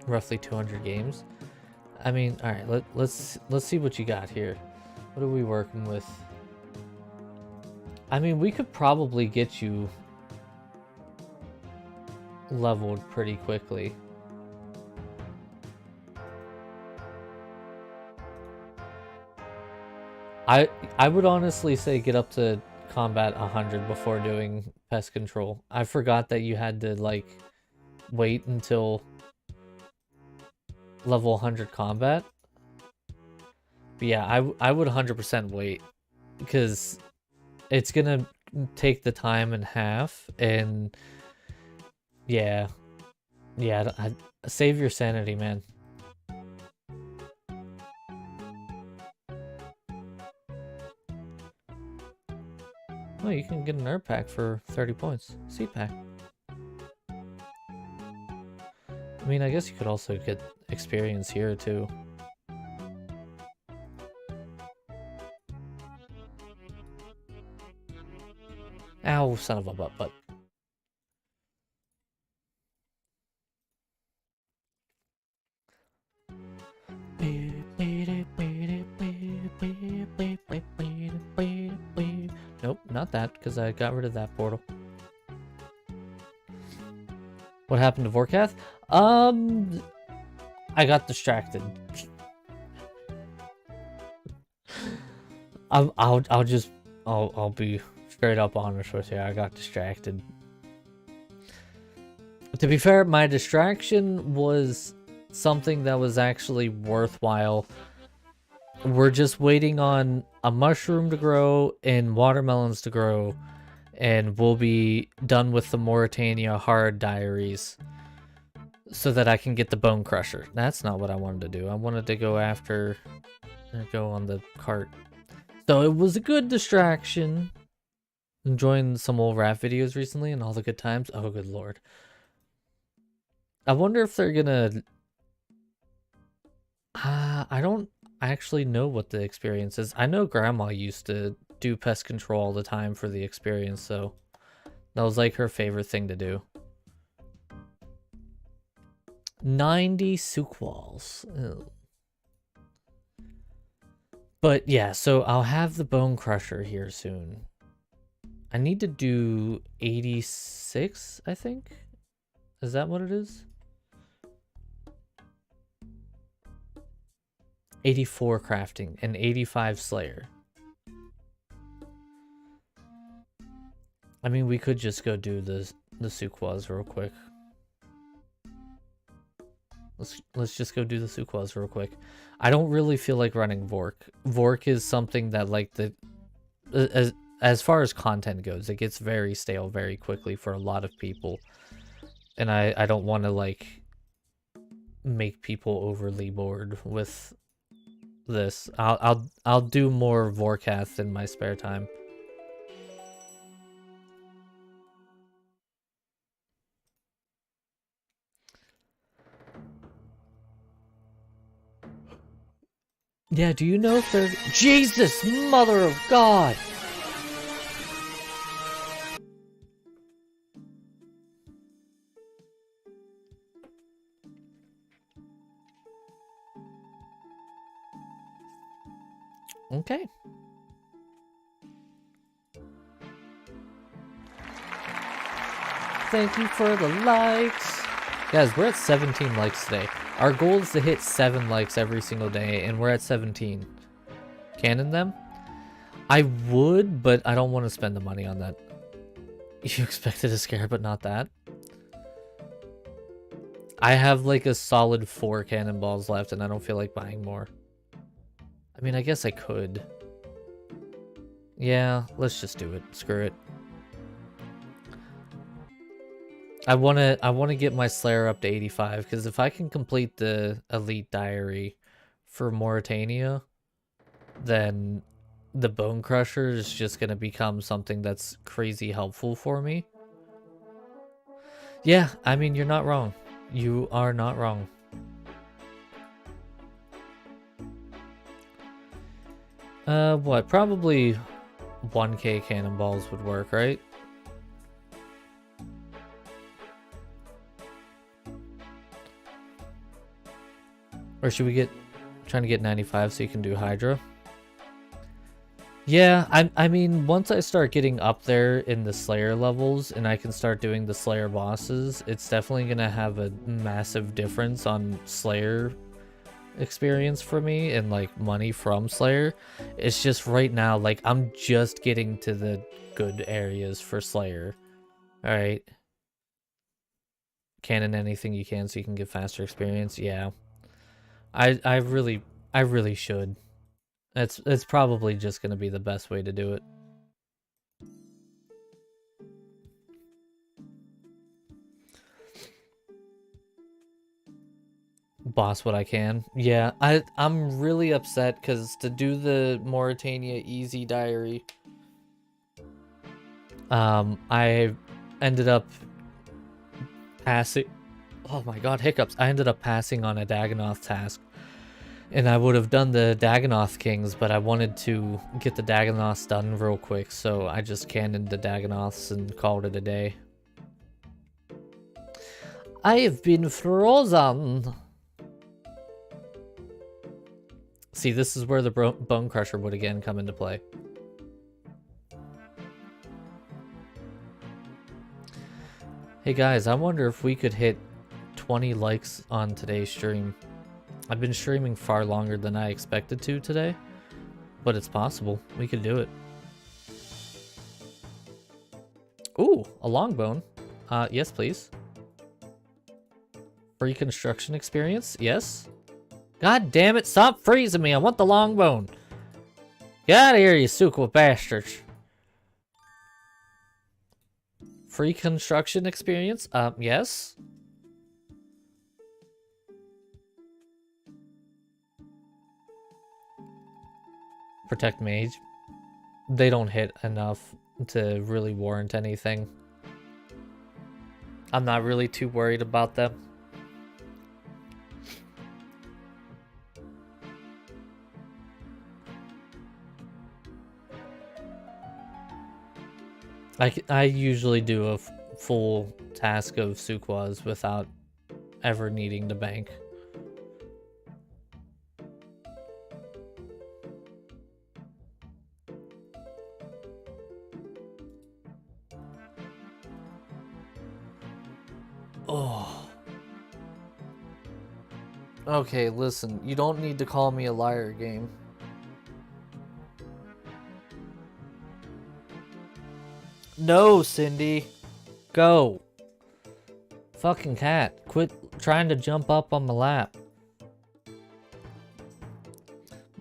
roughly 200 games. I mean, all right. Let's see what you got here. What are we working with? I mean, we could probably get you leveled pretty quickly. I would honestly say get up to combat 100 before doing pest control. I forgot that you had to like wait until level 100 combat. But yeah, I would 100% wait because it's gonna take the time in half, and yeah, save your sanity, man. Oh, you can get an herb pack for 30 points. Seed pack. I mean, I guess you could also get experience here too. Ow, son of a butt. Nope, not that, because I got rid of that portal. What happened to Vorkath? I got distracted. I'll be straight up honest with you. I got distracted. To be fair, my distraction was something that was actually worthwhile. We're just waiting on a mushroom to grow and watermelons to grow, and we'll be done with the Mauritania Hard Diaries so that I can get the Bone Crusher. That's not what I wanted to do. I wanted to go after or go on the cart. So it was a good distraction. Enjoying some old rap videos recently and all the good times. Oh, good lord. I wonder if they're gonna... I don't actually know what the experience is. I know Grandma used to do pest control all the time for the experience, so that was like her favorite thing to do. 90 Sukwals. Ew. But yeah, so I'll have the Bone Crusher here soon. I need to do 86, I think? Is that what it is? 84 crafting and 85 slayer. I mean, we could just go do the Sukwas real quick. Let's just go do the Sukwas real quick. I don't really feel like running Vork. Vork is something that, like, as far as content goes, it gets very stale very quickly for a lot of people. And I don't want to, like, make people overly bored with this. I'll do more Vorkath in my spare time. Yeah, do you know if they're... Jesus, mother of God! Okay. Thank you for the likes. Guys, we're at 17 likes today. Our goal is to hit 7 likes every single day, and we're at 17. Canon them? I would, but I don't want to spend the money on that. You expected a scare, but not that. I have like a solid 4 cannonballs left, and I don't feel like buying more. I mean, I guess I could. Yeah, let's just do it. Screw it. I wanna get my Slayer up to 85, because if I can complete the Elite Diary for Mauritania, then the Bone Crusher is just gonna become something that's crazy helpful for me. Yeah, I mean, you're not wrong. You are not wrong. What? Probably 1k cannonballs would work, right? Or should we trying to get 95 so you can do Hydra? Yeah, I mean, once I start getting up there in the Slayer levels and I can start doing the Slayer bosses, it's definitely gonna have a massive difference on Slayer experience for me and like money from Slayer. It's just right now, like, I'm just getting to the good areas for Slayer. Alright. Canon anything you can so you can get faster experience. Yeah. I really should. It's probably just gonna be the best way to do it. Boss what I can. Yeah, I'm really upset because to do the Mauritania Easy Diary, I ended up passing. Oh my god, hiccups! I ended up passing on a Dagannoth task, and I would have done the Dagannoth Kings, but I wanted to get the Dagannoths done real quick, so I just cannoned the Dagannoths and called it a day. I have been frozen. See, this is where the Bone Crusher would again come into play. Hey guys, I wonder if we could hit 20 likes on today's stream. I've been streaming far longer than I expected to today, but it's possible. We could do it. Ooh, a long bone. Yes, please. Free construction experience? Yes. God damn it, stop freezing me. I want the long bone. Get out of here, you Sukwa bastards. Free construction experience? Yes. Protect mage. They don't hit enough to really warrant anything. I'm not really too worried about them. I usually do a full task of Sukwas without ever needing to bank. Oh. Okay, listen, you don't need to call me a liar, game. No, Cindy. Go. Fucking cat. Quit trying to jump up on my lap.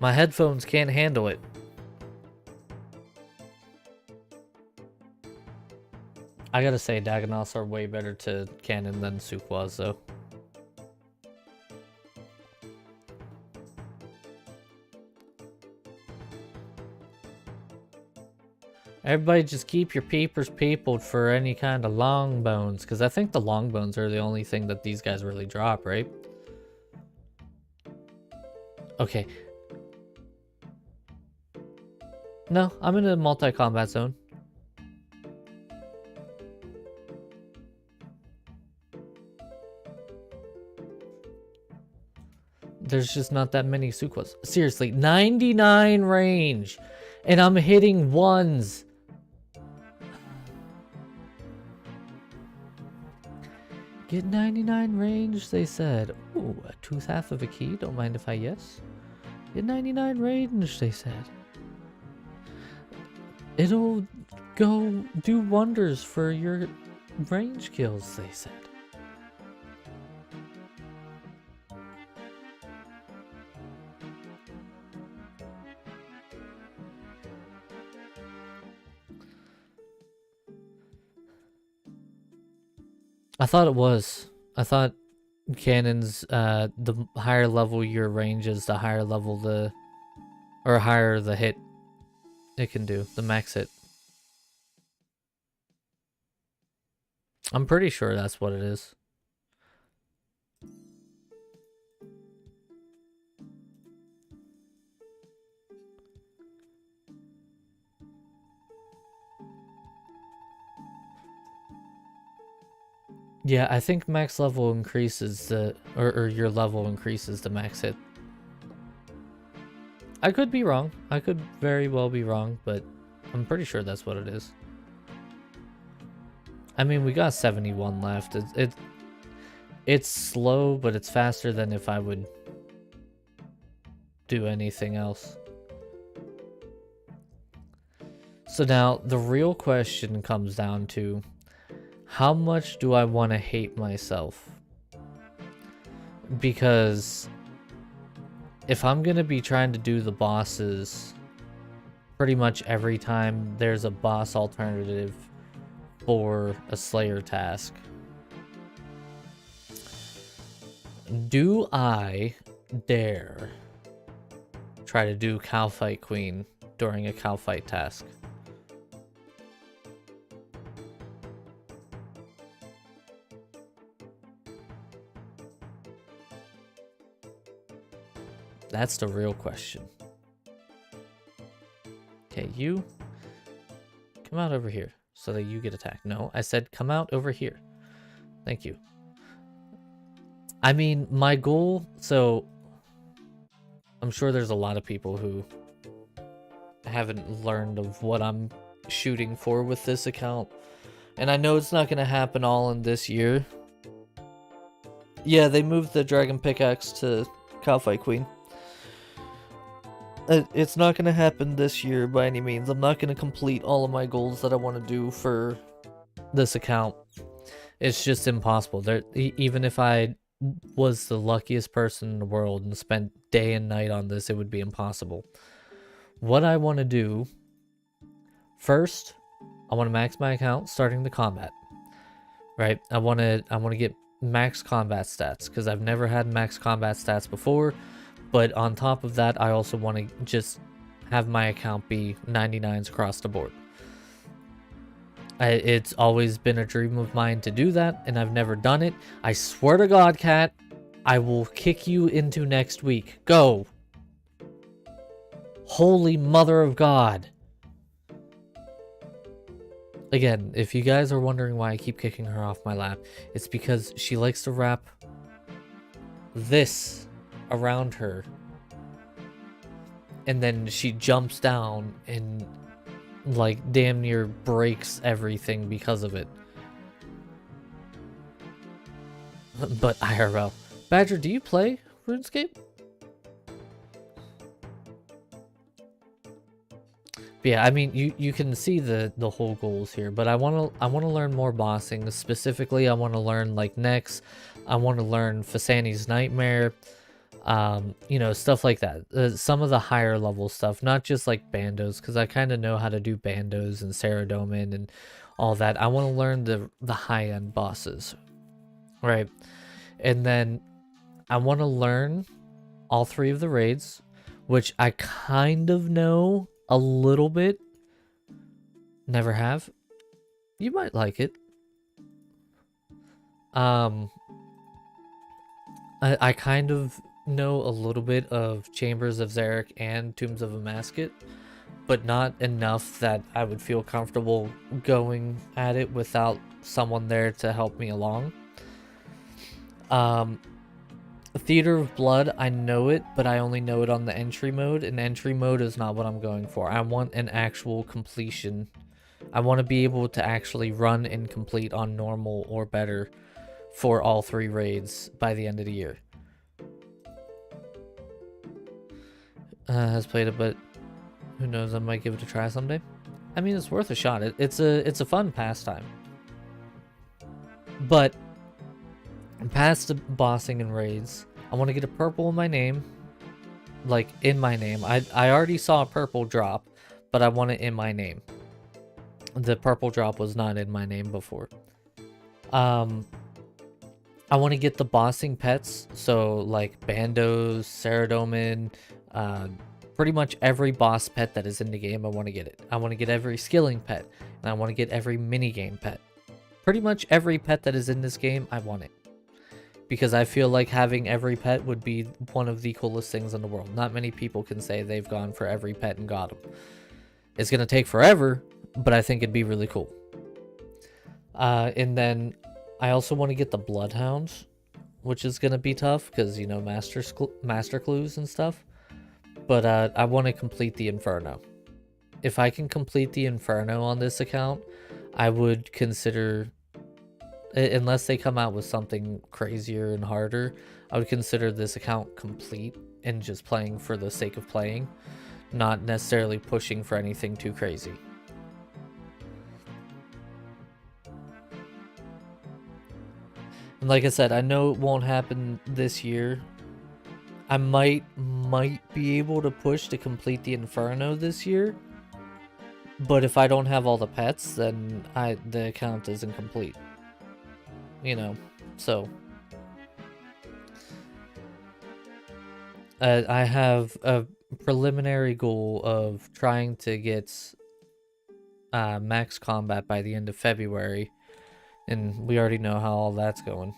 My headphones can't handle it. I gotta say, Dagannoths are way better to cannon than Sukwas, though. Everybody just keep your peepers peopled for any kind of long bones, because I think the long bones are the only thing that these guys really drop, right? Okay. No, I'm in a multi-combat zone. there's just not that many Sukwas. Seriously, 99 range, and I'm hitting ones. Get 99 range, they said. Ooh, a tooth half of a key. Don't mind if I yes. Get 99 range, they said. It'll go do wonders for your range kills, they said. I thought it was. I thought cannons, the higher level your range is, the higher level the, or higher the hit it can do, the max hit. I'm pretty sure that's what it is. Yeah, I think max level increases the, or your level increases the max hit. I could be wrong. I could very well be wrong, but I'm pretty sure that's what it is. I mean, we got 71 left. It's slow, but it's faster than if I would do anything else. So now the real question comes down to, how much do I want to hate myself? Because if I'm going to be trying to do the bosses pretty much every time there's a boss alternative for a Slayer task, do I dare try to do Cow Fight Queen during a Cow Fight task? That's the real question. Okay, you come out over here so that you get attacked. No, I said come out over here. Thank you. I mean, my goal, so I'm sure there's a lot of people who haven't learned of what I'm shooting for with this account. And I know it's not going to happen all in this year. Yeah, they moved the Dragon Pickaxe to Cow Fight Queen. It's not going to happen this year by any means. I'm not going to complete all of my goals that I want to do for this account. It's just impossible. Even if I was the luckiest person in the world and spent day and night on this, it would be impossible. What I want to do, first, I want to max my account starting the combat. Right? I want to get max combat stats because I've never had max combat stats before. But on top of that, I also want to just have my account be 99s across the board. It's always been a dream of mine to do that, and I've never done it. I swear to God, Cat, I will kick you into next week. Go! Holy Mother of God! Again, if you guys are wondering why I keep kicking her off my lap, it's because she likes to wrap this around her, and then she jumps down and like damn near breaks everything because of it. But IRL, Badger, do you play RuneScape? But yeah, I mean, you can see the whole goals here, but I want to learn more bossing. Specifically, I want to learn like Nex. I want to learn Fasani's Nightmare. You know, stuff like that. Some of the higher level stuff, not just like bandos, because I kind of know how to do bandos and Saradomin and all that. I want to learn the high-end bosses, right? And then I want to learn all 3 of the raids, which I kind of know a little bit. Never have. You might like it. I kind of know a little bit of Chambers of Zarek and Tombs of Amasket, but not enough that I would feel comfortable going at it without someone there to help me along. Theater of Blood, I know it, but I only know it on the entry mode, and entry mode is not what I'm going for. I want an actual completion. I want to be able to actually run and complete on normal or better for all 3 raids by the end of the year. Has played it, but who knows, I might give it a try someday. I mean, it's worth a shot. It's a fun pastime. But past the bossing and raids, I want to get a purple in my name. Like, in my name. I already saw a purple drop, but I want it in my name. The purple drop was not in my name before. I want to get the bossing pets, so like Bandos, Ceradomin, pretty much every boss pet that is in the game, I want to get it. I want to get every skilling pet, and I want to get every minigame pet. Pretty much every pet that is in this game, I want it. Because I feel like having every pet would be one of the coolest things in the world. Not many people can say they've gone for every pet and got them. It's going to take forever, but I think it'd be really cool. And then I also want to get the Bloodhounds, which is going to be tough because, you know, master clues and stuff. But I want to complete the Inferno. If I can complete the Inferno on this account, I would consider, unless they come out with something crazier and harder, I would consider this account complete and just playing for the sake of playing, not necessarily pushing for anything too crazy. And like I said, I know it won't happen this year. I might be able to push to complete the Inferno this year. But if I don't have all the pets, then the account isn't complete. You know, so I have a preliminary goal of trying to get max combat by the end of February, and we already know how all that's going.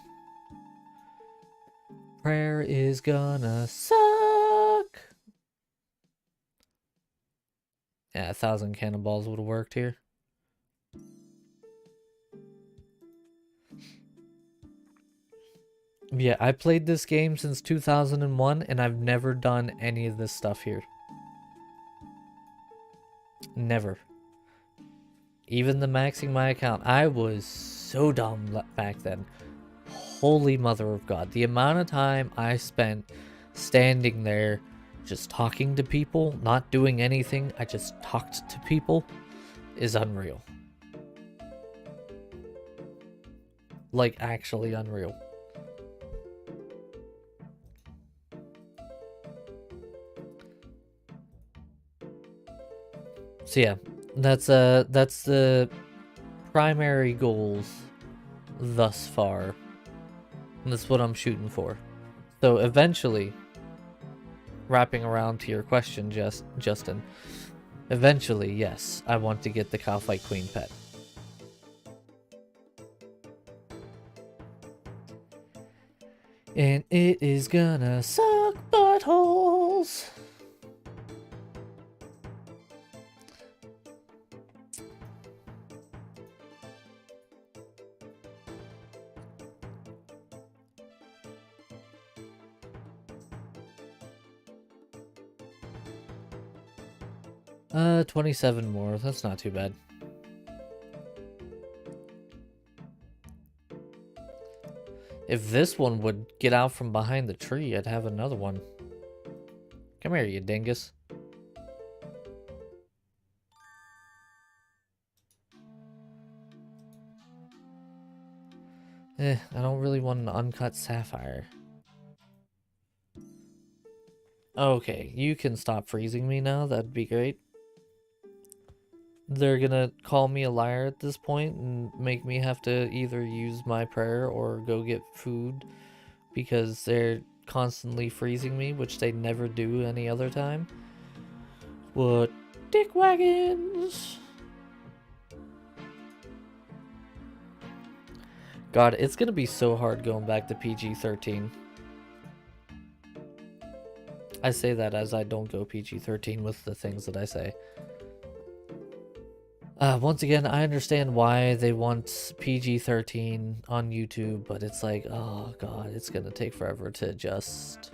Prayer is gonna suck. Yeah, 1,000 cannonballs would have worked here. Yeah, I played this game since 2001, and I've never done any of this stuff here. Never. Even the maxing my account. I was so dumb back then. Holy mother of God. The amount of time I spent standing there just talking to people, not doing anything, I just talked to people, is unreal. Like, actually unreal. So yeah, that's the primary goals thus far. And that's what I'm shooting for. So eventually, wrapping around to your question, Justin, eventually, yes, I want to get the Cowfight Queen pet. And it is gonna suck buttholes. Uh, 27 more. That's not too bad. If this one would get out from behind the tree, I'd have another one. Come here, you dingus. I don't really want an uncut sapphire. Okay, you can stop freezing me now. That'd be great. They're gonna call me a liar at this point and make me have to either use my prayer or go get food because they're constantly freezing me, which they never do any other time. What dick wagons? God, it's gonna be so hard going back to PG-13. I say that as I don't go PG-13 with the things that I say. Once again, I understand why they want PG-13 on YouTube, but it's like, oh god, it's gonna take forever to adjust.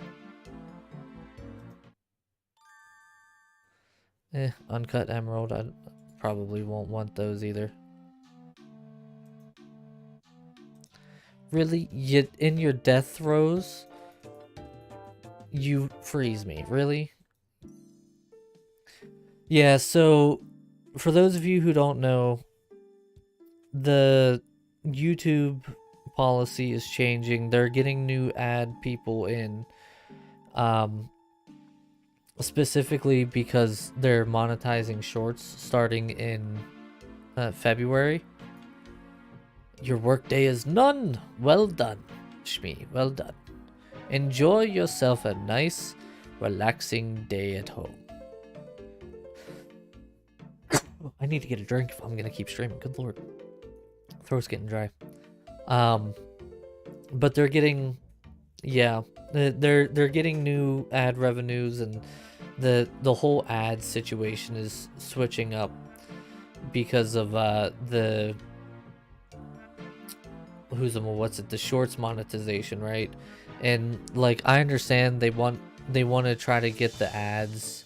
Uncut emerald, I probably won't want those either. Really? In your death throes, you freeze me, really? Yeah, so for those of you who don't know, the YouTube policy is changing. They're getting new ad people in, specifically because they're monetizing shorts starting in February. Your workday is none. Well done, Shmi. Well done. Enjoy yourself a nice, relaxing day at home. I need to get a drink if I'm gonna keep streaming. Good lord, throat's getting dry. But they're getting, yeah, they're getting new ad revenues, and the whole ad situation is switching up because of the the shorts monetization, right? And like I understand they want to try to get the ads.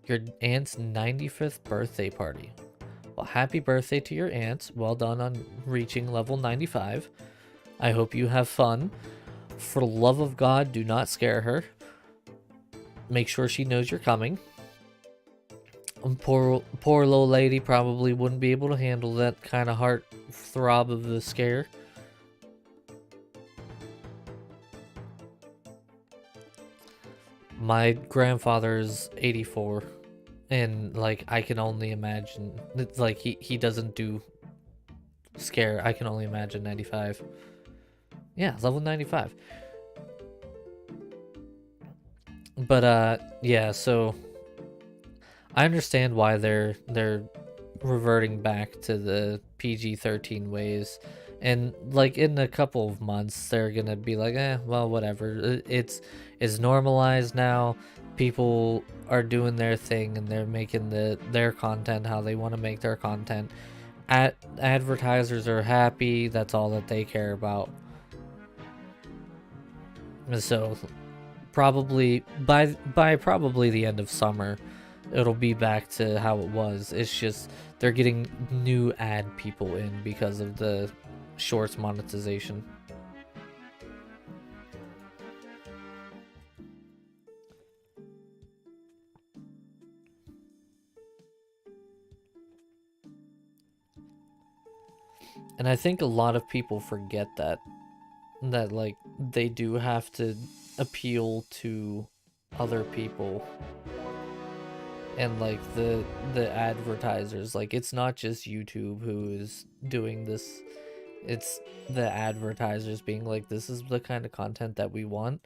Your aunt's 95th birthday party. Well, happy birthday to your aunt. Well done on reaching level 95. I hope you have fun. For the love of God, do not scare her. Make sure she knows you're coming. Poor little lady probably wouldn't be able to handle that kind of heart throb of the scare. My grandfather's 84, and like I can only imagine, it's like he doesn't do scare. I can only imagine 95. Yeah, level 95. But yeah, so I understand why they're reverting back to the PG-13 ways, and like in a couple of months they're gonna be like, well, whatever. It's normalized now. People are doing their thing and they're making their content how they want to make their content. Advertisers are happy. That's all that they care about. And so probably by probably the end of summer, it'll be back to how it was. It's just they're getting new ad people in because of the shorts monetization. And I think a lot of people forget that like they do have to appeal to other people, and like the advertisers. Like it's not just YouTube who is doing this, it's the advertisers being like, this is the kind of content that we want,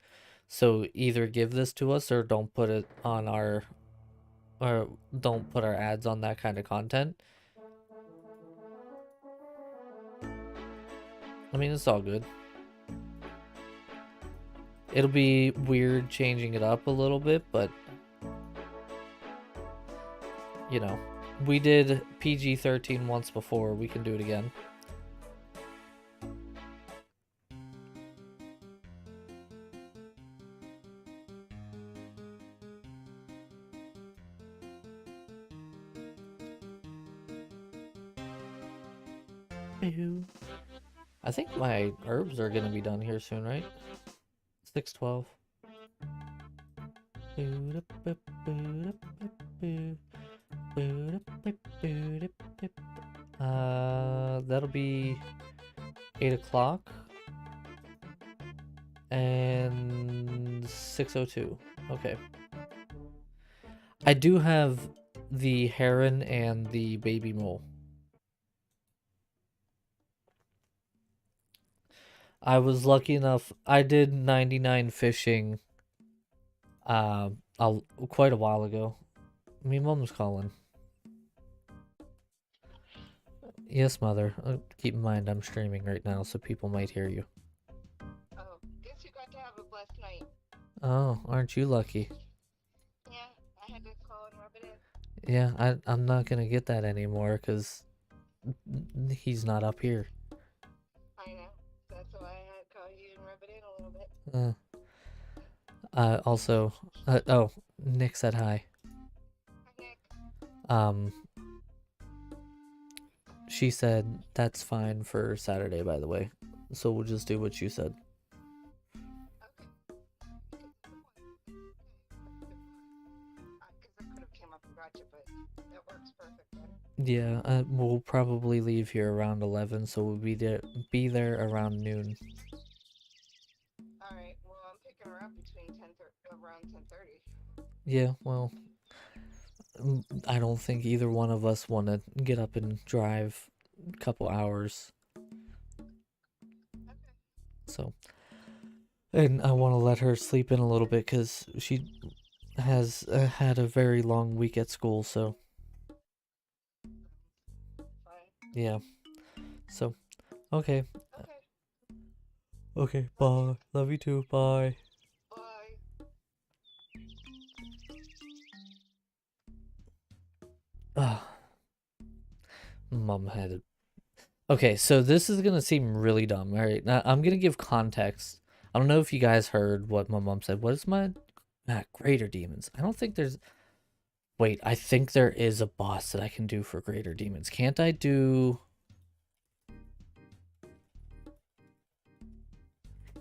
so either give this to us or don't put it on our, or don't put our ads on that kind of content. I mean, it's all good. It'll be weird changing it up a little bit, but you know, we did PG-13 once before, we can do it again. I think my herbs are gonna be done here soon, right? 6:12. That'll be 8 o'clock and 6:02. Okay. I do have the heron and the baby mole. I was lucky enough. I did 99 fishing quite a while ago. Me mom's calling. Yes, mother. Keep in mind I'm streaming right now, so people might hear you. Oh, guess you got to have a blessed night. Oh, aren't you lucky? Yeah, I had to call and rub it Yeah, I'm not gonna get that anymore because he's not up here. I know. That's why I had to call you and rub it in a little bit. Also, oh, Nick said hi. Hi, Nick. Um, she said that's fine for Saturday, by the way. So we'll just do what you said. Okay. Because I could have came up and got you, but that works perfect then. Yeah, we'll probably leave here around 11, so we'll be there around noon. All right. Well, I'm picking her up between around 10:30. Yeah, well, I don't think either one of us want to get up and drive a couple hours. Okay. So, and I want to let her sleep in a little bit because she has had a very long week at school. So, Fine. yeah. So, okay. Okay. Okay, Love you. bye. Love you too. Bye. Bye. Ah, Mom had it. Okay, so this is gonna seem really dumb. All right, now I'm gonna give context. I don't know if you guys heard what my mom said. What is my greater demons? I don't think there's. Wait, I think there is a boss that I can do for greater demons. Can't I do?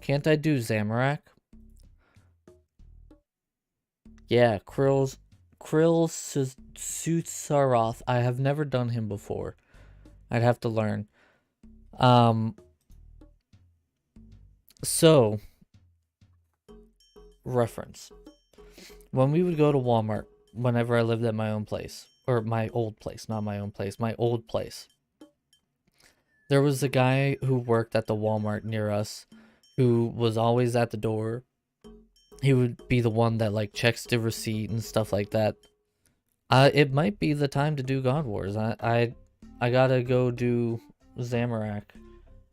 Can't I do Zamorak? Yeah, Krill Sutsaroth. I have never done him before. I'd have to learn. So reference. When we would go to Walmart, whenever I lived at my own place, or my old place, not my own place, my old place, there was a guy who worked at the Walmart near us who was always at the door. He would be the one that like checks the receipt and stuff like that. It might be the time to do God Wars. I gotta go do Zamorak.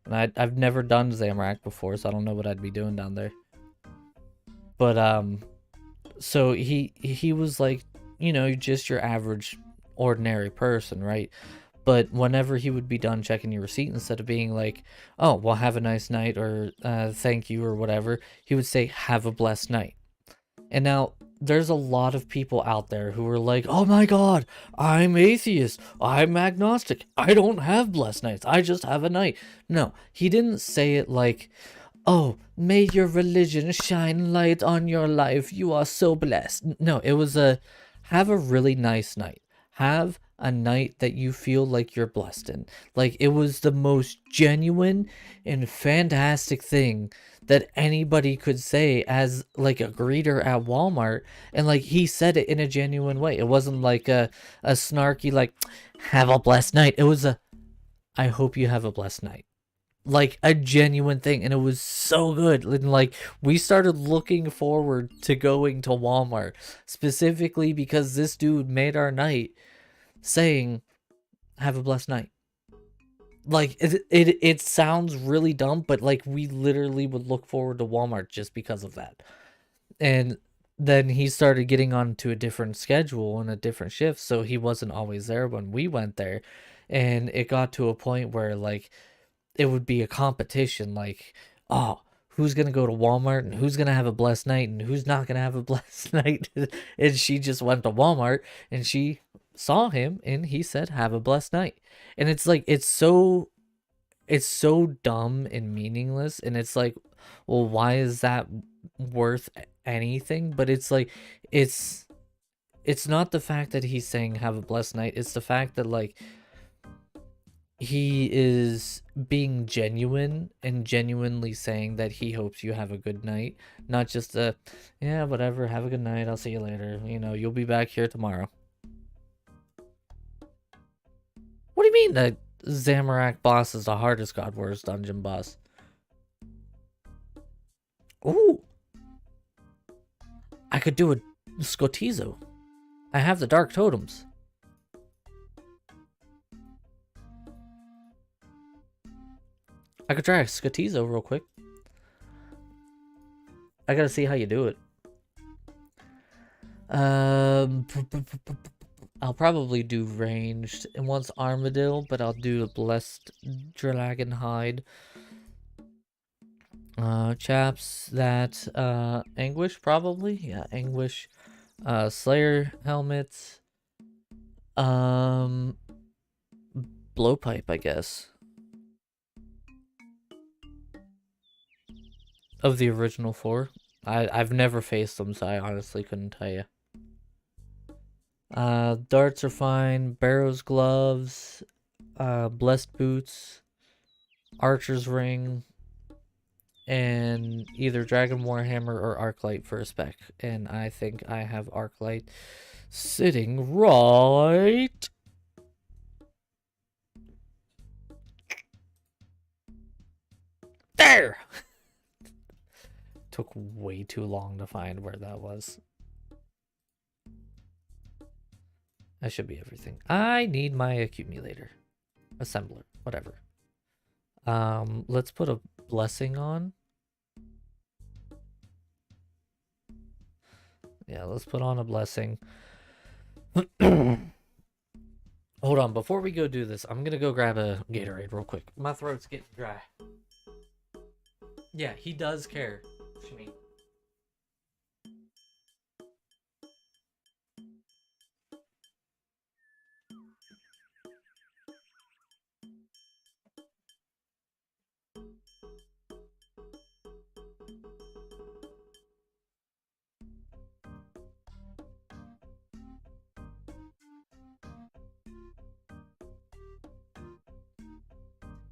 And I've never done Zamorak before, so I don't know what I'd be doing down there. But so he was like, you know, just your average ordinary person, right? But whenever he would be done checking your receipt, instead of being like, oh, well, have a nice night, or thank you, or whatever, he would say, have a blessed night. And now there's a lot of people out there who are like, oh my god, I'm atheist, I'm agnostic, I don't have blessed nights, I just have a night. No, he didn't say it like, oh, may your religion shine light on your life, you are so blessed. No, it was have a really nice night. Have a night that you feel like you're blessed in. Like, it was the most genuine and fantastic thing that anybody could say as like a greeter at Walmart. And like, he said it in a genuine way. It wasn't like a snarky like, have a blessed night. It was a, I hope you have a blessed night. Like a genuine thing, and it was so good. And like, we started looking forward to going to Walmart specifically because this dude made our night saying, have a blessed night. Like, it sounds really dumb, but like, we literally would look forward to Walmart just because of that. And then he started getting onto a different schedule and a different shift, so he wasn't always there when we went there. And it got to a point where like, it would be a competition, like, oh, who's gonna go to Walmart and who's gonna have a blessed night and who's not gonna have a blessed night. And she just went to Walmart and she saw him and he said, have a blessed night. And it's like, it's so dumb and meaningless, and it's like, well, why is that worth anything? But it's like, it's not the fact that he's saying have a blessed night, it's the fact that like, he is being genuine and genuinely saying that he hopes you have a good night, not just a, yeah, whatever, have a good night, I'll see you later, you know, you'll be back here tomorrow. What do you mean that Zamorak boss is the hardest God Wars dungeon boss? Ooh, I could do a Skotizo. I have the dark totems. I could try a Skotizo real quick. I gotta see how you do it. I'll probably do ranged and once Armadillo, but I'll do a blessed dragon hide. Chaps that anguish probably. Yeah, anguish. Slayer helmets. Blowpipe, I guess. Of the original 4. I've never faced them, so I honestly couldn't tell you. Darts are fine. Barrow's gloves. Blessed boots. Archer's ring. And either Dragon Warhammer or Arclight for a spec. And I think I have Arclight sitting right there. Took way too long to find where that was. That should be everything. I need my accumulator. Assembler. Whatever. Let's put a blessing on. Yeah, let's put on a blessing. Hold on, before we go do this, I'm gonna go grab a Gatorade real quick. My throat's getting dry. Yeah, he does care. Shimmy.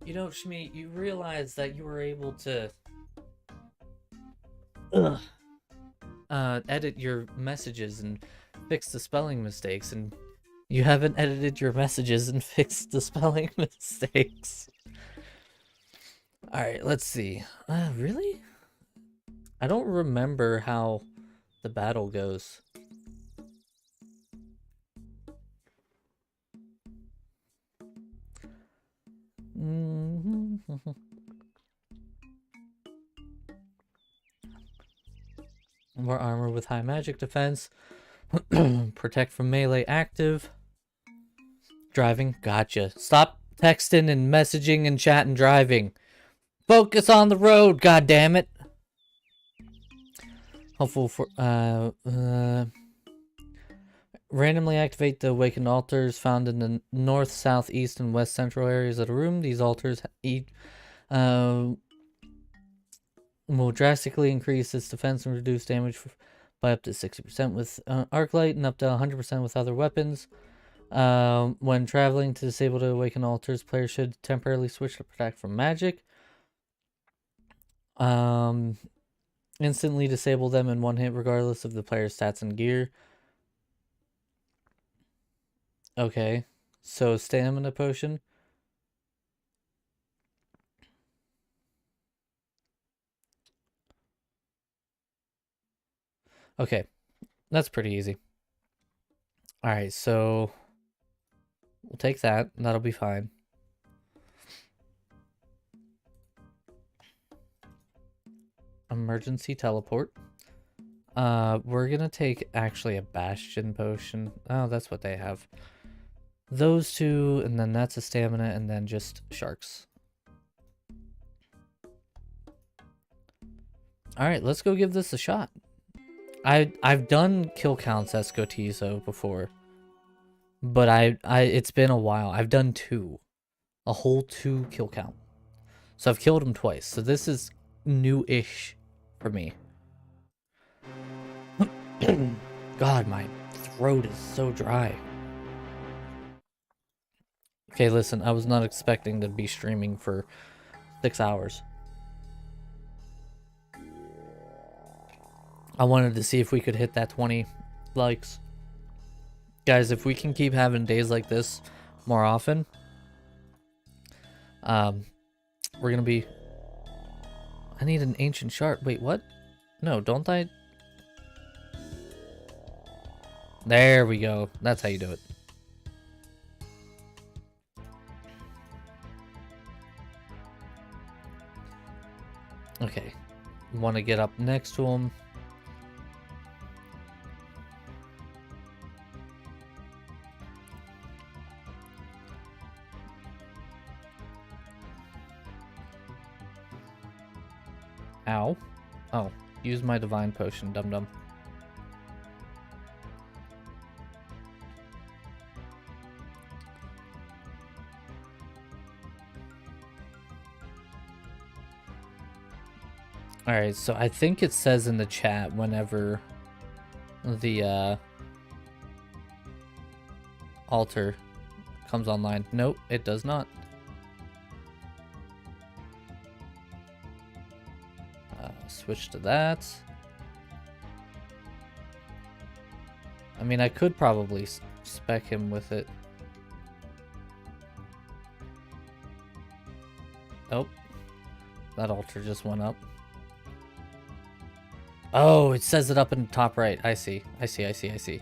You know, Shmi, you realize that you were able to edit your messages and fix the spelling mistakes, and you haven't edited your messages and fixed the spelling mistakes. Alright, let's see. Really? I don't remember how the battle goes. More armor with high magic defense. Protect from melee active. Driving. Gotcha. Stop texting and messaging and chat and driving. Focus on the road, god damn it. Helpful for randomly activate the awakened altars found in the north, south, east, and west central areas of the room. These altars will drastically increase its defense and reduce damage by up to 60% with Arclight and up to 100% with other weapons. When traveling to disable the awakened altars, players should temporarily switch to protect from magic. Instantly disable them in one hit regardless of the player's stats and gear. Okay, so stamina potion. Okay, that's pretty easy. Alright, so we'll take that. That'll be fine. Emergency teleport. We're gonna take actually a bastion potion. Oh, that's what they have. Those two, and then that's a stamina, and then just sharks. Alright, let's go give this a shot. I've done kill counts Escotizo before. But it's been a while. I've done 2. A whole 2 kill count. So I've killed him twice. So this is new-ish for me. God, my throat is so dry. Okay, listen, I was not expecting to be streaming for 6 hours. I wanted to see if we could hit that 20 likes. Guys, if we can keep having days like this more often, we're gonna be... I need an ancient shard. Wait, what? No, don't I? There we go. That's how you do it. Okay. Want to get up next to him. Ow. Oh, use my divine potion, dum-dum. Alright, so I think it says in the chat whenever the altar comes online. Nope, it does not. Switch to that. I mean, I could probably spec him with it. Oh, that altar just went up. Oh, it says it up in the top right. I see. I see. I see. I see.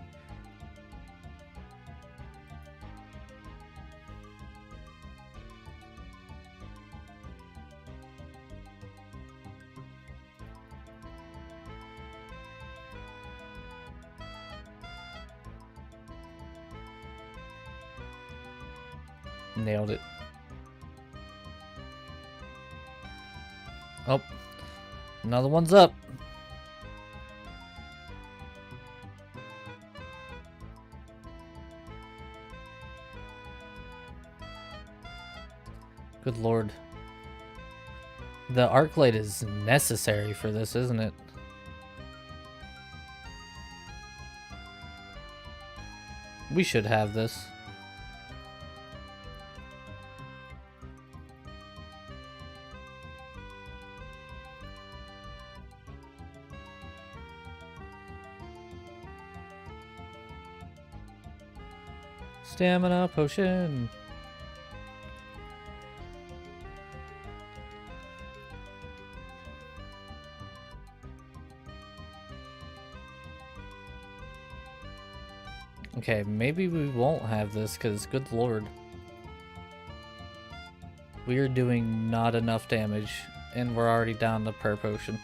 Nailed it. Oh, another one's up. Good lord. The arc light is necessary for this, isn't it? We should have this. Stamina potion. Okay, maybe we won't have this because, good lord. We are doing not enough damage and we're already down to per potion.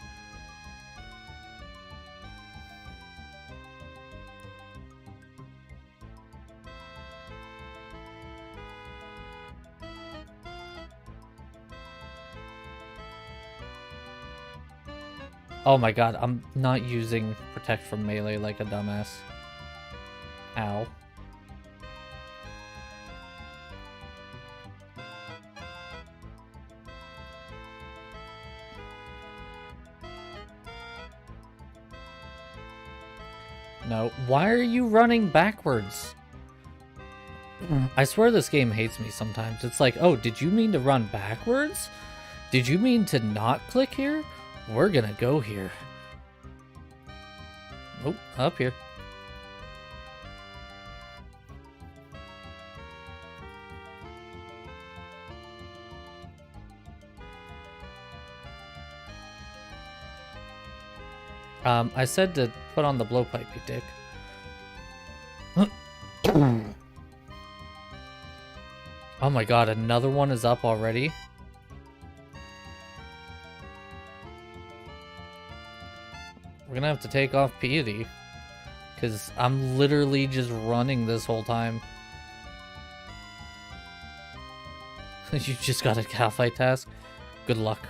Oh my god, I'm not using Protect from Melee like a dumbass. Ow. No, why are you running backwards? I swear this game hates me sometimes. It's like, oh, did you mean to run backwards? Did you mean to not click here? We're gonna go here. Oh, up here. I said to put on the blowpipe, you dick. Oh my god, another one is up already? We're gonna have to take off Piety. Because I'm literally just running this whole time. You just got a cow fight task? Good luck.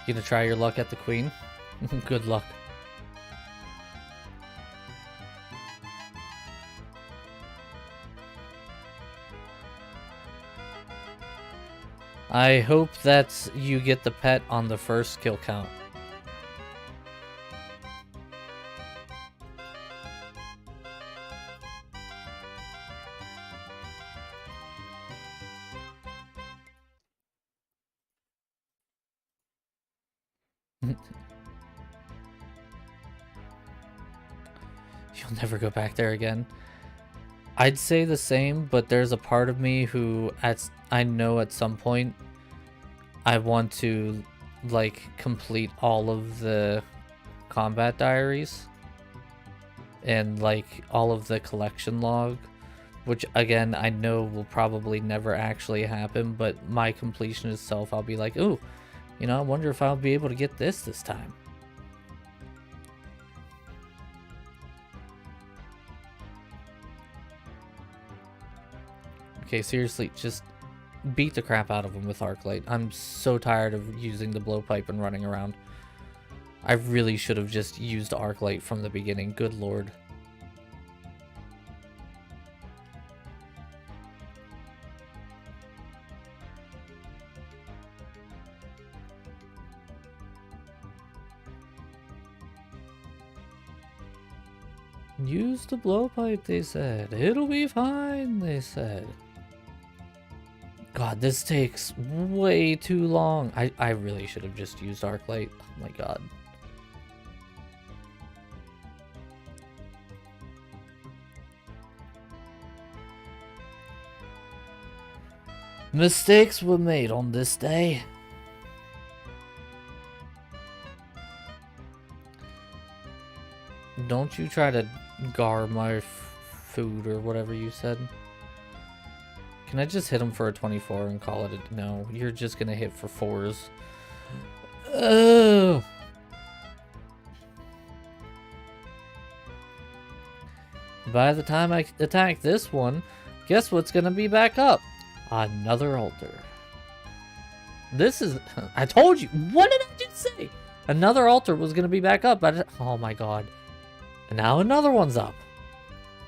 You gonna try your luck at the queen? Good luck. I hope that you get the pet on the first kill count. You'll never go back there again. I'd say the same, but there's a part of me who I know at some point I want to like complete all of the combat diaries and like all of the collection log, which again I know will probably never actually happen, but my completion itself, I'll be like, ooh, you know, I wonder if I'll be able to get this time. Okay, seriously, just beat the crap out of him with Arclight. I'm so tired of using the blowpipe and running around. I really should have just used Arclight from the beginning. Good lord. Use the blowpipe, they said. It'll be fine, they said. God, this takes way too long. I really should have just used Arclight. Oh my god. Mistakes were made on this day. Don't you try to gar my food or whatever you said. Can I just hit him for a 24 and call it a... No, you're just gonna hit for 4s. Oh! By the time I attack this one, guess what's gonna be back up? Another altar. This is... I told you! What did I just say? Another altar was gonna be back up. Oh my god. And now another one's up.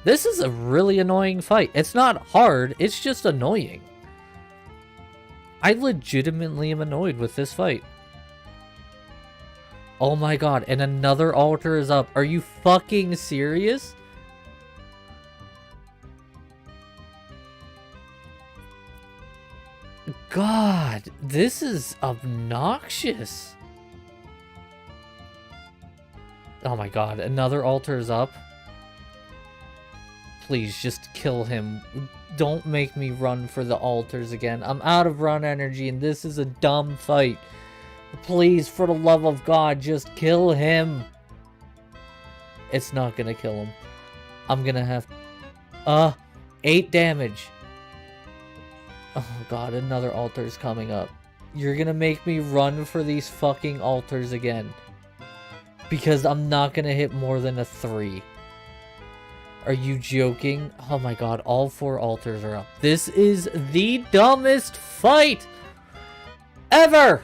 This is a really annoying fight. It's not hard, it's just annoying. I legitimately am annoyed with this fight. Oh my god, and another altar is up. Are you fucking serious? God, this is obnoxious. Oh my god, another altar is up. Please, just kill him. Don't make me run for the altars again. I'm out of run energy and this is a dumb fight. Please, for the love of God, just kill him. It's not gonna kill him. I'm gonna have... 8 damage. Oh god, another altar is coming up. You're gonna make me run for these fucking altars again. Because I'm not gonna hit more than a 3. Are you joking? Oh my god, all 4 altars are up. This is the dumbest fight ever!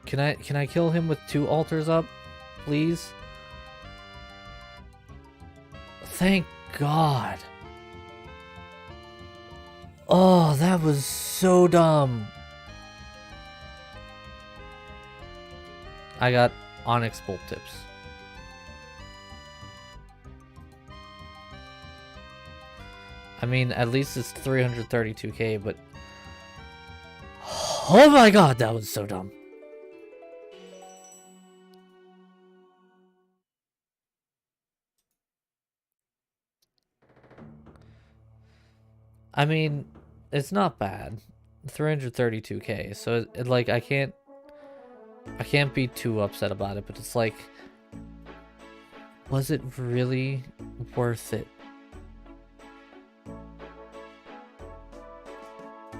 Can I kill him with 2 altars up? Please? Thank God. Oh, that was so dumb. I got Onyx Bolt Tips. I mean, at least it's 332k, but... Oh my god, that was so dumb. I mean, it's not bad. 332k, so like I can't be too upset about it, but it's like, was it really worth it?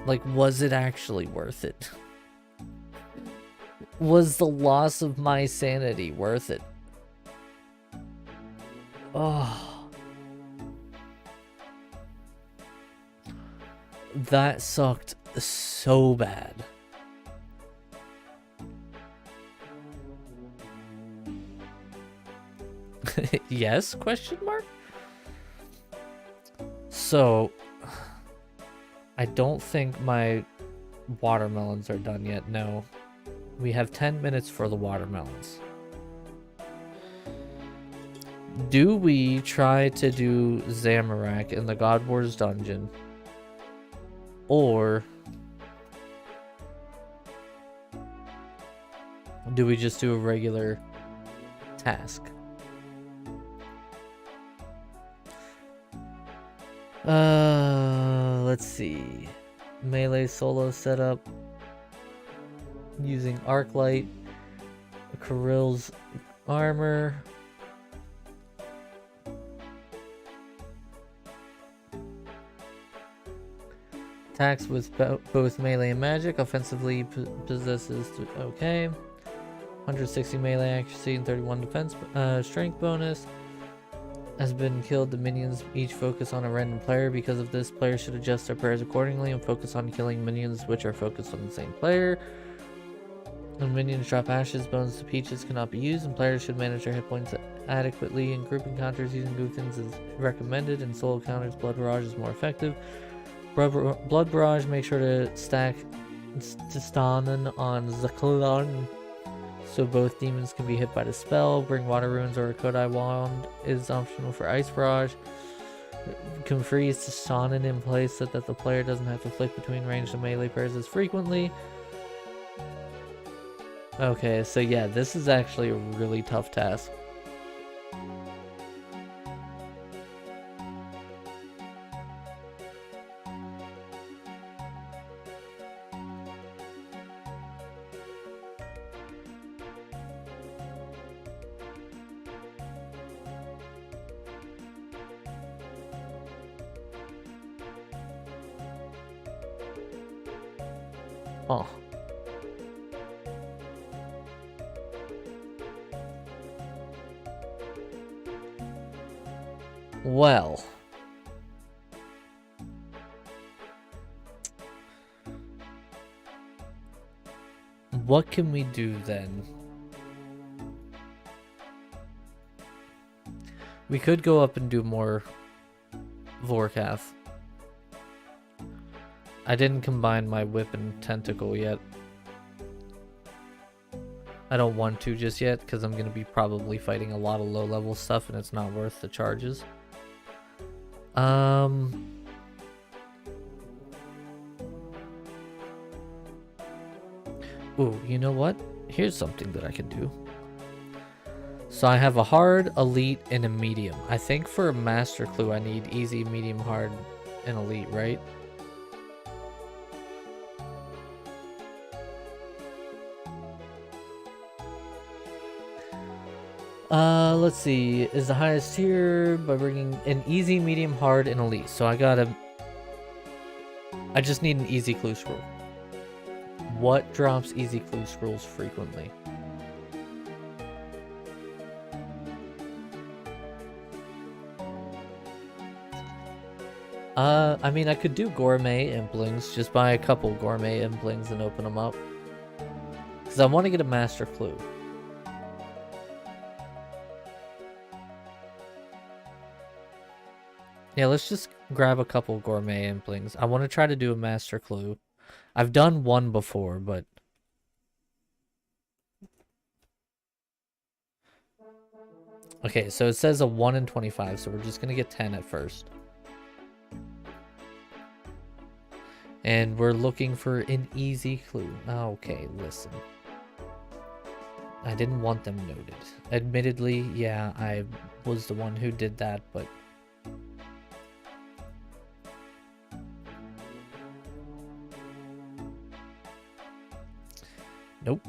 Like, was it actually worth it? Was the loss of my sanity worth it? Oh. That sucked so bad. Yes? Question mark? So, I don't think my watermelons are done yet. No. We have 10 minutes for the watermelons. Do we try to do Zamorak in the God Wars dungeon? Or do we just do a regular task? Let's see. Melee solo setup. Using Arclight. Kirill's armor. Attacks with both melee and magic. Offensively possesses... Okay. 160 melee accuracy and 31 defense strength bonus. Has been killed. The minions each focus on a random player. Because of this, players should adjust their prayers accordingly and focus on killing minions which are focused on the same player. When minions drop ashes, bones to peaches cannot be used, and players should manage their hit points adequately. In grouping counters, using Goothins is recommended. In solo counters, Blood Barrage is more effective. Blood Barrage, make sure to stack Stanen on Zaklon, so both demons can be hit by the spell. Bring Water Runes or a Kodai Wand is optional for Ice Barrage. Can freeze Stanen in place so that the player doesn't have to flick between ranged and melee pairs as frequently. Okay, so yeah, this is actually a really tough task. Oh. Well. What can we do then? We could go up and do more Vorkath. I didn't combine my whip and tentacle yet. I don't want to just yet because I'm going to be probably fighting a lot of low level stuff and it's not worth the charges. Ooh, you know what? Here's something that I can do. So I have a hard, elite, and a medium. I think for a master clue I need easy, medium, hard, and elite, right? Let's see. Is the highest tier by bringing an easy, medium, hard, and elite. So I just need an easy clue scroll. What drops easy clue scrolls frequently? I mean, I could do gourmet implings. Just buy a couple gourmet implings and open them up. Because I want to get a master clue. Yeah, let's just grab a couple gourmet implings. I want to try to do a master clue. I've done one before, but... Okay, so it says a 1 in 25, so we're just going to get 10 at first. And we're looking for an easy clue. Okay, listen. I didn't want them noted. Admittedly, yeah, I was the one who did that, but... Nope.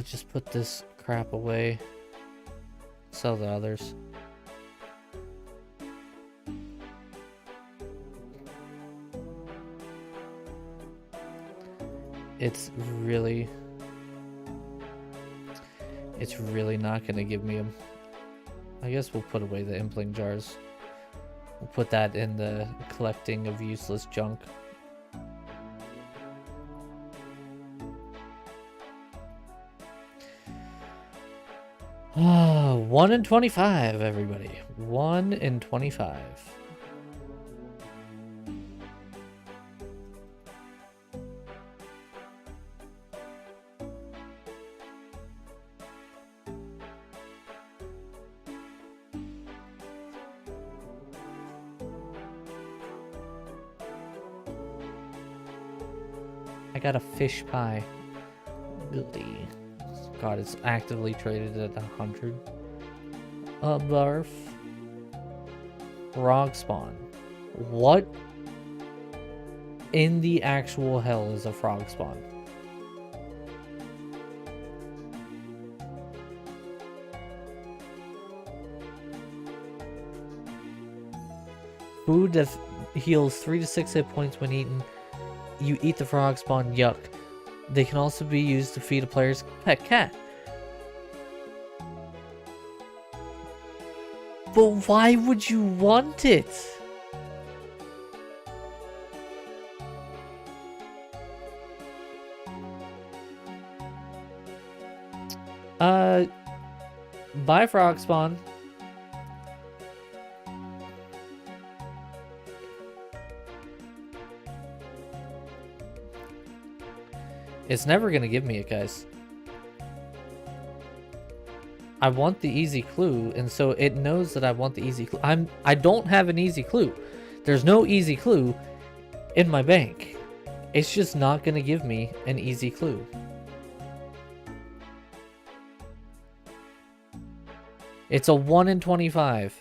Just put this crap away. Sell the others. It's really not gonna give me them. I guess we'll put away the impling jars. We'll put that in the collecting of useless junk. Ah, 1 in 25, everybody. 1 in 25. I got a fish pie. Goody. God, it's actively traded at 100. A barf. Frog spawn. What in the actual hell is a frog spawn? Food that heals 3 to 6 hit points when eaten. You eat the frog spawn. Yuck. They can also be used to feed a player's pet cat. But why would you want it? Bye, frog spawn. It's never gonna give me it, guys. I want the easy clue, and so it knows that I want the easy clue. I don't have an easy clue. There's no easy clue in my bank. It's just not gonna give me an easy clue. It's a 1 in 25.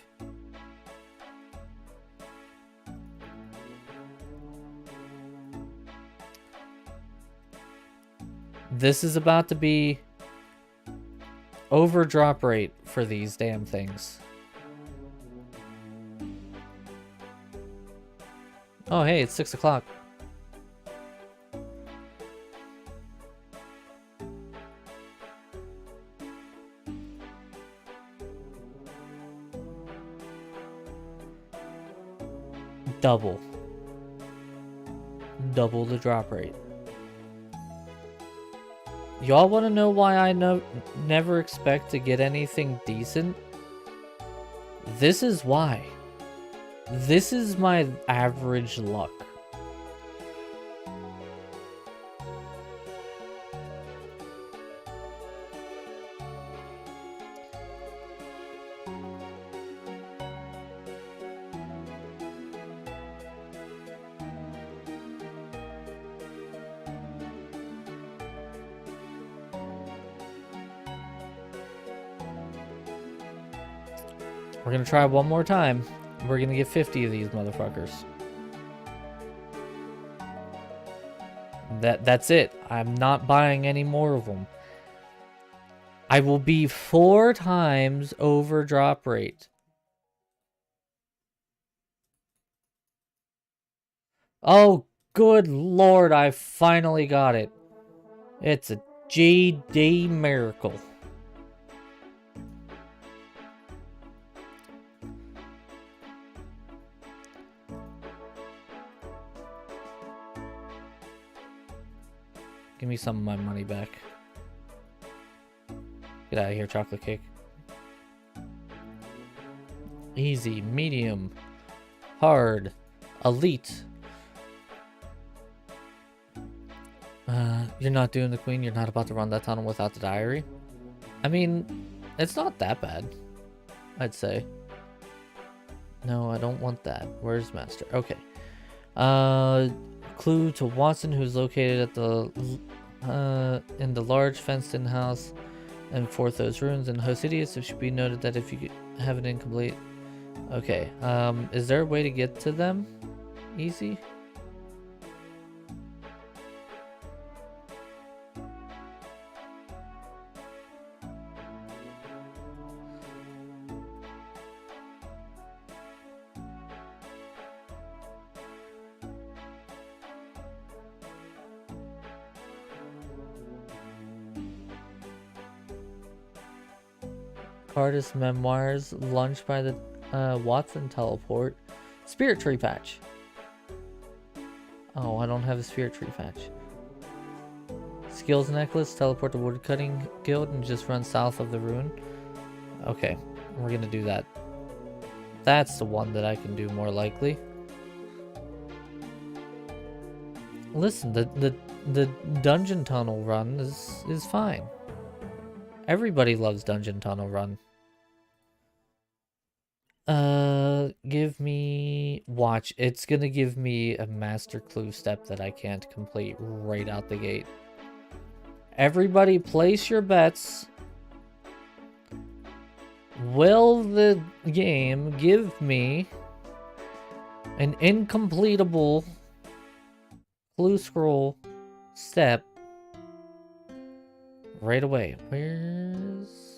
This is about to be over drop rate for these damn things. Oh, hey, it's 6 o'clock. Double the drop rate. Y'all want to know why I never expect to get anything decent? This is why. This is my average luck. We're gonna try one more time. We're gonna get 50 of these motherfuckers. That's it. I'm not buying any more of them. I will be 4 times over drop rate. Oh, good lord, I finally got it. It's a GD miracle. Give me some of my money back. Get out of here, chocolate cake. Easy, medium, hard, elite. You're not doing the queen. You're not about to run that tunnel without the diary. I mean, it's not that bad, I'd say. No, I don't want that. Where's master? Okay. Clue to Watson, who's located at the in the large fenced-in house and Forthos ruins in Hosidius. It should be noted that if you have an incomplete. Okay. Is there a way to get to them? Easy. Artist memoirs, lunch by the Watson teleport, spirit tree patch. Oh, I don't have a spirit tree patch. Skills necklace, teleport to woodcutting guild and just run south of the ruin. Okay, we're gonna do that. That's the one that I can do more likely. Listen, the dungeon tunnel run is fine. Everybody loves dungeon tunnel run. Give me... Watch. It's gonna give me a master clue step that I can't complete right out the gate. Everybody place your bets. Will the game give me an incompletable clue scroll step right away? Where's...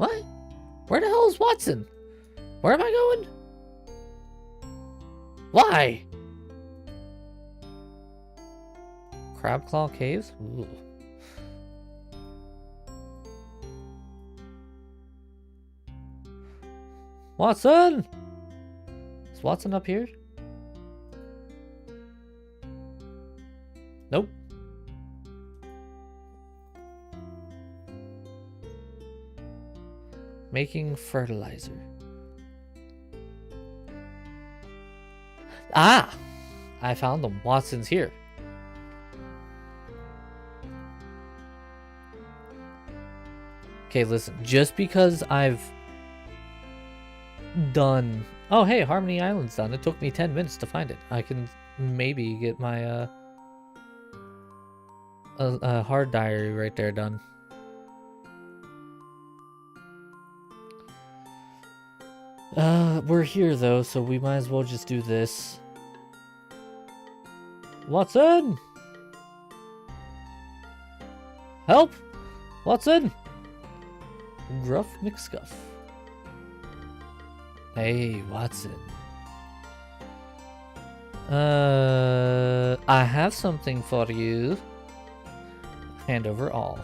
What? Where the hell is Watson? Where am I going? Why? Crab Claw Caves? Ooh. Watson! Is Watson up here? Nope. Making fertilizer. Ah! I found them. Watson's here. Okay, listen. Just because I've done... Oh, hey, Harmony Island's done. It took me 10 minutes to find it. I can maybe get my hard diary right there done. We're here though, so we might as well just do this. Watson! Help! Watson! Gruff McScuff. Hey, Watson. I have something for you. Hand over all.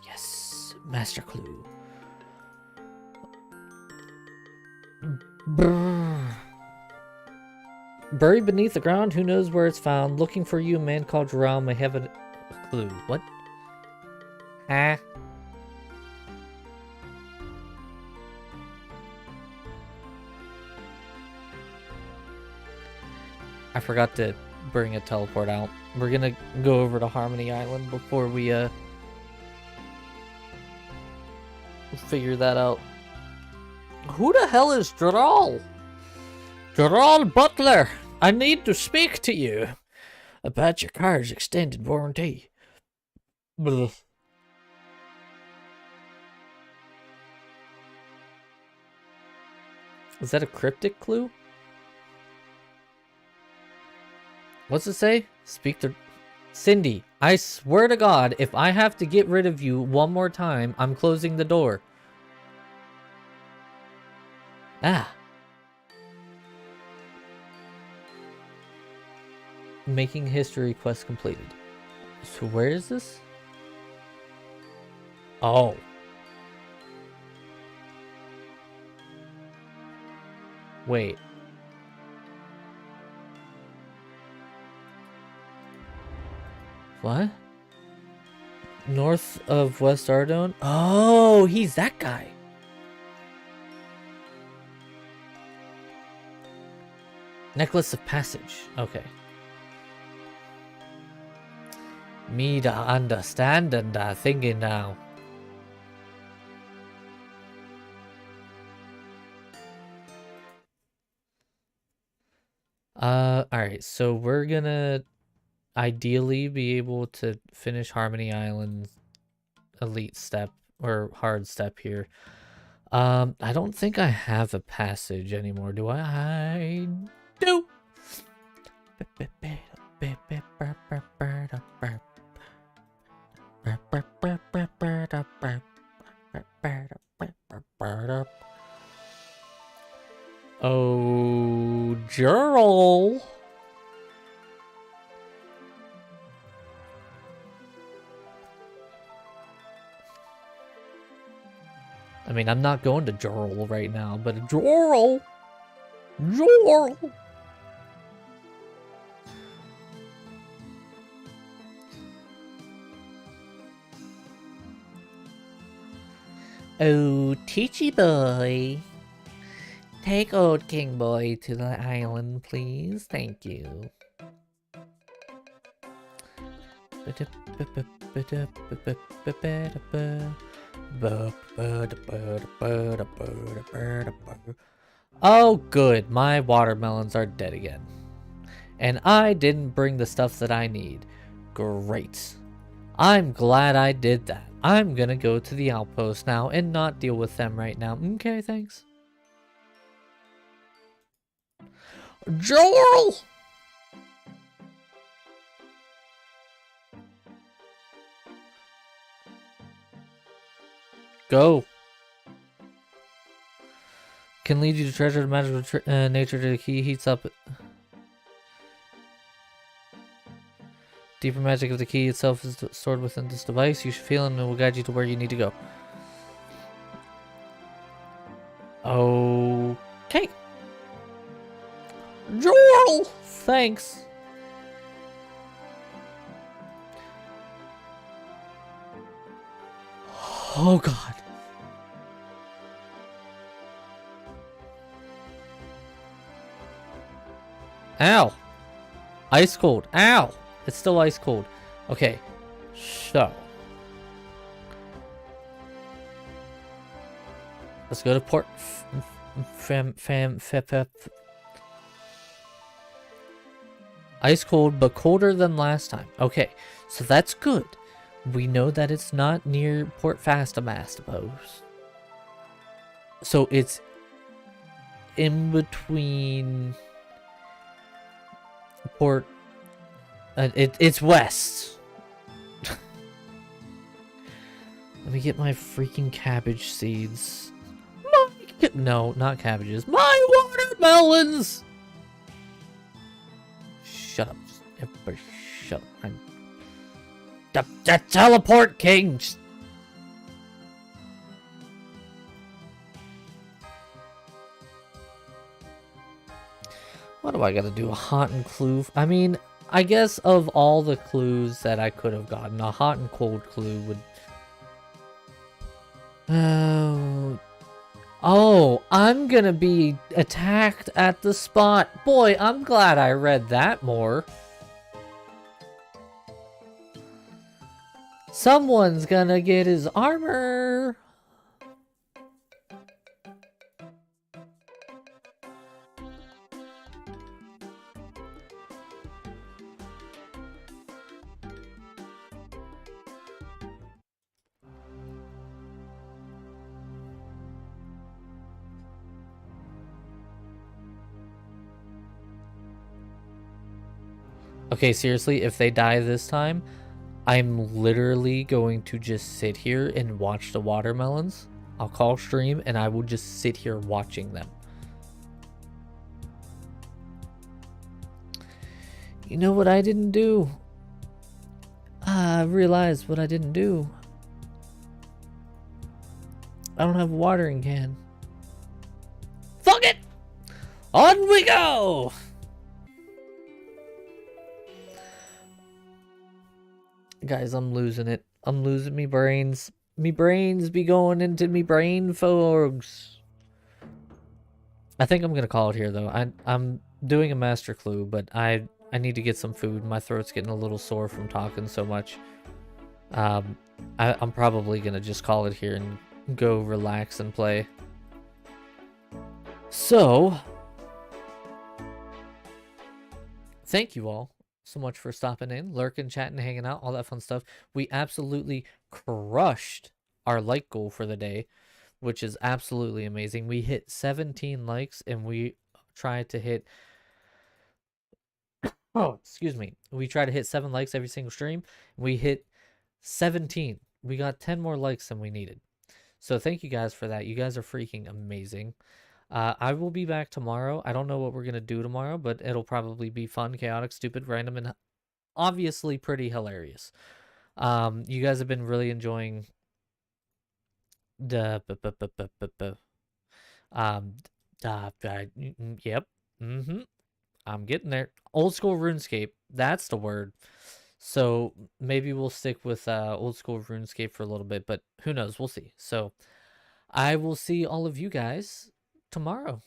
Yes, master clue. Brrr. Buried beneath the ground, who knows where it's found? Looking for you, a man called Jerome may have a clue. What? Huh? I forgot to bring a teleport out. We're gonna go over to Harmony Island before we figure that out. Who the hell is Gerald? Gerald Butler, I need to speak to you about your car's extended warranty. Blah. Is that a cryptic clue? What's it say? Speak to... Cindy, I swear to God, if I have to get rid of you one more time, I'm closing the door. Ah. Making history quest completed. So where is this? Oh. Wait. What? North of West Ardone? Oh, he's that guy. Necklace of Passage. Okay. Me to understand and thinking now. Alright, so we're gonna ideally be able to finish Harmony Island's elite step or hard step here. I don't think I have a passage anymore, do I? I do. Oh, Gerald. I mean, I'm not going to Jorl right now, but Jorl! Jorl! Oh, Teachy boy. Take old King Boy to the island, please. Thank you. Oh, good. My watermelons are dead again. And I didn't bring the stuff that I need. Great. I'm glad I did that. I'm gonna go to the outpost now and not deal with them right now. Okay, thanks. Joel! Go. Can lead you to treasure the magical nature to the key heats up. Deeper magic of the key itself is stored within this device. You should feel it and it will guide you to where you need to go. Okay. Joel! Thanks. Oh god. Ow. Ice cold. Ow. It's still ice cold. Okay. So. Let's go to port. Ice cold, but colder than last time. Okay. So that's good. We know that it's not near Port Fastamastapos. So it's in between Port. It's west. Let me get my freaking cabbage seeds. No, not cabbages. My watermelons! Shut up. Everybody shut up. The teleport king! What do I gotta do? A hot and clue? I mean, I guess of all the clues that I could have gotten, a hot and cold clue would... Oh, I'm gonna be attacked at the spot. Boy, I'm glad I read that more. Someone's gonna get his armor. Okay, seriously, if they die this time, I'm literally going to just sit here and watch the watermelons. I'll call stream and I will just sit here watching them. You know what I didn't do? I realized what I didn't do. I don't have a watering can. Fuck it! On we go! Guys, I'm losing it. I'm losing me brains. Me brains be going into me brain fogs. I think I'm gonna call it here though. I'm doing a master clue, but I need to get some food. My throat's getting a little sore from talking so much. I'm probably gonna just call it here and go relax and play. So, thank you all so much for stopping in, lurking, chatting, hanging out, all that fun stuff. We absolutely crushed our like goal for the day, which is absolutely amazing. We hit 17 likes and we tried to hit excuse me. We try to hit 7 likes every single stream. We hit 17. We got 10 more likes than we needed. So thank you guys for that. You guys are freaking amazing. I will be back tomorrow. I don't know what we're going to do tomorrow, but it'll probably be fun, chaotic, stupid, random, and obviously pretty hilarious. You guys have been really enjoying the yep. I'm getting there. Old school RuneScape. That's the word. So maybe we'll stick with old school RuneScape for a little bit, but who knows? We'll see. So I will see all of you guys tomorrow.